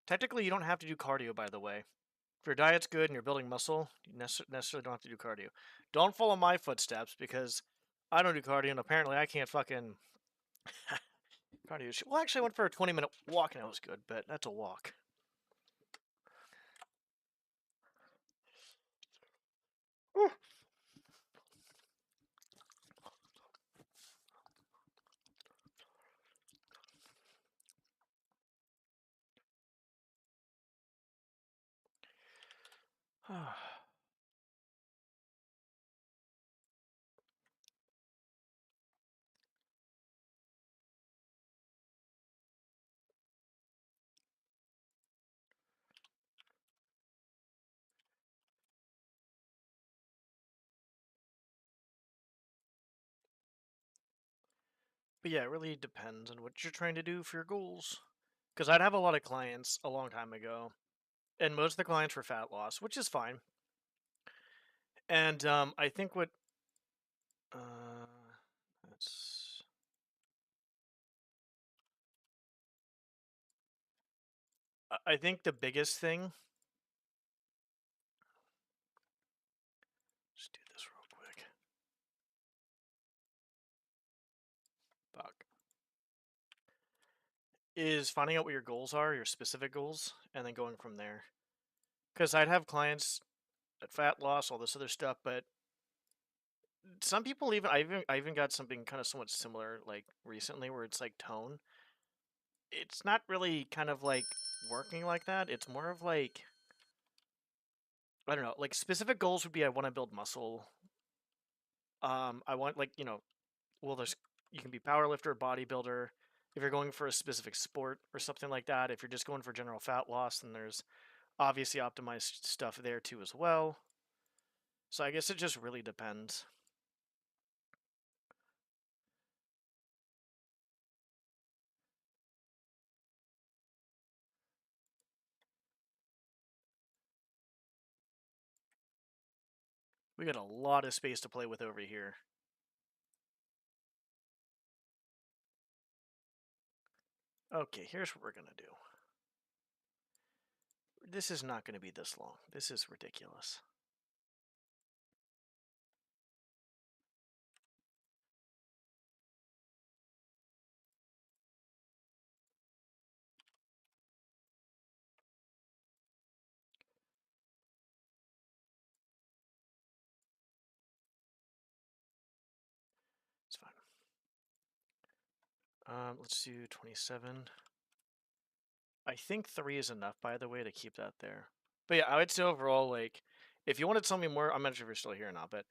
Technically, you don't have to do cardio, by the way. If your diet's good and you're building muscle, you necessarily don't have to do cardio. Don't follow my footsteps because I don't do cardio, and apparently I can't fucking cardio shit. Well, actually, I went for a 20-minute walk and that was good, but that's a walk. But yeah, it really depends on what you're trying to do for your goals. Because I'd have a lot of clients a long time ago, and most of the clients were fat loss, which is fine. And I think what that's I think the biggest thing. Just do this real quick. Fuck. Is finding out what your goals are, your specific goals, and then going from there. Because I'd have clients at fat loss, all this other stuff, but some people I even got something kind of somewhat similar like recently where it's like tone. It's not really kind of like working like that. It's more of like I don't know, like specific goals would be I want to build muscle. I want like well, you can be powerlifter, bodybuilder. If you're going for a specific sport or something like that, if you're just going for general fat loss, then there's obviously optimized stuff there too as well. So I guess it just really depends. We got a lot of space to play with over here. Okay, here's what we're gonna do. This is not gonna be this long. This is ridiculous. It's fine. Let's do 27. I think 3 is enough, by the way, to keep that there. But yeah, I would say overall, like, if you want to tell me more, I'm not sure if you're still here or not, but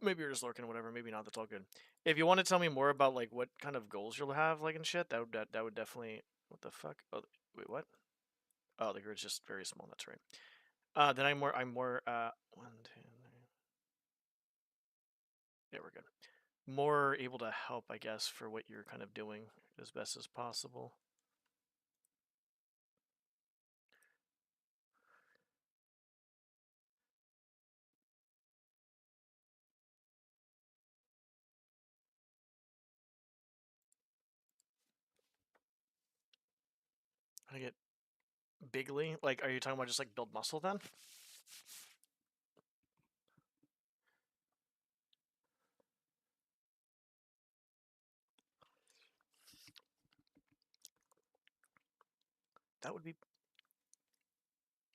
maybe you're just lurking or whatever. Maybe not. That's all good. If you want to tell me more about like what kind of goals you'll have, like and shit, that would definitely. What the fuck? Oh, wait, what? Oh, the grid's just very small. That's right. Then I'm more. 1, 2, 3. Yeah, we're good. More able to help, I guess, for what you're kind of doing as best as possible. I get bigly. Like, are you talking about just like build muscle then? That would be.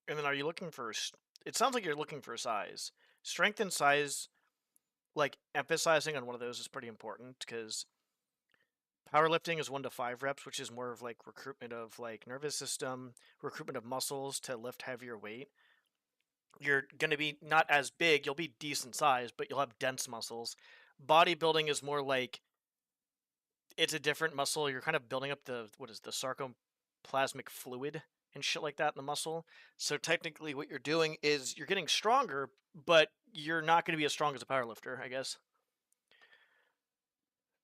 And then are you looking for? It sounds like you're looking for size. Strength and size, like emphasizing on one of those is pretty important because powerlifting is 1 to 5 reps, which is more of like recruitment of like nervous system, recruitment of muscles to lift heavier weight. You're going to be not as big, you'll be decent size, but you'll have dense muscles. Bodybuilding is more like it's a different muscle. You're kind of building up the sarcoplasmic fluid and shit like that in the muscle. So technically, what you're doing is you're getting stronger, but you're not going to be as strong as a powerlifter, I guess.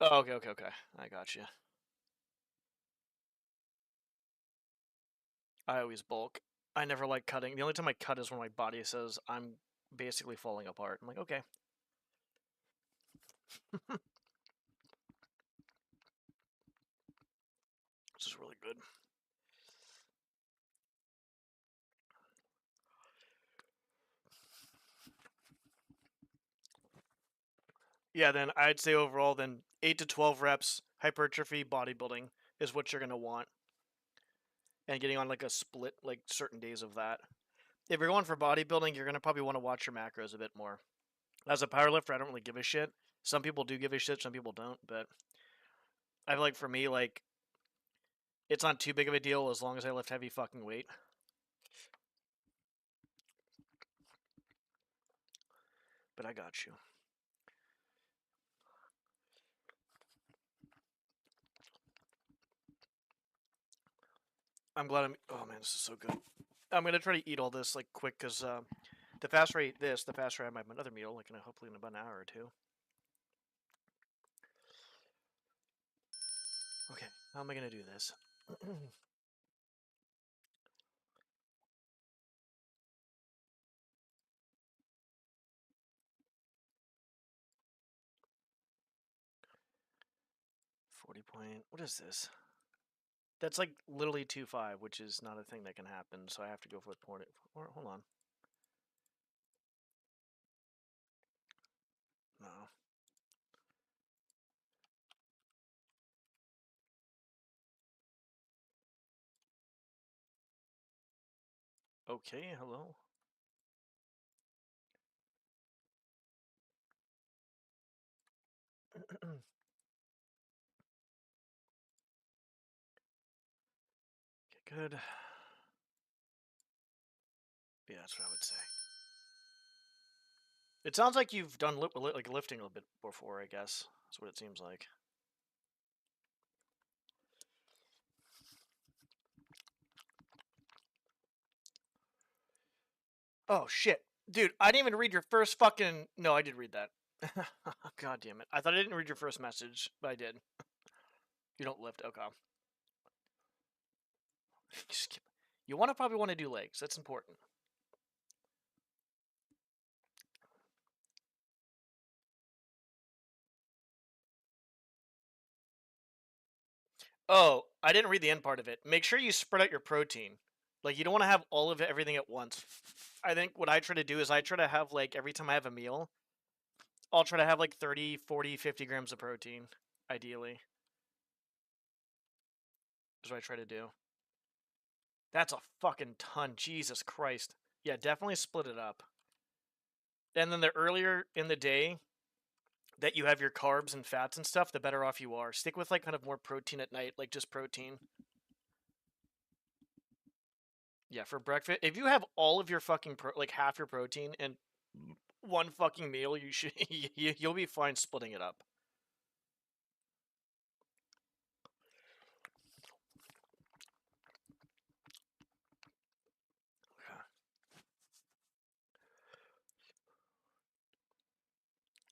Oh, okay. I got you. I always bulk. I never like cutting. The only time I cut is when my body says I'm basically falling apart. I'm like, okay. This is really good. Yeah, then I'd say overall, then 8 to 12 reps, hypertrophy, bodybuilding is what you're going to want. And getting on like a split, like certain days of that. If you're going for bodybuilding, you're going to probably want to watch your macros a bit more. As a powerlifter, I don't really give a shit. Some people do give a shit, some people don't. But I feel like for me, like, it's not too big of a deal as long as I lift heavy fucking weight. But I got you. I'm glad I'm. Oh man, this is so good. I'm gonna try to eat all this like quick because the faster I eat this, the faster I have another meal. Like hopefully in about an hour or two. Okay, how am I gonna do this? 40 point. What is this? That's like literally 2.5, which is not a thing that can happen. So I have to go for point. Hold on. No. Okay. Hello. Okay, good. Yeah, that's what I would say. It sounds like you've done like lifting a bit before, I guess. That's what it seems like. Oh, shit. Dude, I didn't even read your first fucking... No, I did read that. God damn it. I thought I didn't read your first message, but I did. You don't lift. Okay. You probably want to do legs. That's important. Oh, I didn't read the end part of it. Make sure you spread out your protein. Like, you don't want to have all of everything at once. I think what I try to do is I try to have, like, every time I have a meal, I'll try to have, like, 30, 40, 50 grams of protein, ideally. That's what I try to do. That's a fucking ton. Jesus Christ. Yeah, definitely split it up. And then the earlier in the day that you have your carbs and fats and stuff, the better off you are. Stick with, like, kind of more protein at night, like just protein. Yeah, for breakfast, if you have all of your fucking like half your protein in one fucking meal, you should you'll be fine splitting it up. Okay.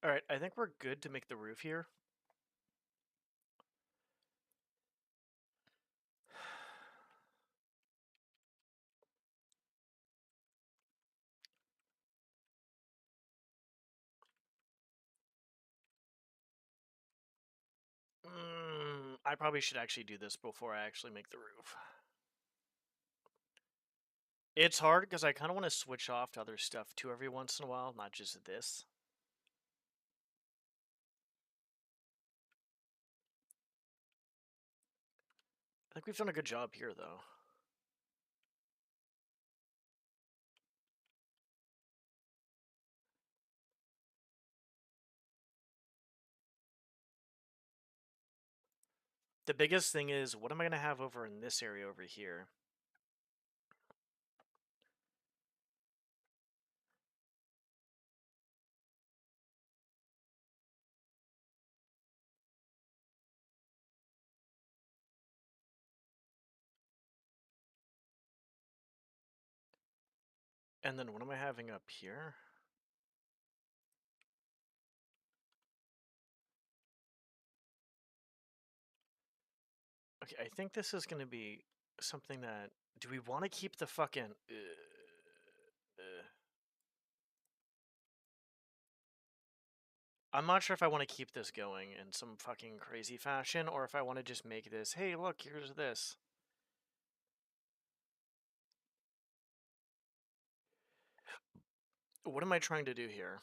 All right, I think we're good to make the roof here. I probably should actually do this before I actually make the roof. It's hard because I kind of want to switch off to other stuff too every once in a while, not just this. I think we've done a good job here, though. The biggest thing is, what am I going to have over in this area over here? And then what am I having up here? Okay, I think this is going to be something that... Do we want to keep the fucking... I'm not sure if I want to keep this going in some fucking crazy fashion, or if I want to just make this, hey, look, here's this. What am I trying to do here?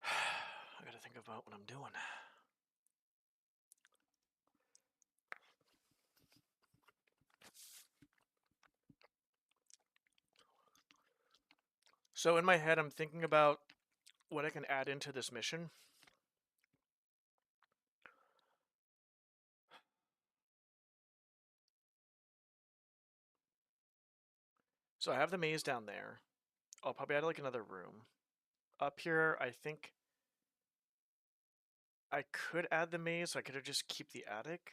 I gotta think about what I'm doing. So in my head, I'm thinking about what I can add into this mission. So I have the maze down there. I'll probably add like another room. Up here, I think I could add the maze. So I could just keep the attic.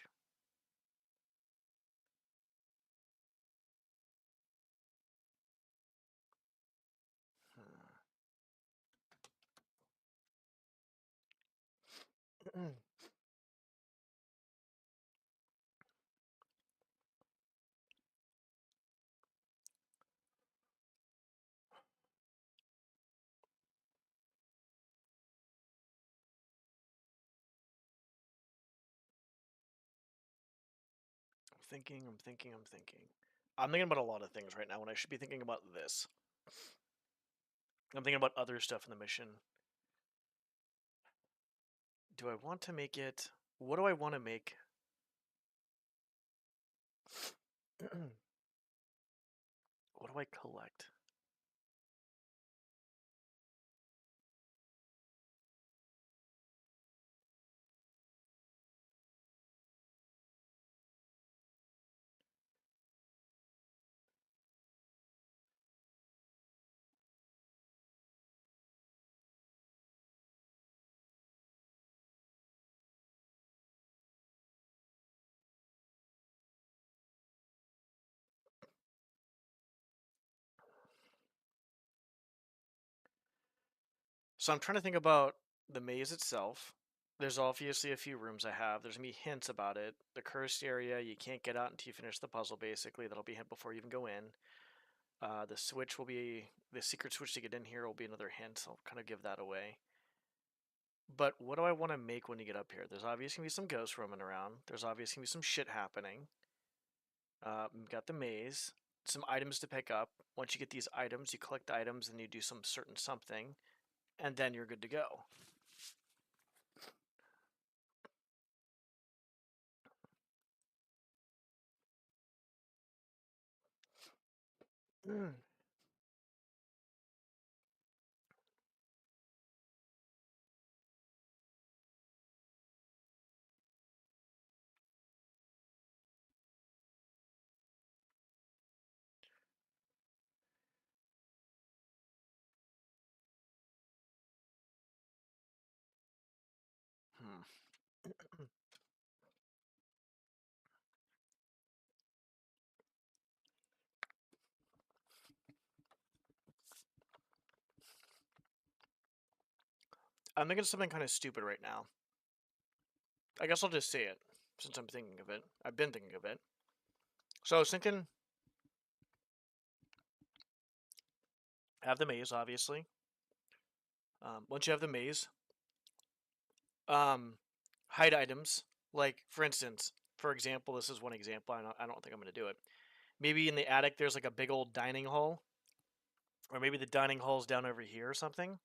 I'm thinking. I'm thinking about a lot of things right now when I should be thinking about this. I'm thinking about other stuff in the mission. Do I want to make it... What do I want to make? do I collect? So I'm trying to think about the maze itself. There's obviously a few rooms I have. There's gonna be hints about it. The cursed area, you can't get out until you finish the puzzle, basically. That'll be a hint before you even go in. The switch will be, the secret switch to get in here will be another hint, so I'll kind of give that away. But what do I want to make when you get up here? There's obviously gonna be some ghosts roaming around. There's obviously gonna be some shit happening. We've got the maze, some items to pick up. Once you get these items, you collect the items and you do some certain something, and then you're good to go. Mm. Hmm. I'm thinking of something kind of stupid right now. I guess I'll just say it, since I'm thinking of it. I've been thinking of it. So I was thinking, have the maze, obviously. Once you have the maze, hide items. Like, for instance, for example, this is one example. I don't think I'm going to do it. Maybe in the attic, there's like a big old dining hall. Or maybe the dining hall's down over here or something.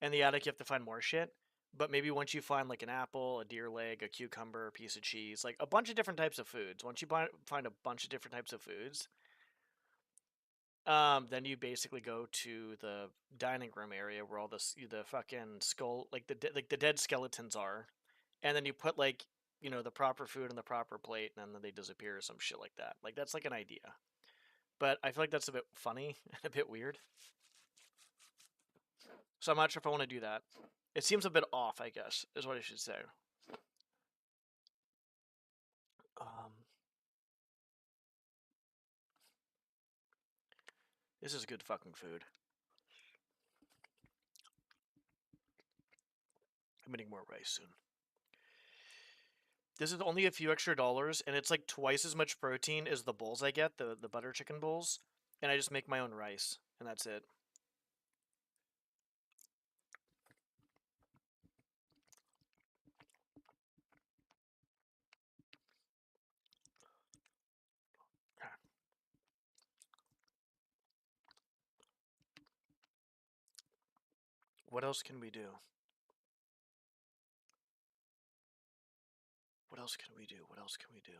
And the attic, you have to find more shit. But maybe once you find like an apple, a deer leg, a cucumber, a piece of cheese, like a bunch of different types of foods. Once you find a bunch of different types of foods, then you basically go to the dining room area where all the fucking skull, like the dead skeletons are, and then you put like the proper food in the proper plate, and then they disappear or some shit like that. Like that's like an idea, but I feel like that's a bit funny, a bit weird. So I'm not sure if I want to do that. It seems a bit off, I guess, is what I should say. Um, this is good fucking food. I'm eating more rice soon. This is only a few extra dollars, and it's like twice as much protein as the bowls I get, the butter chicken bowls, and I just make my own rice, and that's it. What else can we do? What else can we do? What else can we do?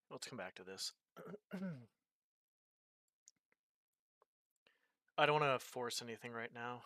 Let's come back to this. I don't want to force anything right now.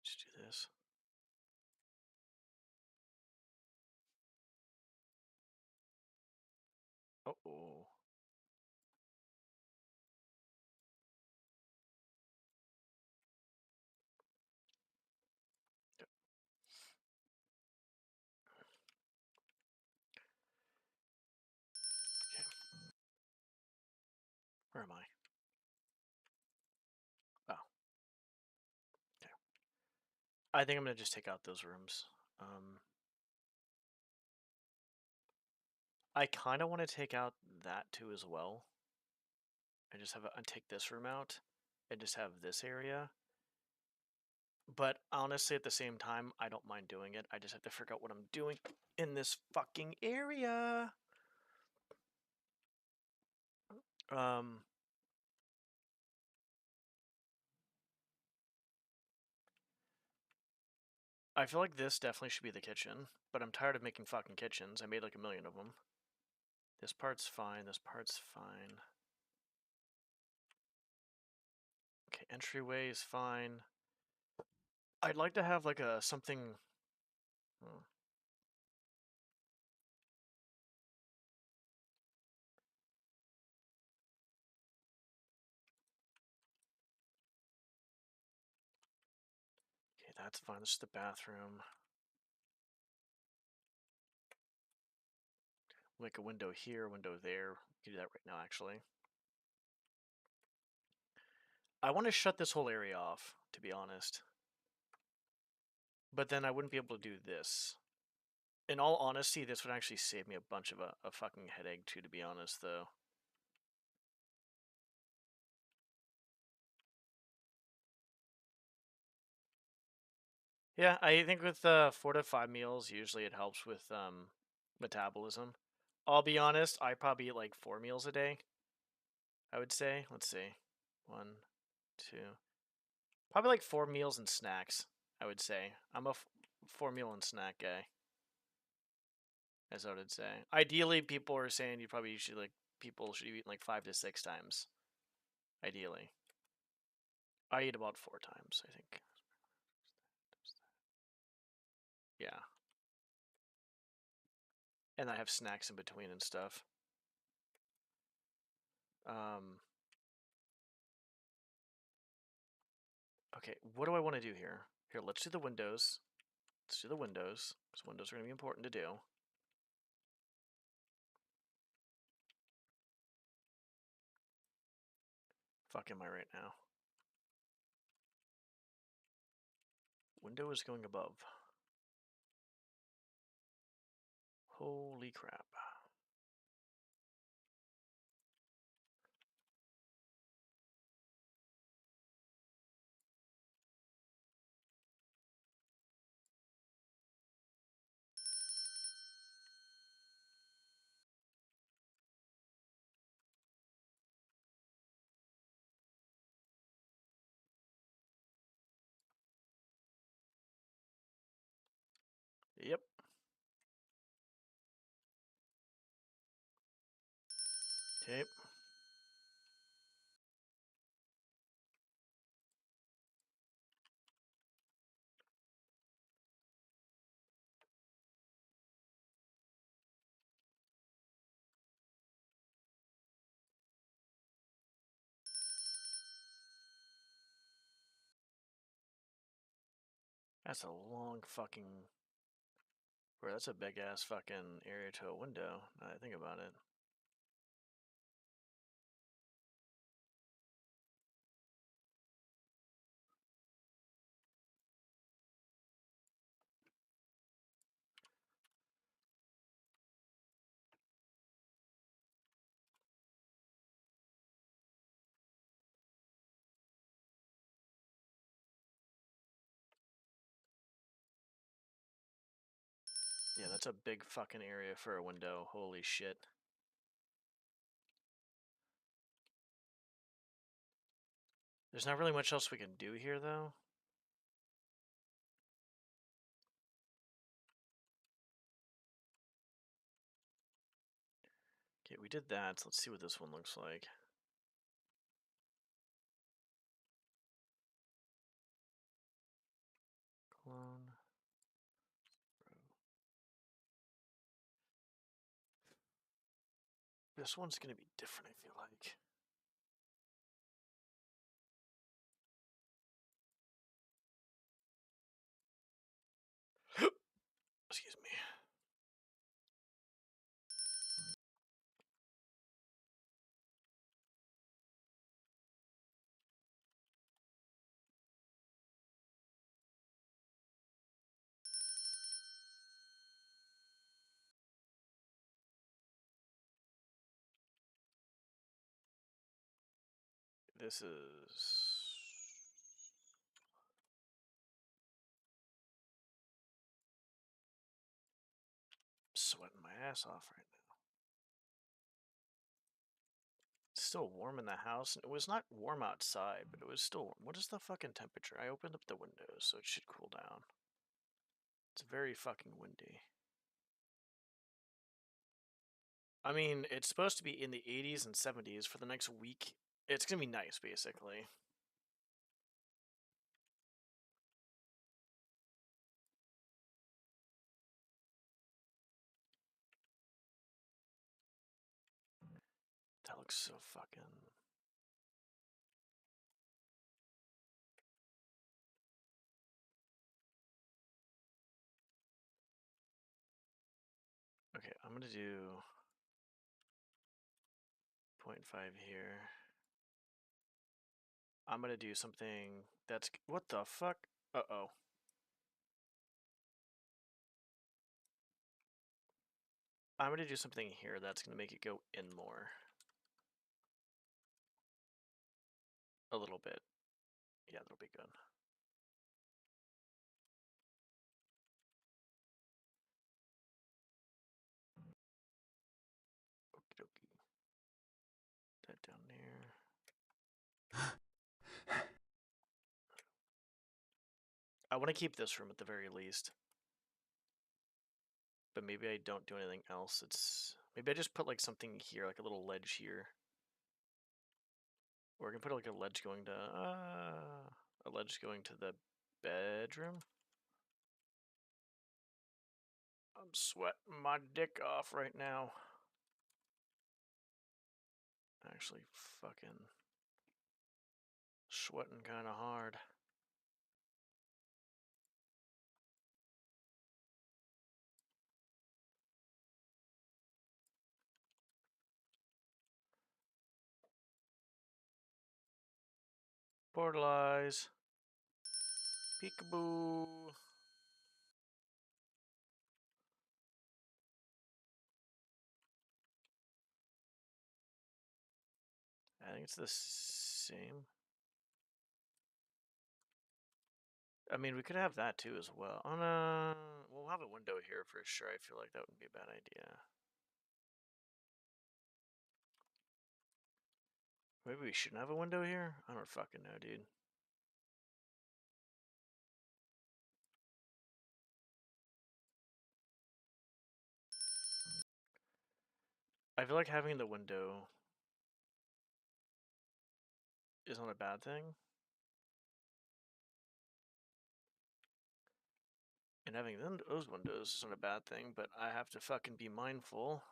Let's do this. Oh. I think I'm gonna just take out those rooms. I kind of want to take out that too as well. I just have take this room out and just have this area. But honestly, at the same time, I don't mind doing it. I just have to figure out what I'm doing in this fucking area. I feel like this definitely should be the kitchen, but I'm tired of making fucking kitchens. I made like 1,000,000 of them. This part's fine. This part's fine. Okay, entryway is fine. I'd like to have like a something. Oh. Okay, that's fine. This is the bathroom. Like a window here, window there. We can do that right now, actually. I want to shut this whole area off, to be honest. But then I wouldn't be able to do this. In all honesty, this would actually save me a bunch of a fucking headache too, to be honest, though. Yeah, I think with 4 to 5 meals, usually it helps with metabolism. I'll be honest, I probably eat like 4 meals a day, I would say. Let's see. 1, 2. Probably like 4 meals and snacks, I would say. I'm a 4 meal and snack guy. That's what I'd say. Ideally, people are saying you probably should people should eat like 5 to 6 times. Ideally. I eat about 4 times, I think. Yeah. And I have snacks in between and stuff. Okay, what do I want to do here? Here, let's do the windows. Let's do the windows, because windows are going to be important to do. Fuck am I right now? Window is going above. Holy crap. Yep. Okay. That's a long fucking... Bro, that's a big ass fucking area to a window, now that I think about it. Yeah, that's a big fucking area for a window. Holy shit. There's not really much else we can do here, though. Okay, we did that, so let's see what this one looks like. Clone. This one's gonna be different, I feel like. Excuse me. This is... sweating my ass off right now. It's still warm in the house. It was not warm outside, but it was still warm. What is the fucking temperature? I opened up the windows, so it should cool down. It's very fucking windy. I mean, it's supposed to be in the 80s and 70s for the next week. It's gonna be nice, basically. That looks so fucking... Okay, I'm gonna do 0.5 here. I'm gonna do something that's... What the fuck? Uh-oh. I'm gonna do something here that's gonna make it go in more. A little bit. Yeah, that'll be good. Okie dokie. That down there. I want to keep this room at the very least. But maybe I don't do anything else. Maybe I just put like something here, like a little ledge here. Or I can put like a ledge going to the bedroom. I'm sweating my dick off right now. Actually, fucking sweating kind of hard. Portalize. Peekaboo. I think it's the same. I mean, we could have that too as well. Oh no, we'll have a window here for sure. I feel like that wouldn't be a bad idea. Maybe we shouldn't have a window here? I don't fucking know, dude. I feel like having the window is not a bad thing. And having those windows isn't a bad thing, but I have to fucking be mindful.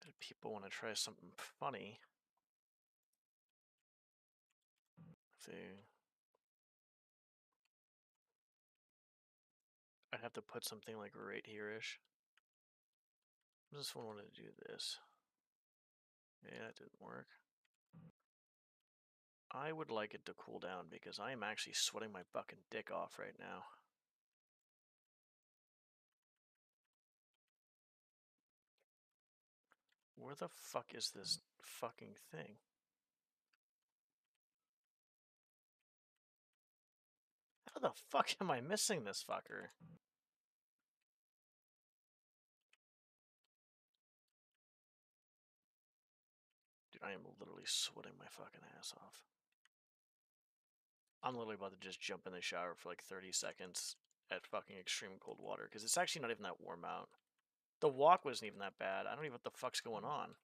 That people want to try something funny. See, I'd have to put something like right here-ish. This one wanted to do this. Yeah, that didn't work. I would like it to cool down because I am actually sweating my fucking dick off right now. Where the fuck is this fucking thing? How the fuck am I missing this fucker? Dude, I am literally sweating my fucking ass off. I'm literally about to just jump in the shower for like 30 seconds at fucking extreme cold water because it's actually not even that warm out. The walk wasn't even that bad. I don't even know what the fuck's going on.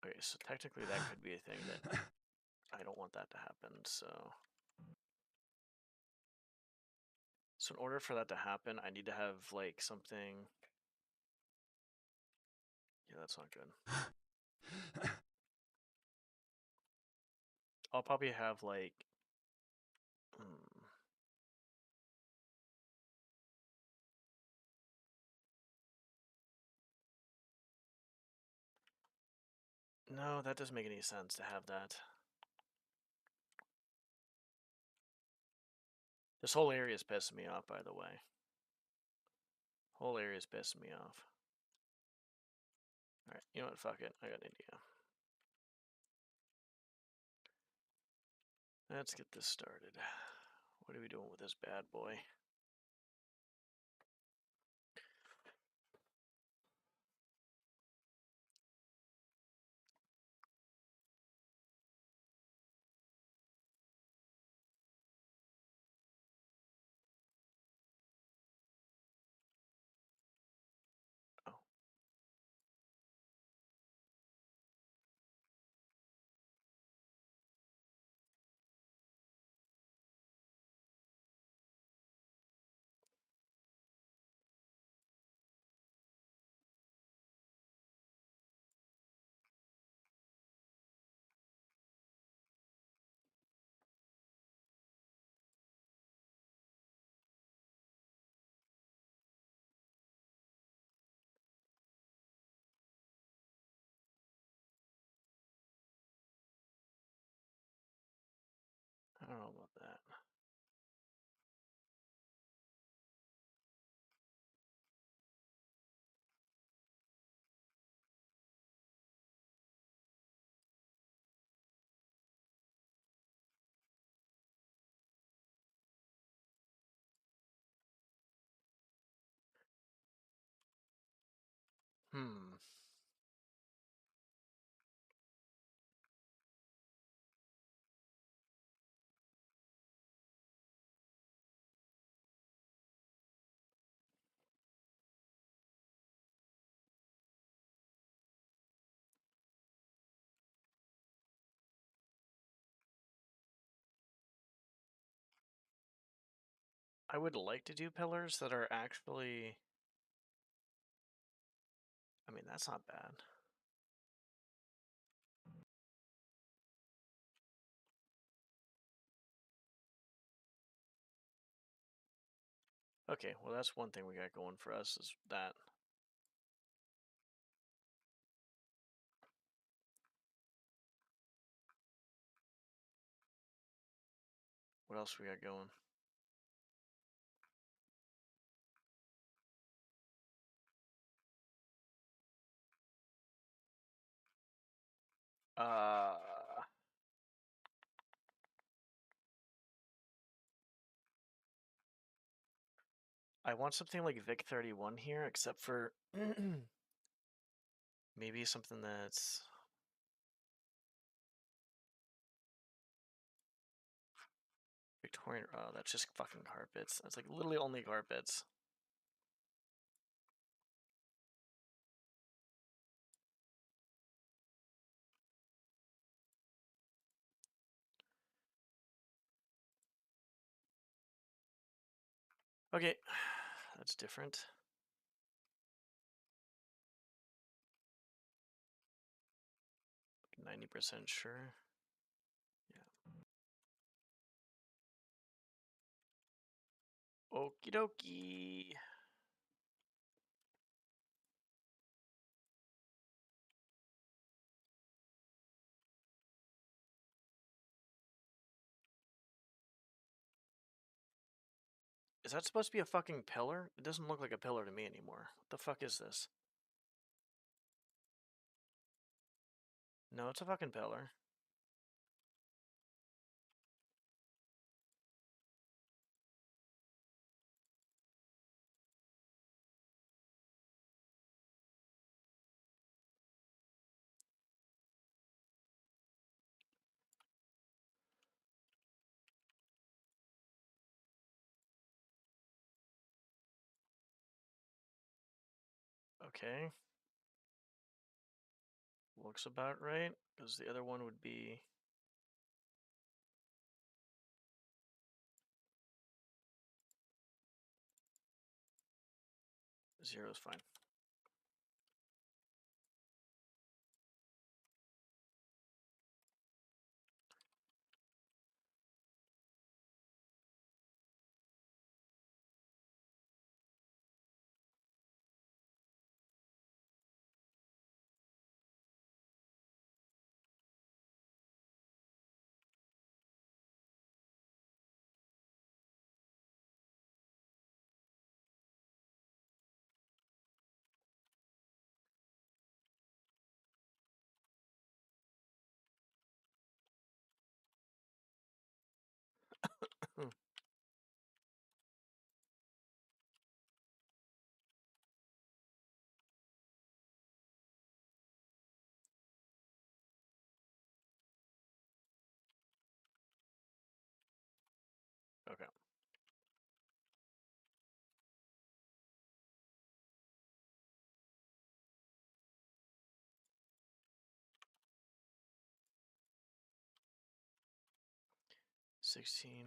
Okay, so technically that could be a thing that I don't want that to happen, so... So in order for that to happen, I need to have, like, something... Yeah, that's not good. I'll probably have, like... No, that doesn't make any sense to have that. This whole area is pissing me off, by the way. Whole area is pissing me off. Alright, you know what? Fuck it. I got an idea. Let's get this started. What are we doing with this bad boy? Oh. I don't know about that. Hmm. I would like to do pillars that are actually... I mean, that's not bad. Okay, well that's one thing we got going for us is that. What else we got going? Uh... I want something like Vic 31 here, except for maybe something that's... Victorian, oh, that's just fucking carpets. That's like literally only carpets. Okay, that's different. 90% sure. Yeah. Okie dokie. Is that supposed to be a fucking pillar? It doesn't look like a pillar to me anymore. What the fuck is this? No, it's a fucking pillar. Okay. Looks about right, because the other one would be... Zero is fine. 16.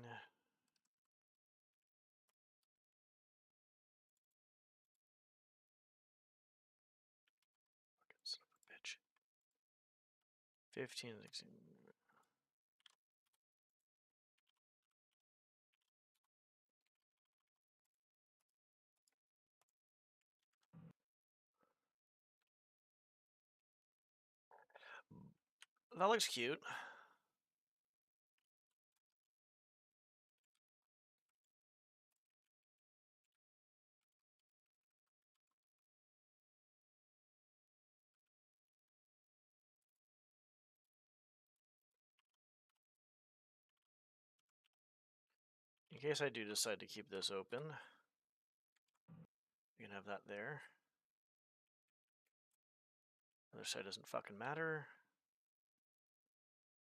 Fucking son of a bitch. 15, 16. That looks cute. In case I do decide to keep this open, you can have that there. Other side doesn't fucking matter.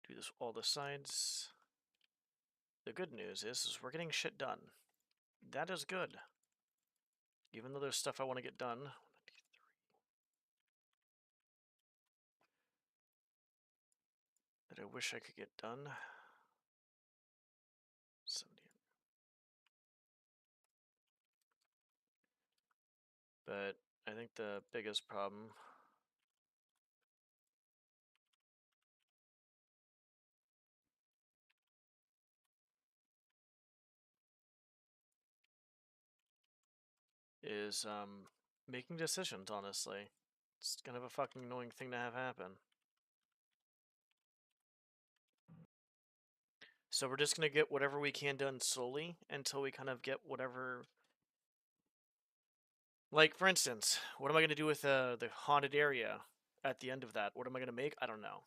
Do this all the sides. The good news is we're getting shit done. That is good. Even though there's stuff I want to get done. That I wish I could get done. 70. But I think the biggest problem is making decisions, honestly. It's kind of a fucking annoying thing to have happen. So we're just going to get whatever we can done slowly until we kind of get whatever... Like, for instance, what am I going to do with the haunted area at the end of that? What am I going to make? I don't know.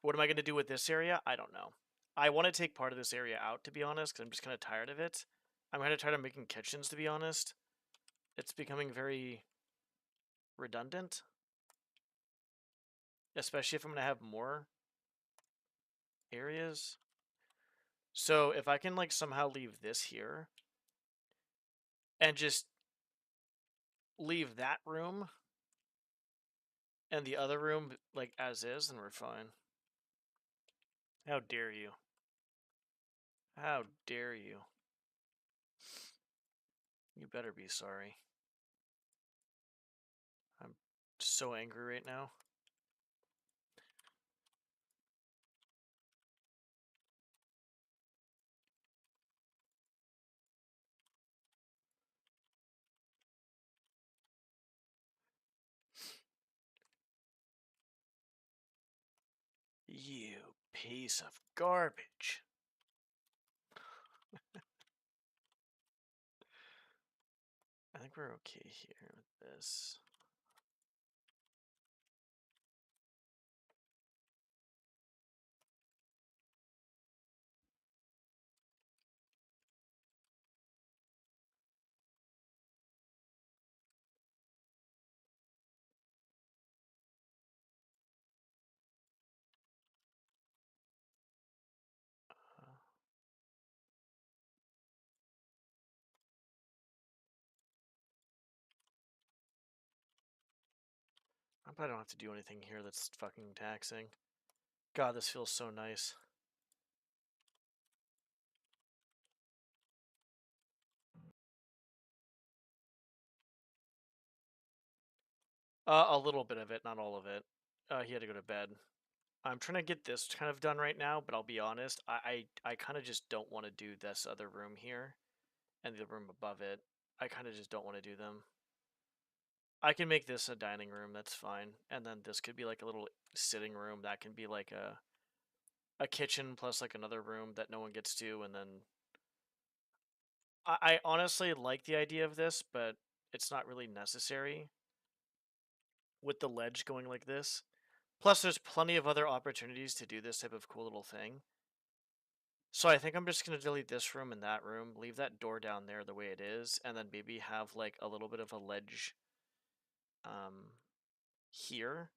What am I going to do with this area? I don't know. I want to take part of this area out, to be honest, because I'm just kind of tired of it. I'm kind of tired of making kitchens, to be honest. It's becoming very redundant. Especially if I'm going to have more areas. So if I can, like, somehow leave this here and just leave that room and the other room, like, as is, then we're fine. How dare you? How dare you? You better be sorry. I'm so angry right now. You piece of garbage. I think we're okay here with this. I probably don't have to do anything here that's fucking taxing. God, this feels so nice. A little bit of it, not all of it. He had to go to bed. I'm trying to get this kind of done right now, but I'll be honest, I kind of just don't want to do this other room here and the room above it. I kind of just don't want to do them. I can make this a dining room, that's fine. And then this could be like a little sitting room. That can be like a kitchen plus like another room that no one gets to. And then I honestly like the idea of this, but it's not really necessary with the ledge going like this. Plus, there's plenty of other opportunities to do this type of cool little thing. So I think I'm just going to delete this room and that room, leave that door down there the way it is, and then maybe have like a little bit of a ledge here.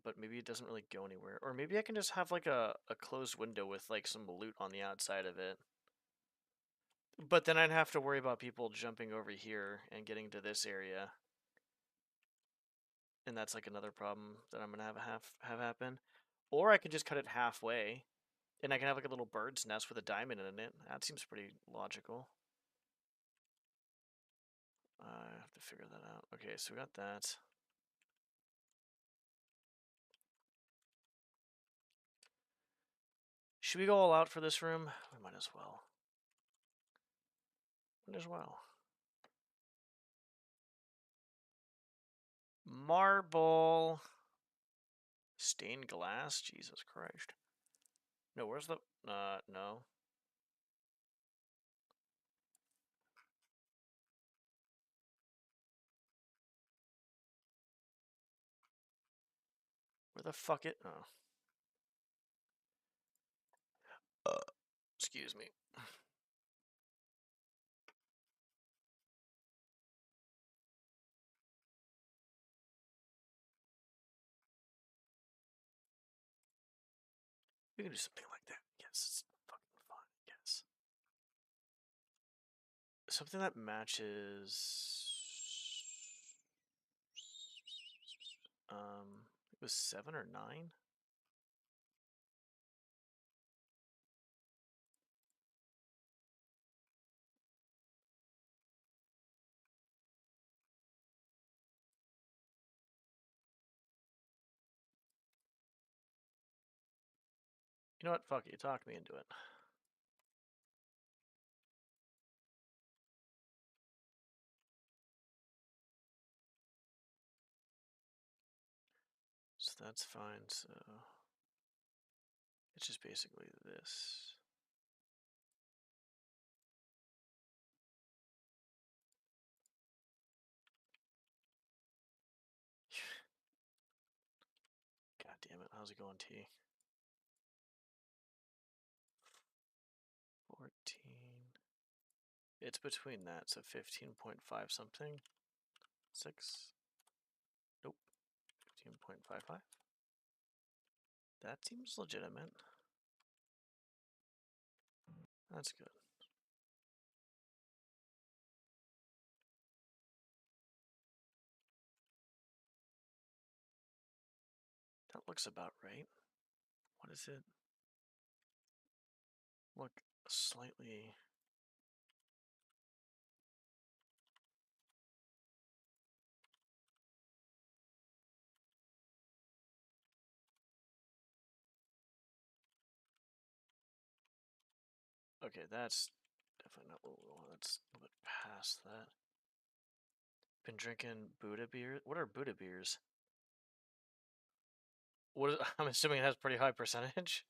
But maybe it doesn't really go anywhere. Or maybe I can just have like a closed window with like some loot on the outside of it. But then I'd have to worry about people jumping over here and getting to this area. And that's like another problem that I'm gonna have happen. Or I could just cut it halfway, and I can have like a little bird's nest with a diamond in it. That seems pretty logical. I have to figure that out. Okay, so we got that. Should we go all out for this room? We might as well. Might as well. Marble. Stained glass? Jesus Christ. No, where's the... no. Where the fuck it... Oh. Excuse me. We can do something like that. Yes, it's fucking fun. Yes. Something that matches... It was 7 or 9? You know what? Fuck it. You talked me into it. So that's fine. So it's just basically this. God damn it. How's it going, T? 14. It's between that, so 15.5 something. 6. Nope. 15.55. That seems legitimate. That's good. That looks about right. What is it? Look slightly... Okay, that's definitely not what we want. That's a little bit past that. Been drinking Buddha beer. What are Buddha beers? What is, I'm assuming it has pretty high percentage.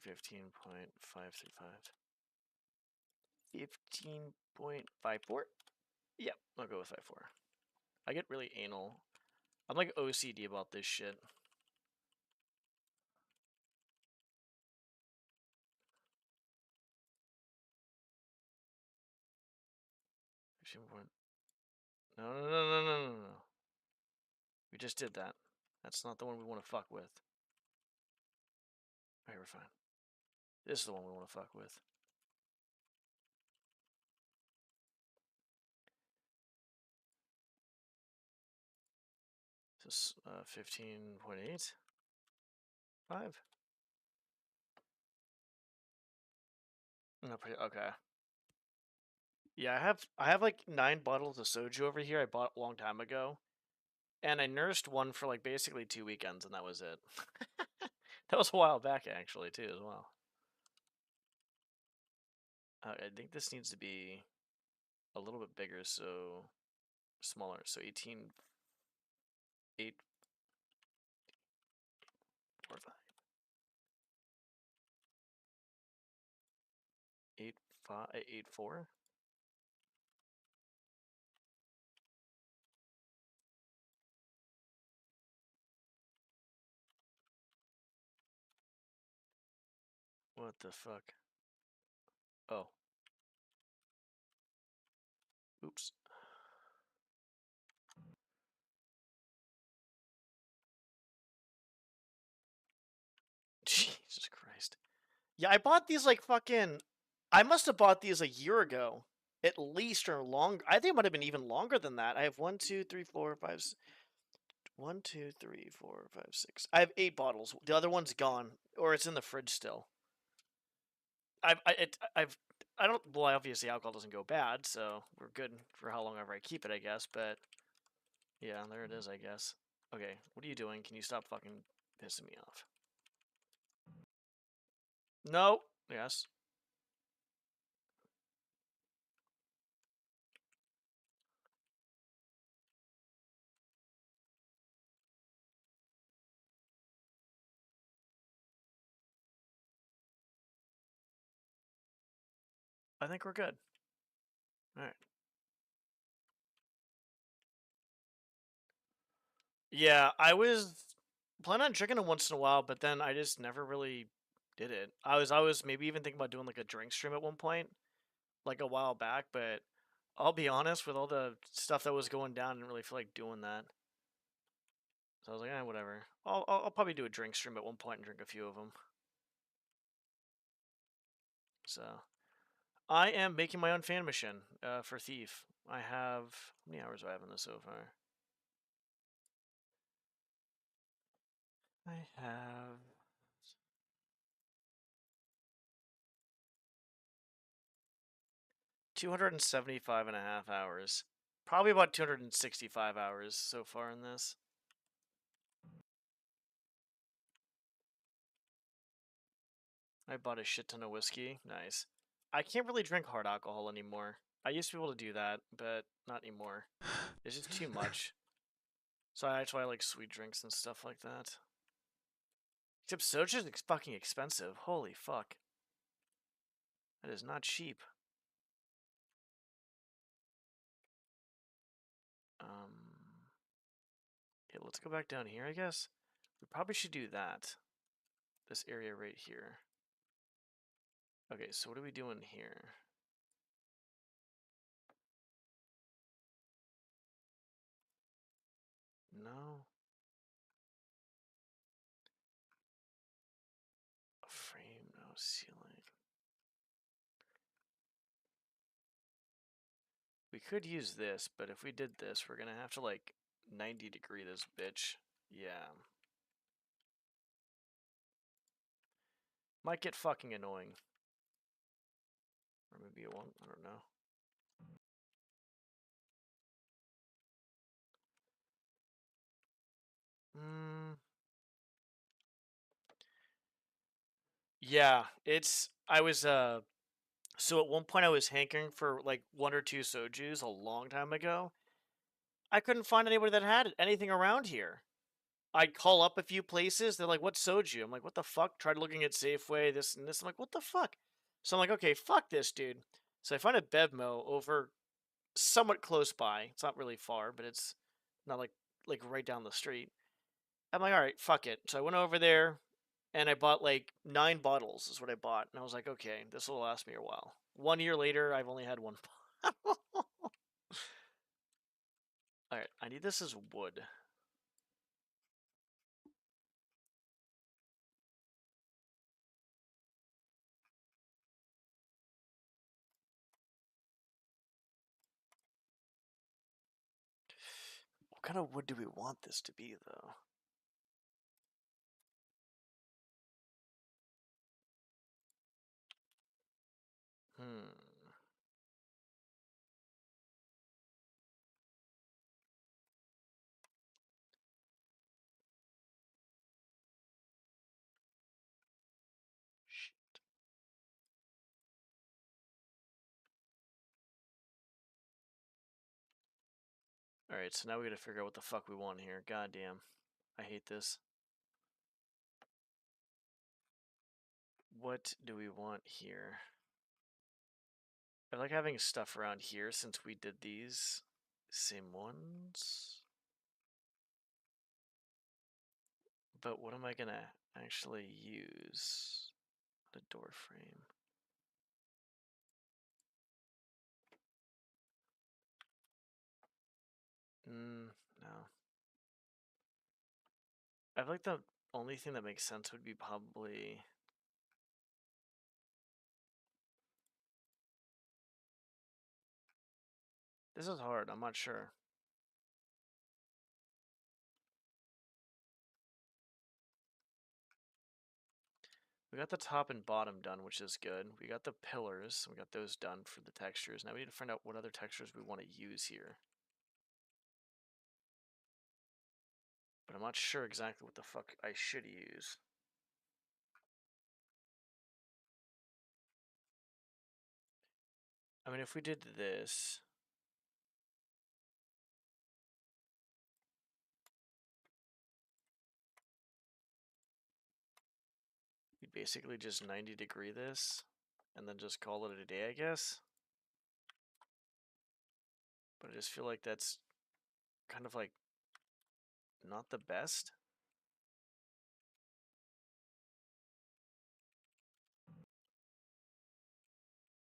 15.535. 15.54. Yep, I'll go with 54. I get really anal. I'm like OCD about this shit. No, no, no, no, no, no, no. We just did that. That's not the one we want to fuck with. Alright, we're fine. This is the one we want to fuck with. This is 15.8. 5. No, pretty okay. Yeah, I have like 9 bottles of soju over here. I bought a long time ago, and I nursed one for like basically 2 weekends, and that was it. That was a while back actually too, as well. I think this needs to be a little bit bigger, so smaller. So 18, 8, 4, 5, 8, 5, 8, 4. What the fuck? Oh. Oops. Jesus Christ. Yeah, I bought these like fucking... I must have bought these a year ago. at least or longer. I think it might have been even longer than that. I have 1, 2, 3, 4, 5. 1, 2, 3, 4, 5, 6. I have 8 bottles. The other one's gone, or it's in the fridge still. I don't. Well, obviously alcohol doesn't go bad, so we're good for how long ever I keep it, I guess. But yeah, there it is, I guess. Okay, what are you doing? Can you stop fucking pissing me off? No. Yes. I think we're good. All right. Yeah, I was planning on drinking it once in a while, but then I just never really did it. I was maybe even thinking about doing like a drink stream at one point, like a while back, but I'll be honest, with all the stuff that was going down, I didn't really feel like doing that. So I was like, whatever. I'll probably do a drink stream at one point and drink a few of them. So I am making my own fan mission for Thief. I have how many hours do I have in this so far? I have 275.5 hours. Probably about 265 hours so far in this. I bought a shit ton of whiskey. Nice. I can't really drink hard alcohol anymore. I used to be able to do that, but not anymore. It's just too much. So that's why I like sweet drinks and stuff like that. Except soju's fucking expensive. Holy fuck. That is not cheap. Okay, let's go back down here, I guess. We probably should do that. This area right here. Okay, so what are we doing here? No. A frame, no ceiling. We could use this, but if we did this, we're gonna have to like 90-degree this bitch. Yeah. Might get fucking annoying. Or maybe it won't, I don't know. Yeah, I was so at one point I was hankering for like 1 or 2 sojus a long time ago. I couldn't find anybody that had anything around here. I'd call up a few places. They're like, "What soju?" I'm like, "What the fuck?" Tried looking at Safeway, this and this. I'm like, "What the fuck?" So I'm like, "Okay, fuck this, dude." So I find a Bevmo over somewhat close by. It's not really far, but it's not like right down the street. I'm like, "All right, fuck it." So I went over there and I bought like 9 bottles. Is what I bought, and I was like, "Okay, this will last me a while." 1 year later, I've only had one bottle. All right, I need this as wood. What kind of wood do we want this to be, though? Shit. Alright, so now we gotta figure out what the fuck we want here. God damn. I hate this. What do we want here? I like having stuff around here since we did these same ones. But what am I gonna actually use? The door frame. No. I feel like the only thing that makes sense would be probably This is hard. I'm not sure. We got the top and bottom done, which is good. We got the pillars. We got those done for the textures. Now we need to find out what other textures we want to use here. But I'm not sure exactly what the fuck I should use. I mean, if we did this... we basically just 90-degree this, and then just call it a day, I guess. But I just feel like that's kind of like not the best.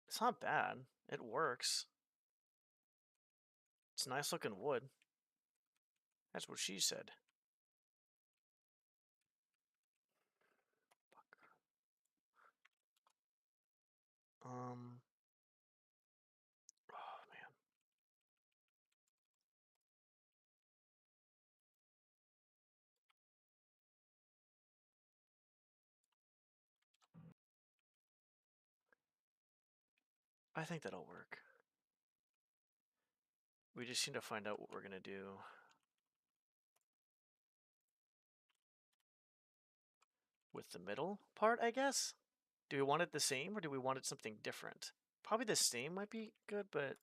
It's not bad. It works. It's nice looking wood. That's what she said. Fuck. Oh man. I think that'll work. We just need to find out what we're gonna do. With the middle part, I guess? Do we want it the same or do we want it something different? Probably the same might be good, but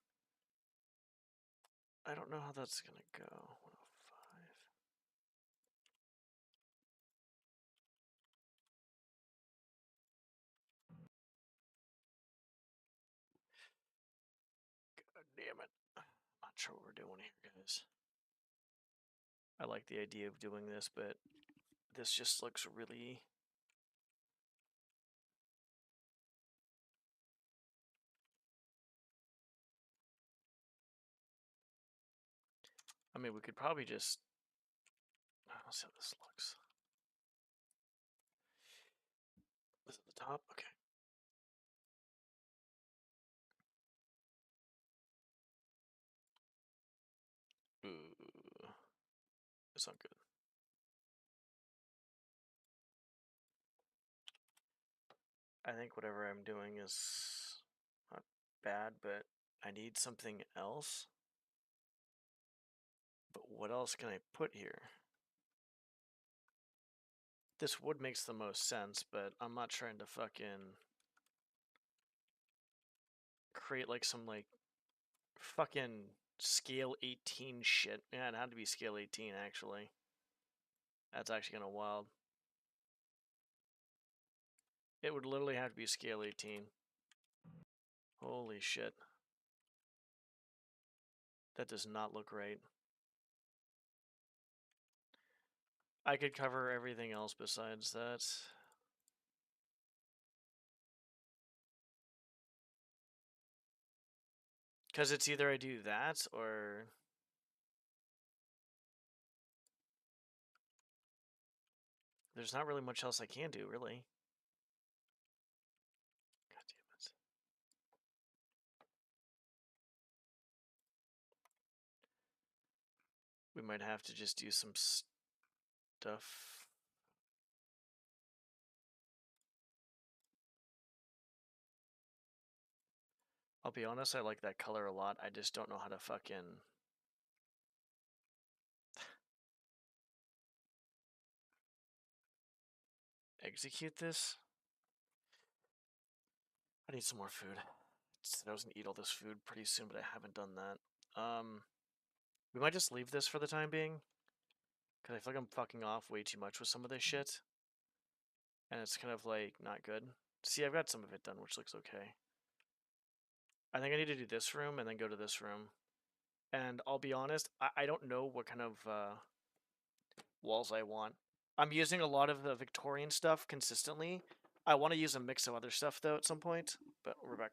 I don't know how that's gonna go. 105. God damn it. Not sure what we're doing here, guys. I like the idea of doing this, but this just looks really... I mean, we could probably just... let's see how this looks. Is it the top? Okay. Ooh. It's not good. I think whatever I'm doing is not bad, but I need something else. But what else can I put here? This wood makes the most sense, but I'm not trying to fucking create like some like fucking scale 18 shit. Yeah, it had to be scale 18 actually. That's actually kind of wild. It would literally have to be scale 18. Holy shit. That does not look right. I could cover everything else besides that. Because it's either I do that or... there's not really much else I can do, really. God damn it. We might have to just do some stuff. I'll be honest, I like that color a lot. I just don't know how to fucking... execute this. I need some more food. I was gonna eat all this food pretty soon, but I haven't done that. We might just leave this for the time being. Because I feel like I'm fucking off way too much with some of this shit. And it's kind of like not good. See, I've got some of it done, which looks okay. I think I need to do this room and then go to this room. And I'll be honest, I don't know what kind of walls I want. I'm using a lot of the Victorian stuff consistently. I want to use a mix of other stuff though at some point, but we're back.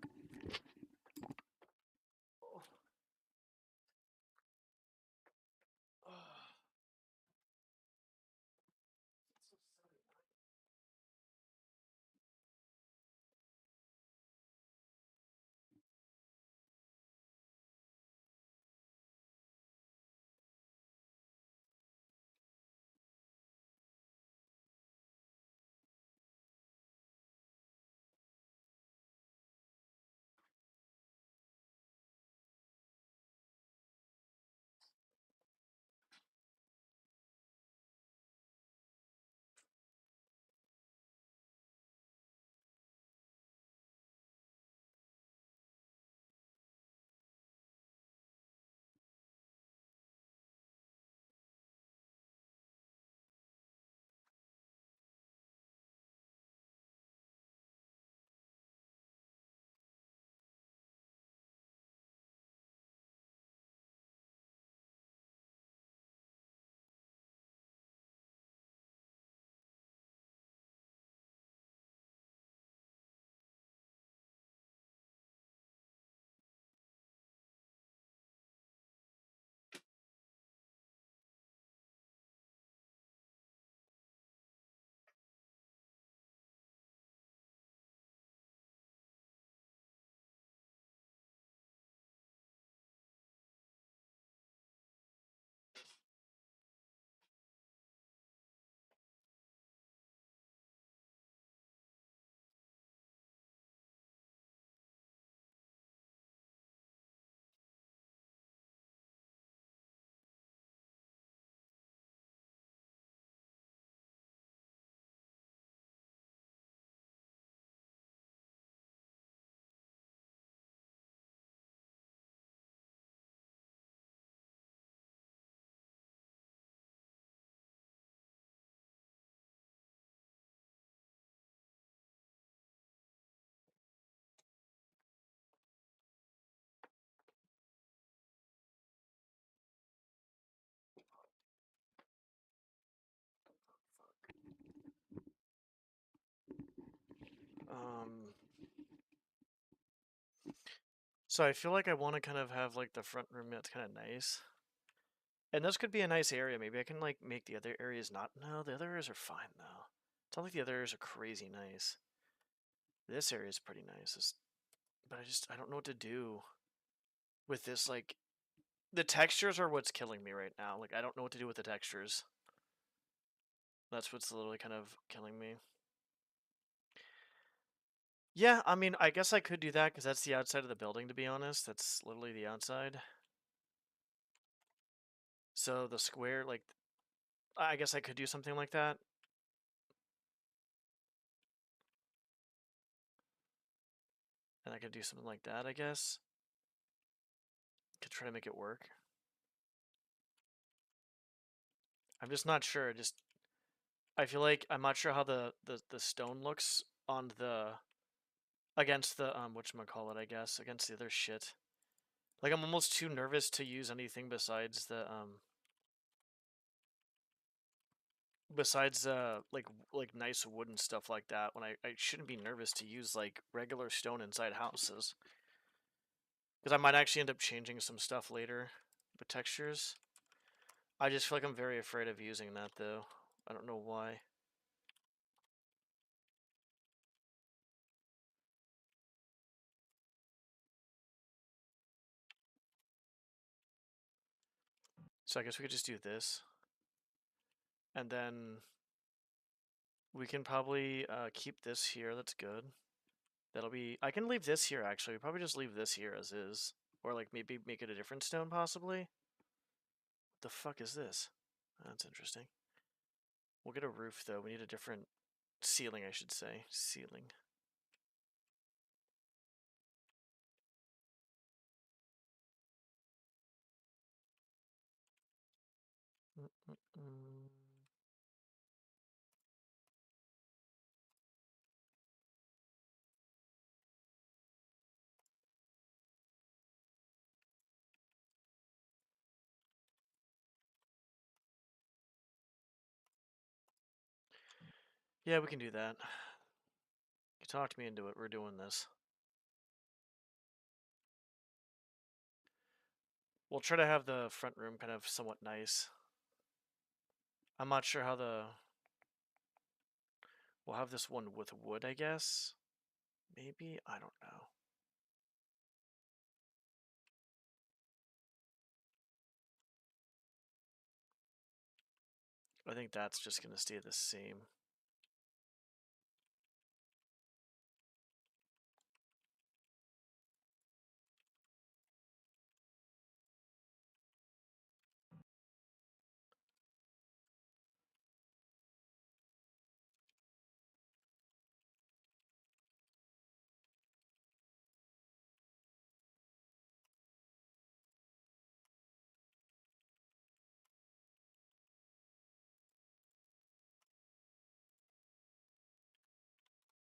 So I feel like I want to kind of have like the front room that's kind of nice. And this could be a nice area. Maybe I can like make the other areas not. No, the other areas are fine though. It's not like the other areas are crazy nice. This area is pretty nice. But I don't know what to do with this. Like, the textures are what's killing me right now. Like, I don't know what to do with the textures. That's what's literally kind of killing me. Yeah, I mean, I guess I could do that because that's the outside of the building, to be honest. That's literally the outside. So the square, like, I guess I could do something like that. And I could do something like that, I guess. Could try to make it work. I'm just not sure. I feel like I'm not sure how the stone looks on the against the whatchamacallit, I guess, against the other shit. Like, I'm almost too nervous to use anything besides the like nice wood and stuff like that, when I shouldn't be nervous to use like regular stone inside houses. Because I might actually end up changing some stuff later with textures. I just feel like I'm very afraid of using that though. I don't know why. So I guess we could just do this. And then we can probably keep this here. That's good. That'll be... I can leave this here, actually. Probably just leave this here as is. Or, like, maybe make it a different stone, possibly? What the fuck is this? That's interesting. We'll get a roof, though. We need a different ceiling, I should say. Ceiling. Mm-mm-mm. Yeah, we can do that. You talked me into it. We're doing this. We'll try to have the front room kind of somewhat nice. I'm not sure how the... We'll have this one with wood, I guess? Maybe? I don't know. I think that's just going to stay the same.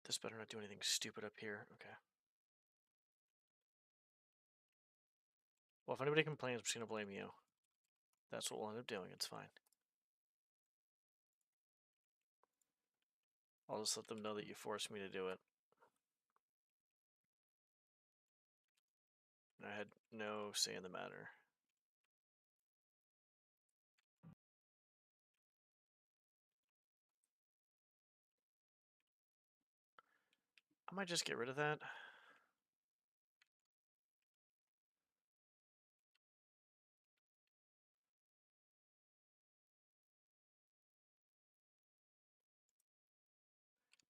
This better not do anything stupid up here. Okay. Well, if anybody complains, I'm just going to blame you. That's what we'll end up doing. It's fine. I'll just let them know that you forced me to do it. I had no say in the matter. I might just get rid of that.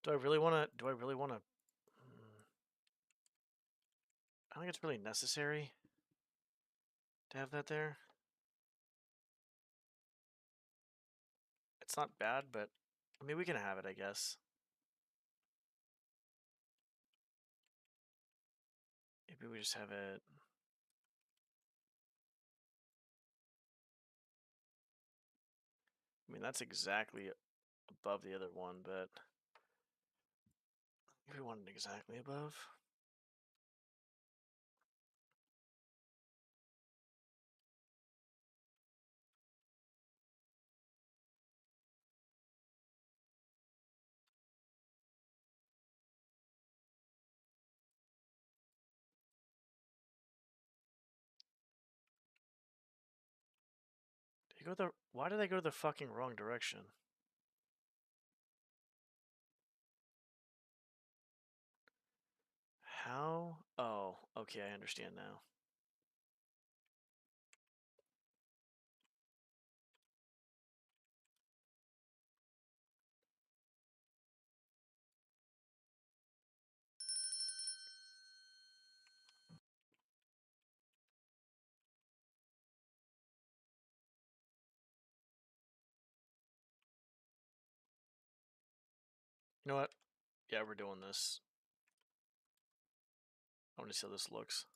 Do I really want to... I don't think it's really necessary to have that there. It's not bad, but... I mean, we can have it, I guess. Maybe we just have it... I mean, that's exactly above the other one, but... we want it exactly above. Why did I go the fucking wrong direction? How? Oh, okay, I understand now. You know what? Yeah, we're doing this. I want to see how this looks.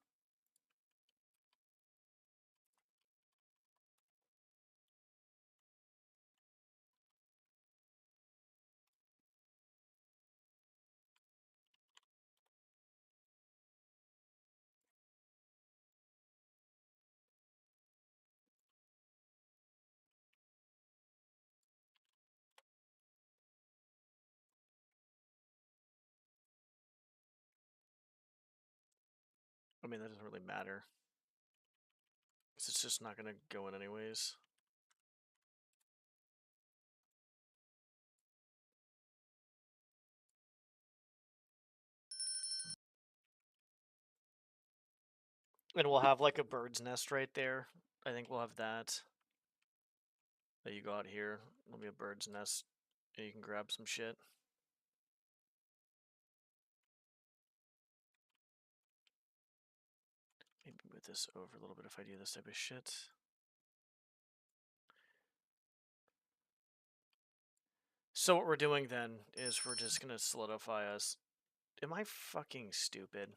I mean, that doesn't really matter. Because it's just not going to go in anyways. And we'll have like a bird's nest right there. I think we'll have that. That you go out here, there'll be a bird's nest, and you can grab some shit. Maybe move this over a little bit if I do this type of shit. So what we're doing then is we're just gonna solidify us. Am I fucking stupid?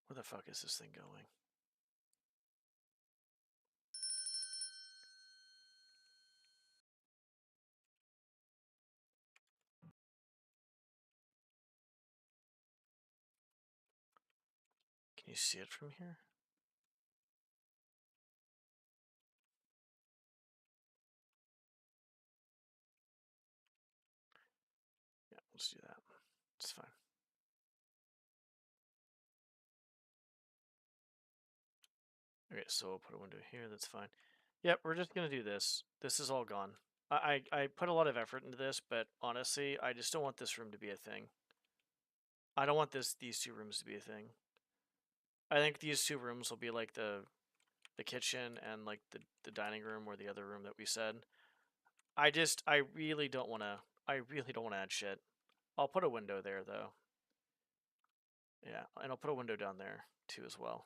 Where the fuck is this thing going? Can you see it from here? Yeah, let's do that. It's fine. Okay, so we'll put a window here, that's fine. Yep, we're just gonna do this. This is all gone. I put a lot of effort into this, but honestly, I just don't want this room to be a thing. I don't want these two rooms to be a thing. I think these two rooms will be like the kitchen and like the dining room or the other room that we said. I really don't want to add shit. I'll put a window there though. Yeah, and I'll put a window down there too as well.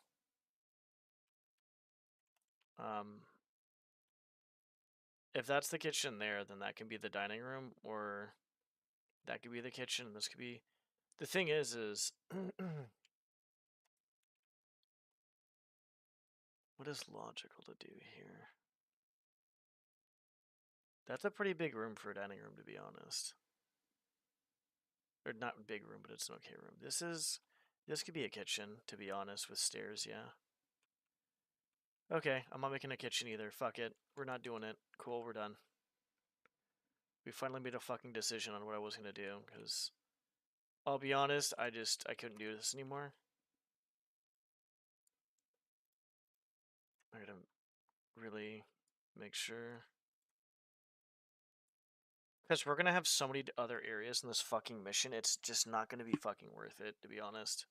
If that's the kitchen there, then that can be the dining room, or that could be the kitchen. This could be. The thing is what is logical to do here? That's a pretty big room for a dining room, to be honest. Or not a big room, but it's an okay room. This could be a kitchen, to be honest, with stairs, yeah. Okay, I'm not making a kitchen either. Fuck it. We're not doing it. Cool, we're done. We finally made a fucking decision on what I was gonna do, because I'll be honest, I couldn't do this anymore. I gotta really make sure. Because we're gonna have so many other areas in this fucking mission, it's just not gonna be fucking worth it, to be honest.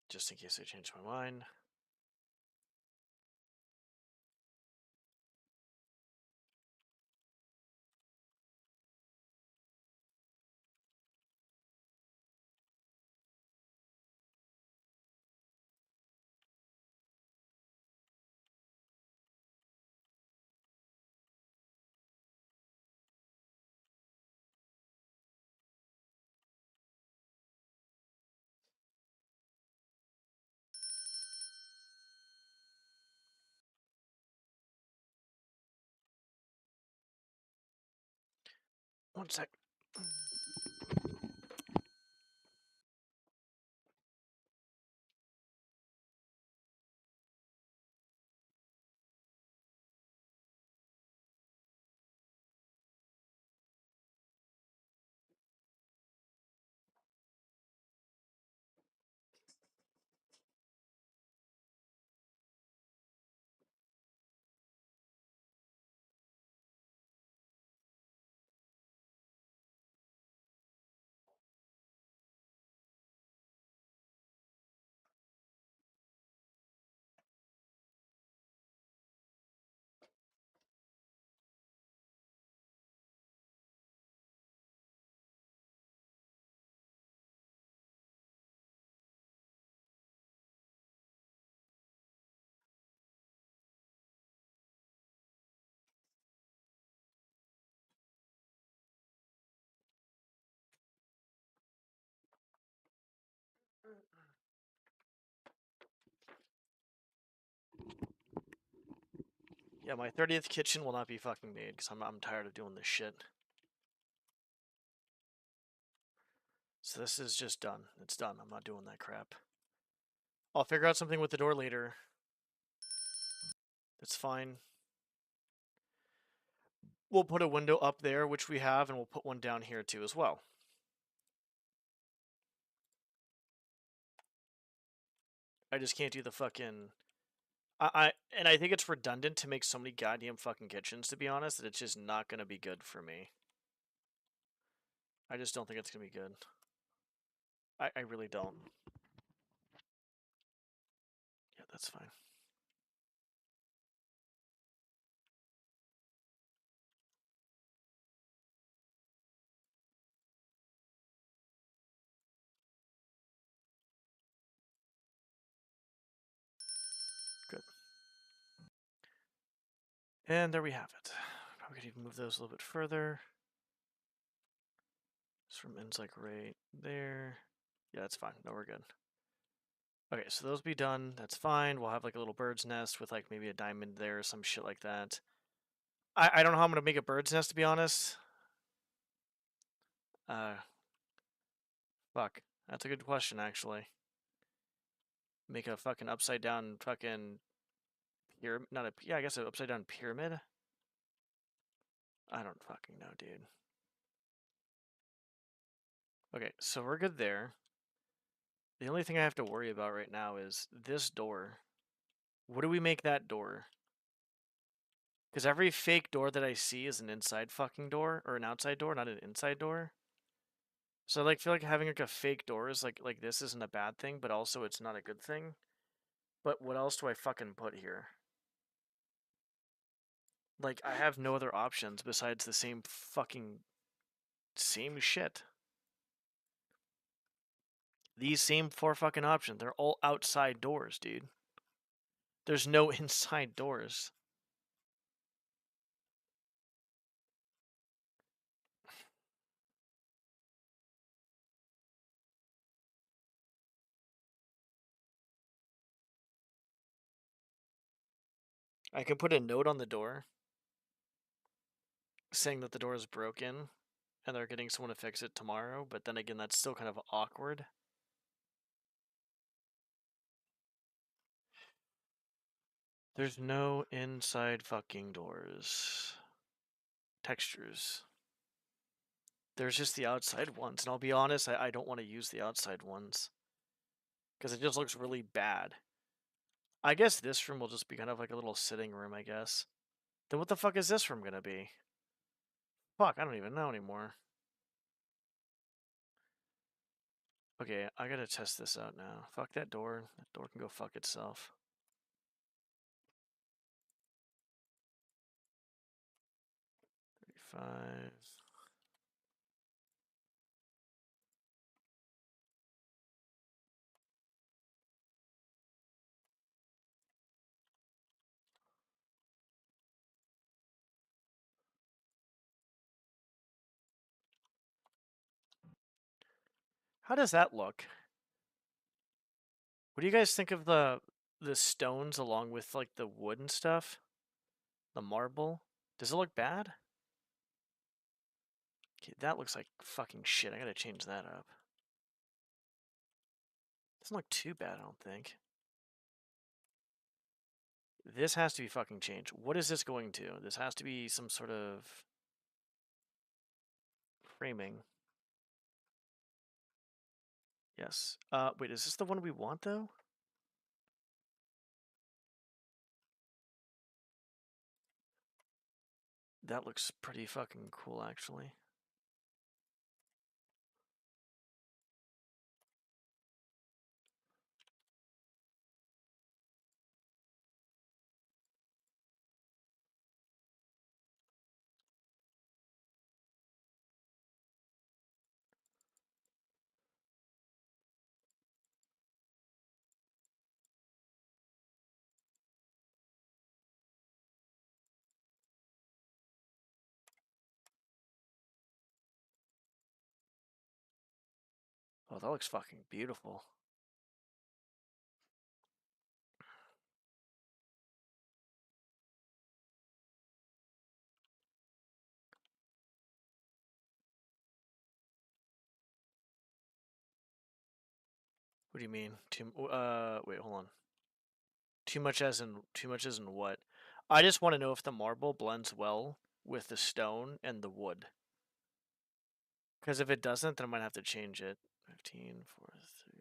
Just in case I change my mind. One sec. Yeah, my 30th kitchen will not be fucking made because I'm tired of doing this shit. So this is just done. It's done. I'm not doing that crap. I'll figure out something with the door later. That's fine. We'll put a window up there, which we have, and we'll put one down here too as well. I just can't do the fucking... And I think it's redundant to make so many goddamn fucking kitchens, to be honest, that it's just not going to be good for me. I just don't think it's going to be good. I really don't. Yeah, that's fine. Good. And there we have it. Probably could even move those a little bit further. Just from ends like right there. Yeah, that's fine. No, we're good. Okay, so those be done. That's fine. We'll have like a little bird's nest with like maybe a diamond there or some shit like that. I don't know how I'm gonna make a bird's nest, to be honest. Fuck. That's a good question, actually. Make a fucking upside down fucking pyramid. Not a. Yeah, I guess an upside down pyramid. I don't fucking know, dude. Okay, so we're good there. The only thing I have to worry about right now is this door. What do we make that door? Because every fake door that I see is an inside fucking door, or an outside door, not an inside door. So I like feel like having like a fake door is like this isn't a bad thing, but also it's not a good thing. But what else do I fucking put here? Like I have no other options besides the same shit. These same 4 fucking options. They're all outside doors, dude. There's no inside doors. I can put a note on the door saying that the door is broken and they're getting someone to fix it tomorrow, but then again, that's still kind of awkward. There's no inside fucking doors. Textures. There's just the outside ones, and I'll be honest, I don't want to use the outside ones. Because it just looks really bad. I guess this room will just be kind of like a little sitting room, I guess. Then what the fuck is this room gonna be? Fuck, I don't even know anymore. Okay, I gotta test this out now. Fuck that door. That door can go fuck itself. Five. How does that look? What do you guys think of the stones along with like the wood and stuff? The marble? Does it look bad? Okay, that looks like fucking shit. I gotta change that up. Doesn't look too bad, I don't think. This has to be fucking changed. What is this going to? This has to be some sort of framing. Yes. Wait, is this the one we want, though? That looks pretty fucking cool, actually. Oh, that looks fucking beautiful. What do you mean? Wait, hold on. Too much as in what? I just want to know if the marble blends well with the stone and the wood. Because if it doesn't, then I might have to change it. 15, 4, 3.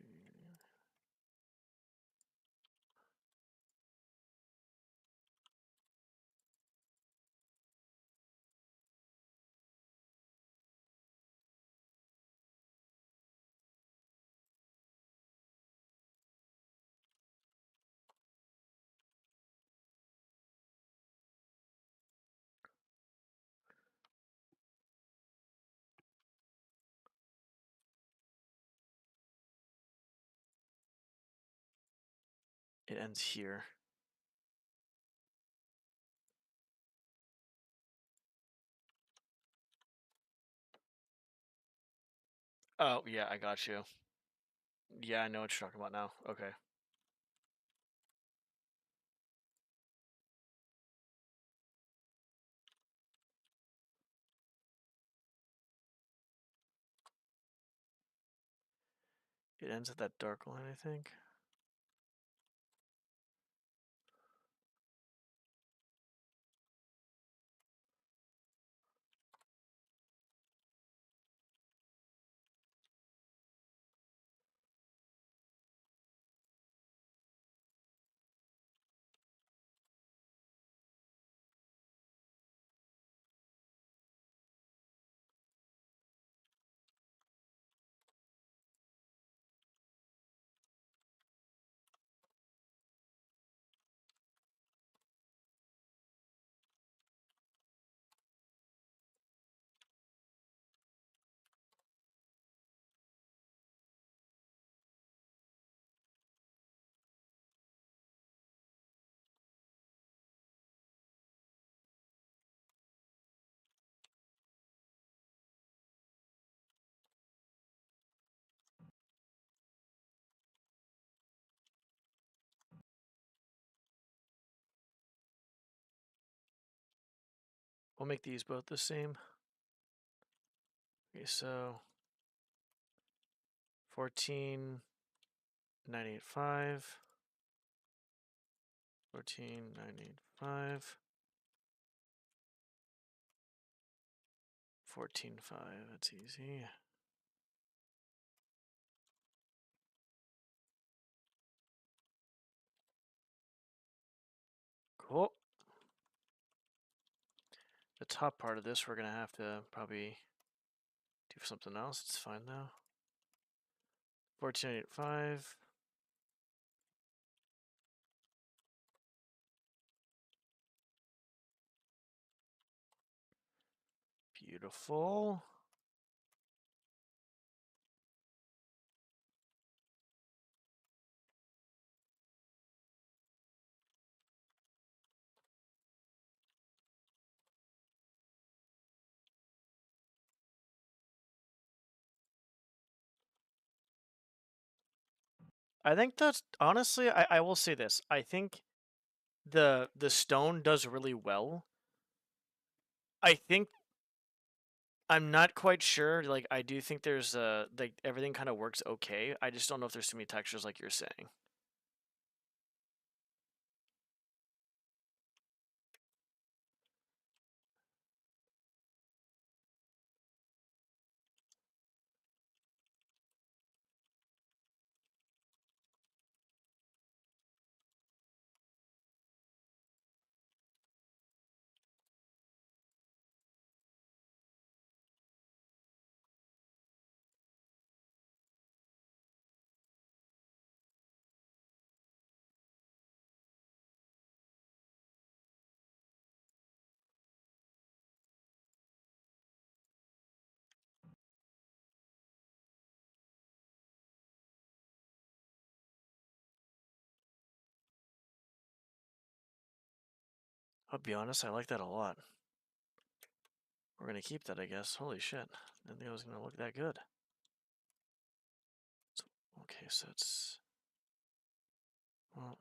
It ends here. Oh, yeah, I got you. Yeah, I know what you're talking about now. Okay. It ends at that dark line, I think. We'll make these both the same. Okay, so 14,985. 14,985. 14.5. That's easy. Cool. The top part of this, we're going to have to probably do something else. It's fine though. 14.85. Beautiful. I think that's honestly, I will say this. I think the stone does really well. I think I'm not quite sure. Like, I do think there's like everything kind of works okay. I just don't know if there's too many textures like you're saying. I'll be honest, I like that a lot. We're gonna keep that, I guess. Holy shit. I didn't think it was gonna look that good. So, okay, so it's... Well...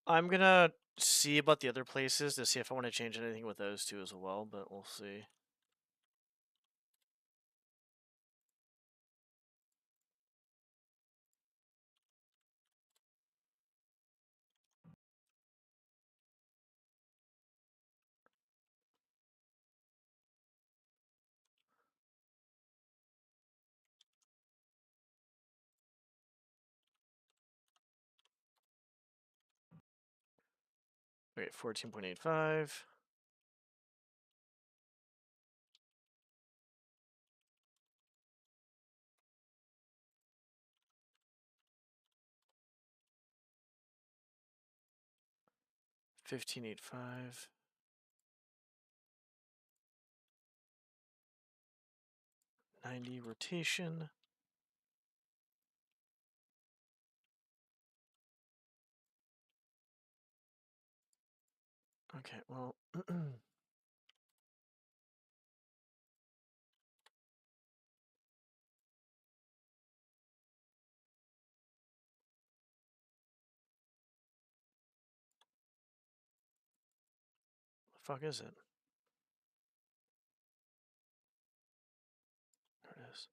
I'm gonna see about the other places to see if I want to change anything with those two as well, but we'll see. Okay, 14.85. $15.85. 90 rotation. Okay, well... the fuck is it? There it is.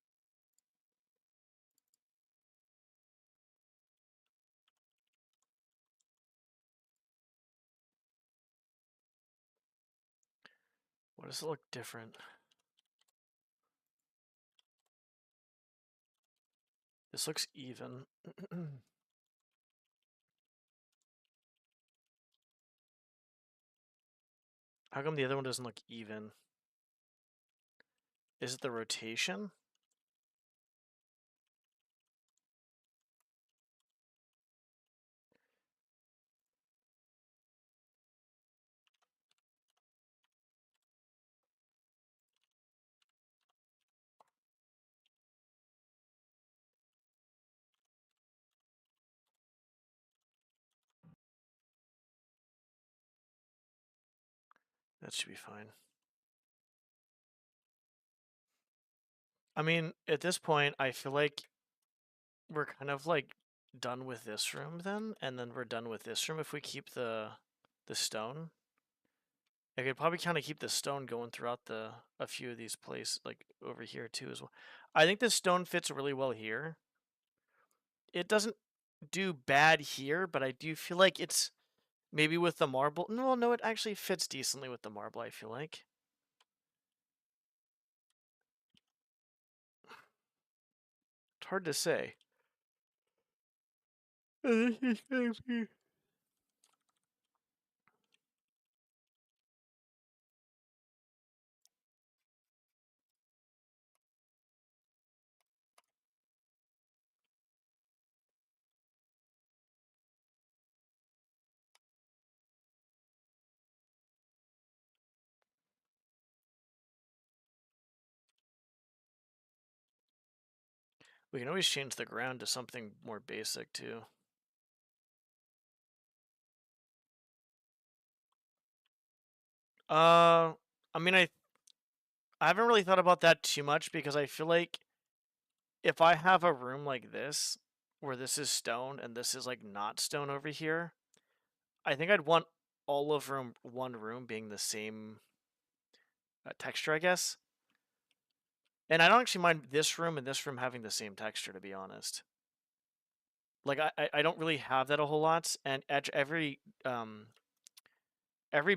Why does it look different? This looks even. How come the other one doesn't look even? Is it the rotation? That should be fine. I mean, at this point, I feel like we're kind of like done with this room then, and then we're done with this room if we keep the stone. I could probably kind of keep the stone going throughout a few of these places, like over here too as well. I think the stone fits really well here. It doesn't do bad here, but I do feel like it's maybe with the marble. No, it actually fits decently with the marble, I feel like. It's hard to say. We can always change the ground to something more basic too. I mean, I haven't really thought about that too much because I feel like if I have a room like this, where this is stone and this is like not stone over here, I think I'd want all of one room being the same texture, I guess. And I don't actually mind this room and this room having the same texture, to be honest. Like I don't really have that a whole lot, and every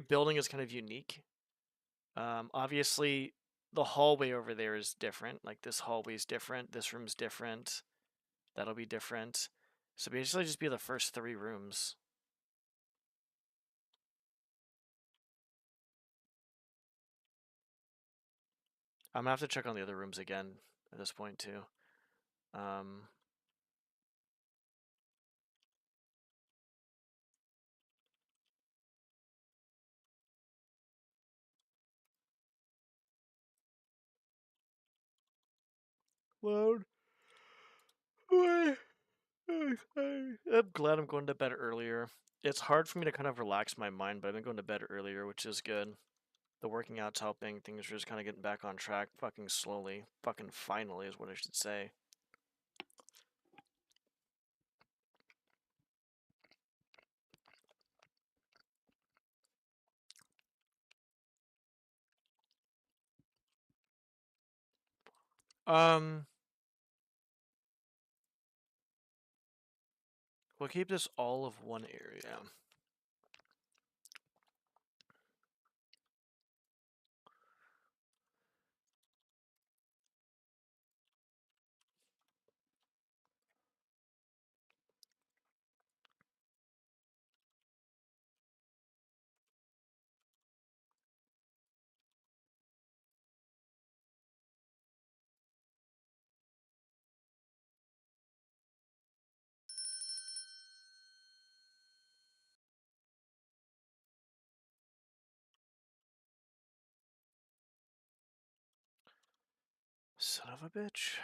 building is kind of unique. Obviously, the hallway over there is different. Like this hallway is different. This room's different. That'll be different. So basically, just be the first 3 rooms. I'm gonna have to check on the other rooms again at this point too. Load. I'm glad I'm going to bed earlier. It's hard for me to kind of relax my mind, but I've been going to bed earlier, which is good. The working out's helping. Things are just kind of getting back on track, fucking slowly. Fucking finally is what I should say. We'll keep this all of one area. Son of a bitch.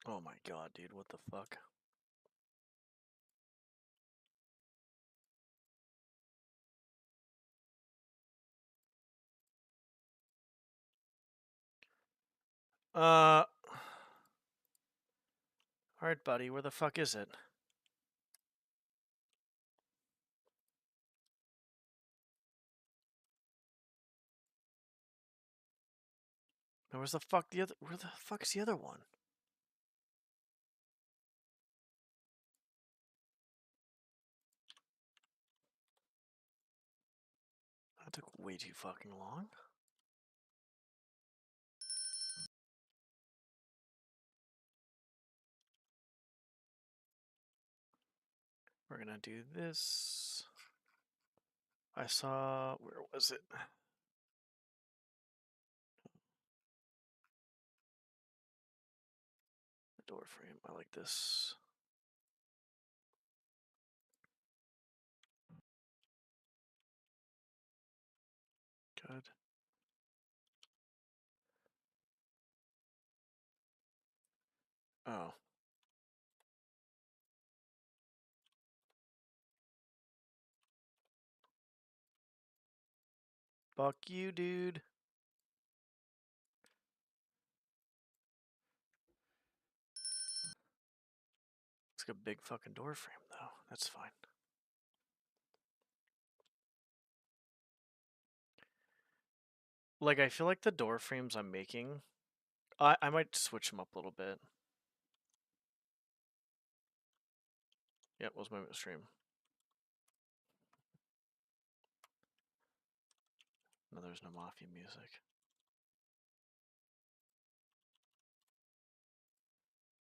Oh my god, dude, what the fuck? Alright, buddy, where the fuck is it? Now, where the fuck's the other one? That took way too fucking long. We're gonna do this. I saw, where was it? The door frame, I like this. Good. Oh. Fuck you, dude. It's like a big fucking door frame, though. That's fine. Like, I feel like the door frames I'm making, I might switch them up a little bit. Yep, was my stream. No, there's no Mafia music.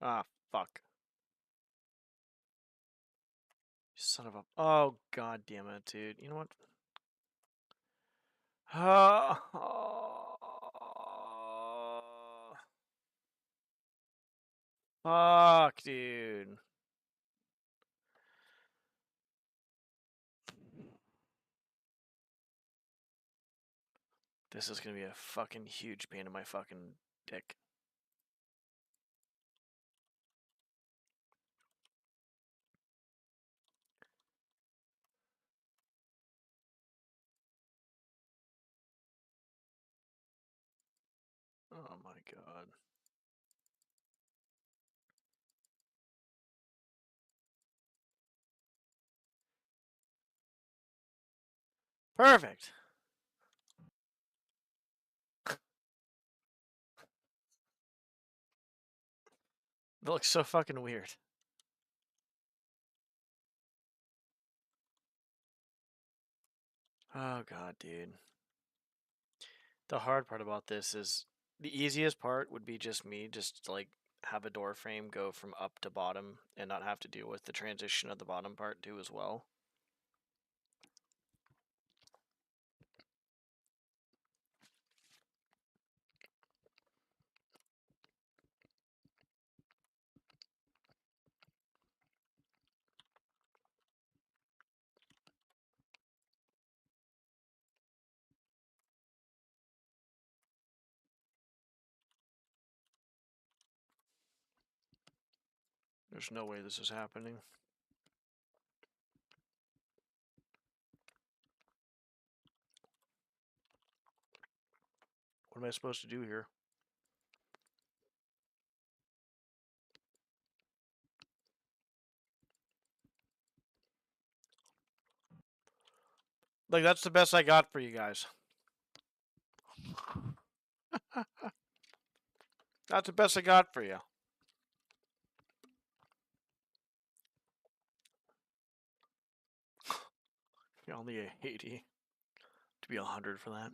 Ah, fuck. Son of a... Oh, god damn it, dude. You know what? Fuck, dude. This is gonna be a fucking huge pain in my fucking dick. Oh my god. Perfect. That looks so fucking weird. Oh god, dude. The hard part about this is the easiest part would be just me just to, like, have a door frame go from up to bottom and not have to deal with the transition of the bottom part too as well. There's no way this is happening. What am I supposed to do here? Like, that's the best I got for you guys. That's the best I got for you. You're only a 80 to be 100 for that.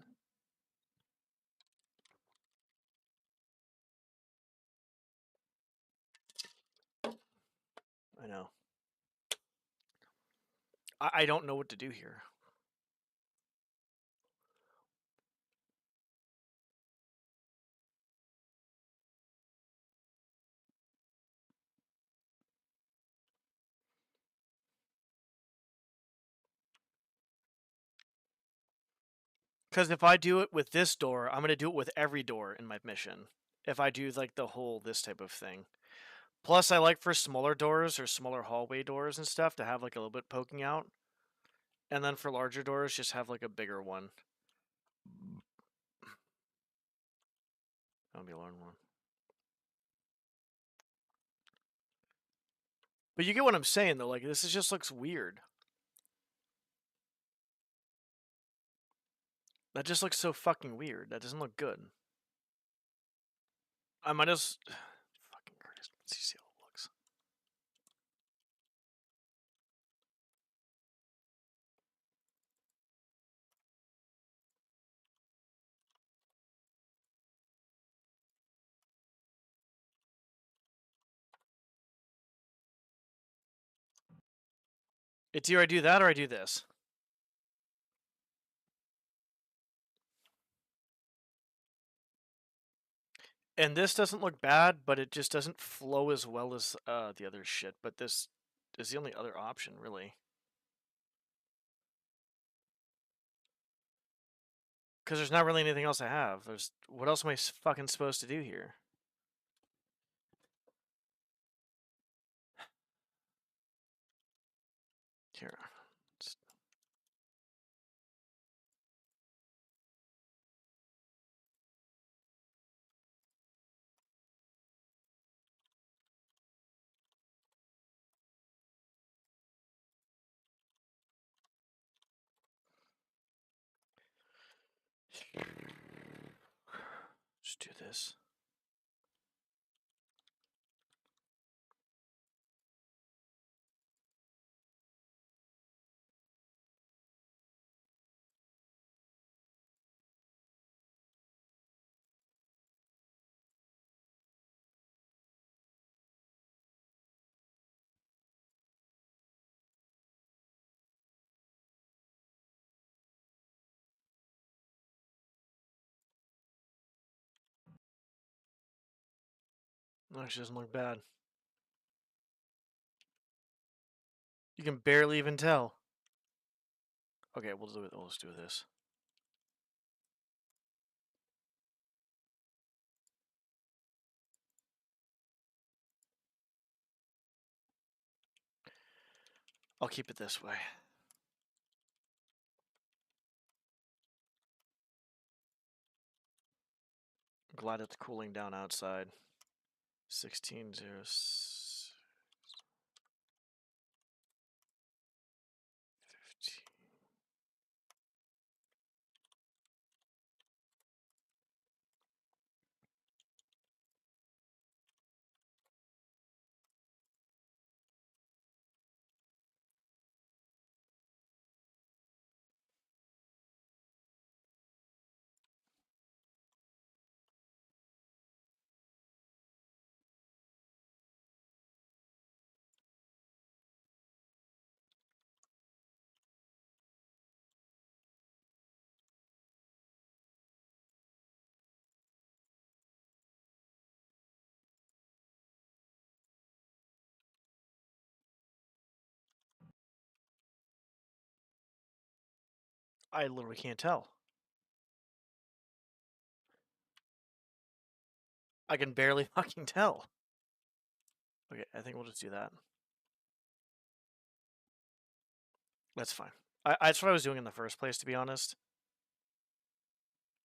I know. I don't know what to do here. Because if I do it with this door, I'm going to do it with every door in my mission. If I do, like, the whole this type of thing. Plus, I like for smaller doors or smaller hallway doors and stuff to have, like, a little bit poking out. And then for larger doors, just have, like, a bigger one. That'll be a large one. But you get what I'm saying, though. Like, this just looks weird. That just looks so fucking weird. That doesn't look good. I might as... Fucking Curtis. Let's see how it looks. It's either I do that or I do this. And this doesn't look bad, but it just doesn't flow as well as the other shit. But this is the only other option, really. Because there's not really anything else I have. What else am I fucking supposed to do here? Here. Just do this. Actually doesn't look bad. You can barely even tell. Okay, we'll do it. Let's do this. I'll keep it this way. I'm glad it's cooling down outside. 16:06. 15. I literally can't tell. I can barely fucking tell. Okay, I think we'll just do that. That's fine. That's what I was doing in the first place, to be honest.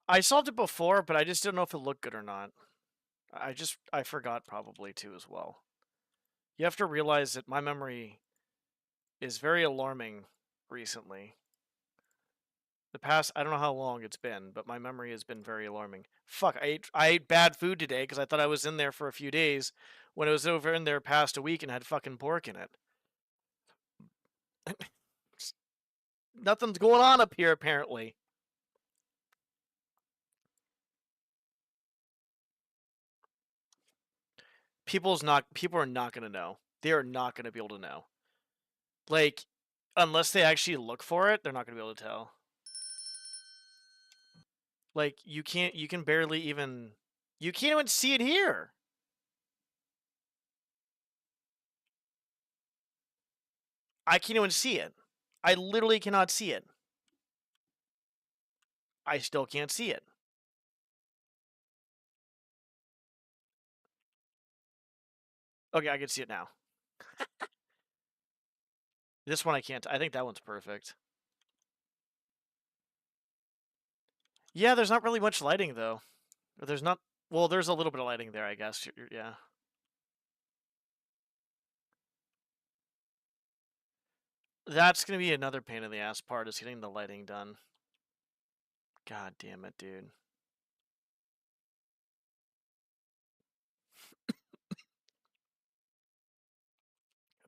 I solved it before, but I just didn't know if it looked good or not. I forgot probably too as well. You have to realize that my memory is very alarming recently. The past, I don't know how long it's been, but my memory has been very alarming. Fuck, I ate bad food today because I thought I was in there for a few days when it was over in there past a week and had fucking pork in it. Nothing's going on up here, apparently. People are not gonna know. They are not gonna be able to know. Like, unless they actually look for it, they're not gonna be able to tell. Like, you can barely even, you can't even see it here. I can't even see it. I literally cannot see it. I still can't see it. Okay, I can see it now. This one I can't. I think that one's perfect. Yeah, there's not really much lighting, though. There's not... Well, there's a little bit of lighting there, I guess. Yeah. That's going to be another pain in the ass part, is getting the lighting done. God damn it, dude.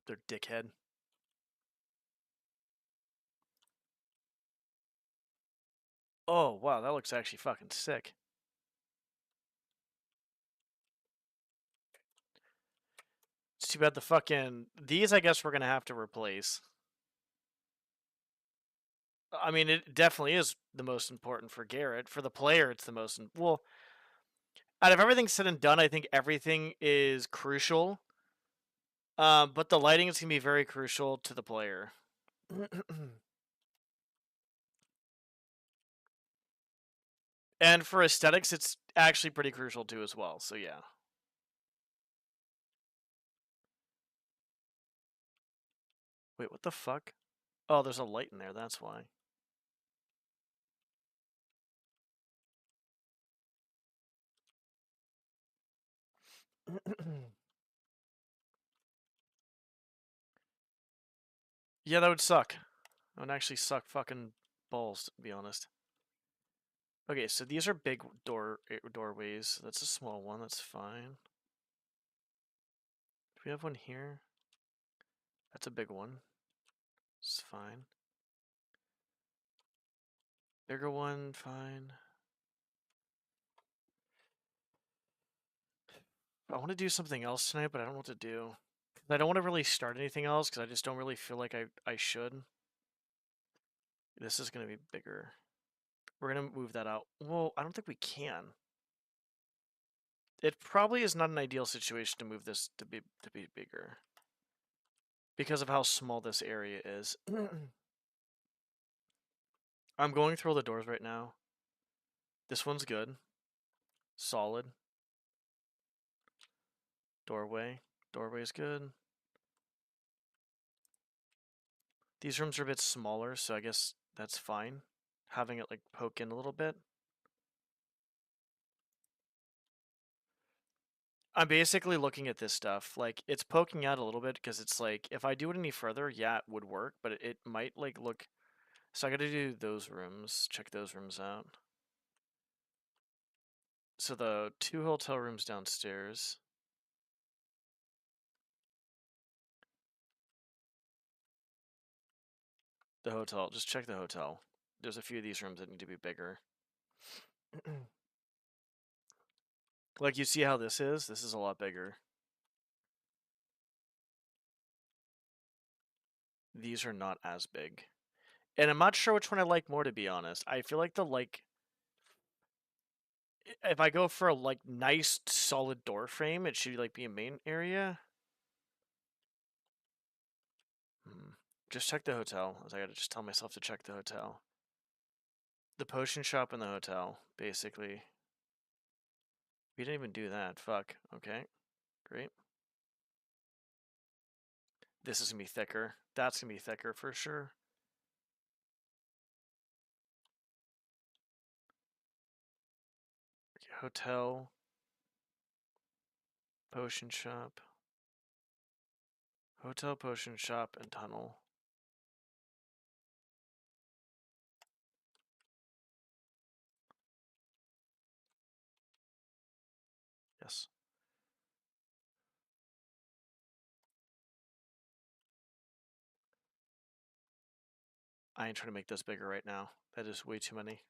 Their dickhead. Oh, wow, that looks actually fucking sick. It's too bad the fucking... These, I guess, we're going to have to replace. I mean, it definitely is the most important for Garrett. For the player, it's the most... Well, out of everything said and done, I think everything is crucial. But the lighting is going to be very crucial to the player. And for aesthetics, it's actually pretty crucial too as well, so yeah. Wait, what the fuck? Oh, there's a light in there, that's why. Yeah, that would suck. That would actually suck fucking balls, to be honest. Okay, so these are big doorways. That's a small one, that's fine. Do we have one here? That's a big one. It's fine. Bigger one, fine. I want to do something else tonight, but I don't know what to do. I don't want to really start anything else because I just don't really feel like I should. This is going to be bigger. We're going to move that out. Well, I don't think we can. It probably is not an ideal situation to move this to be bigger because of how small this area is. I'm going through all the doors right now. This one's good. Solid. Doorway. Doorway's good. These rooms are a bit smaller, so I guess that's fine. Having it like poke in a little bit. I'm basically looking at this stuff. Like, it's poking out a little bit because it's like, if I do it any further, yeah, it would work, but it might like look... So I gotta do those rooms. Check those rooms out. So the 2 hotel rooms downstairs. The hotel. Just check the hotel. There's a few of these rooms that need to be bigger. Like, you see how this is? This is a lot bigger. These are not as big. And I'm not sure which one I like more, to be honest. I feel like if I go for a, like, nice, solid door frame, it should, like, be a main area. Just check the hotel. I gotta just tell myself to check the hotel. The potion shop in the hotel, basically. We didn't even do that. Fuck. Okay. Great. This is gonna be thicker. That's gonna be thicker for sure. Okay, hotel. Potion shop. Hotel, potion shop, and tunnel. Yes. I ain't trying to make this bigger right now. That is way too many.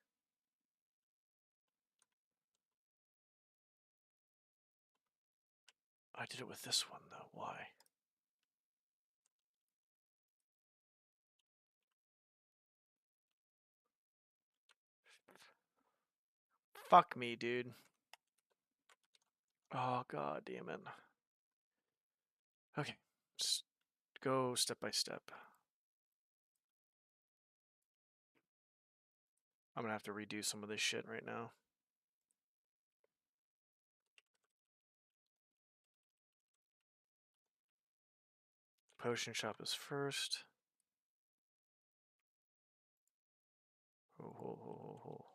I did it with this one, though. Why? Fuck me, dude. Oh, god damn it. Okay. Just go step by step. I'm gonna have to redo some of this shit right now. Potion shop is first. Ho.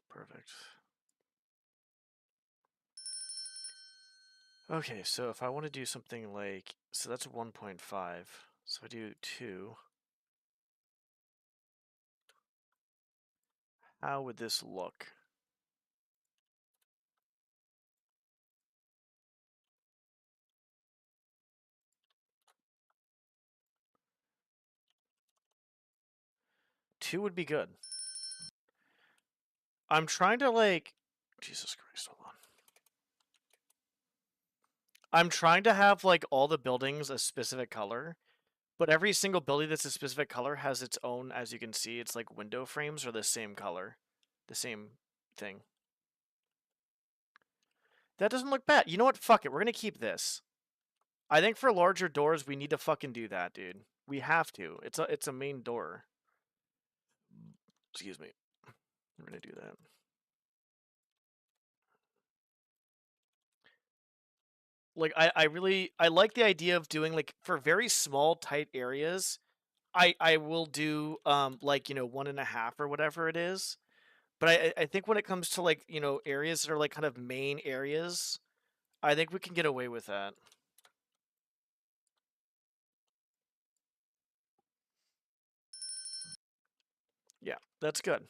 Perfect. Okay, so if I want to do something like... So that's 1.5. So if I do 2... How would this look? Two would be good. I'm trying to, like... Jesus Christ, hold on. I'm trying to have, like, all the buildings a specific color, but every single building that's a specific color has its own, as you can see, it's like window frames are the same color. The same thing. That doesn't look bad. You know what? Fuck it. We're gonna keep this. I think for larger doors, we need to fucking do that, dude. We have to. It's a main door. Excuse me. We're gonna do that. Like, I like the idea of doing, like, for very small, tight areas, I will do, like, you know, 1.5 or whatever it is. But I think when it comes to, like, you know, areas that are, like, kind of main areas, I think we can get away with that. Yeah, that's good.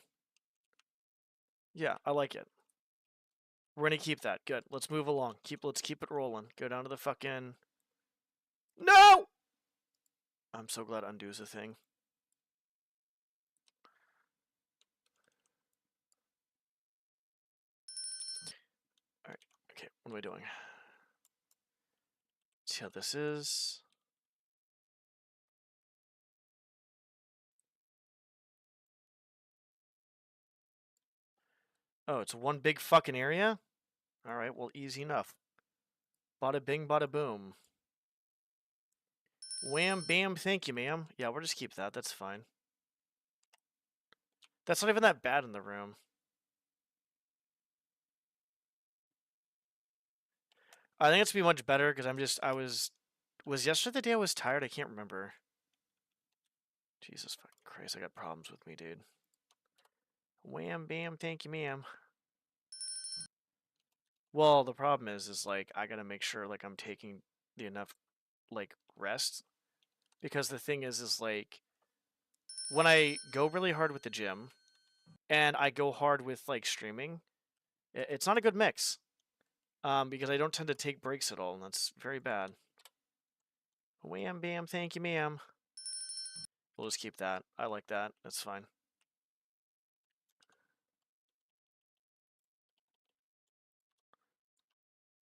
Yeah, I like it. We're gonna keep that. Good. Let's move along. Let's keep it rolling. Go down to the fucking... No! I'm so glad undo is a thing. Alright, okay, what am I doing? See how this is. Oh, it's one big fucking area? Alright, well, easy enough. Bada bing, bada boom. Wham, bam, thank you, ma'am. Yeah, we'll just keep that. That's fine. That's not even that bad in the room. I think it's gonna be much better because was yesterday the day I was tired? I can't remember. Jesus fucking Christ, I got problems with me, dude. Wham, bam, thank you, ma'am. Well, the problem is like, I gotta make sure, like, I'm taking the enough, like, rest. Because the thing is like, when I go really hard with the gym, and I go hard with, like, streaming, it's not a good mix. Because I don't tend to take breaks at all, and that's very bad. Wham, bam, thank you, ma'am. We'll just keep that. I like that. That's fine.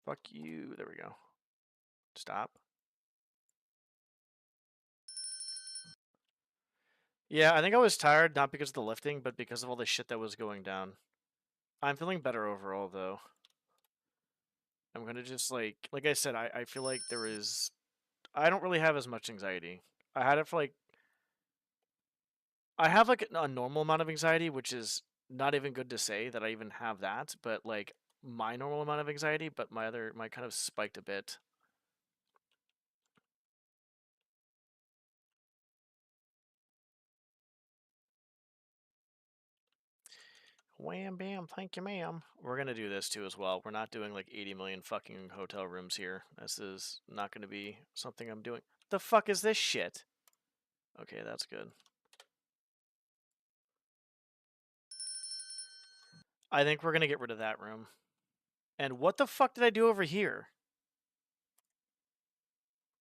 Fuck you. There we go. Stop. Yeah, I think I was tired, not because of the lifting, but because of all the shit that was going down. I'm feeling better overall, though. I'm gonna just, like I said, I feel like I don't really have as much anxiety. I had it for, like, I have, like, a normal amount of anxiety, which is not even good to say that I even have that, but, like, my normal amount of anxiety, but my kind of spiked a bit. Wham bam, thank you, ma'am. We're gonna do this too as well. We're not doing like 80 million fucking hotel rooms here. This is not gonna be something I'm doing. The fuck is this shit? Okay, that's good. I think we're gonna get rid of that room. And what the fuck did I do over here?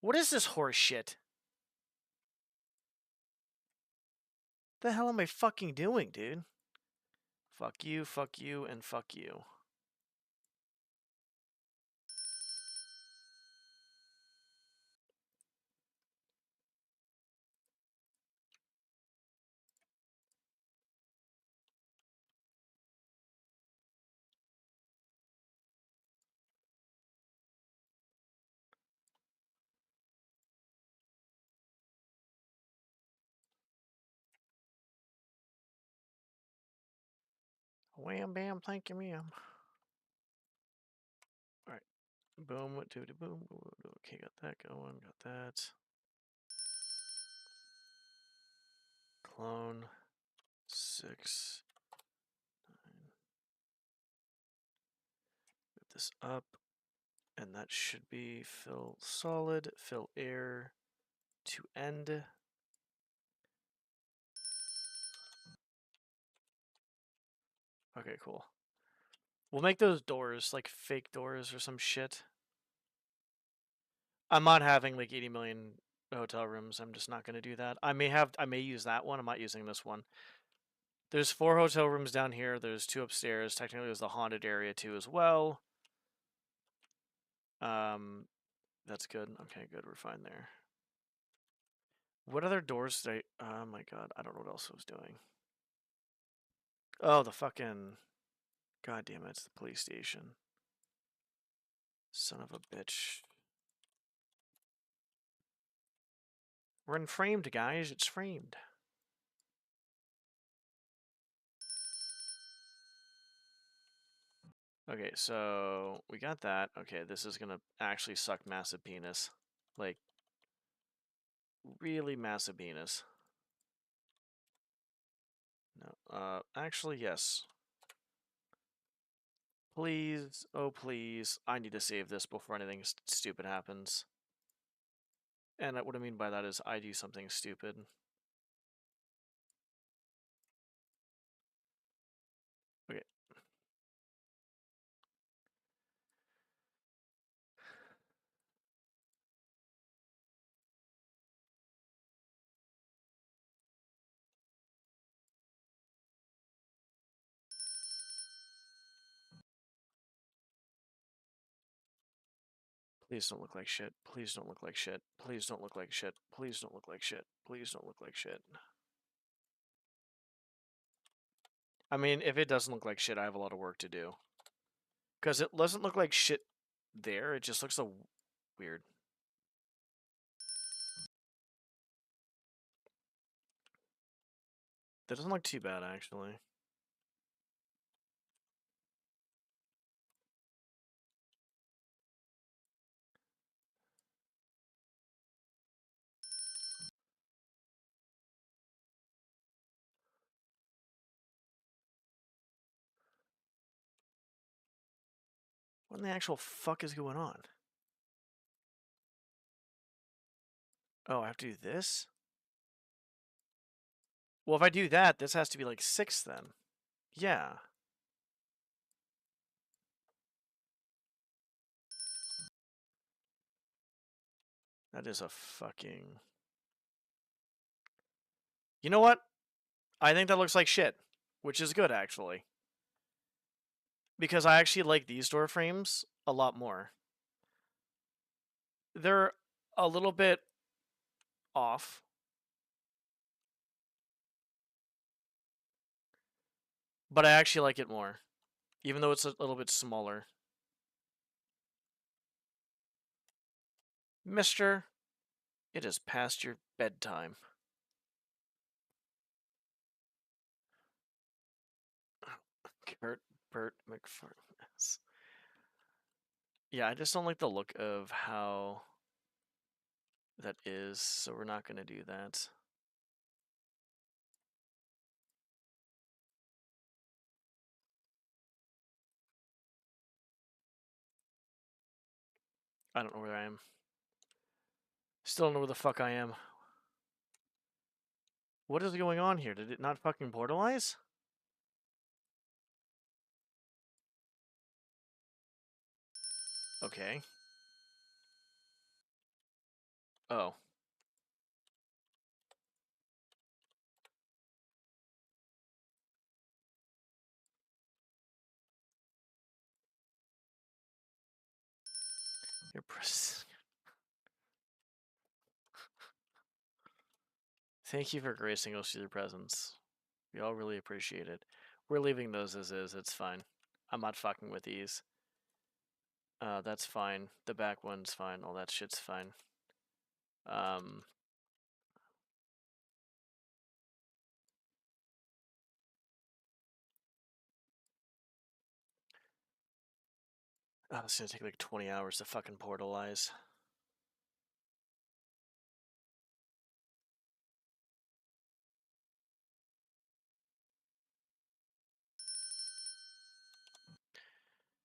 What is this horse shit? The hell am I fucking doing, dude? Fuck you, and fuck you. Wham bam, thank you, ma'am. Alright. Boom, doody boom. Okay, got that going, got that. Clone. 6. 9. Move this up. And that should be fill solid, fill air to end. Okay, cool. We'll make those doors like fake doors or some shit. I'm not having like 80 million hotel rooms. I'm just not going to do that. I may use that one. I'm not using this one. There's 4 hotel rooms down here. There's 2 upstairs. Technically, there's the haunted area too as well. That's good. Okay, good. We're fine there. What other doors did I... Oh my god. I don't know what else I was doing. Oh, the fucking... God damn it. It's the police station. Son of a bitch. We're in framed, guys. It's framed. Okay, so we got that. Okay, this is gonna actually suck massive penis. Like, really massive penis. No, actually, yes. Please, oh please, I need to save this before anything stupid happens. And what I mean by that is I do something stupid. Okay. Please don't look like shit. Please don't look like shit. Please don't look like shit. Please don't look like shit. Please don't look like shit. I mean, if it doesn't look like shit, I have a lot of work to do. Because it doesn't look like shit there. It just looks so weird. That doesn't look too bad, actually. What in the actual fuck is going on? Oh, I have to do this? Well, if I do that, this has to be like 6 then. Yeah. That is a fucking... You know what? I think that looks like shit. Which is good, actually. Because I actually like these door frames a lot more. They're a little bit off. But I actually like it more. Even though it's a little bit smaller. Mister, it is past your bedtime. Bert McFarlane. Yeah, I just don't like the look of how that is, so we're not going to do that. I don't know where I am. Still don't know where the fuck I am. What is going on here? Did it not fucking portalize? Okay. Oh. You're Thank you for gracing us with your presence. We all really appreciate it. We're leaving those as is. It's fine. I'm not fucking with these. That's fine. The back one's fine. All that shit's fine. Oh, it's gonna take like 20 hours to fucking portalize.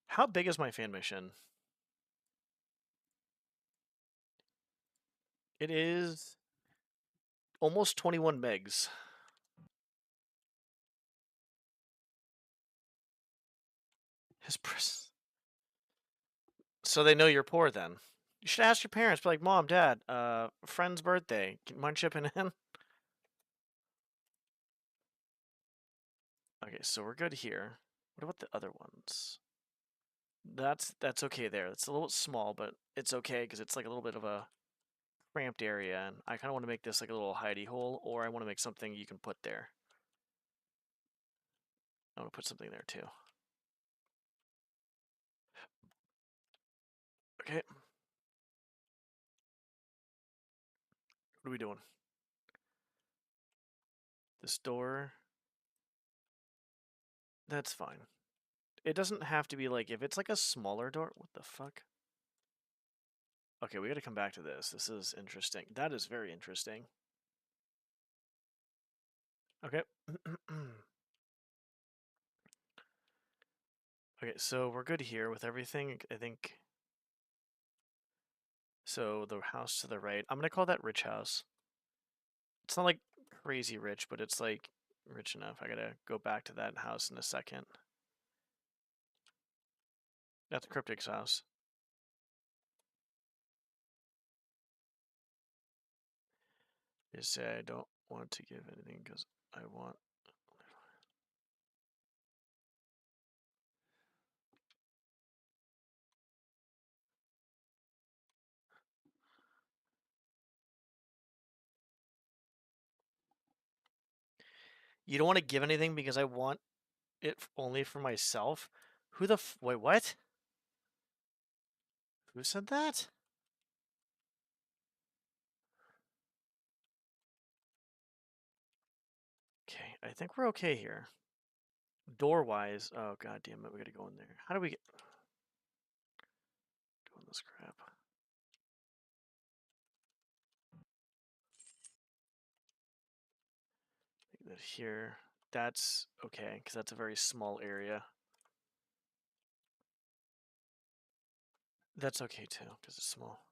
How big is my fan mission? It is almost 21 megs. So they know you're poor then. You should ask your parents, be like, Mom, Dad, friend's birthday. Mind chipping in? Okay, so we're good here. What about the other ones? That's okay there. It's a little small, but it's okay because it's like a little bit of a cramped area, and I kind of want to make this like a little hidey hole, or I want to make something you can put there. I want to put something there too. Okay. What are we doing? This door. That's fine. It doesn't have to be like, if it's like a smaller door, what the fuck? Okay, we gotta come back to this. This is interesting. That is very interesting. Okay. Okay, so we're good here with everything, I think. So the house to the right, I'm gonna call that rich house. It's not like crazy rich, but it's like rich enough. I gotta go back to that house in a second. That's Cryptic's house. Just say I don't want to give anything because I want. You don't want to give anything because I want it only for myself? Who the wait, what? Who said that? Okay, I think we're okay here. Door-wise, oh god damn it, we gotta go in there. How do we get doing this crap? Make that here. That's okay, because that's a very small area. That's okay too, because it's small.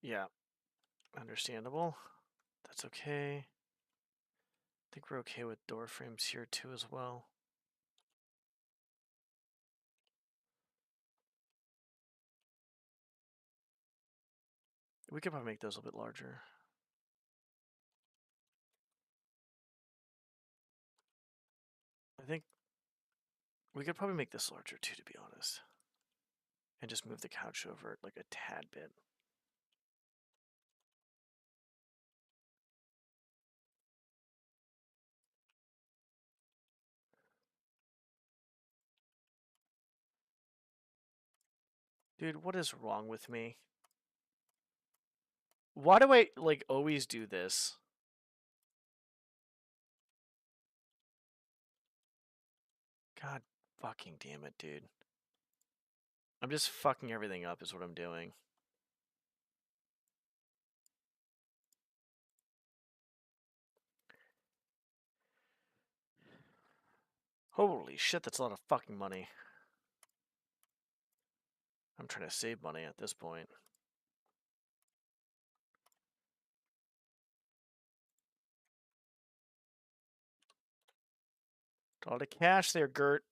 Yeah, understandable. That's okay. I think we're okay with door frames here too as well. We could probably make those a little bit larger. I think we could probably make this larger too, to be honest. And just move the couch over like a tad bit. Dude, what is wrong with me? Why do I, like, always do this? God fucking damn it, dude. I'm just fucking everything up is what I'm doing. Holy shit, that's a lot of fucking money. I'm trying to save money at this point. A lot of cash there, Gert.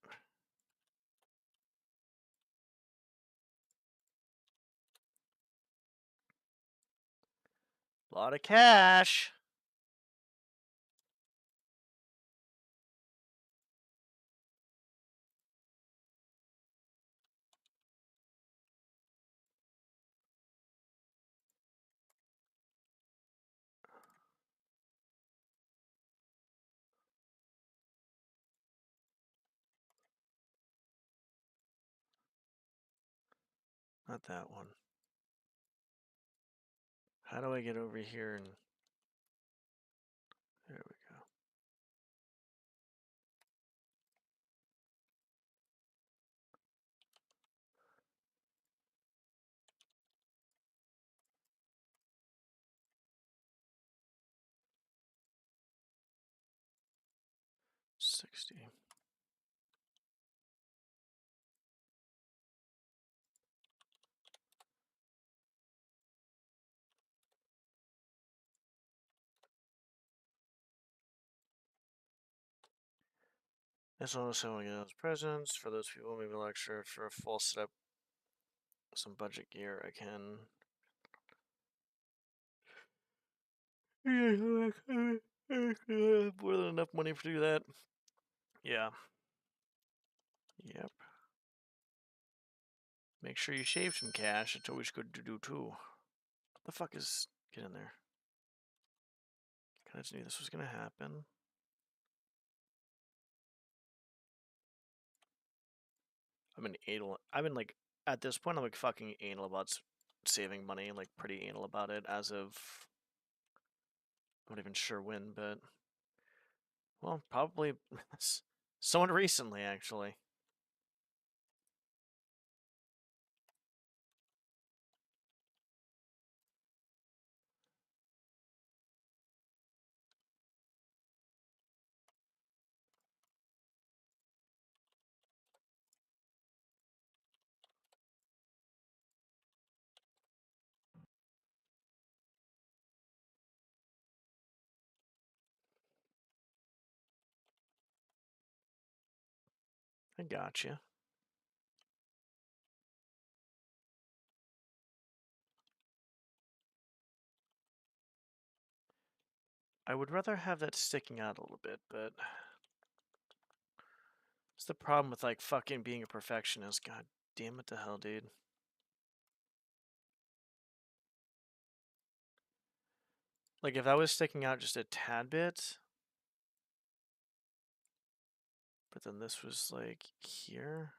A lot of cash. Not that one. How do I get over here and... There we go. $60. That's also showing as presents. For those people, maybe lecture for a full setup, some budget gear. I can. More than enough money to do that. Yeah. Yep. Make sure you shave some cash. It's always good to do too. What the fuck is... Get in there. I just knew this was gonna happen. I've been anal. I've been like... At this point, I'm like fucking anal about saving money. Like pretty anal about it as of... I'm not even sure when, but... Well, probably... Someone recently, actually. I gotcha. I would rather have that sticking out a little bit, but... It's the problem with, like, fucking being a perfectionist. God damn it to hell, dude. Like, if that was sticking out just a tad bit... but then this was like here.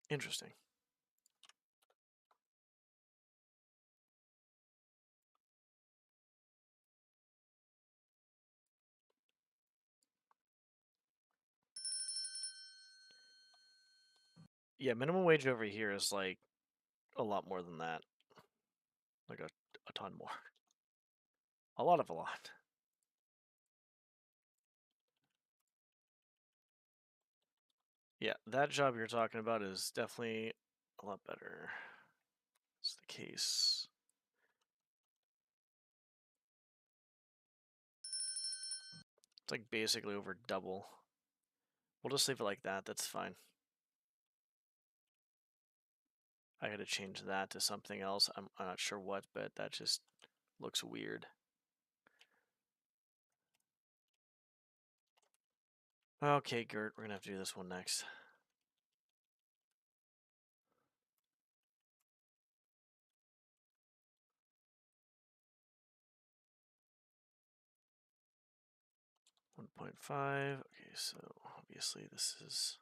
Interesting. Yeah, minimum wage over here is like a lot more than that. Like a ton more. A lot of a lot. Yeah, that job you're talking about is definitely a lot better. That's the case. It's like basically over double. We'll just leave it like that. That's fine. I gotta change that to something else. I'm not sure what, but that just looks weird. Okay, Gert, we're gonna have to do this one next. $1.5. Okay, so obviously this is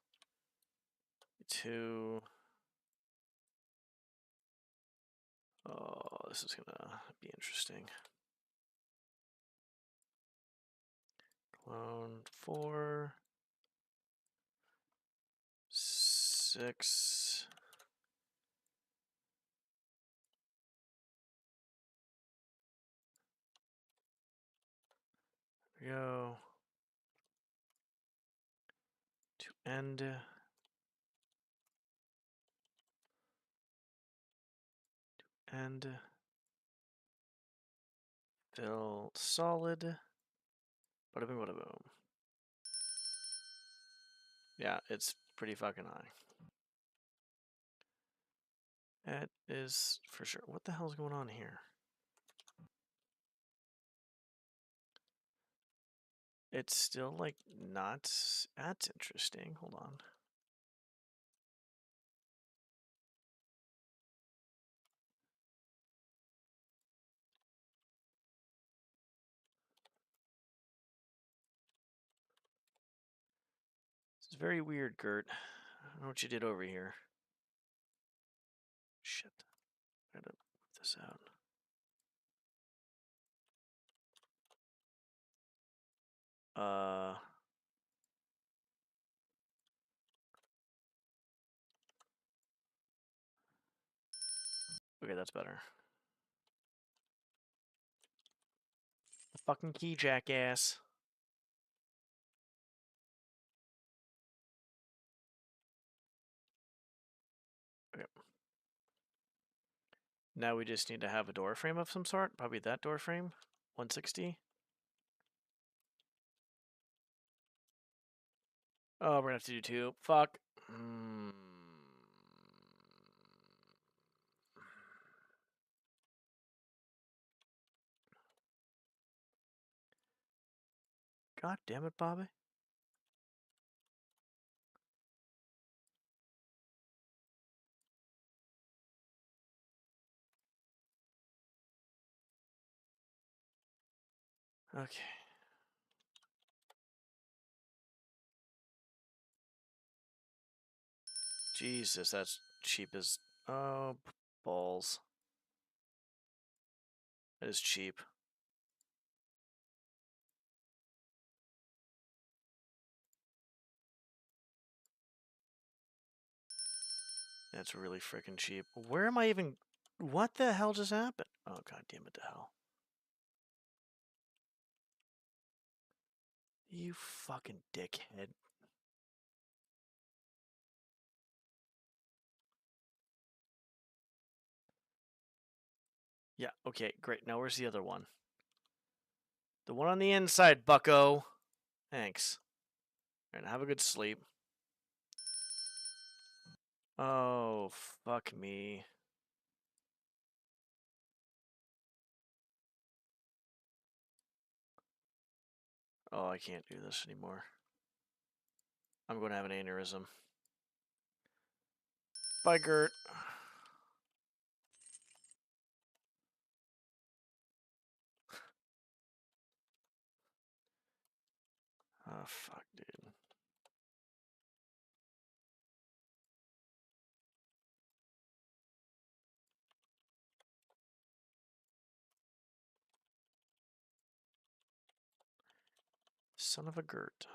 2. Oh, this is gonna be interesting. Clone 4, 6. There we go. To end. And fill solid. Bada boom, bada boom. Yeah, it's pretty fucking high. That is for sure. What the hell's going on here? It's still like not. That's interesting. Hold on. This is very weird, Gert. I don't know what you did over here. Shit. I gotta move this out. Okay, that's better. The fucking key, jackass. Okay. Now we just need to have a door frame of some sort. Probably that door frame. 160. Oh, we're gonna have to do 2. Fuck. God damn it, Bobby. Okay. Jesus, that's cheap as... Oh, balls. That is cheap. That's really freaking cheap. Where am I even... What the hell just happened? Oh, god damn it to hell. You fucking dickhead. Yeah, okay, great. Now where's the other one? The one on the inside, bucko. Thanks. And have a good sleep. Oh, fuck me. Oh, I can't do this anymore. I'm going to have an aneurysm. Bye, Gert. Oh, fuck, dude. Son of a Gert.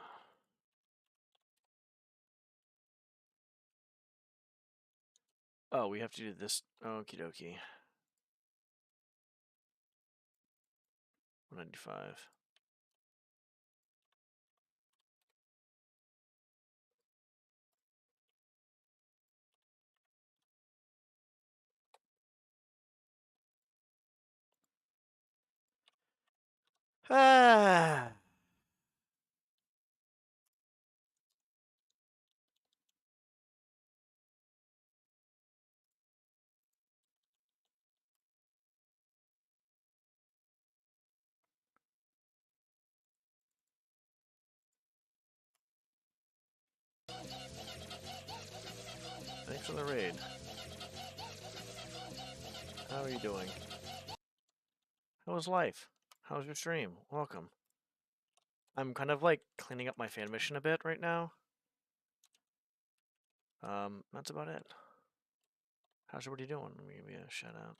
Oh, we have to do this. Okie dokie. 195. Ah. Thanks for the raid. How are you doing? How was life? How's your stream? Welcome. I'm kind of like cleaning up my fan mission a bit right now. That's about it. How's everybody doing? Let me give you a shout out.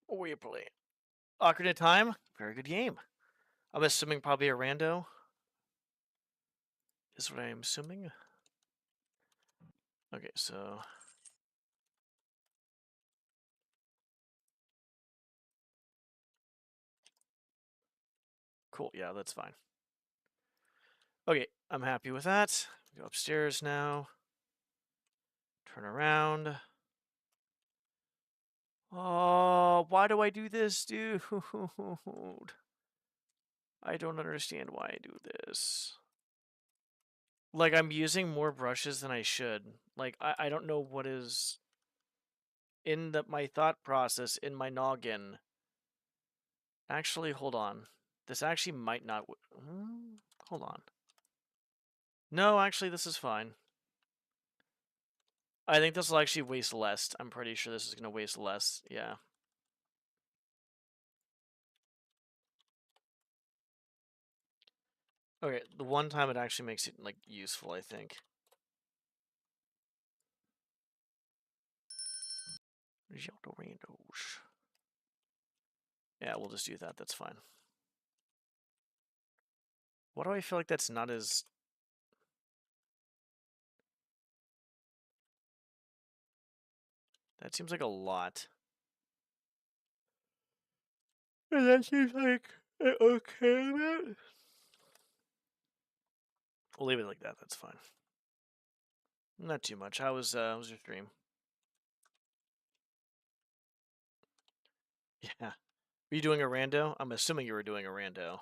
What were you playing? Ocarina of Time? Very good game. I'm assuming probably a rando. Is what I'm assuming. Okay, so... Cool, yeah, that's fine. Okay, I'm happy with that. Go upstairs now. Turn around. Oh, why do I do this, dude? I don't understand why I do this. Like, I'm using more brushes than I should. Like, I don't know what is in my thought process, in my noggin. Actually, hold on. This actually might not... hold on. No, actually, this is fine. I think this will actually waste less. I'm pretty sure this is going to waste less. Yeah. Okay, the one time it actually makes it, like, useful, I think. Yeah, we'll just do that. That's fine. Why do I feel like that's not as... That seems like a lot. And that seems like an okay amount. We'll leave it like that. That's fine. Not too much. How was your stream? Yeah. Were you doing a rando? I'm assuming you were doing a rando.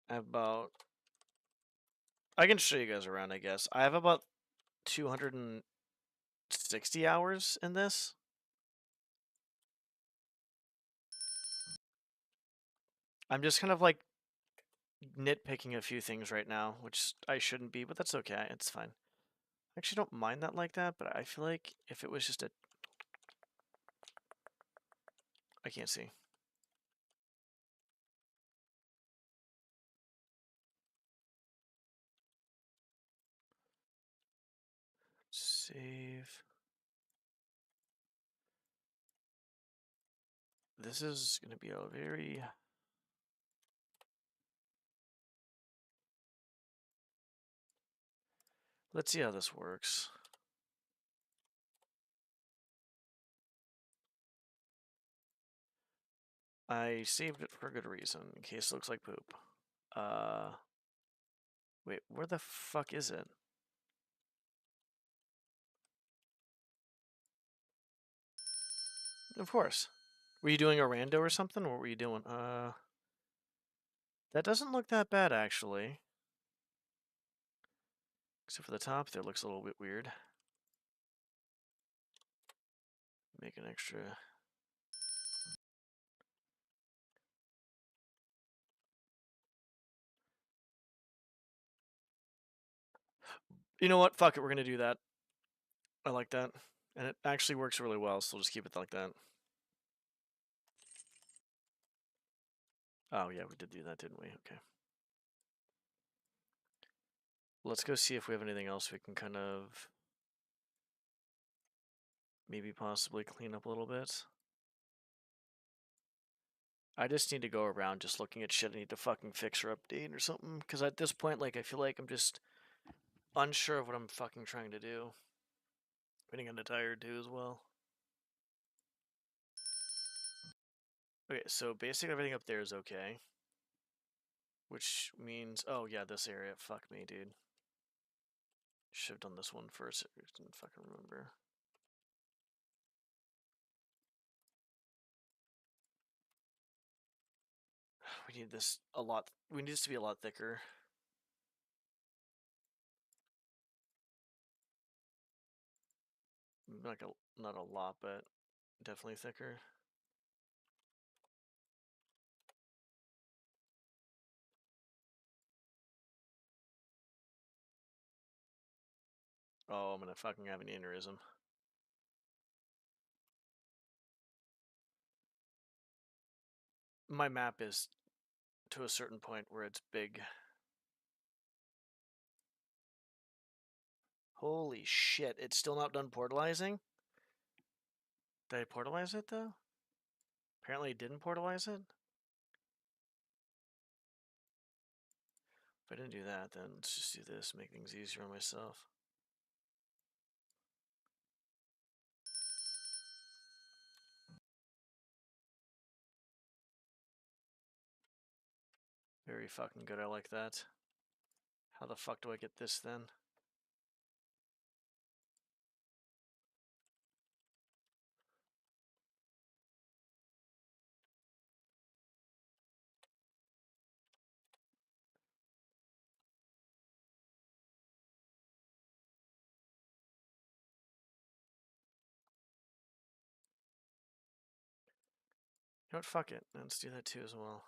I have about... I can show you guys around, I guess. I have about 260 hours in this. I'm just kind of like nitpicking a few things right now, which I shouldn't be, but that's okay. It's fine. I actually don't mind that like that, but I feel like if it was just a... I can't see. Save. This is going to be a very... Let's see how this works. I saved it for a good reason, in case it looks like poop. Wait, where the fuck is it? Of course. Were you doing a rando or something? What were you doing? That doesn't look that bad, actually. Except for the top there looks a little bit weird. Make an extra... You know what? Fuck it, we're gonna do that. I like that. And it actually works really well, so we'll just keep it like that. Oh, yeah, we did do that, didn't we? Okay. Let's go see if we have anything else we can kind of... maybe possibly clean up a little bit. I just need to go around just looking at shit I need to fucking fix or update or something. Because at this point, like, I feel like I'm just unsure of what I'm fucking trying to do. Getting kinda tired too as well. Okay, so basically everything up there is okay. Which means, oh yeah, this area, fuck me, dude. Should have done this one first, I didn't fucking remember. We need this a lot, we need this to be a lot thicker. Like not a lot, but definitely thicker. Oh, I'm gonna fucking have an aneurysm. My map is to a certain point where it's big. Holy shit, it's still not done portalizing? Did I portalize it though? Apparently it didn't portalize it? If I didn't do that, then let's just do this, make things easier on myself. Very fucking good, I like that. How the fuck do I get this then? You know what, fuck it. Let's do that too as well.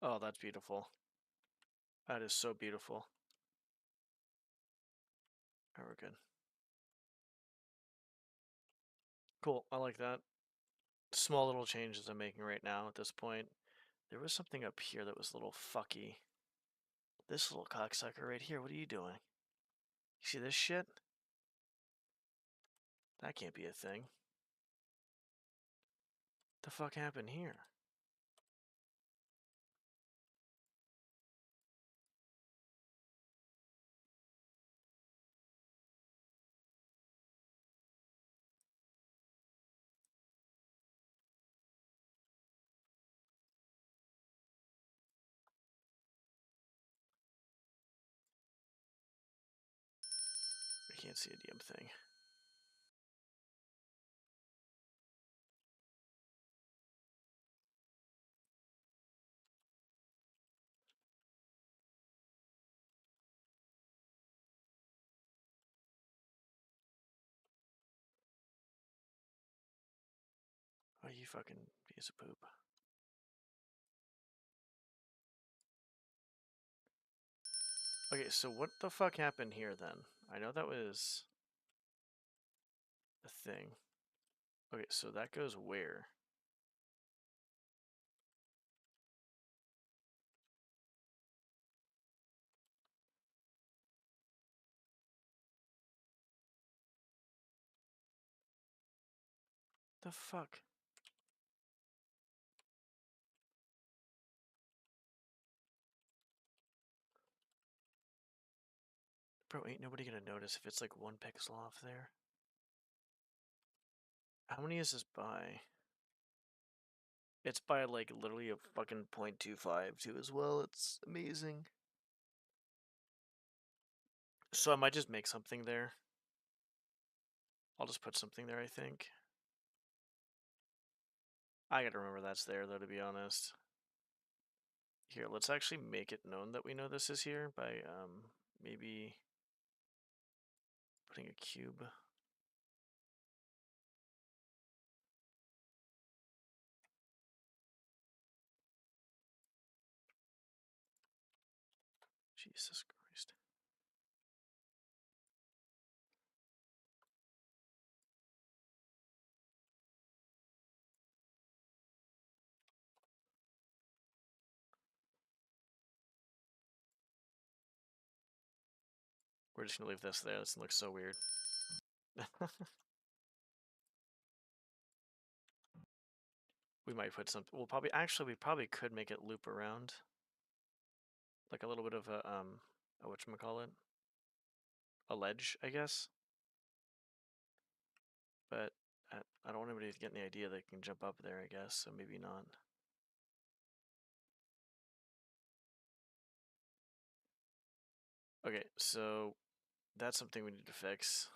Oh, that's beautiful. That is so beautiful. Oh, we're good. Cool, I like that. Small little changes I'm making right now at this point. There was something up here that was a little fucky. This little cocksucker right here, what are you doing? You see this shit? That can't be a thing. What the fuck happened here? I can't see a damn thing. Oh, you fucking piece of poop. Okay, so what the fuck happened here then? I know that was a thing. Okay, so that goes where? The fuck? Bro, ain't nobody gonna notice if it's like 1 pixel off there. How many is this by? It's by like literally a fucking 0.25 too as well. It's amazing. So I might just make something there. I'll just put something there, I think. I gotta remember that's there though, to be honest. Here, let's actually make it known that we know this is here by maybe putting a cube. Jesus Christ. We're just gonna leave this there. This looks so weird. We might put something. We'll probably we probably could make it loop around, like a little bit of a whatchamacallit, a ledge, I guess. But I don't want anybody to get the idea they can jump up there, I guess. So maybe not. Okay, so that's something we need to fix.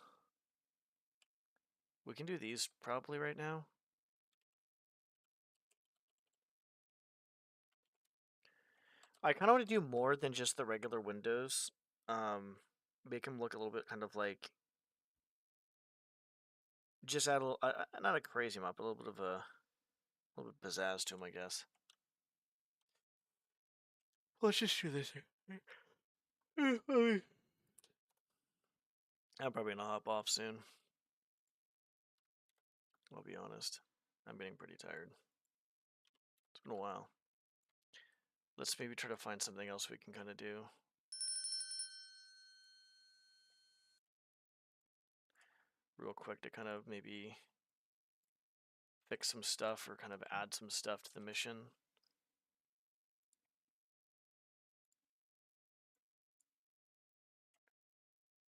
We can do these probably right now. I kind of want to do more than just the regular windows. Make them look a little bit kind of like, just add a little, not a crazy amount, but a little bit of a little bit pizzazz to them, I guess. Let's just do this here. I'm probably gonna hop off soon. I'll be honest. I'm getting pretty tired. It's been a while. Let's maybe try to find something else we can kind of do. Real quick to kind of maybe fix some stuff or kind of add some stuff to the mission.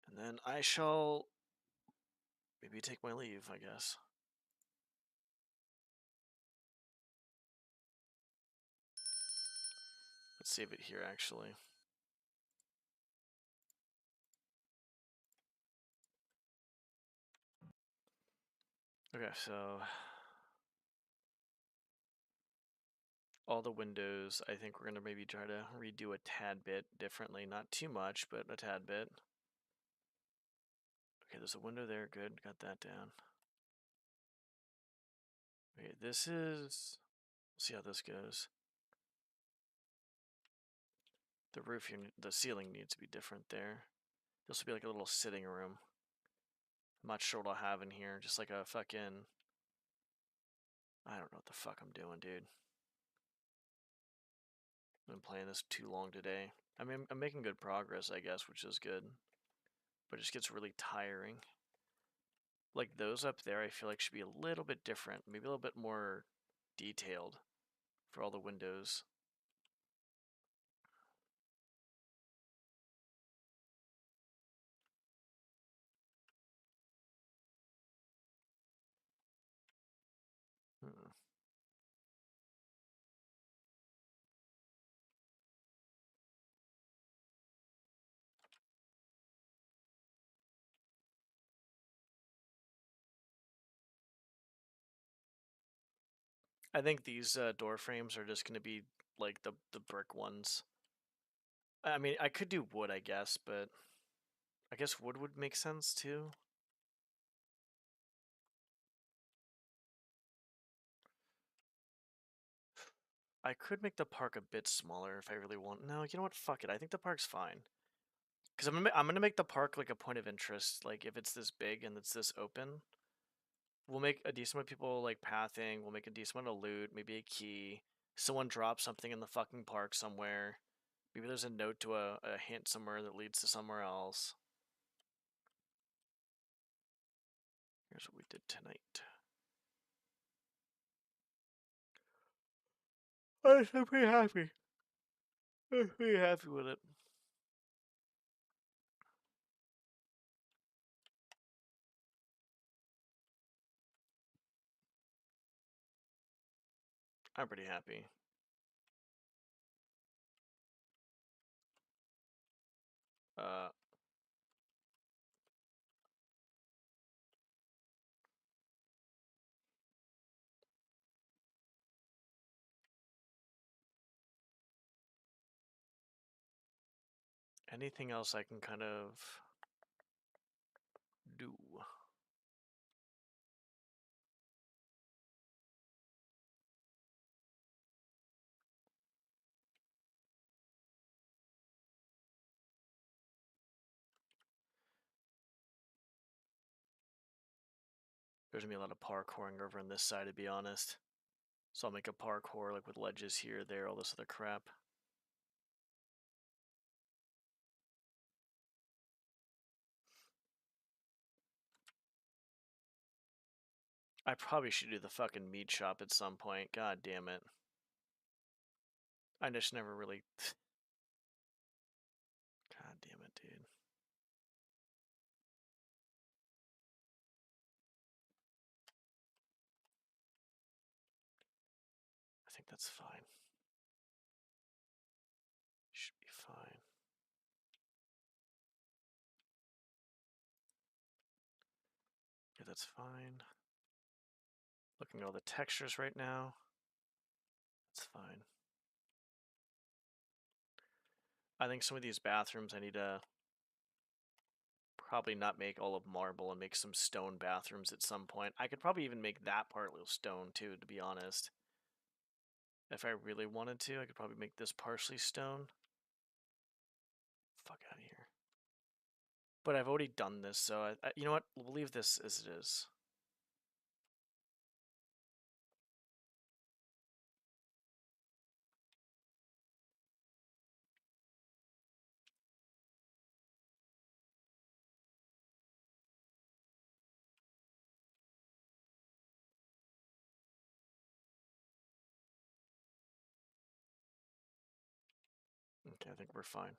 And then I shall maybe take my leave, I guess. Let's save it here, actually. Okay, so all the windows, I think we're going to maybe try to redo a tad bit differently. Not too much, but a tad bit. Okay, there's a window there. Good, got that down. Okay, this is... Let's see how this goes. The roof here, the ceiling needs to be different there. This will be like a little sitting room. I'm not sure what I'll have in here. Just like a fucking... I don't know what the fuck I'm doing, dude. I've been playing this too long today. I mean, I'm making good progress, I guess, which is good. But it just gets really tiring. Like those up there, I feel like should be a little bit different. Maybe a little bit more detailed for all the windows. Hmm. I think these door frames are just going to be like the brick ones. I mean, I could do wood, I guess, but I guess wood would make sense too. I could make the park a bit smaller if I really want. No, you know what? Fuck it. I think the park's fine. Because I'm gonna make the park like a point of interest. Like if it's this big and it's this open, we'll make a decent amount of people like pathing. We'll make a decent amount of loot. Maybe a key. Someone drops something in the fucking park somewhere. Maybe there's a note to a hint somewhere that leads to somewhere else. Here's what we did tonight. I'm pretty happy. I'm pretty happy with it. I'm pretty happy. Anything else I can kind of do? There's gonna be a lot of parkouring over on this side, to be honest. So I'll make a parkour like with ledges here, there, all this other crap. I probably should do the fucking meat shop at some point. God damn it. I just never really... God damn it, dude. I think that's fine. Should be fine. Yeah, that's fine. Looking at all the textures right now. That's fine. I think some of these bathrooms I need to probably not make all of marble and make some stone bathrooms at some point. I could probably even make that part with stone too, to be honest. If I really wanted to, I could probably make this partially stone. Fuck out of here. But I've already done this, so you know what? We'll leave this as it is. Okay, I think we're fine.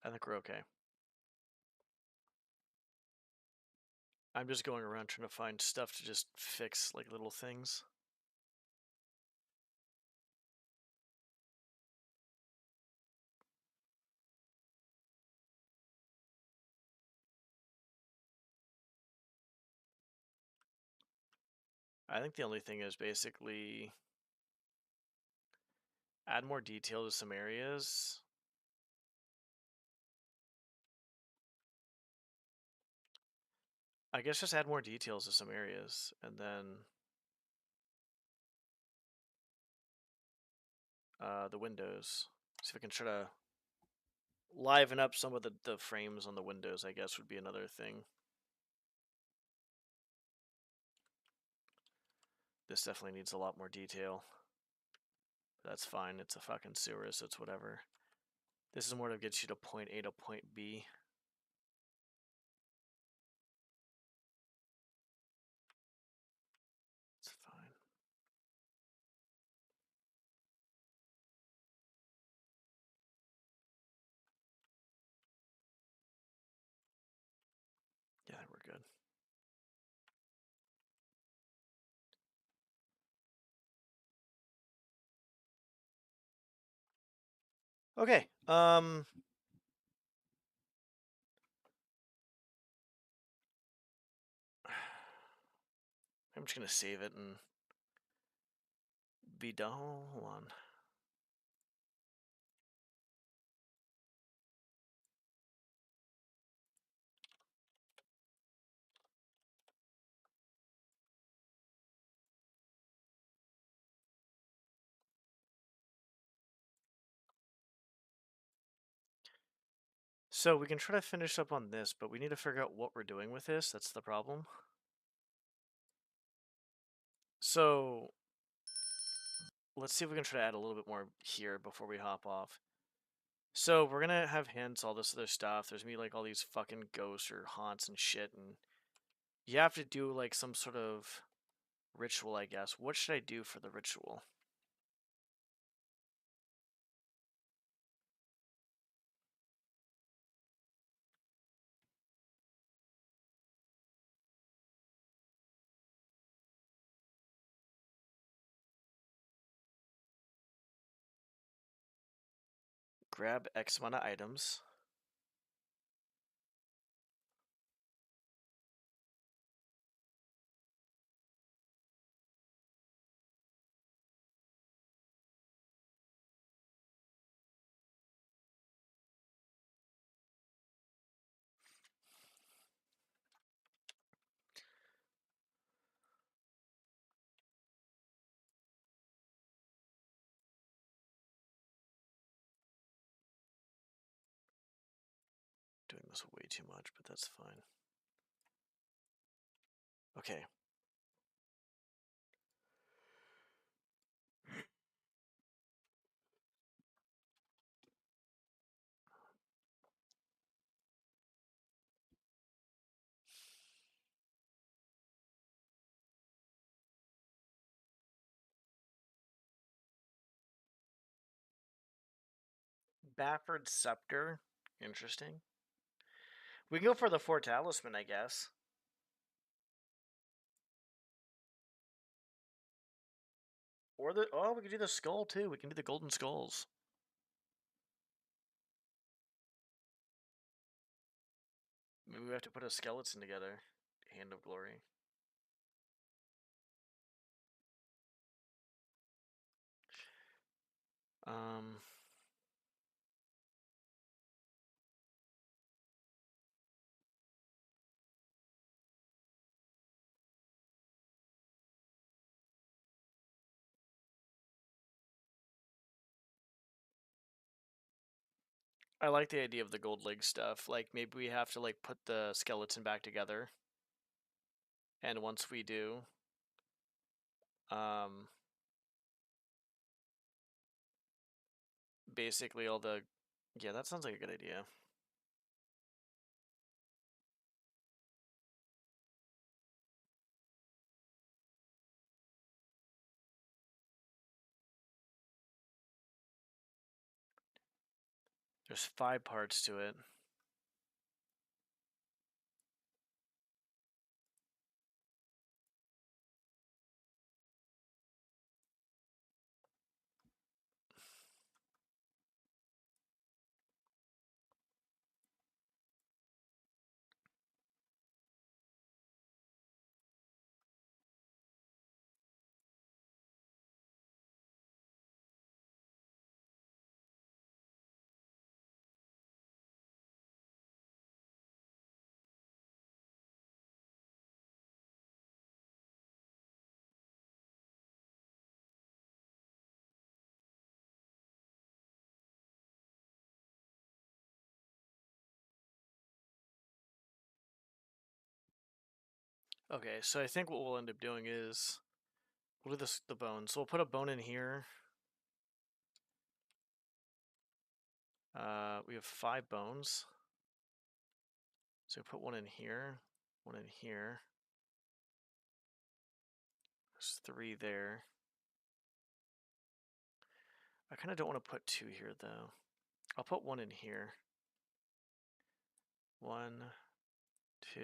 I think we're okay. I'm just going around trying to find stuff to just fix, like, little things. I think the only thing is basically add more detail to some areas. I guess just add more details to some areas, and then the windows. See if I can try to liven up some of the frames on the windows, I guess, would be another thing. This definitely needs a lot more detail. That's fine. It's a fucking sewer, so it's whatever. This is more to get you to point A to point B. It's fine. Yeah, we're good. Okay. I'm just gonna save it and be done. Hold on. So we can try to finish up on this, but we need to figure out what we're doing with this. That's the problem. So let's see if we can try to add a little bit more here before we hop off. So we're gonna have hints, all this other stuff. There's gonna be like all these fucking ghosts or haunts and shit, and you have to do like some sort of ritual, I guess. What should I do for the ritual? grab X amount of items. Doing this way too much, but that's fine. Okay. Bafford Scepter. Interesting. We can go for the 4 Talisman, I guess. Or the... Oh, we can do the skull, too. We can do the golden skulls. Maybe we have to put a skeleton together. Hand of Glory. I like the idea of the gold leg stuff. Like, maybe we have to, like, put the skeleton back together. And once we do... basically all the... Yeah, that sounds like a good idea. There's 5 parts to it. Okay, so I think what we'll end up doing is... We'll do the bones. So we'll put a bone in here. We have 5 bones. So we put one in here, one in here. There's 3 there. I kind of don't want to put 2 here, though. I'll put 1 in here. 1, 2...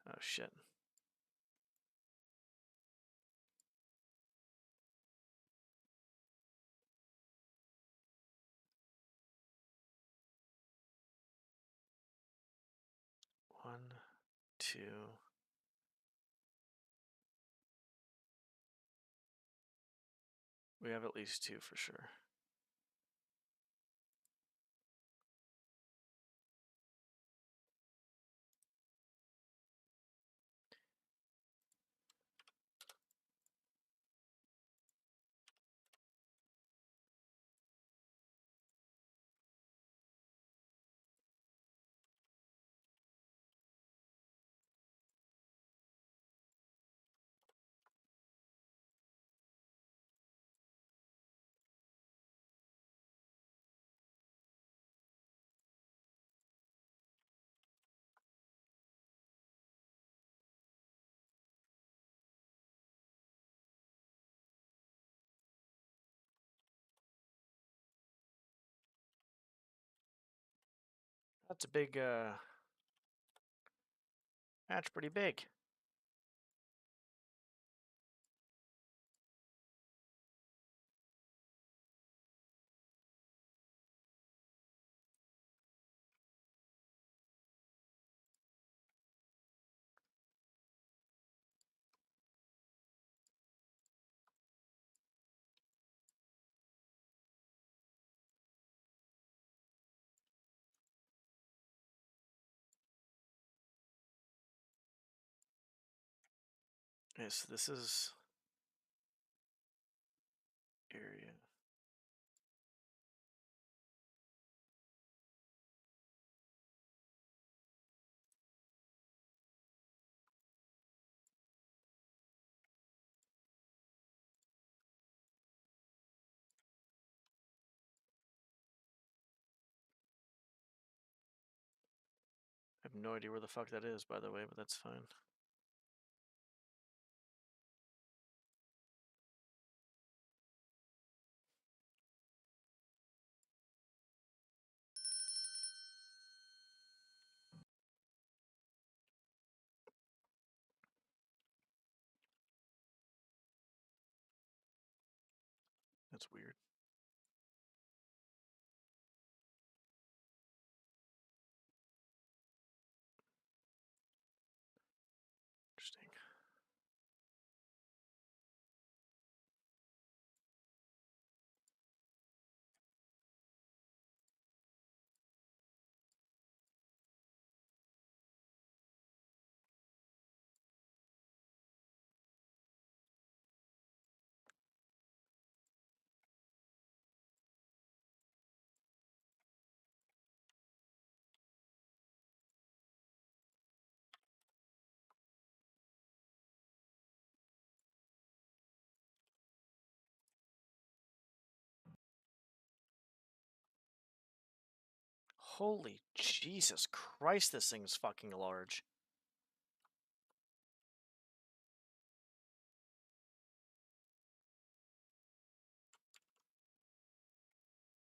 Oh, shit. One, 2... We have at least 2 for sure. That's a big, that's pretty big. Okay, so this is area. I have no idea where the fuck that is, by the way, but that's fine. That's weird. Interesting. Holy Jesus Christ, this thing's fucking large.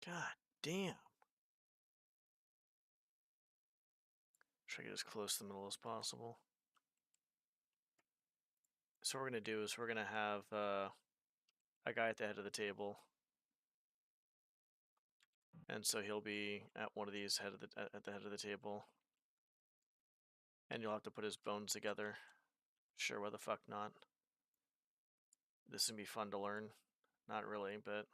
God damn. Try to get as close to the middle as possible. So what we're gonna do is we're gonna have a guy at the head of the table, and so he'll be at one of these at the head of the table, and you'll have to put his bones together. Sure, why the fuck not? This would be fun to learn. Not really, but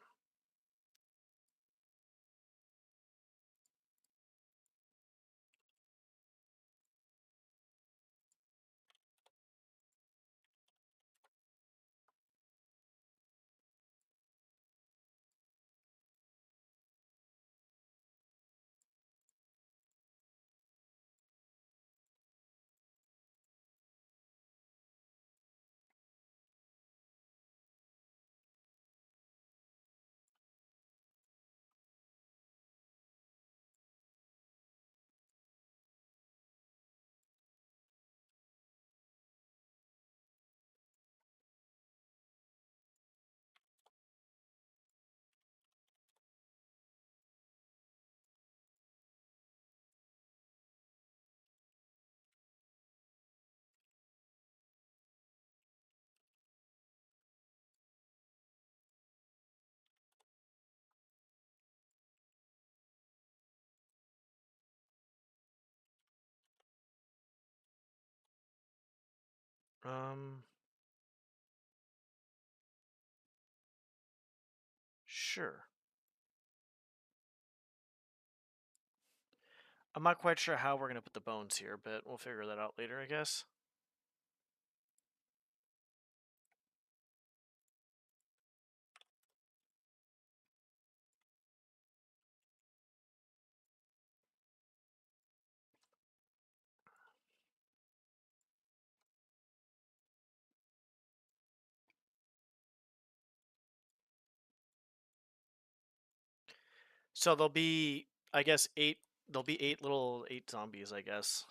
sure. I'm not quite sure how we're gonna put the bones here, but we'll figure that out later, I guess. So there'll be, I guess, eight. There'll be eight zombies, I guess.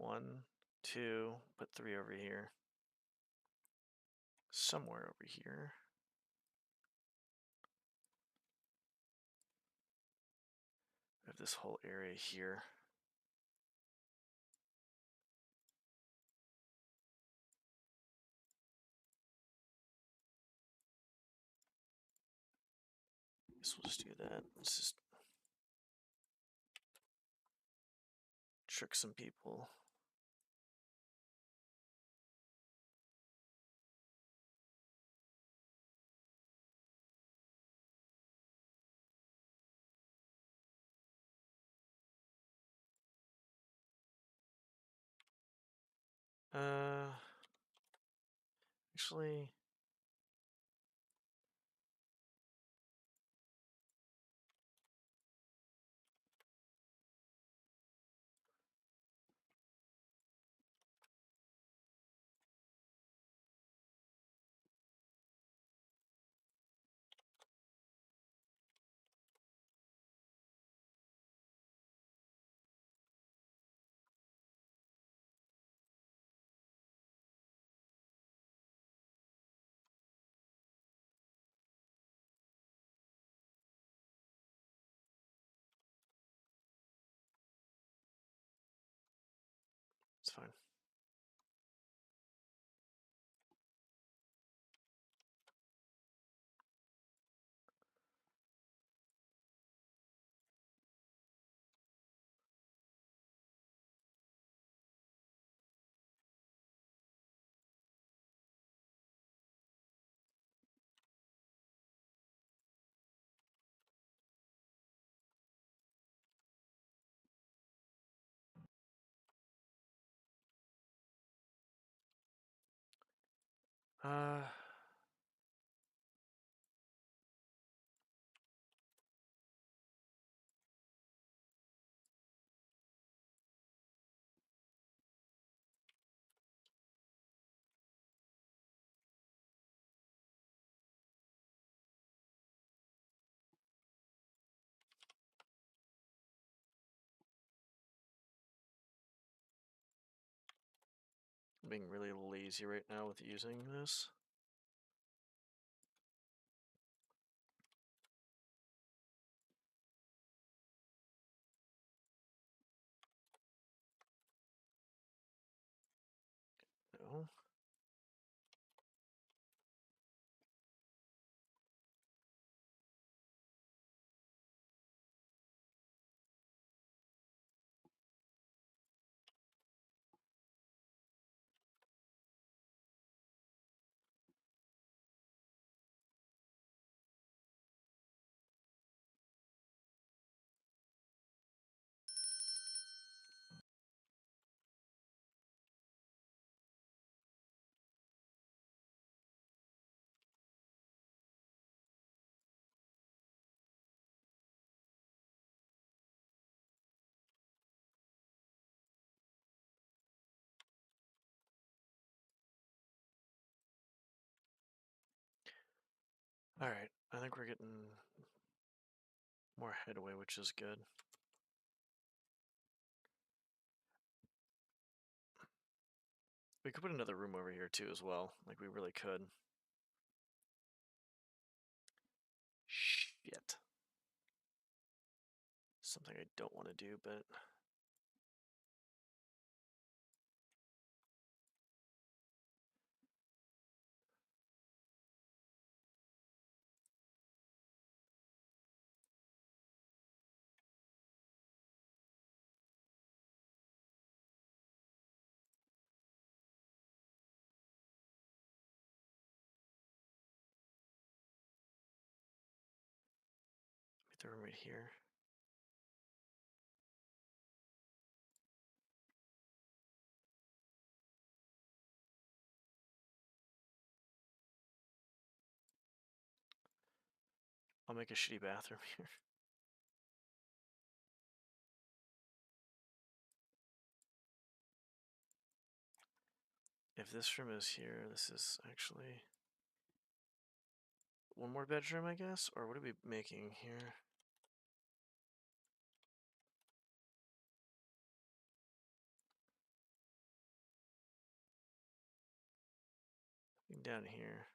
1, 2, put 3 over here. Somewhere over here. I have this whole area here. Guess we'll just do that. Let's just trick some people. Actually, it's fine. Uh, I'm being really lazy right now with using this. No. Alright, I think we're getting more headway, which is good. We could put another room over here too as well, like we really could. Shit. Something I don't want to do, but... Put the room right here. I'll make a shitty bathroom here. If this room is here, this is actually one more bedroom, I guess? Or what are we making here? Anything down here?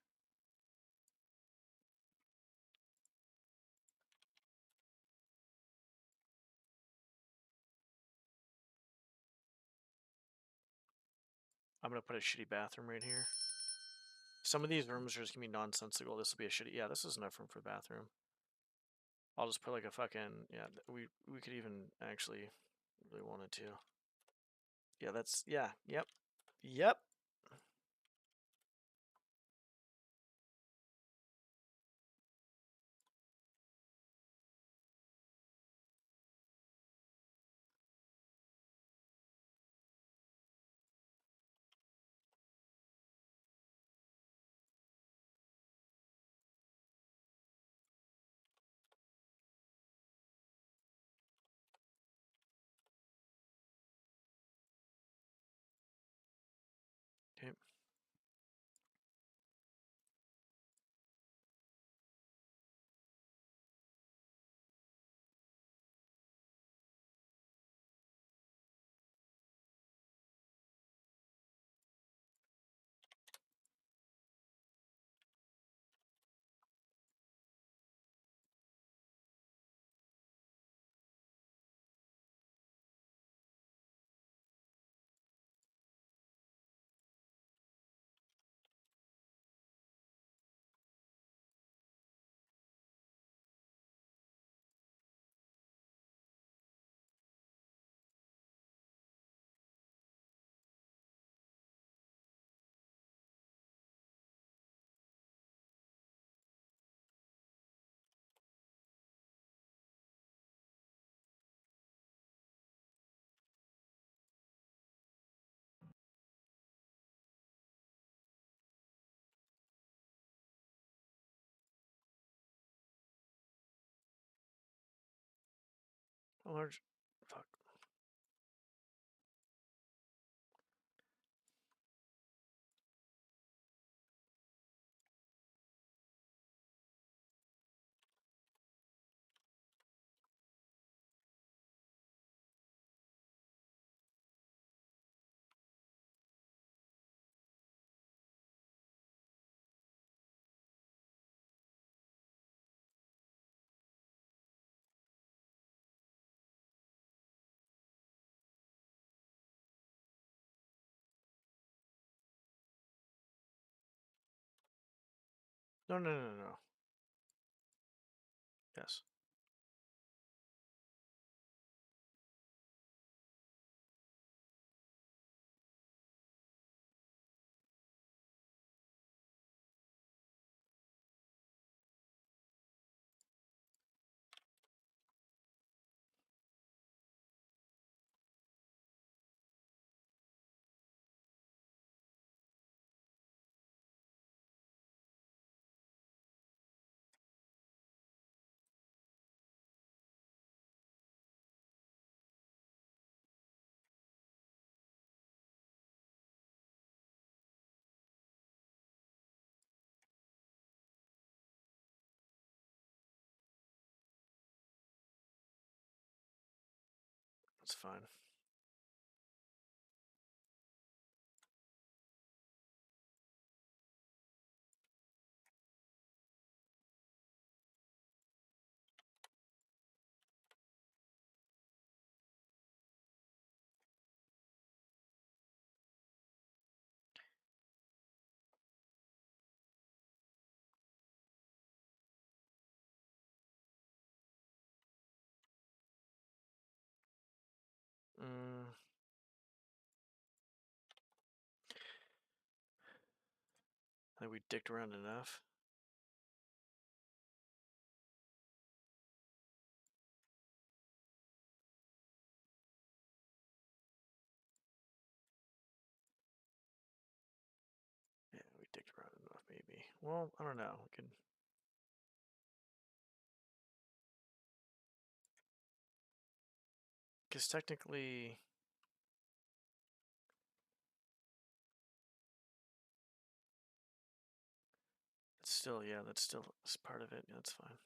I'm gonna put a shitty bathroom right here. Some of these rooms are just gonna be nonsensical. This will be a shitty. Yeah, this is enough room for the bathroom. I'll just put like a fucking We could even actually really wanted to. Yeah, that's Yep. Okay. Large. Fuck. No. Yes. That's fine. Mm. I think we dicked around enough. Yeah, we dicked around enough, maybe. Well, I don't know. We could. Because technically. It's still, that's still part of it. Yeah, that's fine.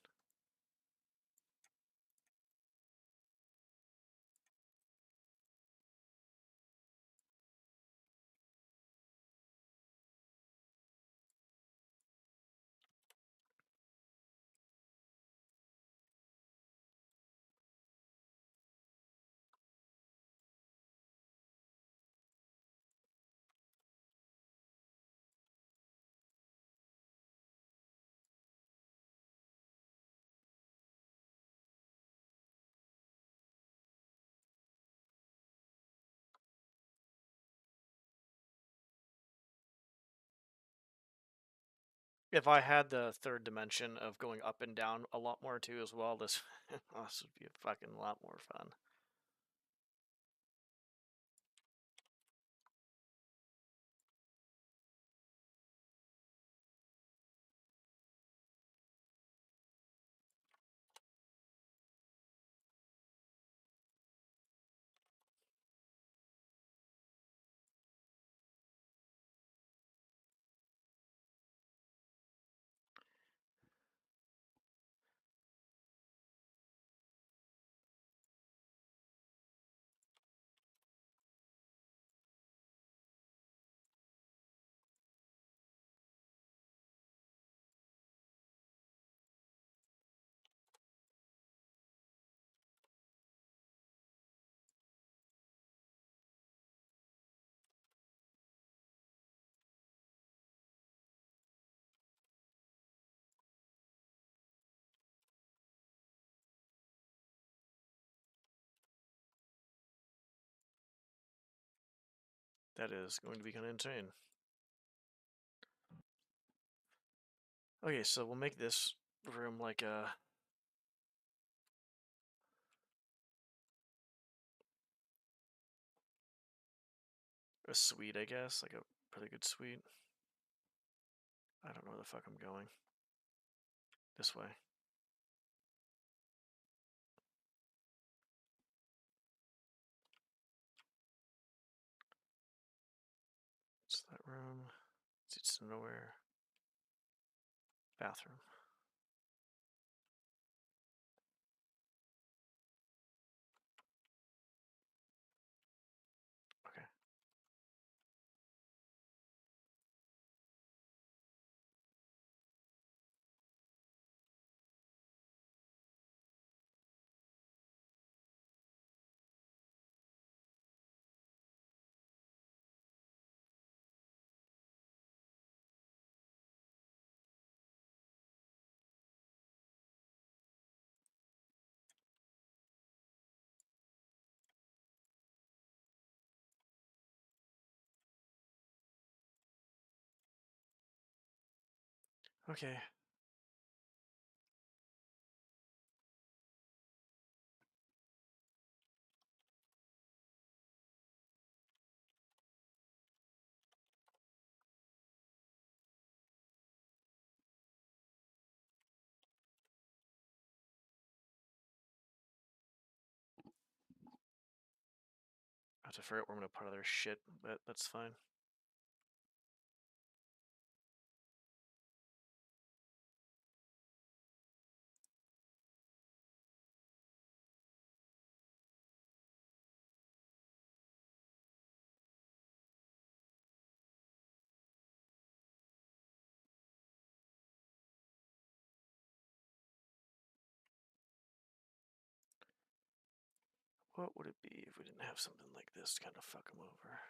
If I had the third dimension of going up and down a lot more too as well, this this would be a fucking lot more fun. That is going to be kind of insane. Okay, so we'll make this room like a suite, I guess, like a pretty good suite. I don't know where the fuck I'm going. This way. It's that room. It's nowhere. Bathroom. Okay. Okay. I have to figure out where I'm gonna put other shit, but that's fine. What would it be if we didn't have something like this to kind of fuck them over?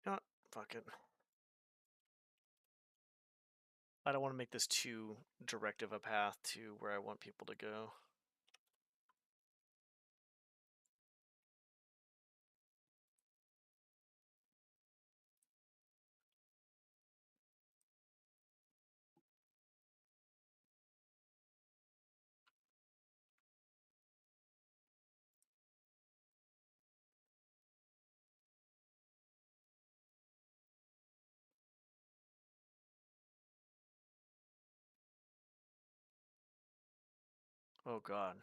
You know what? Fuck it. I don't want to make this too direct of a path to where I want people to go. Oh god.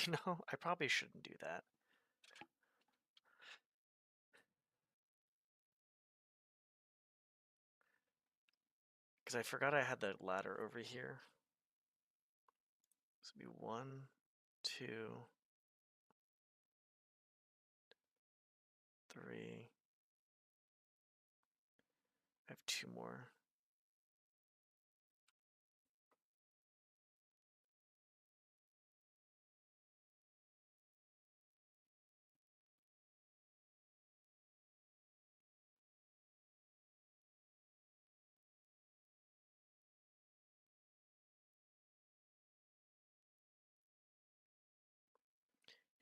You know, I probably shouldn't do that. Because I forgot I had that ladder over here. This would be 1, 2, 3. I have 2 more.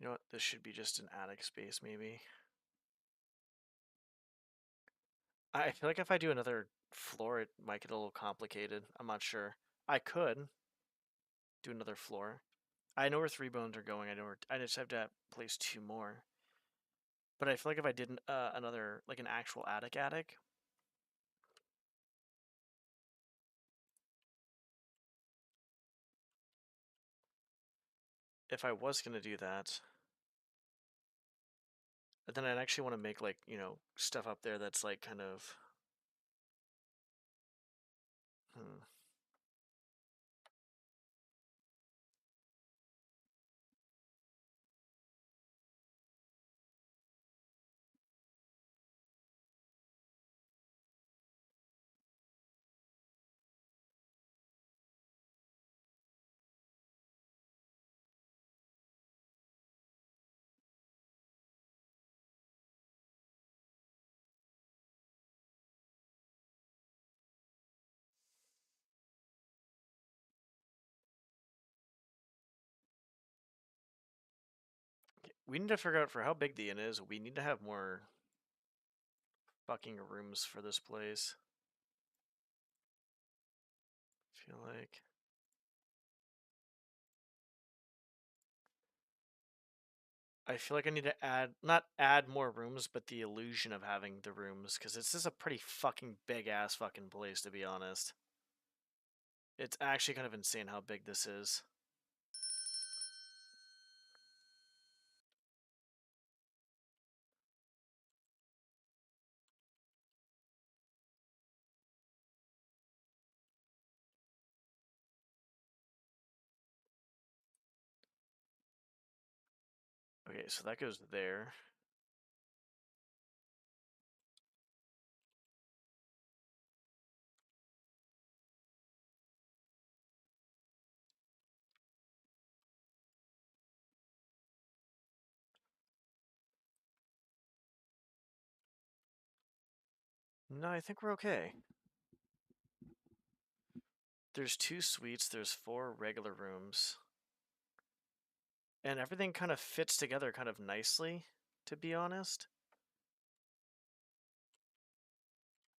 You know what? This should be just an attic space, maybe. I feel like if I do another floor, it might get a little complicated. I'm not sure. I could do another floor. I know where 3 bones are going. I just have to place 2 more. But I feel like if I did another, like an actual attic, if I was gonna do that, then I'd actually want to make like, stuff up there that's like kind of, hmm. We need to figure out for how big the inn is, we need to have more fucking rooms for this place. I feel like. I feel like I need to not add more rooms, but the illusion of having the rooms, because this is a pretty fucking big-ass fucking place, to be honest. It's actually kind of insane how big this is. Okay, so that goes there. No, I think we're okay. There's 2 suites, there's 4 regular rooms. And everything kind of fits together kind of nicely, to be honest.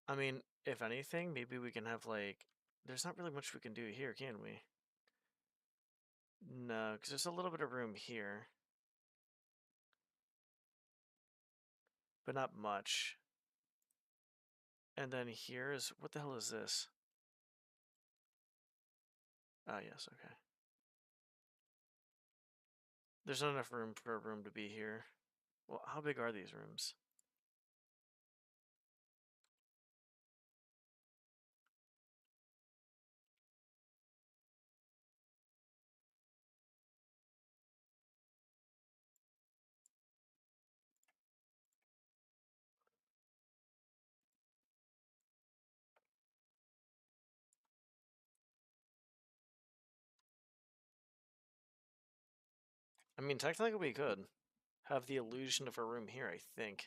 I mean, if anything, maybe we can have like... There's not really much we can do here, can we? No, because there's a little bit of room here. But not much. And then here is... What the hell is this? Ah, yes, okay. There's not enough room for a room to be here. Well, how big are these rooms? I mean, technically we could have the illusion of a room here, I think.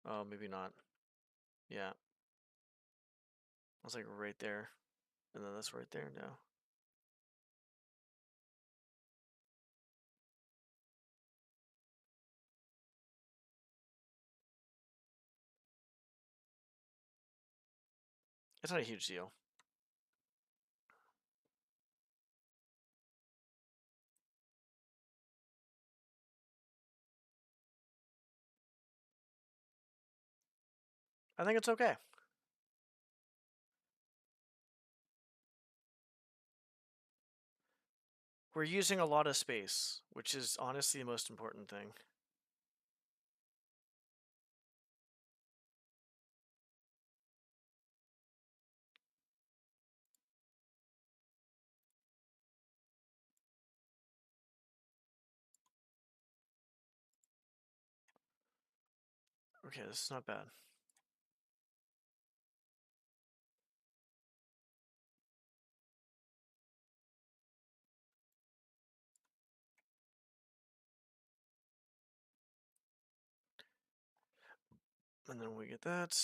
Oh, maybe not. Yeah. I was like right there. And then that's right there? No. It's not a huge deal. I think it's okay. We're using a lot of space, which is honestly the most important thing. Okay, this is not bad. And then we get that.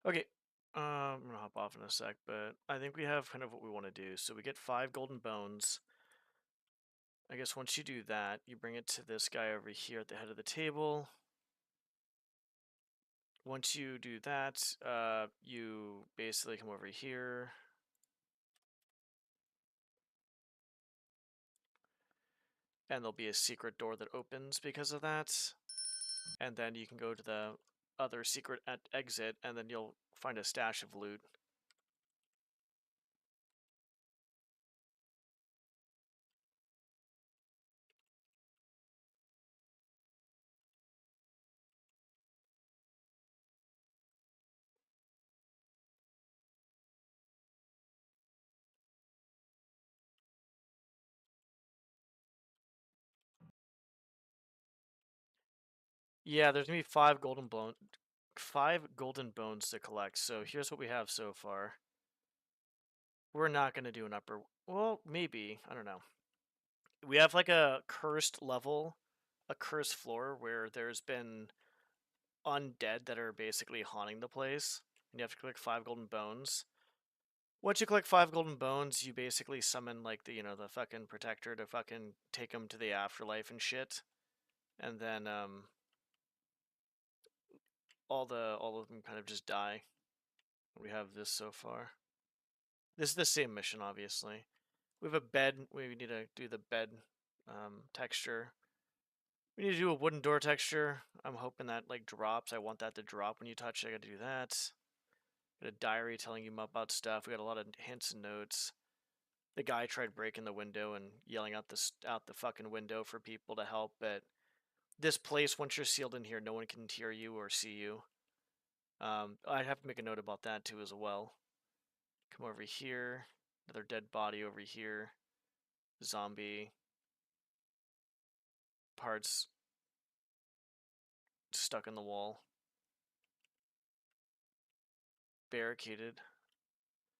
Okay, I'm gonna hop off in a sec, but I think we have kind of what we want to do. So we get 5 golden bones. I guess once you do that, you bring it to this guy over here at the head of the table. Once you do that, you basically come over here. And there'll be a secret door that opens because of that. And then you can go to the other secret exit, and then you'll find a stash of loot. Yeah, there's gonna be 5 golden bones to collect. So here's what we have so far. We're not gonna do an upper. Well, maybe, I don't know. We have like a cursed level, a cursed floor where there's been undead that are basically haunting the place, and you have to collect 5 golden bones. Once you collect 5 golden bones, you basically summon like the fucking protector to fucking take them to the afterlife and shit. And then all of them kind of just die. We have this so far. This is the same mission, obviously. We have a bed. We need to do the bed texture. We need to do a wooden door texture. I'm hoping that like drops. I want that to drop when you touch it. I gotta do that. Got a diary telling you about stuff. We got a lot of hints and notes. The guy tried breaking the window and yelling out the fucking window for people to help, but this place, once you're sealed in here, no one can hear you or see you. I'd have to make a note about that too as well. Come over here. Another dead body over here. Zombie. Parts stuck in the wall. Barricaded.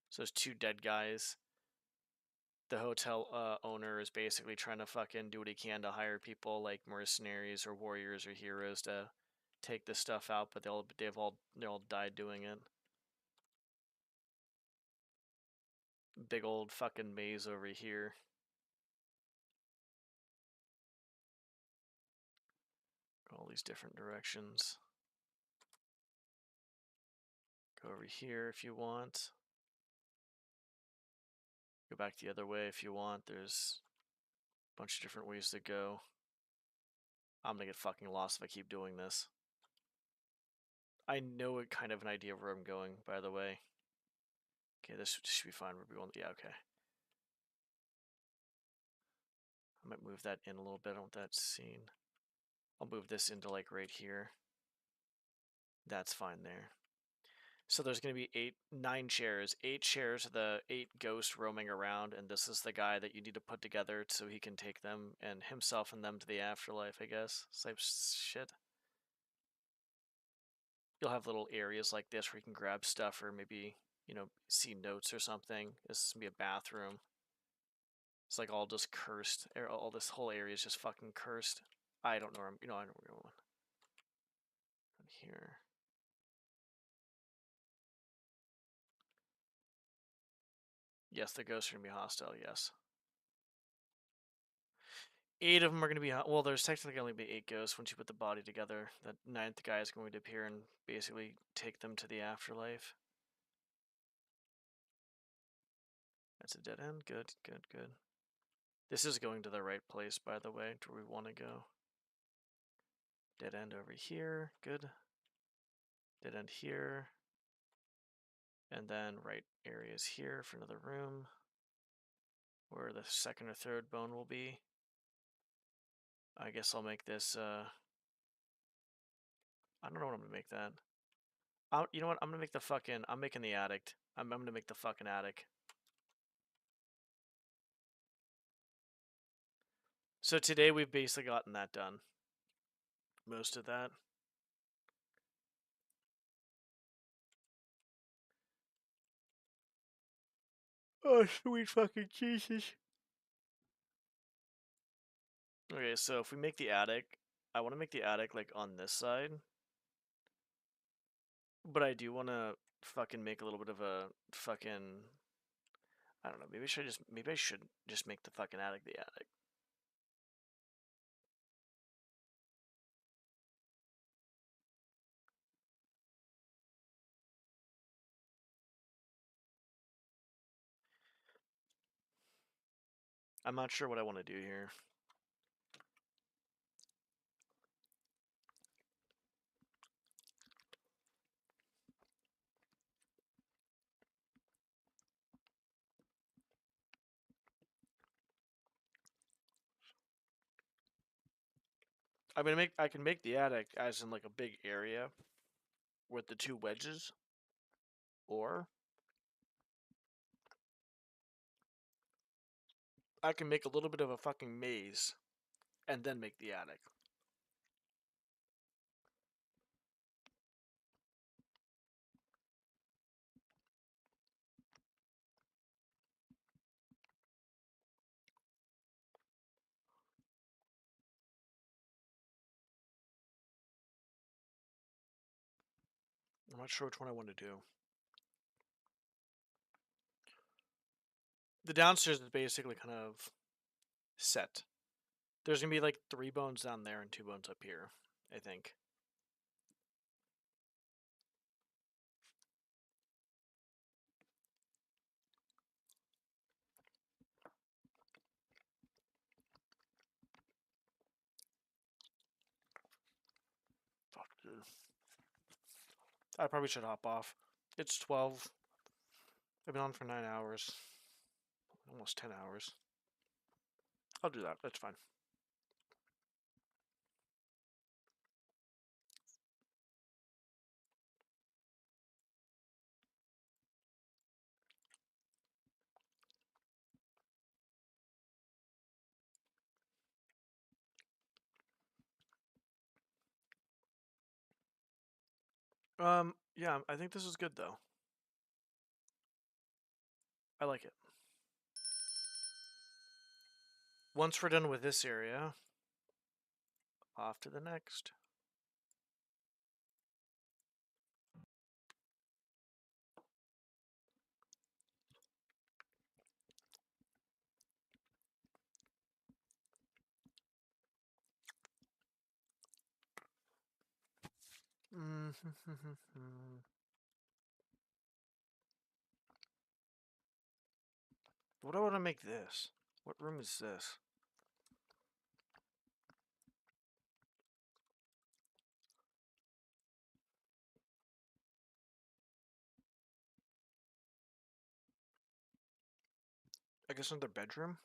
So there's 2 dead guys. The hotel owner is basically trying to fucking do what he can to hire people like mercenaries or warriors or heroes to take this stuff out, but they all died doing it. Big old fucking maze over here. All these different directions. Go over here if you want. Go back the other way if you want. There's a bunch of different ways to go. I'm gonna get fucking lost if I keep doing this. I know it kind of an idea of where I'm going, by the way. Okay, this should be fine. We're going. Yeah, okay. I might move that in a little bit. I want that seen. I'll move this into like right here. That's fine there. So there's going to be 9 chairs. 8 chairs of the 8 ghosts roaming around, and this is the guy that you need to put together so he can take them and himself and them to the afterlife, I guess. Type shit. You'll have little areas like this where you can grab stuff or maybe, see notes or something. This is going to be a bathroom. It's like all just cursed. All this whole area is just fucking cursed. I don't know where I know where I'm going. Here. Yes, the ghosts are going to be hostile, yes. 8 of them are going to be... Well, there's technically only be 8 ghosts once you put the body together. The 9th guy is going to appear and basically take them to the afterlife. That's a dead end. Good, good, good. This is going to the right place, by the way, to where we want to go. Dead end over here. Good. Dead end here. And then right areas here for another room where the second or third bone will be. I guess I'll make this, I don't know what I'm going to make that. You know what? I'm going to make the fucking, I'm making the attic. I'm going to make the fucking attic. So today we've basically gotten that done. Most of that. Oh, sweet fucking Jesus. Okay, so if we make the attic, I want to make the attic like on this side. But I do want to fucking make a little bit of a fucking... I don't know, maybe I should just make the fucking attic the attic. I'm not sure what I want to do here. I can make the attic as in like a big area with the 2 wedges, or I can make a little bit of a fucking maze and then make the attic. I'm not sure which one I want to do. The downstairs is basically kind of set. There's gonna be like 3 bones down there and 2 bones up here, I think. Fuck, dude. I probably should hop off. It's 12. I've been on for 9 hours. Almost 10 hours. I'll do that. That's fine. Yeah, I think this is good though. I like it. Once we're done with this area, off to the next. What do I want to make this? What room is this? I guess another bedroom?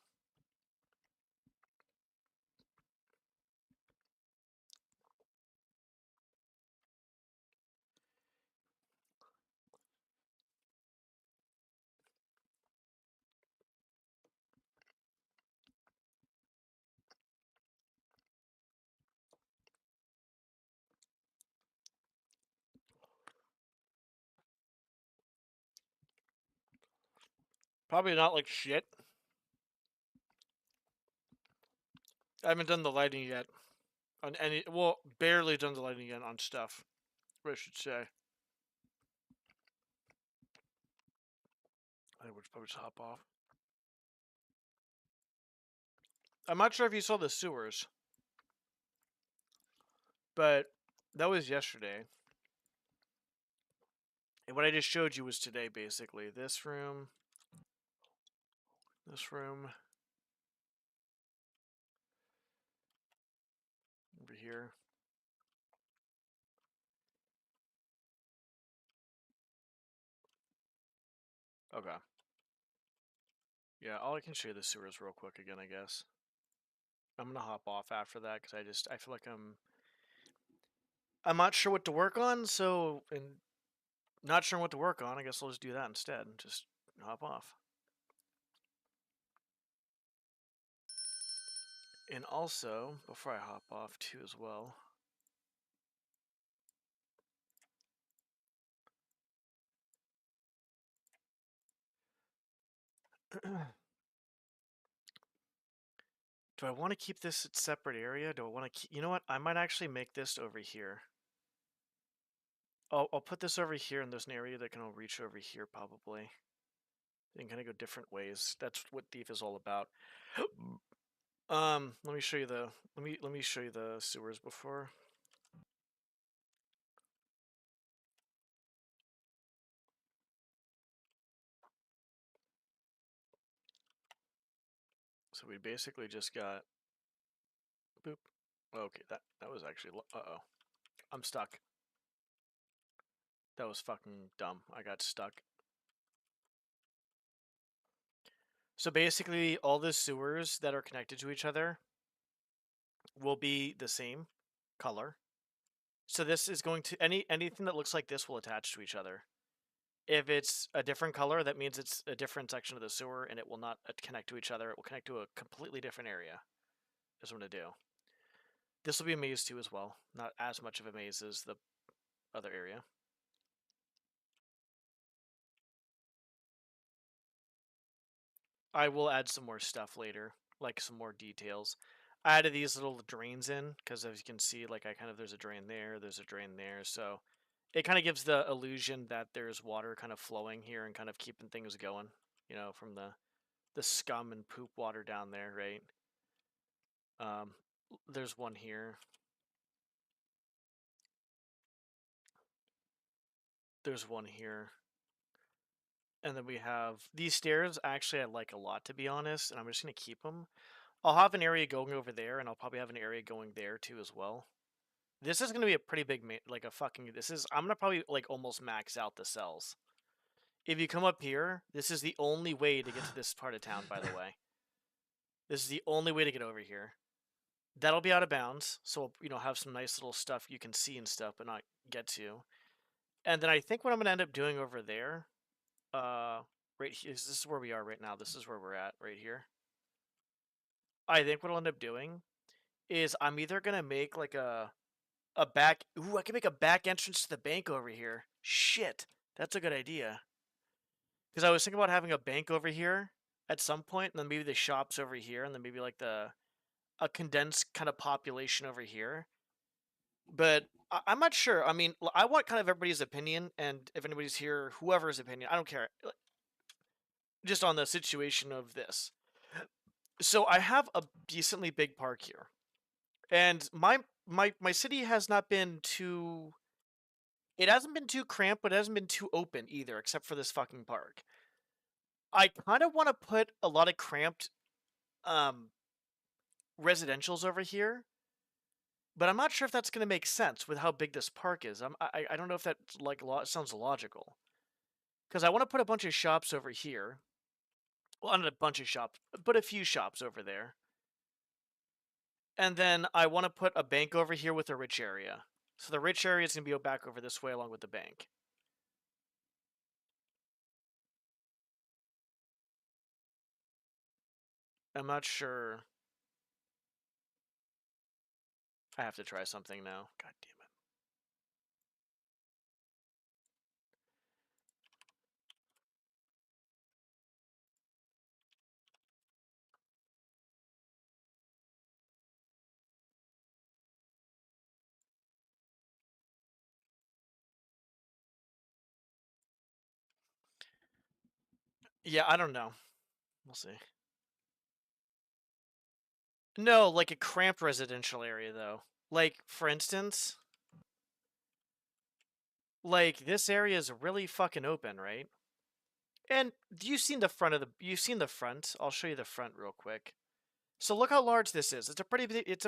Probably not like shit. I haven't done the lighting yet. On any, well, barely done the lighting yet on stuff, I should say. I would probably just hop off. I'm not sure if you saw the sewers, but that was yesterday. And what I just showed you was today, basically. This room, over here. Okay. Yeah, I can show you the sewers real quick again, I guess. I'm gonna hop off after that because I feel like I'm not sure what to work on, and not sure what to work on, I guess I'll just do that instead and just hop off. And also, before I hop off too as well, do I want to keep this a separate area? Do I want to keep... You know what? I might actually make this over here. I'll put this over here, and there's an area that can reach over here, probably. They can kind of go different ways. That's what Thief is all about. Let me show you the... Let me show you the sewers before. So we basically just got... Boop. Okay, that was actually... Uh-oh. I'm stuck. That was fucking dumb. I got stuck. So basically, all the sewers that are connected to each other will be the same color. So this is going to... Anything that looks like this will attach to each other. If it's a different color, that means it's a different section of the sewer, and it will not connect to each other. It will connect to a completely different area. That's what I'm going to do. This will be a maze too as well. Not as much of a maze as the other area. I will add some more stuff later, like some more details. I added these little drains in, because as you can see, like there's a drain there, there's a drain there, so it kind of gives the illusion that there's water kind of flowing here and kind of keeping things going, you know, from the scum and poop water down there, right? There's one here. There's one here. And then we have these stairs, actually I like a lot, to be honest, and I'm just going to keep them. I'll have an area going over there, and I'll probably have an area going there too as well. This is going to be a pretty big, like a fucking, I'm going to probably like almost max out the cells. If you come up here, this is the only way to get to this part of town, by the way. This is the only way to get over here. That'll be out of bounds, so you know, have some nice little stuff you can see and stuff, but not get to. And then I think what I'm going to end up doing over there, right here, this is where we are right now. This is where we're at, right here. I think what I'll end up doing is I'm either going to make like a back... Ooh, I can make a back entrance to the bank over here. Shit, that's a good idea. Because I was thinking about having a bank over here at some point, and then maybe the shops over here, and then maybe like a condensed kind of population over here. But I'm not sure. I mean, I want kind of everybody's opinion, and if anybody's here, whoever's opinion, I don't care. Just on the situation of this. So I have a decently big park here, and my city has not been too... It hasn't been too cramped, but it hasn't been too open either, except for this fucking park. I kind of want to put a lot of cramped residentials over here, but I'm not sure if that's going to make sense with how big this park is. I don't know if that like sounds logical, because I want to put a bunch of shops over here. Well, not a bunch of shops, but a few shops over there. And then I want to put a bank over here with a rich area. So the rich area is going to be back over this way along with the bank. I'm not sure. I have to try something now. God damn it. Yeah, I don't know. We'll see. No, like a cramped residential area, though. Like, for instance, like, this area is really fucking open, right? And you've seen the front of the... You've seen the front. I'll show you the front real quick. So look how large this is. It's a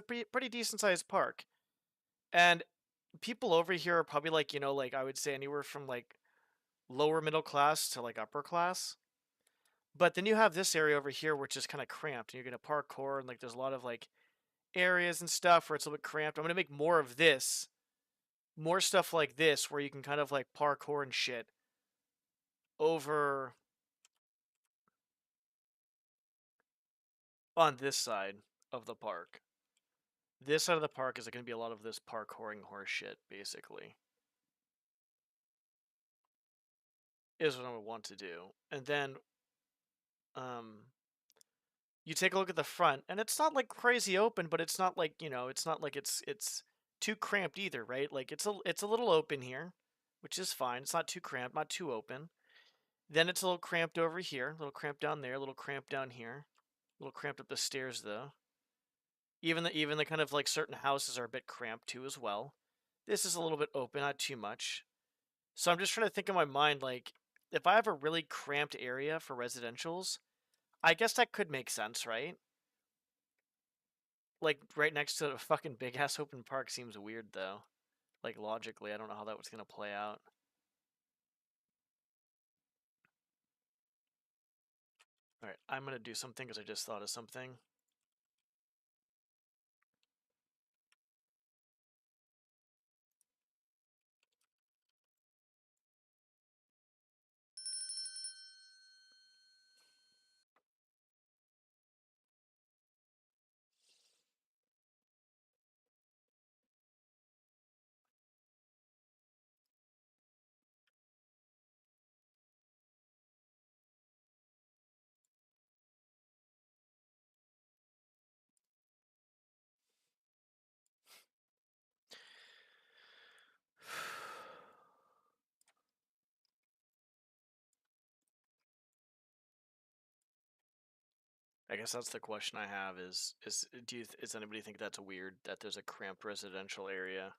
pretty decent-sized park. And people over here are probably like, you know, like, I would say anywhere from, like, lower middle class to, like, upper class. But then you have this area over here, which is kind of cramped. And you're going to parkour, and, like, there's a lot of, like, areas and stuff where it's a little bit cramped. I'm going to make more of this. More stuff like this, where you can kind of, like, parkour and shit over on this side of the park. This side of the park is going to be a lot of this parkouring horse shit, basically. Is what I would want to do. And then, you take a look at the front, and it's not, like, crazy open, but it's not like, you know, it's not like it's too cramped either, right? Like, it's a little open here, which is fine. It's not too cramped, not too open. Then it's a little cramped over here, a little cramped down there, a little cramped down here, a little cramped up the stairs, though. Even the kind of, like, certain houses are a bit cramped too as well. This is a little bit open, not too much. So I'm just trying to think in my mind, like, if I have a really cramped area for residentials, I guess that could make sense, right? Like, right next to a fucking big-ass open park seems weird, though. Like, logically, I don't know how that was gonna play out. Alright, I'm gonna do something because I just thought of something. I guess that's the question I have is does anybody think that's weird that there's a cramped residential area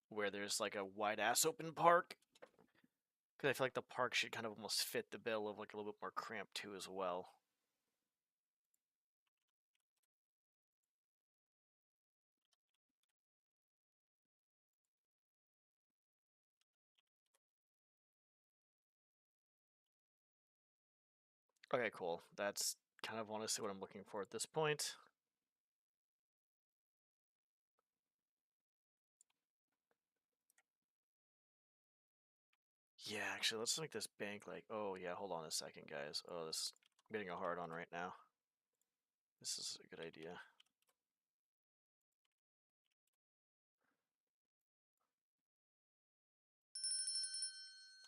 where there's, like, a wide-ass open park? Because I feel like the park should kind of almost fit the bill of, like, a little bit more cramped too as well. Okay, cool. That's kind of honestly what I'm looking for at this point. Yeah, actually, let's make this bank like... Oh, yeah, hold on a second, guys. Oh, this... I'm getting a hard on right now. This is a good idea.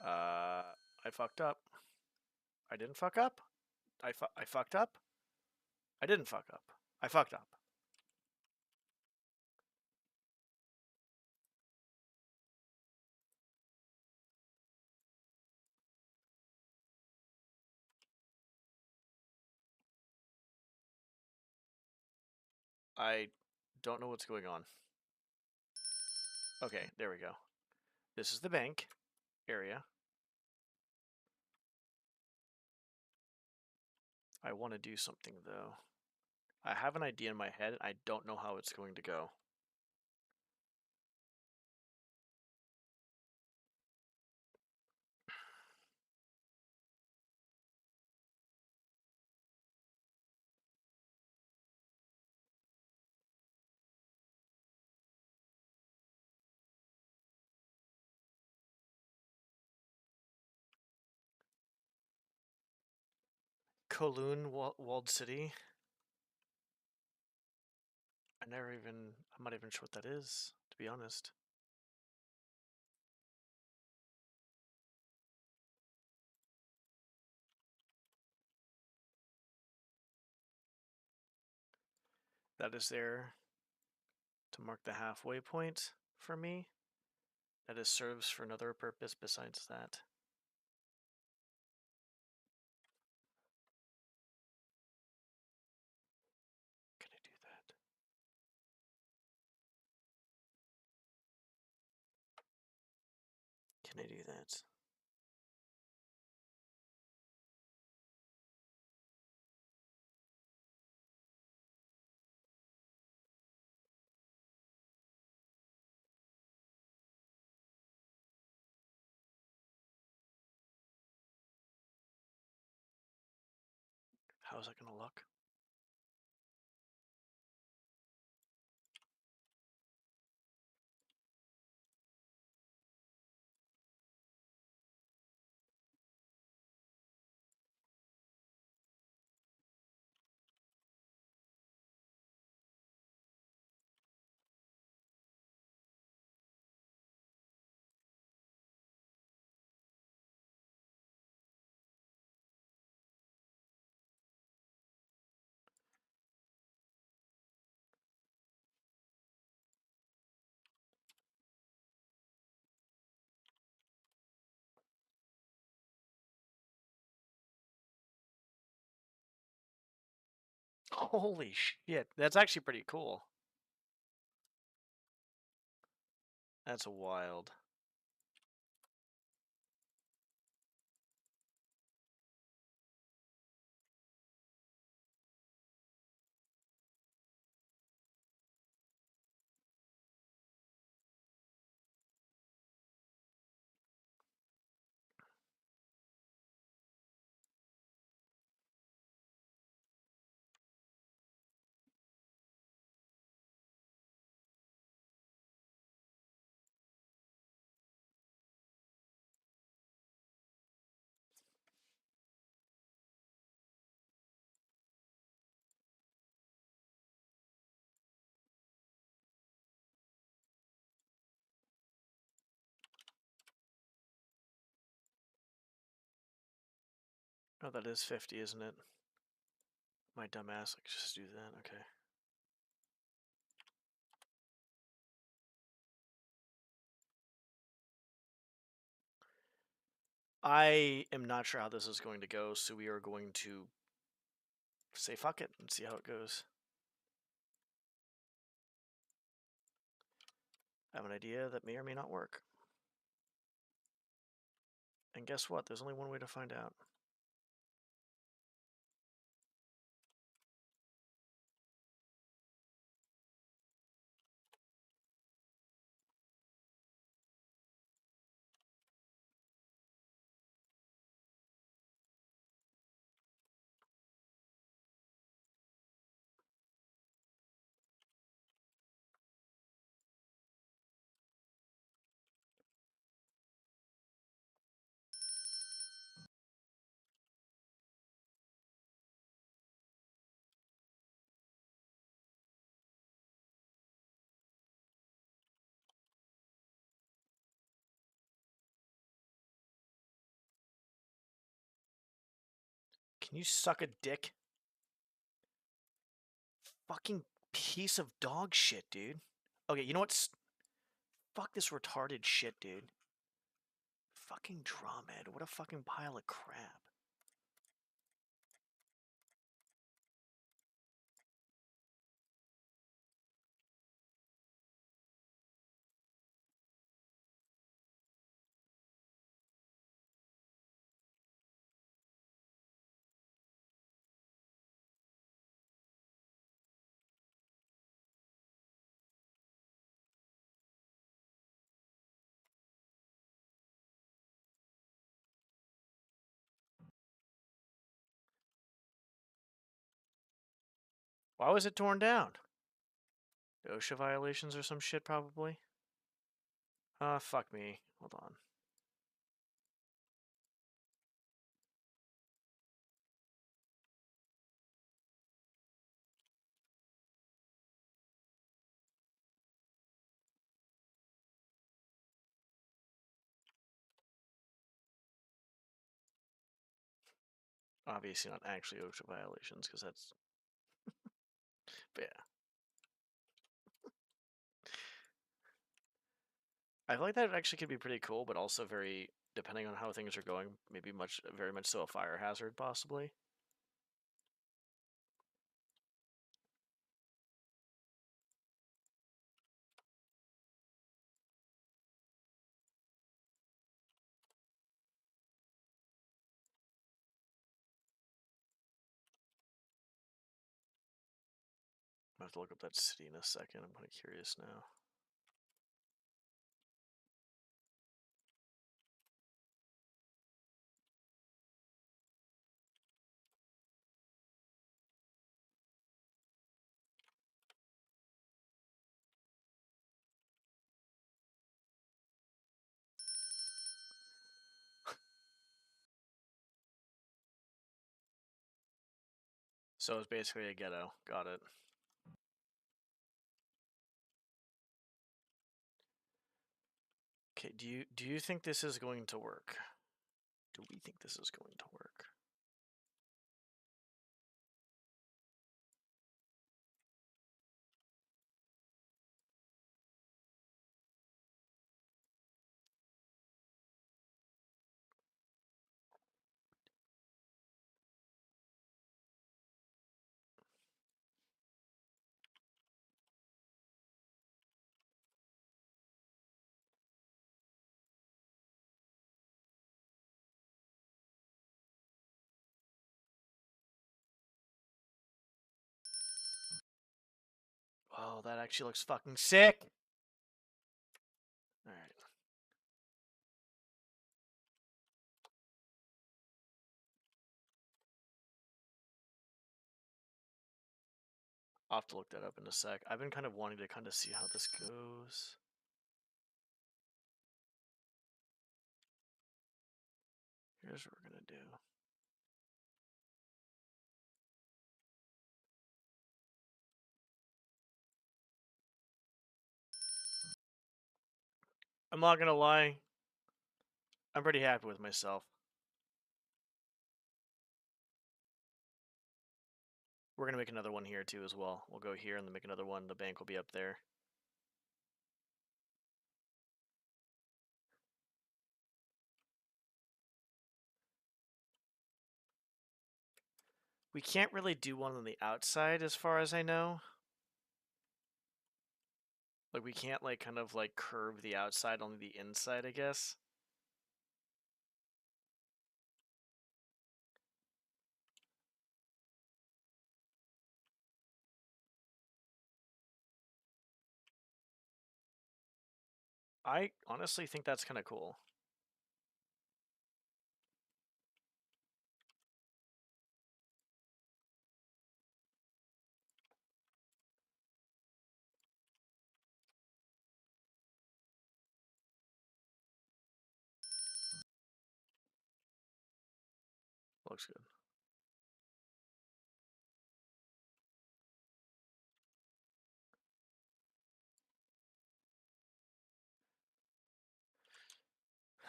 I fucked up. I didn't fuck up? I fucked up? I didn't fuck up. I fucked up. I don't know what's going on. Okay, there we go. This is the bank area. I want to do something, though. I have an idea in my head. I don't know how it's going to go. Kowloon Walled City. I'm not even sure what that is, to be honest. That is there to mark the halfway point for me. That is serves for another purpose besides that. Can I do that? How's that gonna look? Holy shit, that's actually pretty cool. That's wild. Oh, that is 50, isn't it? My dumbass, I could just do that, okay. I am not sure how this is going to go, so we are going to say fuck it and see how it goes. I have an idea that may or may not work. And guess what? There's only one way to find out. Can you suck a dick? Fucking piece of dog shit, dude. Okay, you know what? Fuck this retarded shit, dude. Fucking DromED. What a fucking pile of crap. Why was it torn down? OSHA violations or some shit, probably? Fuck me. Hold on. Obviously not actually OSHA violations, because that's... But yeah. I feel like that actually could be pretty cool, but also very, depending on how things are going, maybe very much so a fire hazard, possibly. have to look up that city in a second. I'm kind of curious now. So it's basically a ghetto. Got it. Okay, do you think this is going to work? Do we think this is going to work? Oh, that actually looks fucking sick. All right. I'll have to look that up in a sec. I've been kind of wanting to kind of see how this goes. Here's what we're gonna do. I'm not gonna lie. I'm pretty happy with myself. We're gonna make another one here too as well. We'll go here and then make another one. The bank will be up there. We can't really do one on the outside as far as I know. Like we can't like kind of like curve the outside, only the inside, I guess. I honestly think that's kind of cool. Looks good.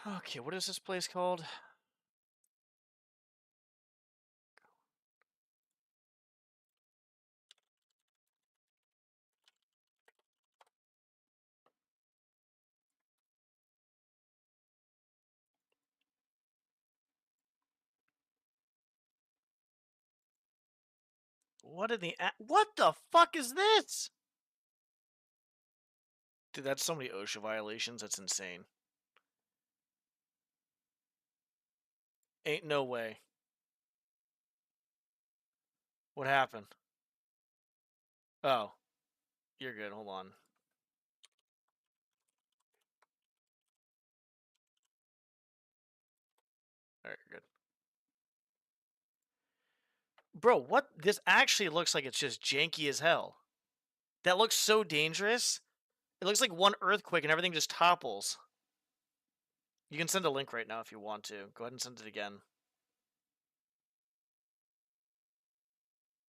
Okay, what is this place called? What in the what the fuck is this? Dude, that's so many OSHA violations. That's insane. Ain't no way. What happened? Oh, you're good. Hold on. All right, you're good. Bro, what? This actually looks like it's just janky as hell. That looks so dangerous. It looks like one earthquake and everything just topples. You can send a link right now if you want to. Go ahead and send it again.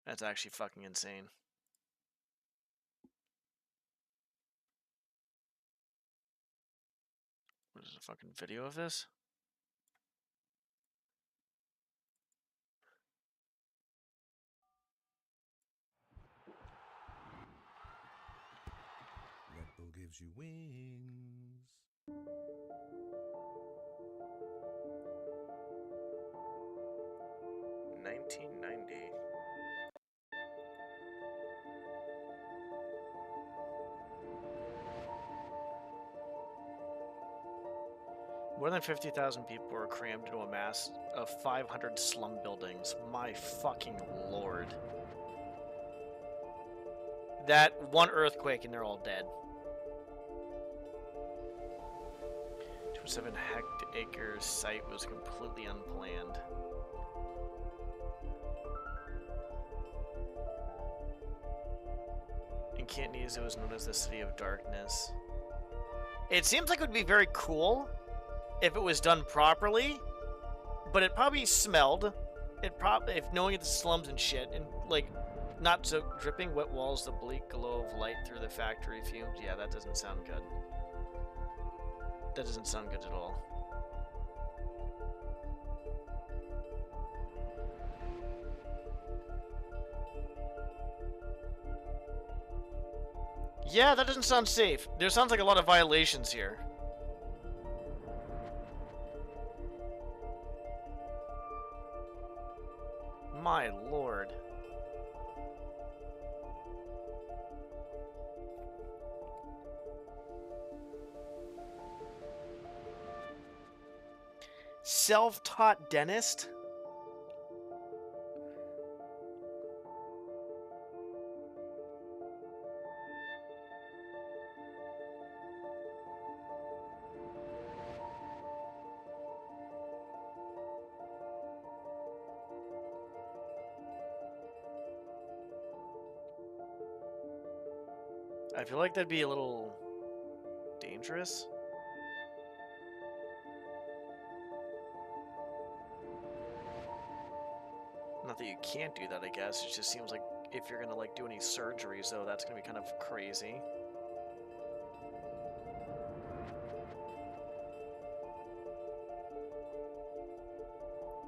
That's actually fucking insane. What is a fucking video of this? Red Bull gives you wings. 1990. More than 50,000 people were crammed into a mass of 500 slum buildings. My fucking lord. That one earthquake and they're all dead. 2.7 hectare site was completely unplanned. In Cantonese, it was known as the City of Darkness. It seems like it would be very cool if it was done properly, but it probably smelled. If knowing it's slums and shit, and like not so dripping wet walls, the bleak glow of light through the factory fumes. Yeah, that doesn't sound good. That doesn't sound good at all. Yeah, that doesn't sound safe. There sounds like a lot of violations here. My lord. Self-taught dentist? I feel like that'd be a little dangerous. Not that you can't do that, I guess. It just seems like if you're gonna like do any surgeries, though, that's gonna be kind of crazy.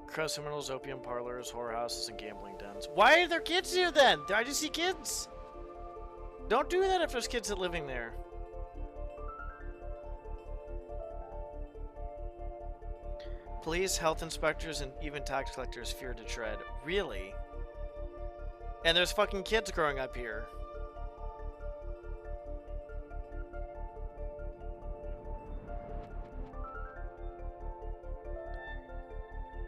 Criminals, opium parlors, whorehouses, and gambling dens. Why are there kids here then? I just see kids. Don't do that if there's kids living there. Police, health inspectors, and even tax collectors fear to tread. Really? And there's fucking kids growing up here.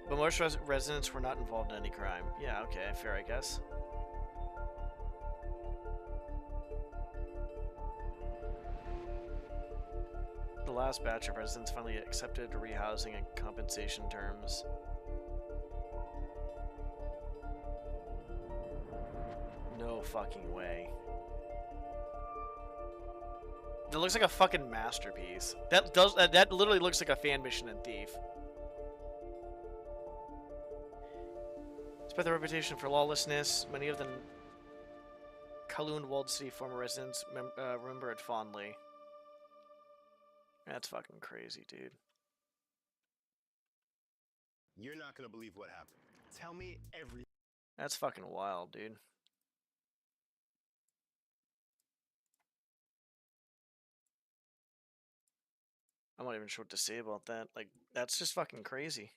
But most residents were not involved in any crime. Yeah, okay, fair, I guess. The last batch of residents finally accepted rehousing and compensation terms. No fucking way. That looks like a fucking masterpiece. That literally looks like a fan mission in Thief. Despite the reputation for lawlessness, many of the Kowloon walled city former residents remember it fondly. That's fucking crazy, dude. You're not gonna believe what happened. Tell me everything. That's fucking wild, dude. I'm not even sure what to say about that. Like, that's just fucking crazy.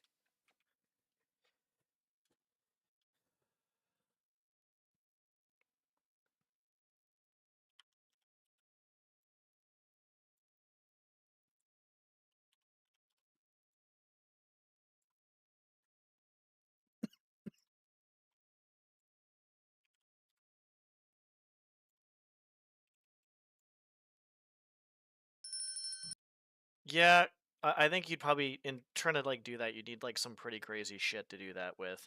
Yeah, I think you'd probably, in trying to like do that, you'd need like some pretty crazy shit to do that with.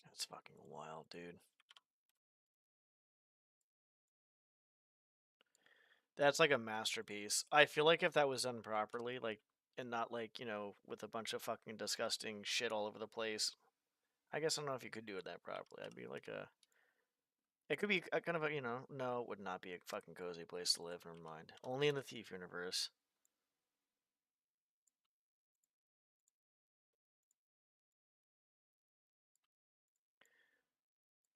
That's fucking wild, dude. That's like a masterpiece. I feel like if that was done properly, like and not like, with a bunch of fucking disgusting shit all over the place. I guess I don't know if you could do it that properly. I'd be like it could be a kind of a, no, it would not be a fucking cozy place to live. Never mind. Only in the Thief universe.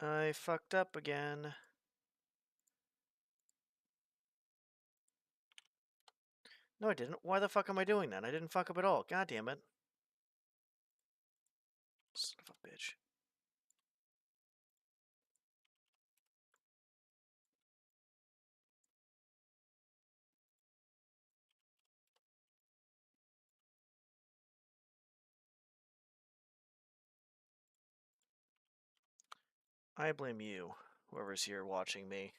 I fucked up again. No, I didn't. Why the fuck am I doing that? I didn't fuck up at all. God damn it. Son of a bitch. I blame you, whoever's here watching me.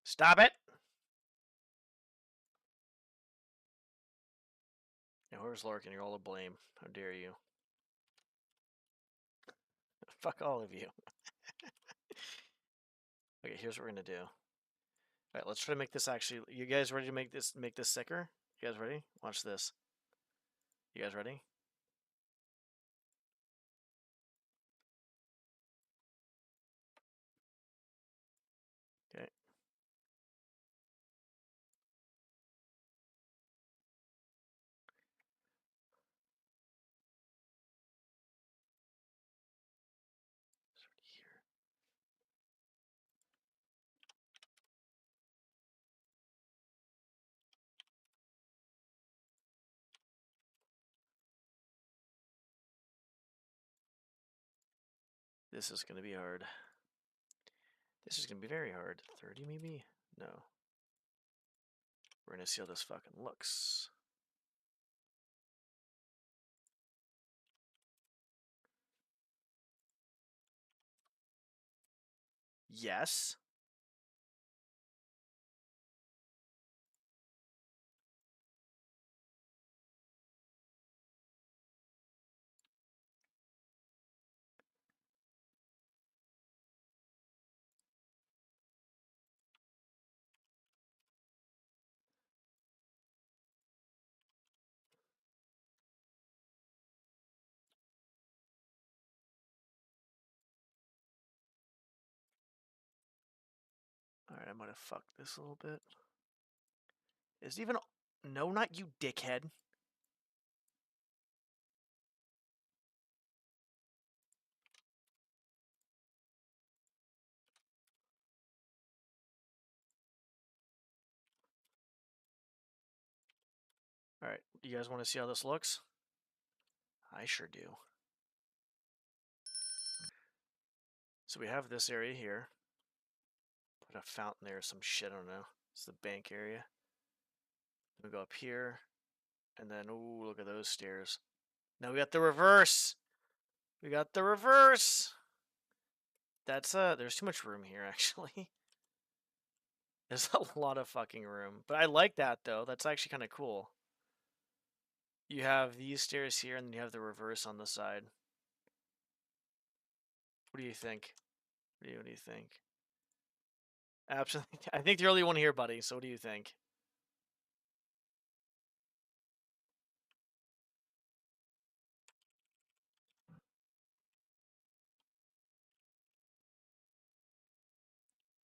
Stop it! Now, whoever's lurking, you're all to blame. How dare you? Fuck all of you. Okay, here's what we're gonna do. Alright, let's try to make this actually... You guys ready to make this sicker? You guys ready? Watch this. You guys ready? Okay. Here. This is gonna be hard. This is gonna be very hard. 30 maybe? No. We're gonna see how this fucking looks. Yes. Alright, I might have fucked this a little bit. Is it even... No, not you, dickhead. Alright, you guys want to see how this looks? I sure do. So we have this area here. Put a fountain there or some shit, I don't know. It's the bank area. We go up here. And then, ooh, look at those stairs. Now we got the reverse! We got the reverse! That's, there's too much room here, actually. There's a lot of fucking room. But I like that, though. That's actually kind of cool. You have these stairs here, and then you have the reverse on the side. What do you think? What do you think? Absolutely. I think you're the only one here, buddy. So what do you think?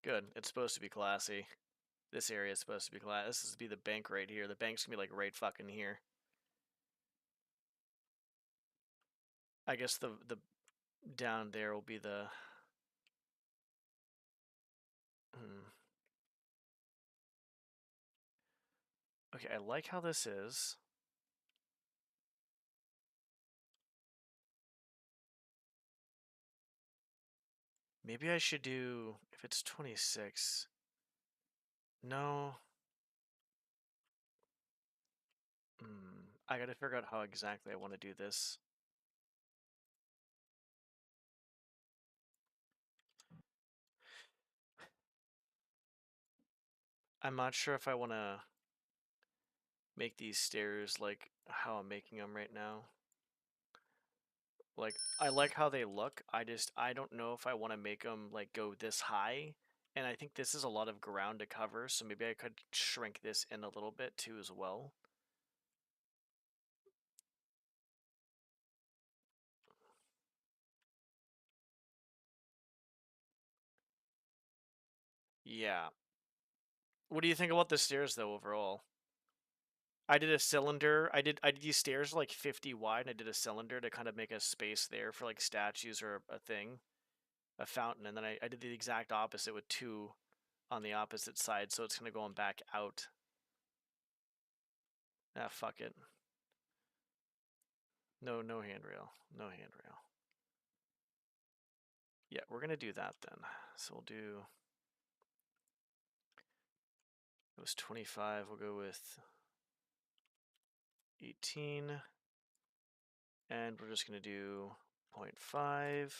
Good. It's supposed to be classy. This area is supposed to be classy. This is to be the bank right here. The bank's gonna be like right fucking here. I guess the down there will be the... Okay, I like how this is. Maybe I should do... If it's 26... No. I gotta figure out how exactly I want to do this. I'm not sure if I want to make these stairs like how I'm making them right now. Like, I like how they look. I don't know if I want to make them like go this high. And I think this is a lot of ground to cover, so maybe I could shrink this in a little bit too as well. Yeah. What do you think about the stairs though overall? I did a cylinder. I did these stairs like 50 wide, and I did a cylinder to kind of make a space there for like statues or a thing, a fountain, and then I did the exact opposite with two on the opposite side, so it's gonna go on back out. Ah, fuck it. No handrail. No handrail. Yeah, we're gonna do that then. So we'll do. It was 25. We'll go with 18, and we're just gonna do 0.5,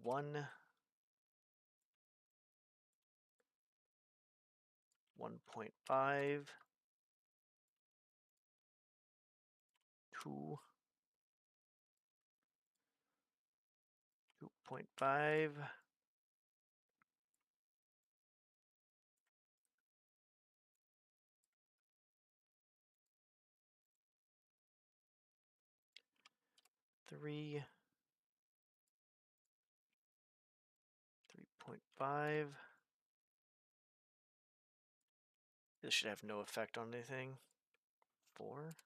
1, 1.5, 2, 2.5. 3, 3.5. This should have no effect on anything. 4.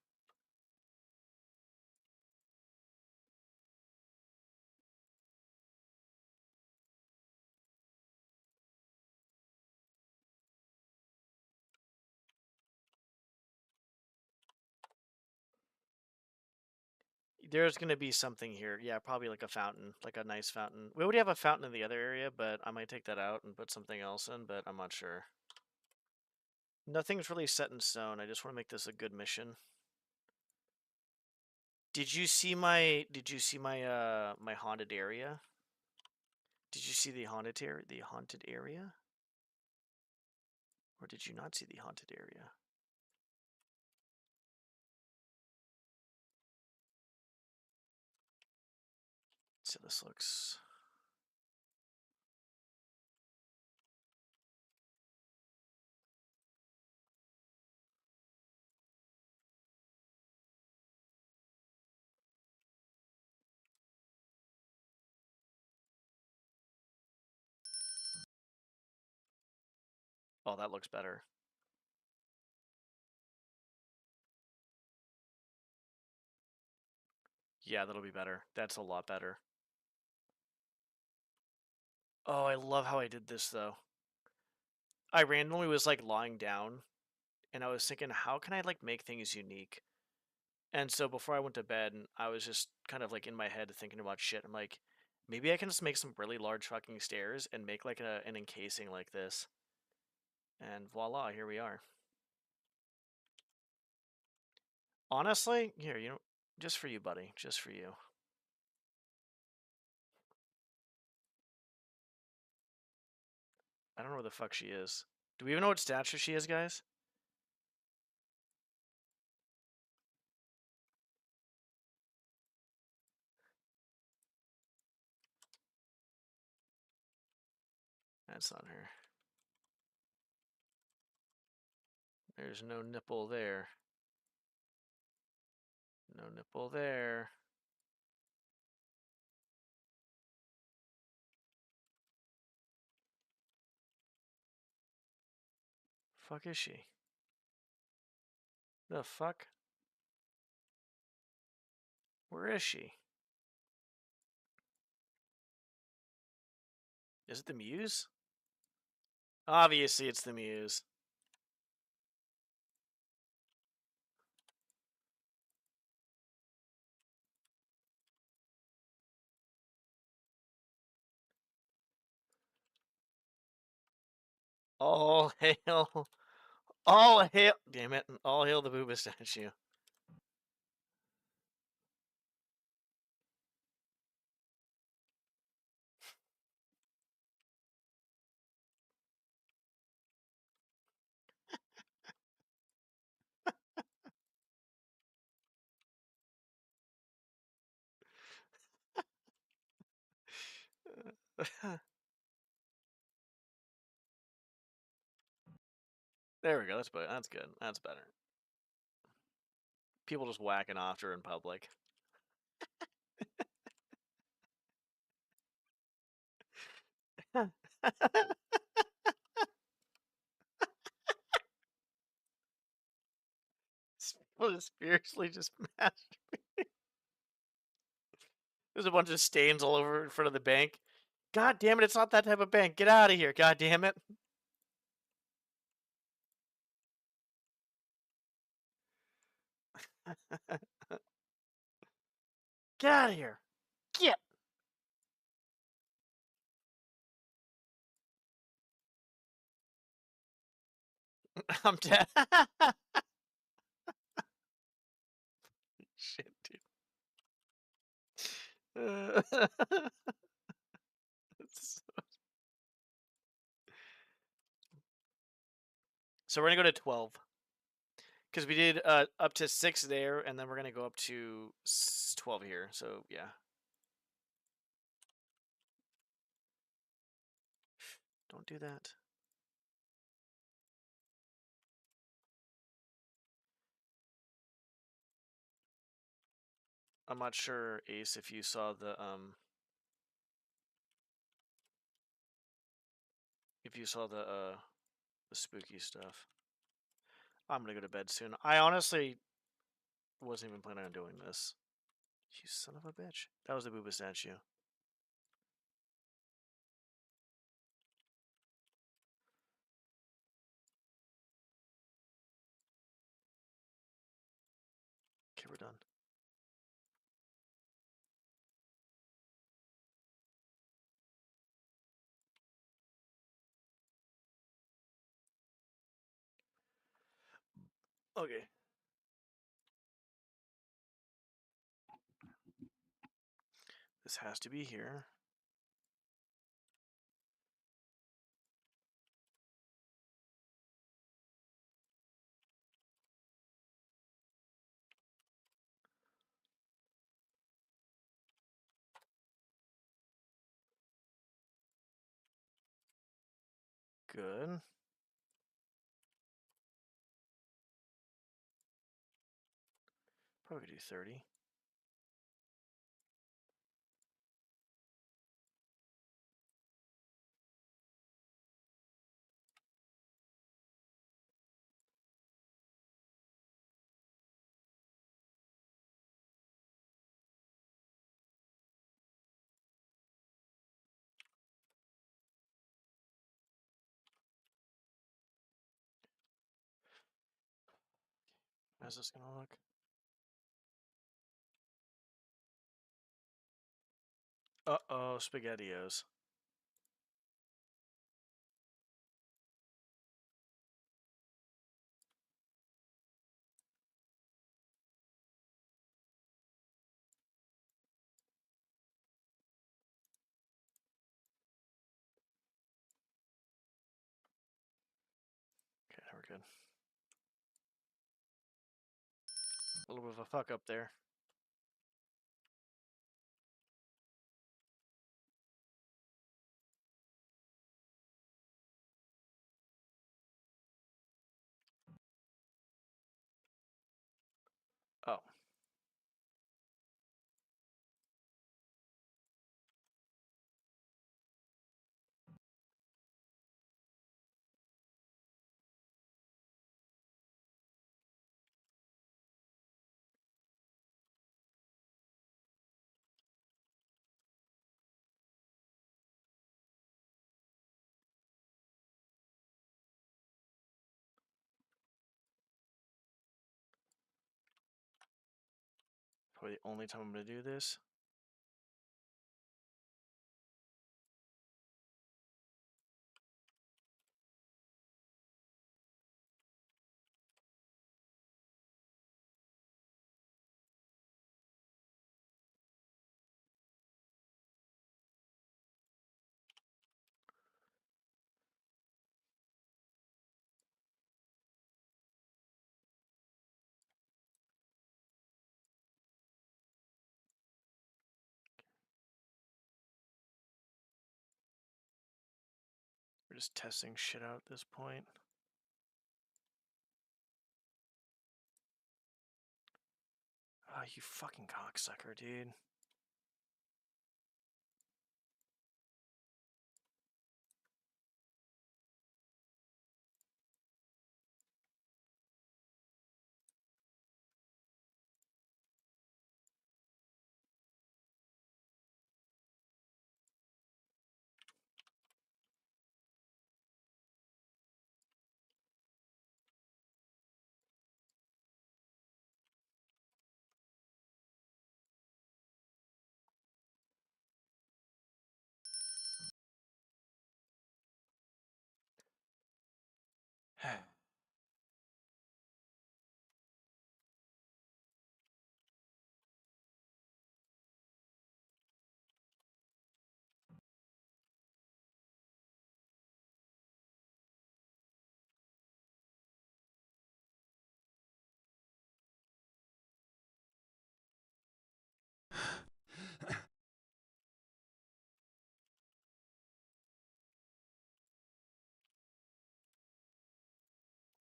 There's gonna be something here. Yeah, probably like a fountain, like a nice fountain. We already have a fountain in the other area, but I might take that out and put something else in, but I'm not sure. Nothing's really set in stone. I just want to make this a good mission. Did you see my my haunted area? Did you see the haunted area? Or did you not see the haunted area? So this looks. Oh, that looks better. Yeah, that'll be better. That's a lot better. Oh, I love how I did this though. I randomly was like lying down and I was thinking, how can I like make things unique? And so before I went to bed, I was just kind of like in my head thinking about shit. I'm like, maybe I can just make some really large fucking stairs and make like an encasing like this. And voila, here we are. Honestly, here, just for you, buddy. Just for you. I don't know where the fuck she is. Do we even know what stature she is, guys? That's not her. There's no nipple there. No nipple there. Fuck is she? The fuck? Where is she? Is it the Muse? Obviously, it's the Muse. All hail. All hail. Damn it. All hail the Booba statue. There we go. That's better. That's good. That's better. People just whacking off her in public. People is fiercely just masturbating. There's a bunch of stains all over in front of the bank. God damn it, it's not that type of bank. Get out of here, god damn it. Get out of here. Get. I'm dead. Shit, dude. So we're gonna go to 12. Because we did up to 6 there, and then we're gonna go up to 12 here. So yeah. Don't do that. I'm not sure, Ace, if you saw the the spooky stuff. I'm gonna go to bed soon. I honestly wasn't even planning on doing this. You son of a bitch. That was the Booba statue. Okay, we're done. Okay. This has to be here. Good. Probably could do 30. How's this gonna look? Uh-oh, SpaghettiOs. Okay, we're good. A little bit of a fuck up there. Oh. Probably the only time I'm gonna do this. We're just testing shit out at this point. Ah, you fucking cocksucker, dude.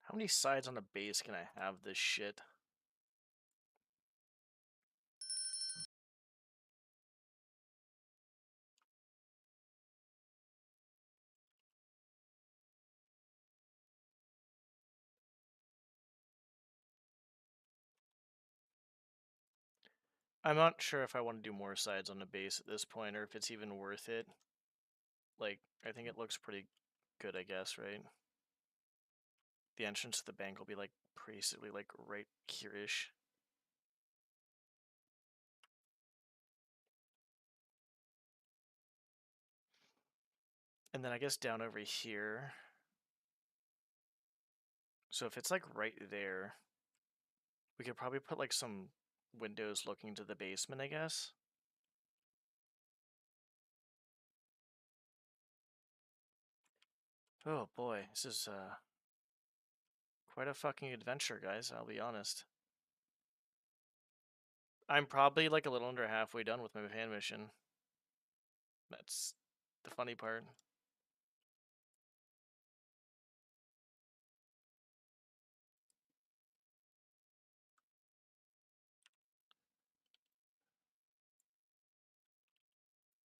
How many sides on a base can I have this shit? I'm not sure if I want to do more sides on the base at this point, or if it's even worth it. Like, I think it looks pretty good, I guess, right? The entrance to the bank will be, like, basically, like, right here-ish. And then I guess down over here. So if it's, like, right there, we could probably put, like, some windows looking to the basement, I guess. Oh boy, this is quite a fucking adventure, guys, I'll be honest. I'm probably like a little under halfway done with my fan mission. That's the funny part.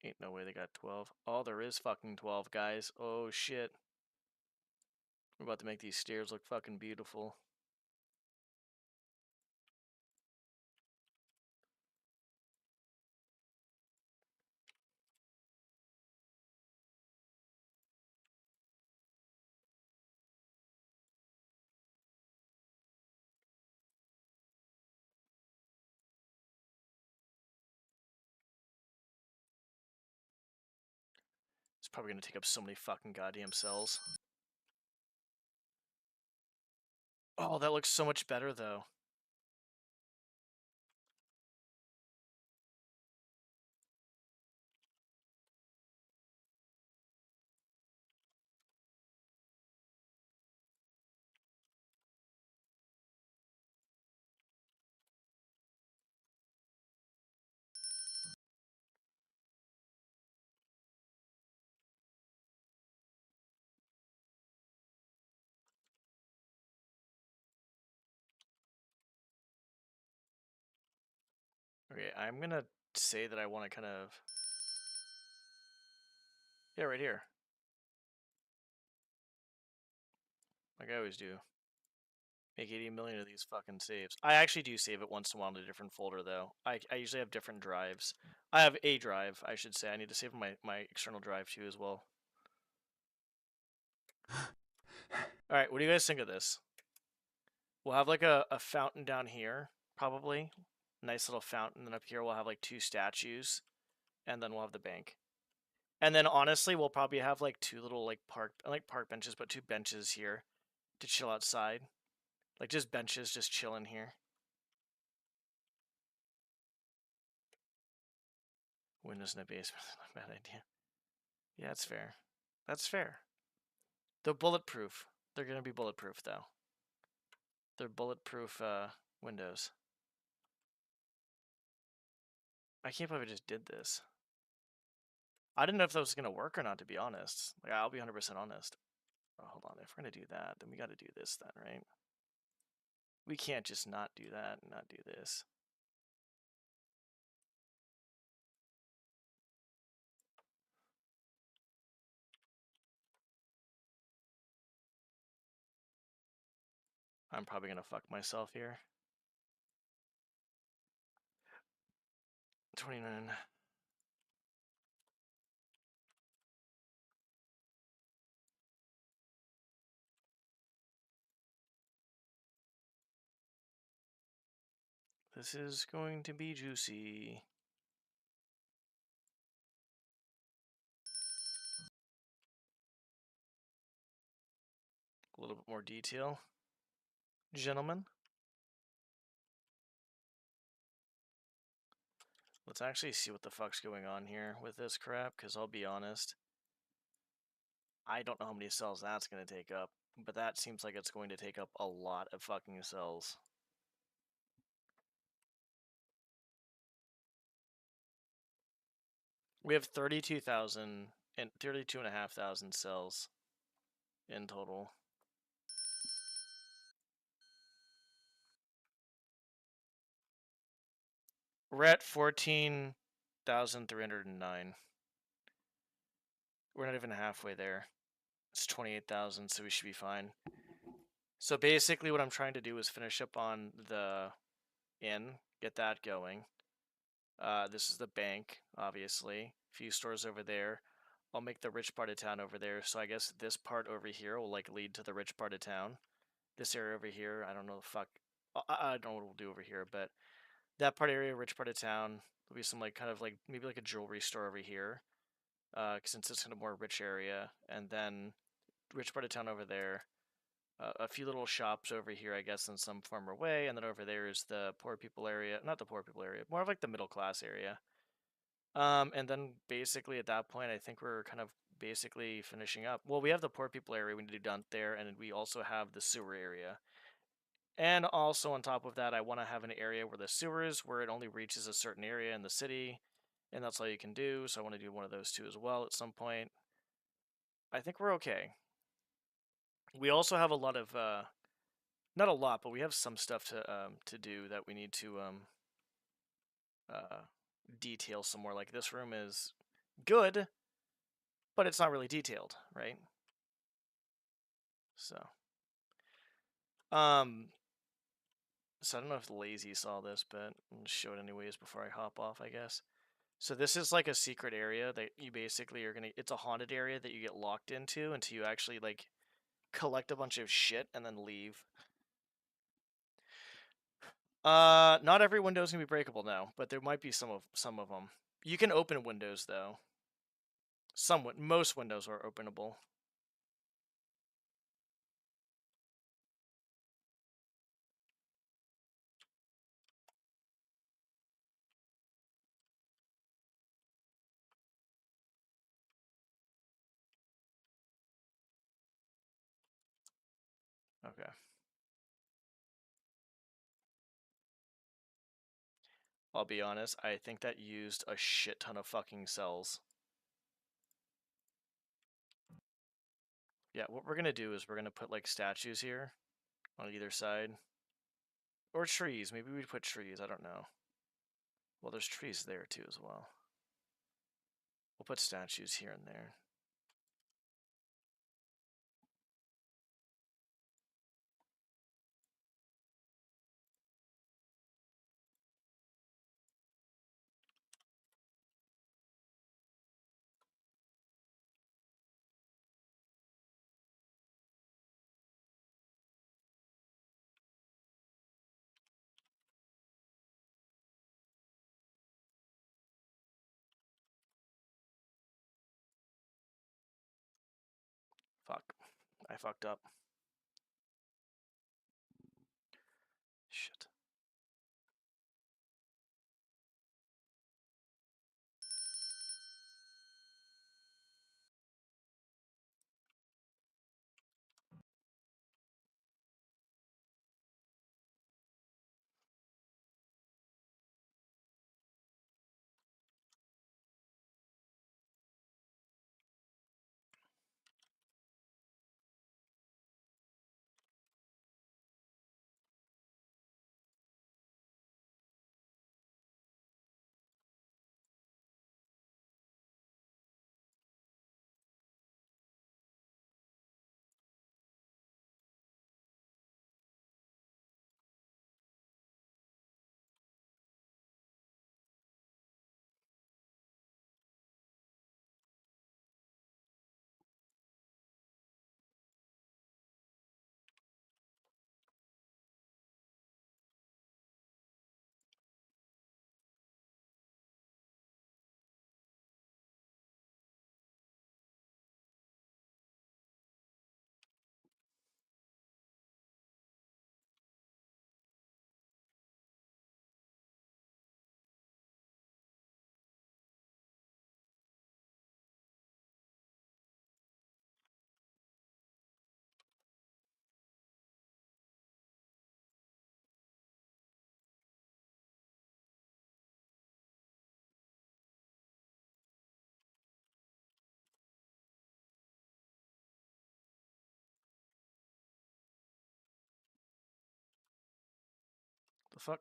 Ain't no way they got 12. Oh, there is fucking 12, guys. Oh shit. We're about to make these stairs look fucking beautiful. It's probably gonna take up so many fucking goddamn cells. Oh, that looks so much better though. Okay, I'm gonna say that I want to kind of... Yeah, right here. Like I always do. Make 80 million of these fucking saves. I actually do save it once in a while in a different folder, though. I usually have different drives. I have a drive, I should say. I need to save my external drive, too, as well. Alright, what do you guys think of this? We'll have, like, a fountain down here, probably. Nice little fountain. And then up here we'll have, like, 2 statues. And then we'll have the bank. And then, honestly, we'll probably have, like, 2 little, like, park benches, but 2 benches here to chill outside. Like, just benches, just chilling here. Windows in the basement, not a bad idea. Yeah, that's fair. That's fair. They're bulletproof. They're gonna be bulletproof, though. They're bulletproof, windows. I can't believe I just did this. I didn't know if that was gonna work or not, to be honest. Like, I'll be 100% honest. Oh, hold on. If we're gonna do that, then we got to do this then, right? We can't just not do that and not do this. I'm probably gonna fuck myself here. 29. This is going to be juicy. A little bit more detail, gentlemen. Let's actually see what the fuck's going on here with this crap, because I'll be honest, I don't know how many cells that's going to take up, but that seems like it's going to take up a lot of fucking cells. We have 32,000 and 32,500 cells in total. We're at 14,309. We're not even halfway there. It's 28,000, so we should be fine. So basically what I'm trying to do is finish up on the inn, get that going. This is the bank, obviously. A few stores over there. I'll make the rich part of town over there. So I guess this part over here will like lead to the rich part of town. This area over here, I don't know the fuck. I don't know what we'll do over here, but that part area, rich part of town, there'll be some like kind of like maybe like a jewelry store over here. Since it's kind of more rich area, and then rich part of town over there. A few little shops over here, I guess, in some form or way, and then over there is the poor people area. Not the poor people area, more of like the middle class area. And then basically at that point, I think we're kind of basically finishing up. Well, we have the poor people area we need to do down there, and we also have the sewer area. And also on top of that, I want to have an area where the sewer is, where it only reaches a certain area in the city, and that's all you can do. So I want to do one of those two as well at some point. I think we're okay. We also have a lot of not a lot, but we have some stuff to do that we need to detail some more. Like this room is good, but it's not really detailed, right? So so I don't know if Lazy saw this, but I'll show it anyways before I hop off, I guess. So this is like a secret area that you basically are gonna. It's a haunted area that you get locked into until you actually like collect a bunch of shit and then leave. Not every window is gonna be breakable now, but there might be some of them. You can open windows though. Most windows are openable. Okay. I'll be honest, I think that used a shit ton of fucking cells. Yeah, what we're gonna do is we're gonna put like statues here on either side. Or trees. Maybe we'd put trees, I don't know. Well, there's trees there too as well. We'll put statues here and there. Fuck. I fucked up. Shit. fuck?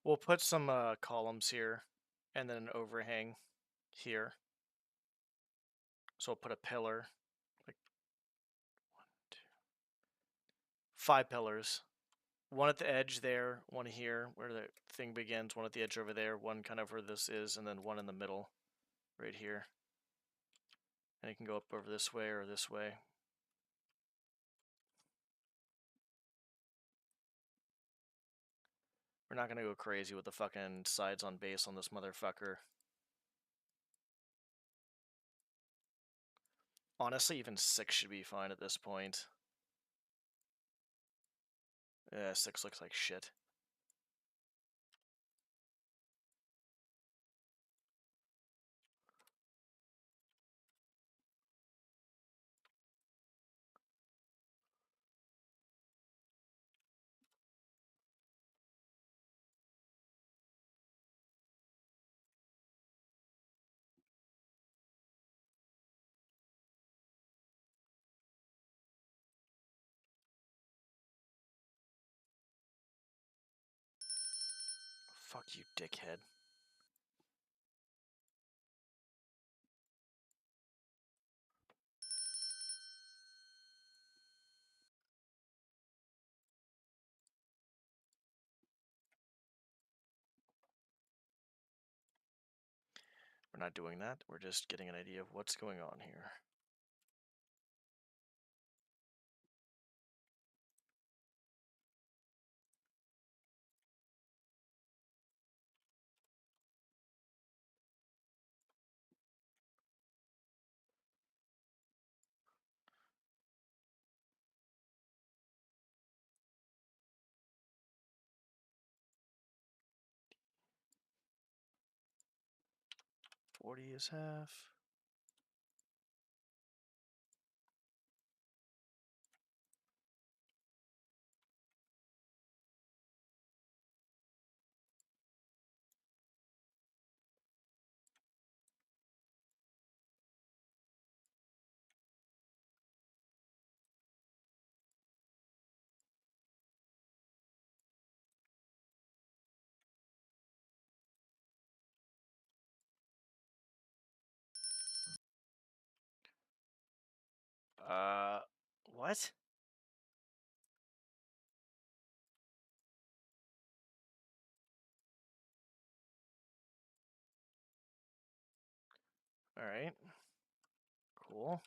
We'll put some columns here, and then an overhang here. So we'll put a pillar, like 1, 2, 5 pillars. One at the edge there, one here where the thing begins, one at the edge over there, one kind of where this is, and then one in the middle, right here. And it can go up over this way or this way. We're not gonna go crazy with the fucking sides on base on this motherfucker. Honestly, even 6 should be fine at this point. Yeah, 6 looks like shit. Fuck you, dickhead. We're not doing that. We're just getting an idea of what's going on here. $40 is half. What? Alright. Cool.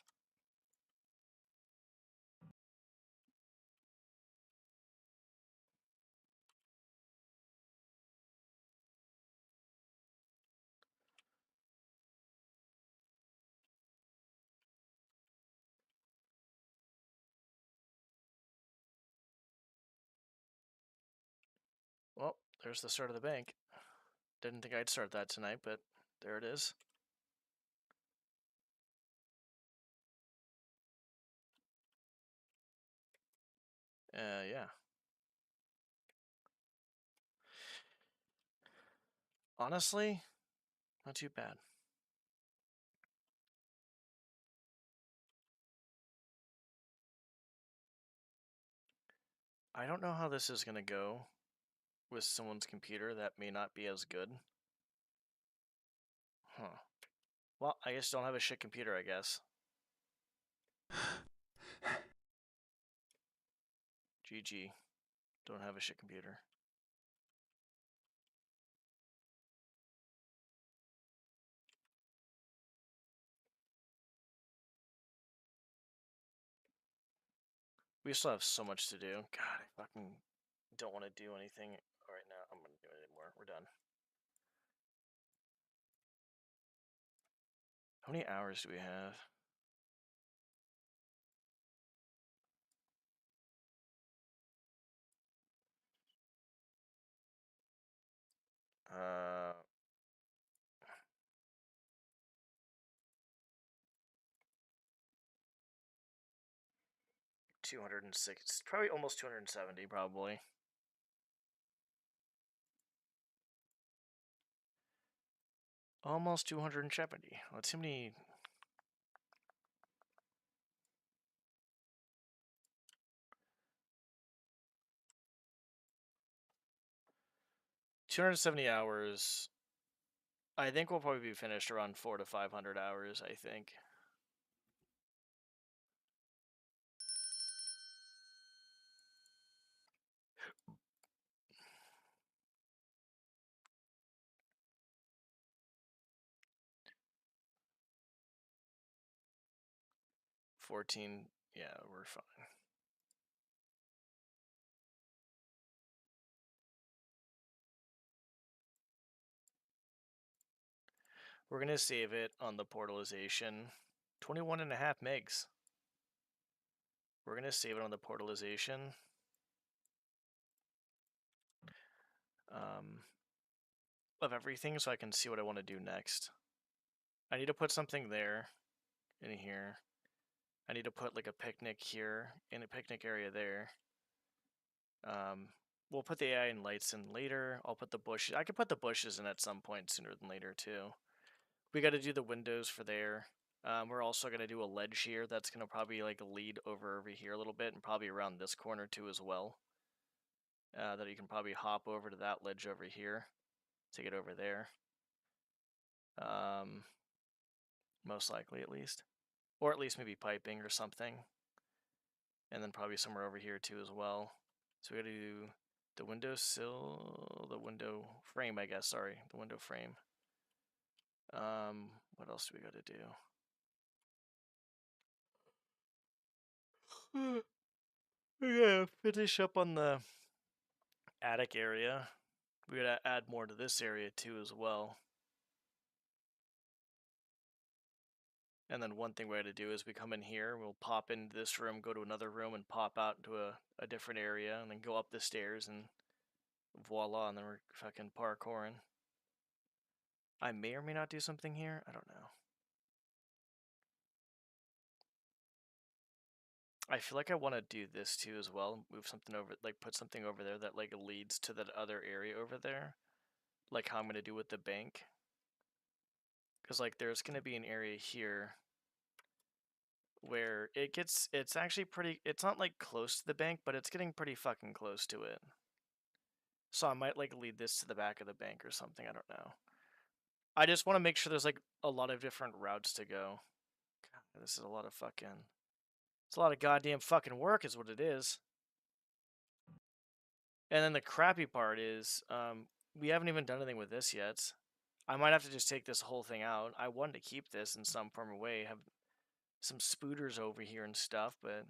Well, there's the start of the bank. Didn't think I'd start that tonight, but there it is. Yeah. Honestly, not too bad. I don't know how this is gonna go with someone's computer that may not be as good. Huh. Well, I just don't have a shit computer, I guess. GG. Don't have a shit computer. We still have so much to do. God, I fucking don't want to do anything right now. I'm gonna do it anymore. We're done. How many hours do we have? Uh, 206. Probably almost 270, probably. Almost 270. Let's see how many. 270 hours. I think we'll probably be finished around 400 to 500 hours, I think. $14. Yeah, we're fine. We're going to save it on the portalization. 21.5 megs. We're going to save it on the portalization. Of everything so I can see what I want to do next. I need to put something there, in here. I need to put like a picnic here, and a picnic area there. We'll put the AI and lights in later. I'll put the bushes. I could put the bushes in at some point sooner than later too. We got to do the windows for there. We're also going to do a ledge here that's going to probably like lead over here a little bit and probably around this corner too as well. That you can probably hop over to that ledge over here to get over there. Most likely at least. Or at least maybe piping or something. And then probably somewhere over here too as well. So we got to do the windowsill, the window frame, I guess, sorry. The window frame. What else do we got to do? Yeah, finish up on the attic area. We gotta add more to this area too as well. And then one thing we gotta do is we come in here, we'll pop into this room, go to another room, and pop out into a different area, and then go up the stairs, and voila, and then we're fucking parkouring. I may or may not do something here, I don't know. I feel like I want to do this too as well. Move something over, like put something over there that like leads to that other area over there. Like how I'm going to do with the bank. Because like there's going to be an area here where it's actually pretty, it's not like close to the bank, but it's getting pretty fucking close to it. So I might like lead this to the back of the bank or something, I don't know. I just want to make sure there's like a lot of different routes to go. God, this is a lot of fucking... It's a lot of goddamn fucking work is what it is. And then the crappy part is, we haven't even done anything with this yet. I might have to just take this whole thing out. I wanted to keep this in some form of way, have some spooters over here and stuff, but...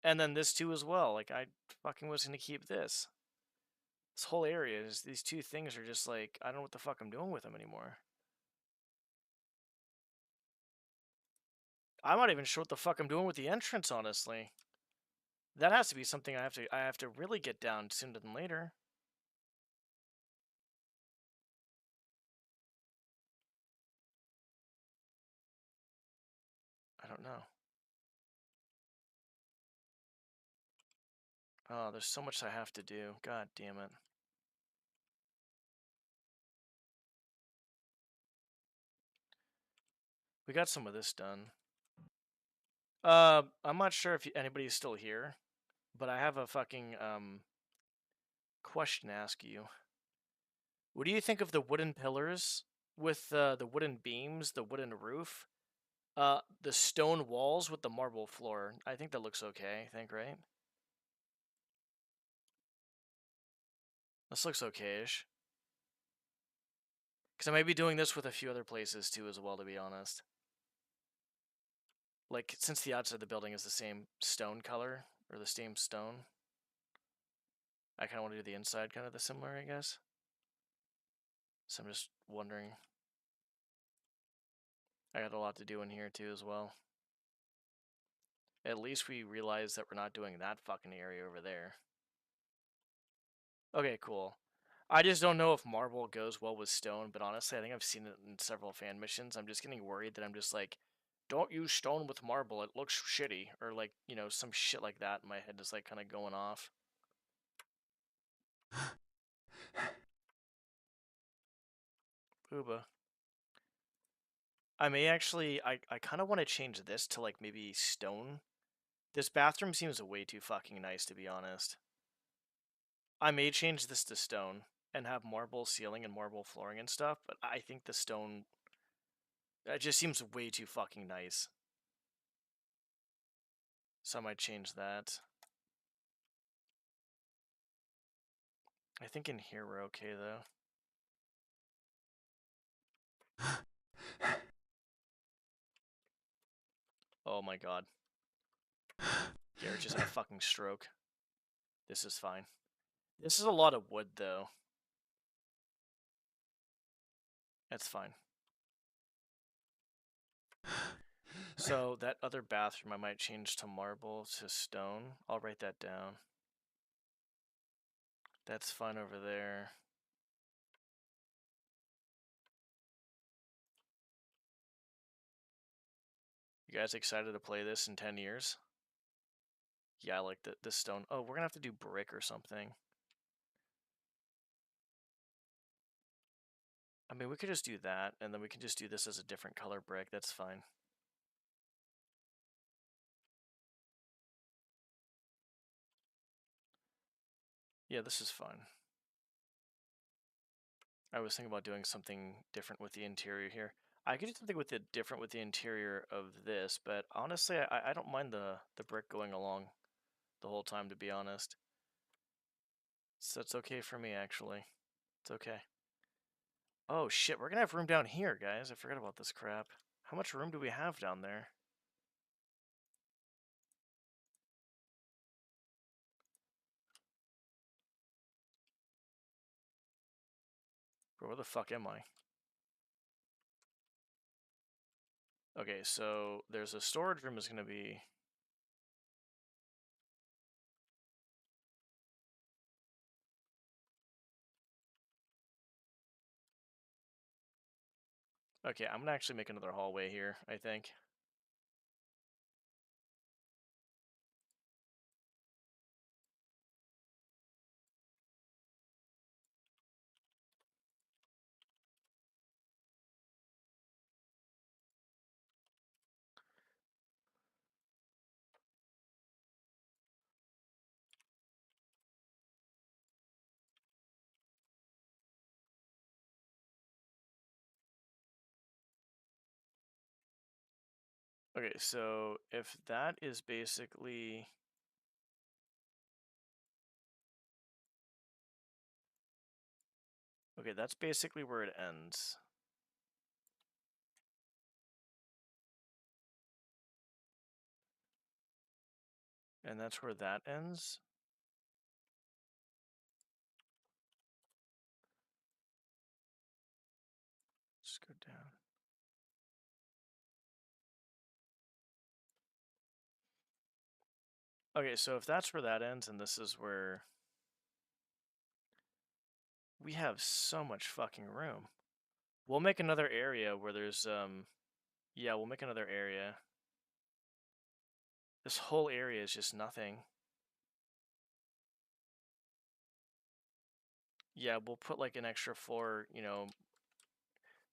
And then this too as well, like, I fucking was gonna keep this. This whole area, these two things are just like, I don't know what the fuck I'm doing with them anymore. I'm not even sure what the fuck I'm doing with the entrance, honestly. That has to be something I have to really get down sooner than later. I don't know. Oh, there's so much I have to do. God damn it. We got some of this done. I'm not sure if anybody's still here, but I have a fucking, question to ask you. What do you think of the wooden pillars with the wooden beams, the wooden roof, the stone walls with the marble floor? I think that looks okay, I think, right? This looks okay-ish. Because I might be doing this with a few other places too as well, to be honest. Like, since the outside of the building is the same stone color, or the same stone, I kind of want to do the inside kind of the similar, I guess. So I'm just wondering. I got a lot to do in here too as well. At least we realize that we're not doing that fucking area over there. Okay, cool. I just don't know if marble goes well with stone, but honestly, I think I've seen it in several fan missions. I'm just getting worried that I'm just like, don't use stone with marble, it looks shitty. Or like, you know, some shit like that in my head is like kind of going off. Booba. I may actually, I kind of want to change this to like maybe stone. This bathroom seems way too fucking nice, to be honest. I may change this to stone and have marble ceiling and marble flooring and stuff, but I think the stone, it just seems way too fucking nice. So I might change that. I think in here we're okay, though. Oh my god. Garrett's just had a fucking stroke. This is fine. This is a lot of wood, though. That's fine. So that other bathroom I might change to marble to stone. I'll write that down. That's fine over there. You guys excited to play this in 10 years? Yeah, I like the stone. Oh, we're gonna have to do brick or something. I mean, we could just do that, and then we can just do this as a different color brick. That's fine. Yeah, this is fine. I was thinking about doing something different with the interior here. I could do something with it different with the interior of this, but honestly, I don't mind the brick going along the whole time, to be honest. So it's okay for me, actually. It's okay. Oh shit, we're gonna have room down here, guys. I forgot about this crap. How much room do we have down there? Bro, where the fuck am I? Okay, so there's a storage room is gonna be... Okay, I'm gonna actually make another hallway here, I think. Okay, so if that is basically... Okay, that's basically where it ends. And that's where that ends. Just go down. Okay, so if that's where that ends, and this is where... We have so much fucking room. We'll make another area where there's, Yeah, we'll make another area. This whole area is just nothing. Yeah, we'll put like an extra 4, you know,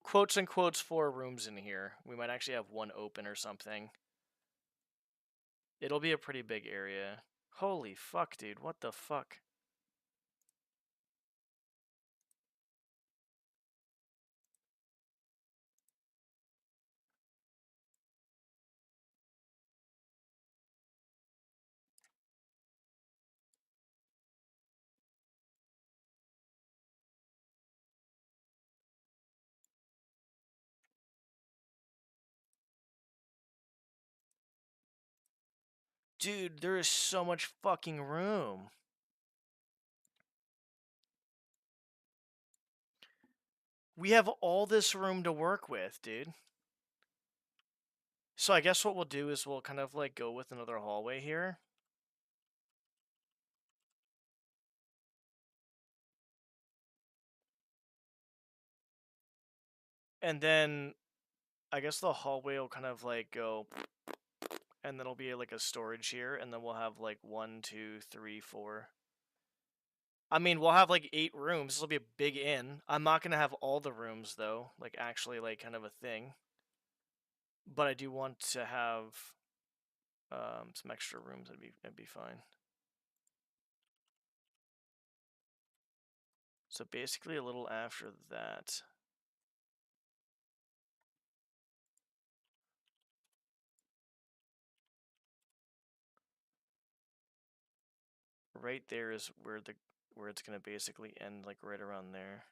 quotes and quotes 4 rooms in here. We might actually have one open or something. It'll be a pretty big area. Holy fuck, dude, what the fuck? Dude, there is so much fucking room. We have all this room to work with, dude. So I guess what we'll do is we'll kind of like go with another hallway here. And then I guess the hallway will kind of like go, and then it'll be like a storage here, and then we'll have like 1, 2, 3, 4. I mean, we'll have like 8 rooms. This will be a big inn. I'm not gonna have all the rooms though, like actually like kind of a thing. But I do want to have some extra rooms. That'd be fine. So basically a little after that. Right there is where it's gonna basically end, like right around there.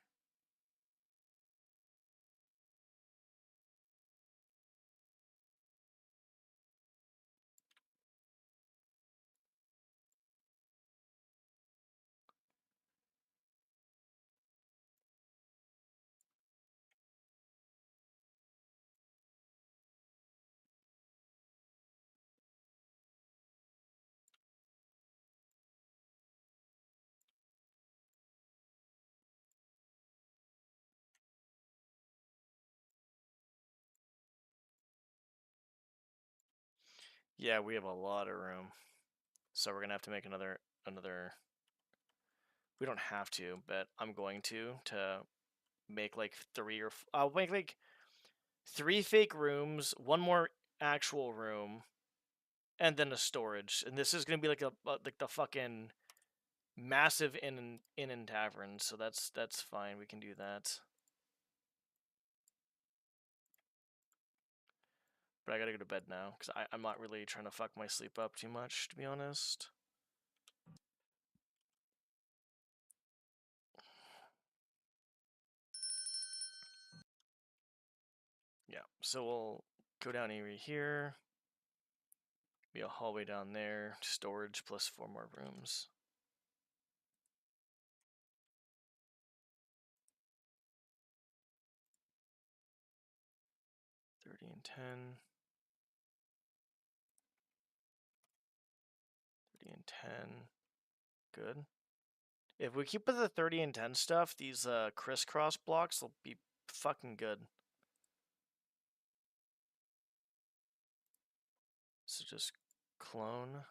Yeah, we have a lot of room. So we're gonna have to make another. We don't have to, but I'm going to make like 3 or I'll make like 3 fake rooms, 1 more actual room, and then a storage. And this is gonna be like like the fucking massive inn and tavern. So that's fine. We can do that. But I gotta go to bed now because I'm not really trying to fuck my sleep up too much, to be honest. Yeah, so we'll go down area here. Be a hallway down there. Storage plus 4 more rooms. $30 and $10. $30 and $10. Good. If we keep with the 30 and 10 stuff, these crisscross blocks will be fucking good. So just clone.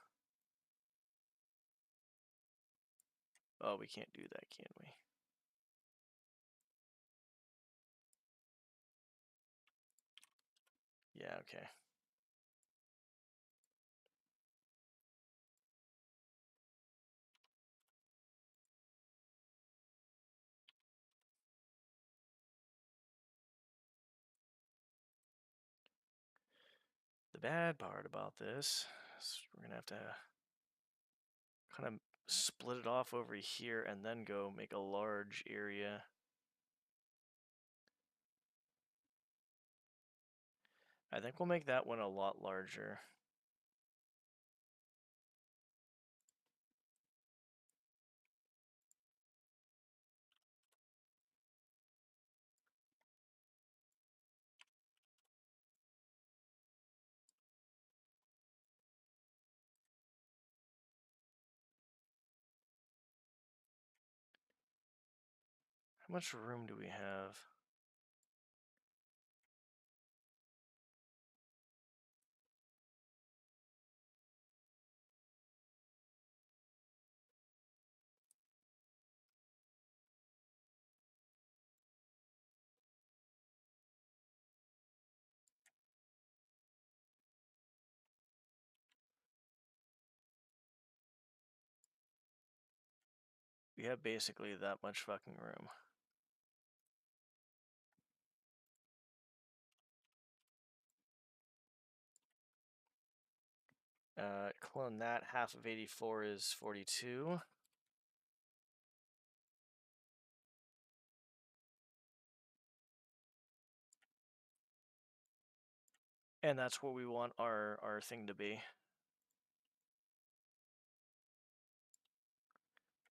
Oh, we can't do that, can we? Yeah, okay. The bad part about this is we're gonna have to kind of split it off over here and then go make a large area. I think we'll make that one a lot larger. How much room do we have? We have basically that much fucking room. Clone that. Half of 84 is 42. And that's where we want our thing to be.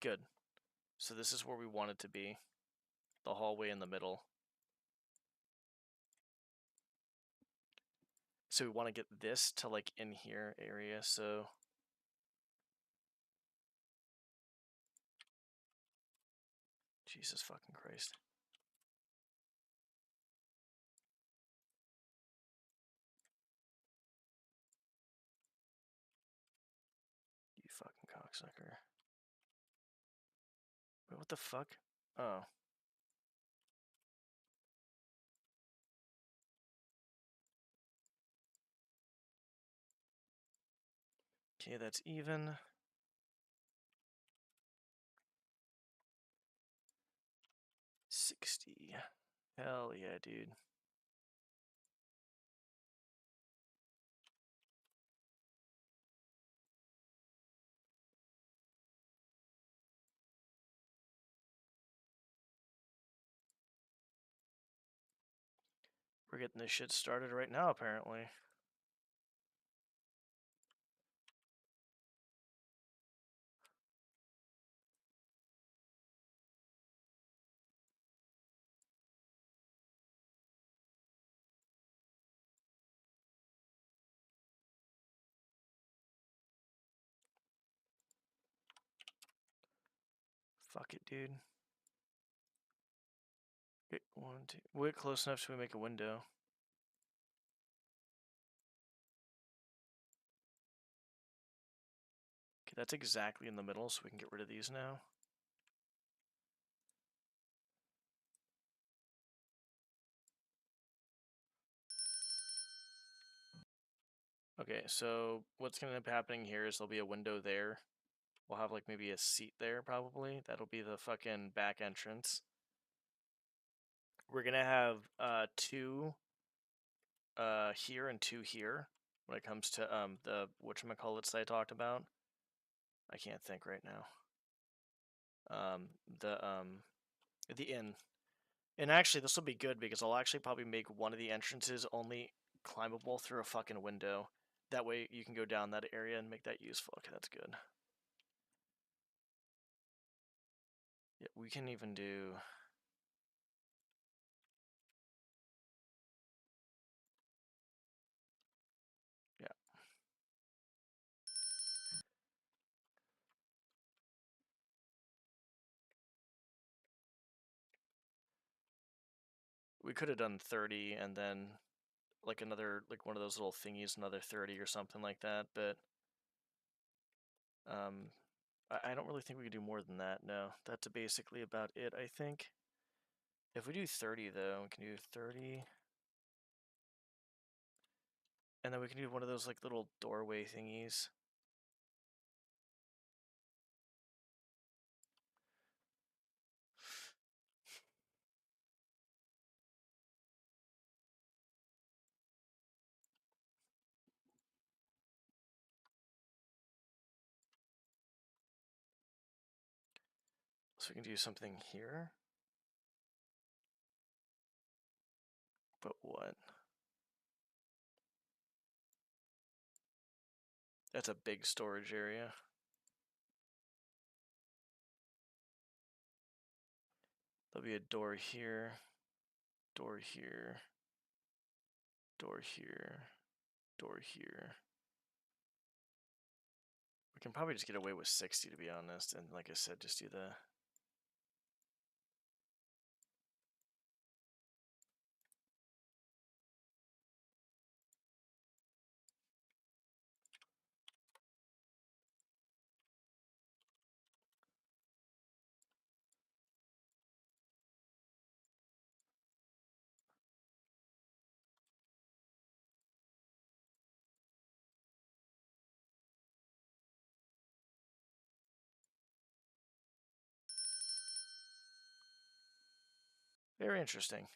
Good. So this is where we want it to be. The hallway in the middle. So we want to get this to like in here area, so Jesus fucking Christ. You fucking cocksucker. Wait, what the fuck? Oh. Okay, that's even. $60. Hell yeah, dude. We're getting this shit started right now, apparently. Fuck it, dude. Get one, two. We're close enough so we make a window. Okay, that's exactly in the middle, so we can get rid of these now. Okay, so what's going to end up happening here is there'll be a window there. We'll have like maybe a seat there probably. That'll be the fucking back entrance. We're going to have two here and two here when it comes to the whatchamacallits I talked about. I can't think right now. The inn. And actually, this will be good because I'll actually probably make one of the entrances only climbable through a fucking window. That way you can go down that area and make that useful. Okay, that's good. Yeah, we can even do... Yeah. We could have done 30 and then like another, like one of those little thingies, another 30 or something like that, but I don't really think we could do more than that, no. That's basically about it, I think. If we do 30 though, we can do 30. And then we can do one of those like little doorway thingies. So we can do something here. But what? That's a big storage area. There'll be a door here, door here, door here, door here. We can probably just get away with 60 to be honest, and like I said, just do the... Very interesting.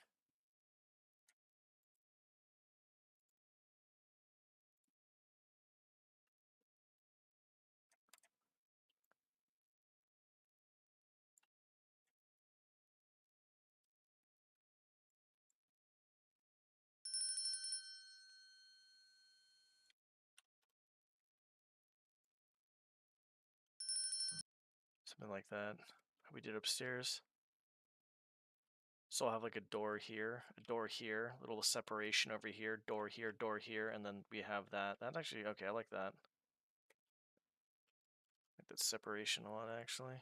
So Something like that. How we did upstairs. So I'll have like a door here, little separation over here, door here, and then we have that. That's actually, okay, I like that. I like that separation a lot, actually.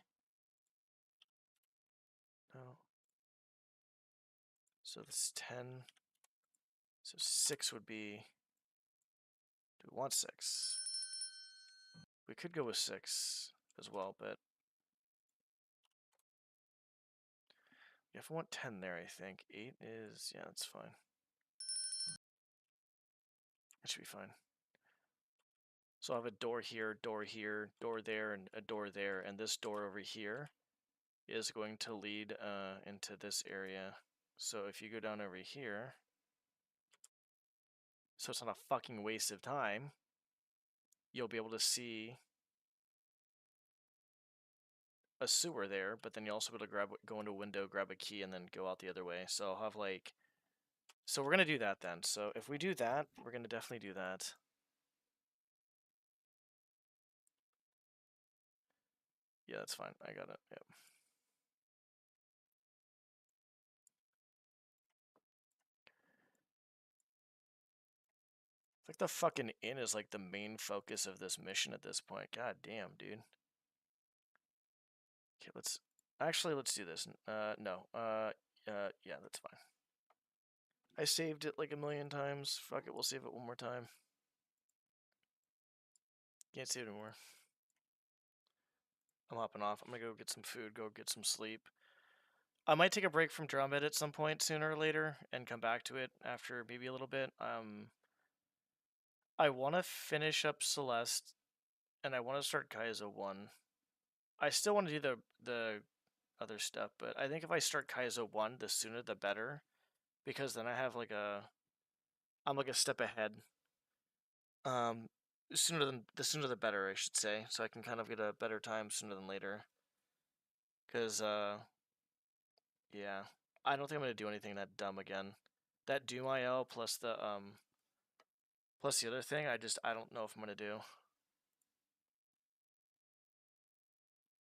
No. So this is 10. So 6 would be... Do we want 6? We could go with 6 as well, but... Yeah, if I want 10 there, I think. 8 is... Yeah, that's fine. That should be fine. So I'll have a door here, door there, and a door there, and this door over here is going to lead into this area. So if you go down over here, so it's not a fucking waste of time, you'll be able to see a sewer there, but then you'll also be able to go into a window, grab a key, and then go out the other way. So I'll have like... So we're going to do that then. So if we do that, we're going to definitely do that. Yeah, that's fine. I got it. Yep. It's like the fucking inn is like the main focus of this mission at this point. God damn, dude. Okay, let's do this. No. Yeah, that's fine. I saved it like a million times. Fuck it, we'll save it one more time. Can't save it anymore. I'm hopping off. I'm gonna go get some food, go get some sleep. I might take a break from DromED at some point sooner or later and come back to it after maybe a little bit. I want to finish up Celeste, and I want to start Kaizo 1. I still want to do the other stuff, but I think if I start Kaizo 1, the sooner the better, because then I have like I'm like a step ahead. The sooner the better, I should say, so I can kind of get a better time sooner than later. Cause yeah, I don't think I'm gonna do anything that dumb again. That Doom IL plus the other thing, I don't know if I'm gonna do.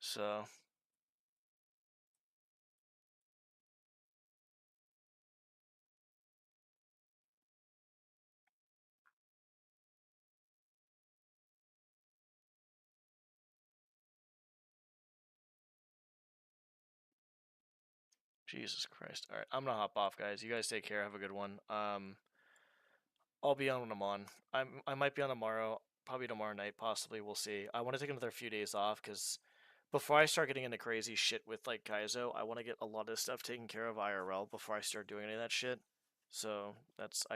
So Jesus Christ. Alright, I'm gonna hop off, guys. You guys take care, have a good one. I'll be on when I'm on. I might be on tomorrow, probably tomorrow night, possibly. We'll see. I want to take another few days off because before I start getting into crazy shit with like Kaizo, I want to get a lot of stuff taken care of IRL before I start doing any of that shit. So that's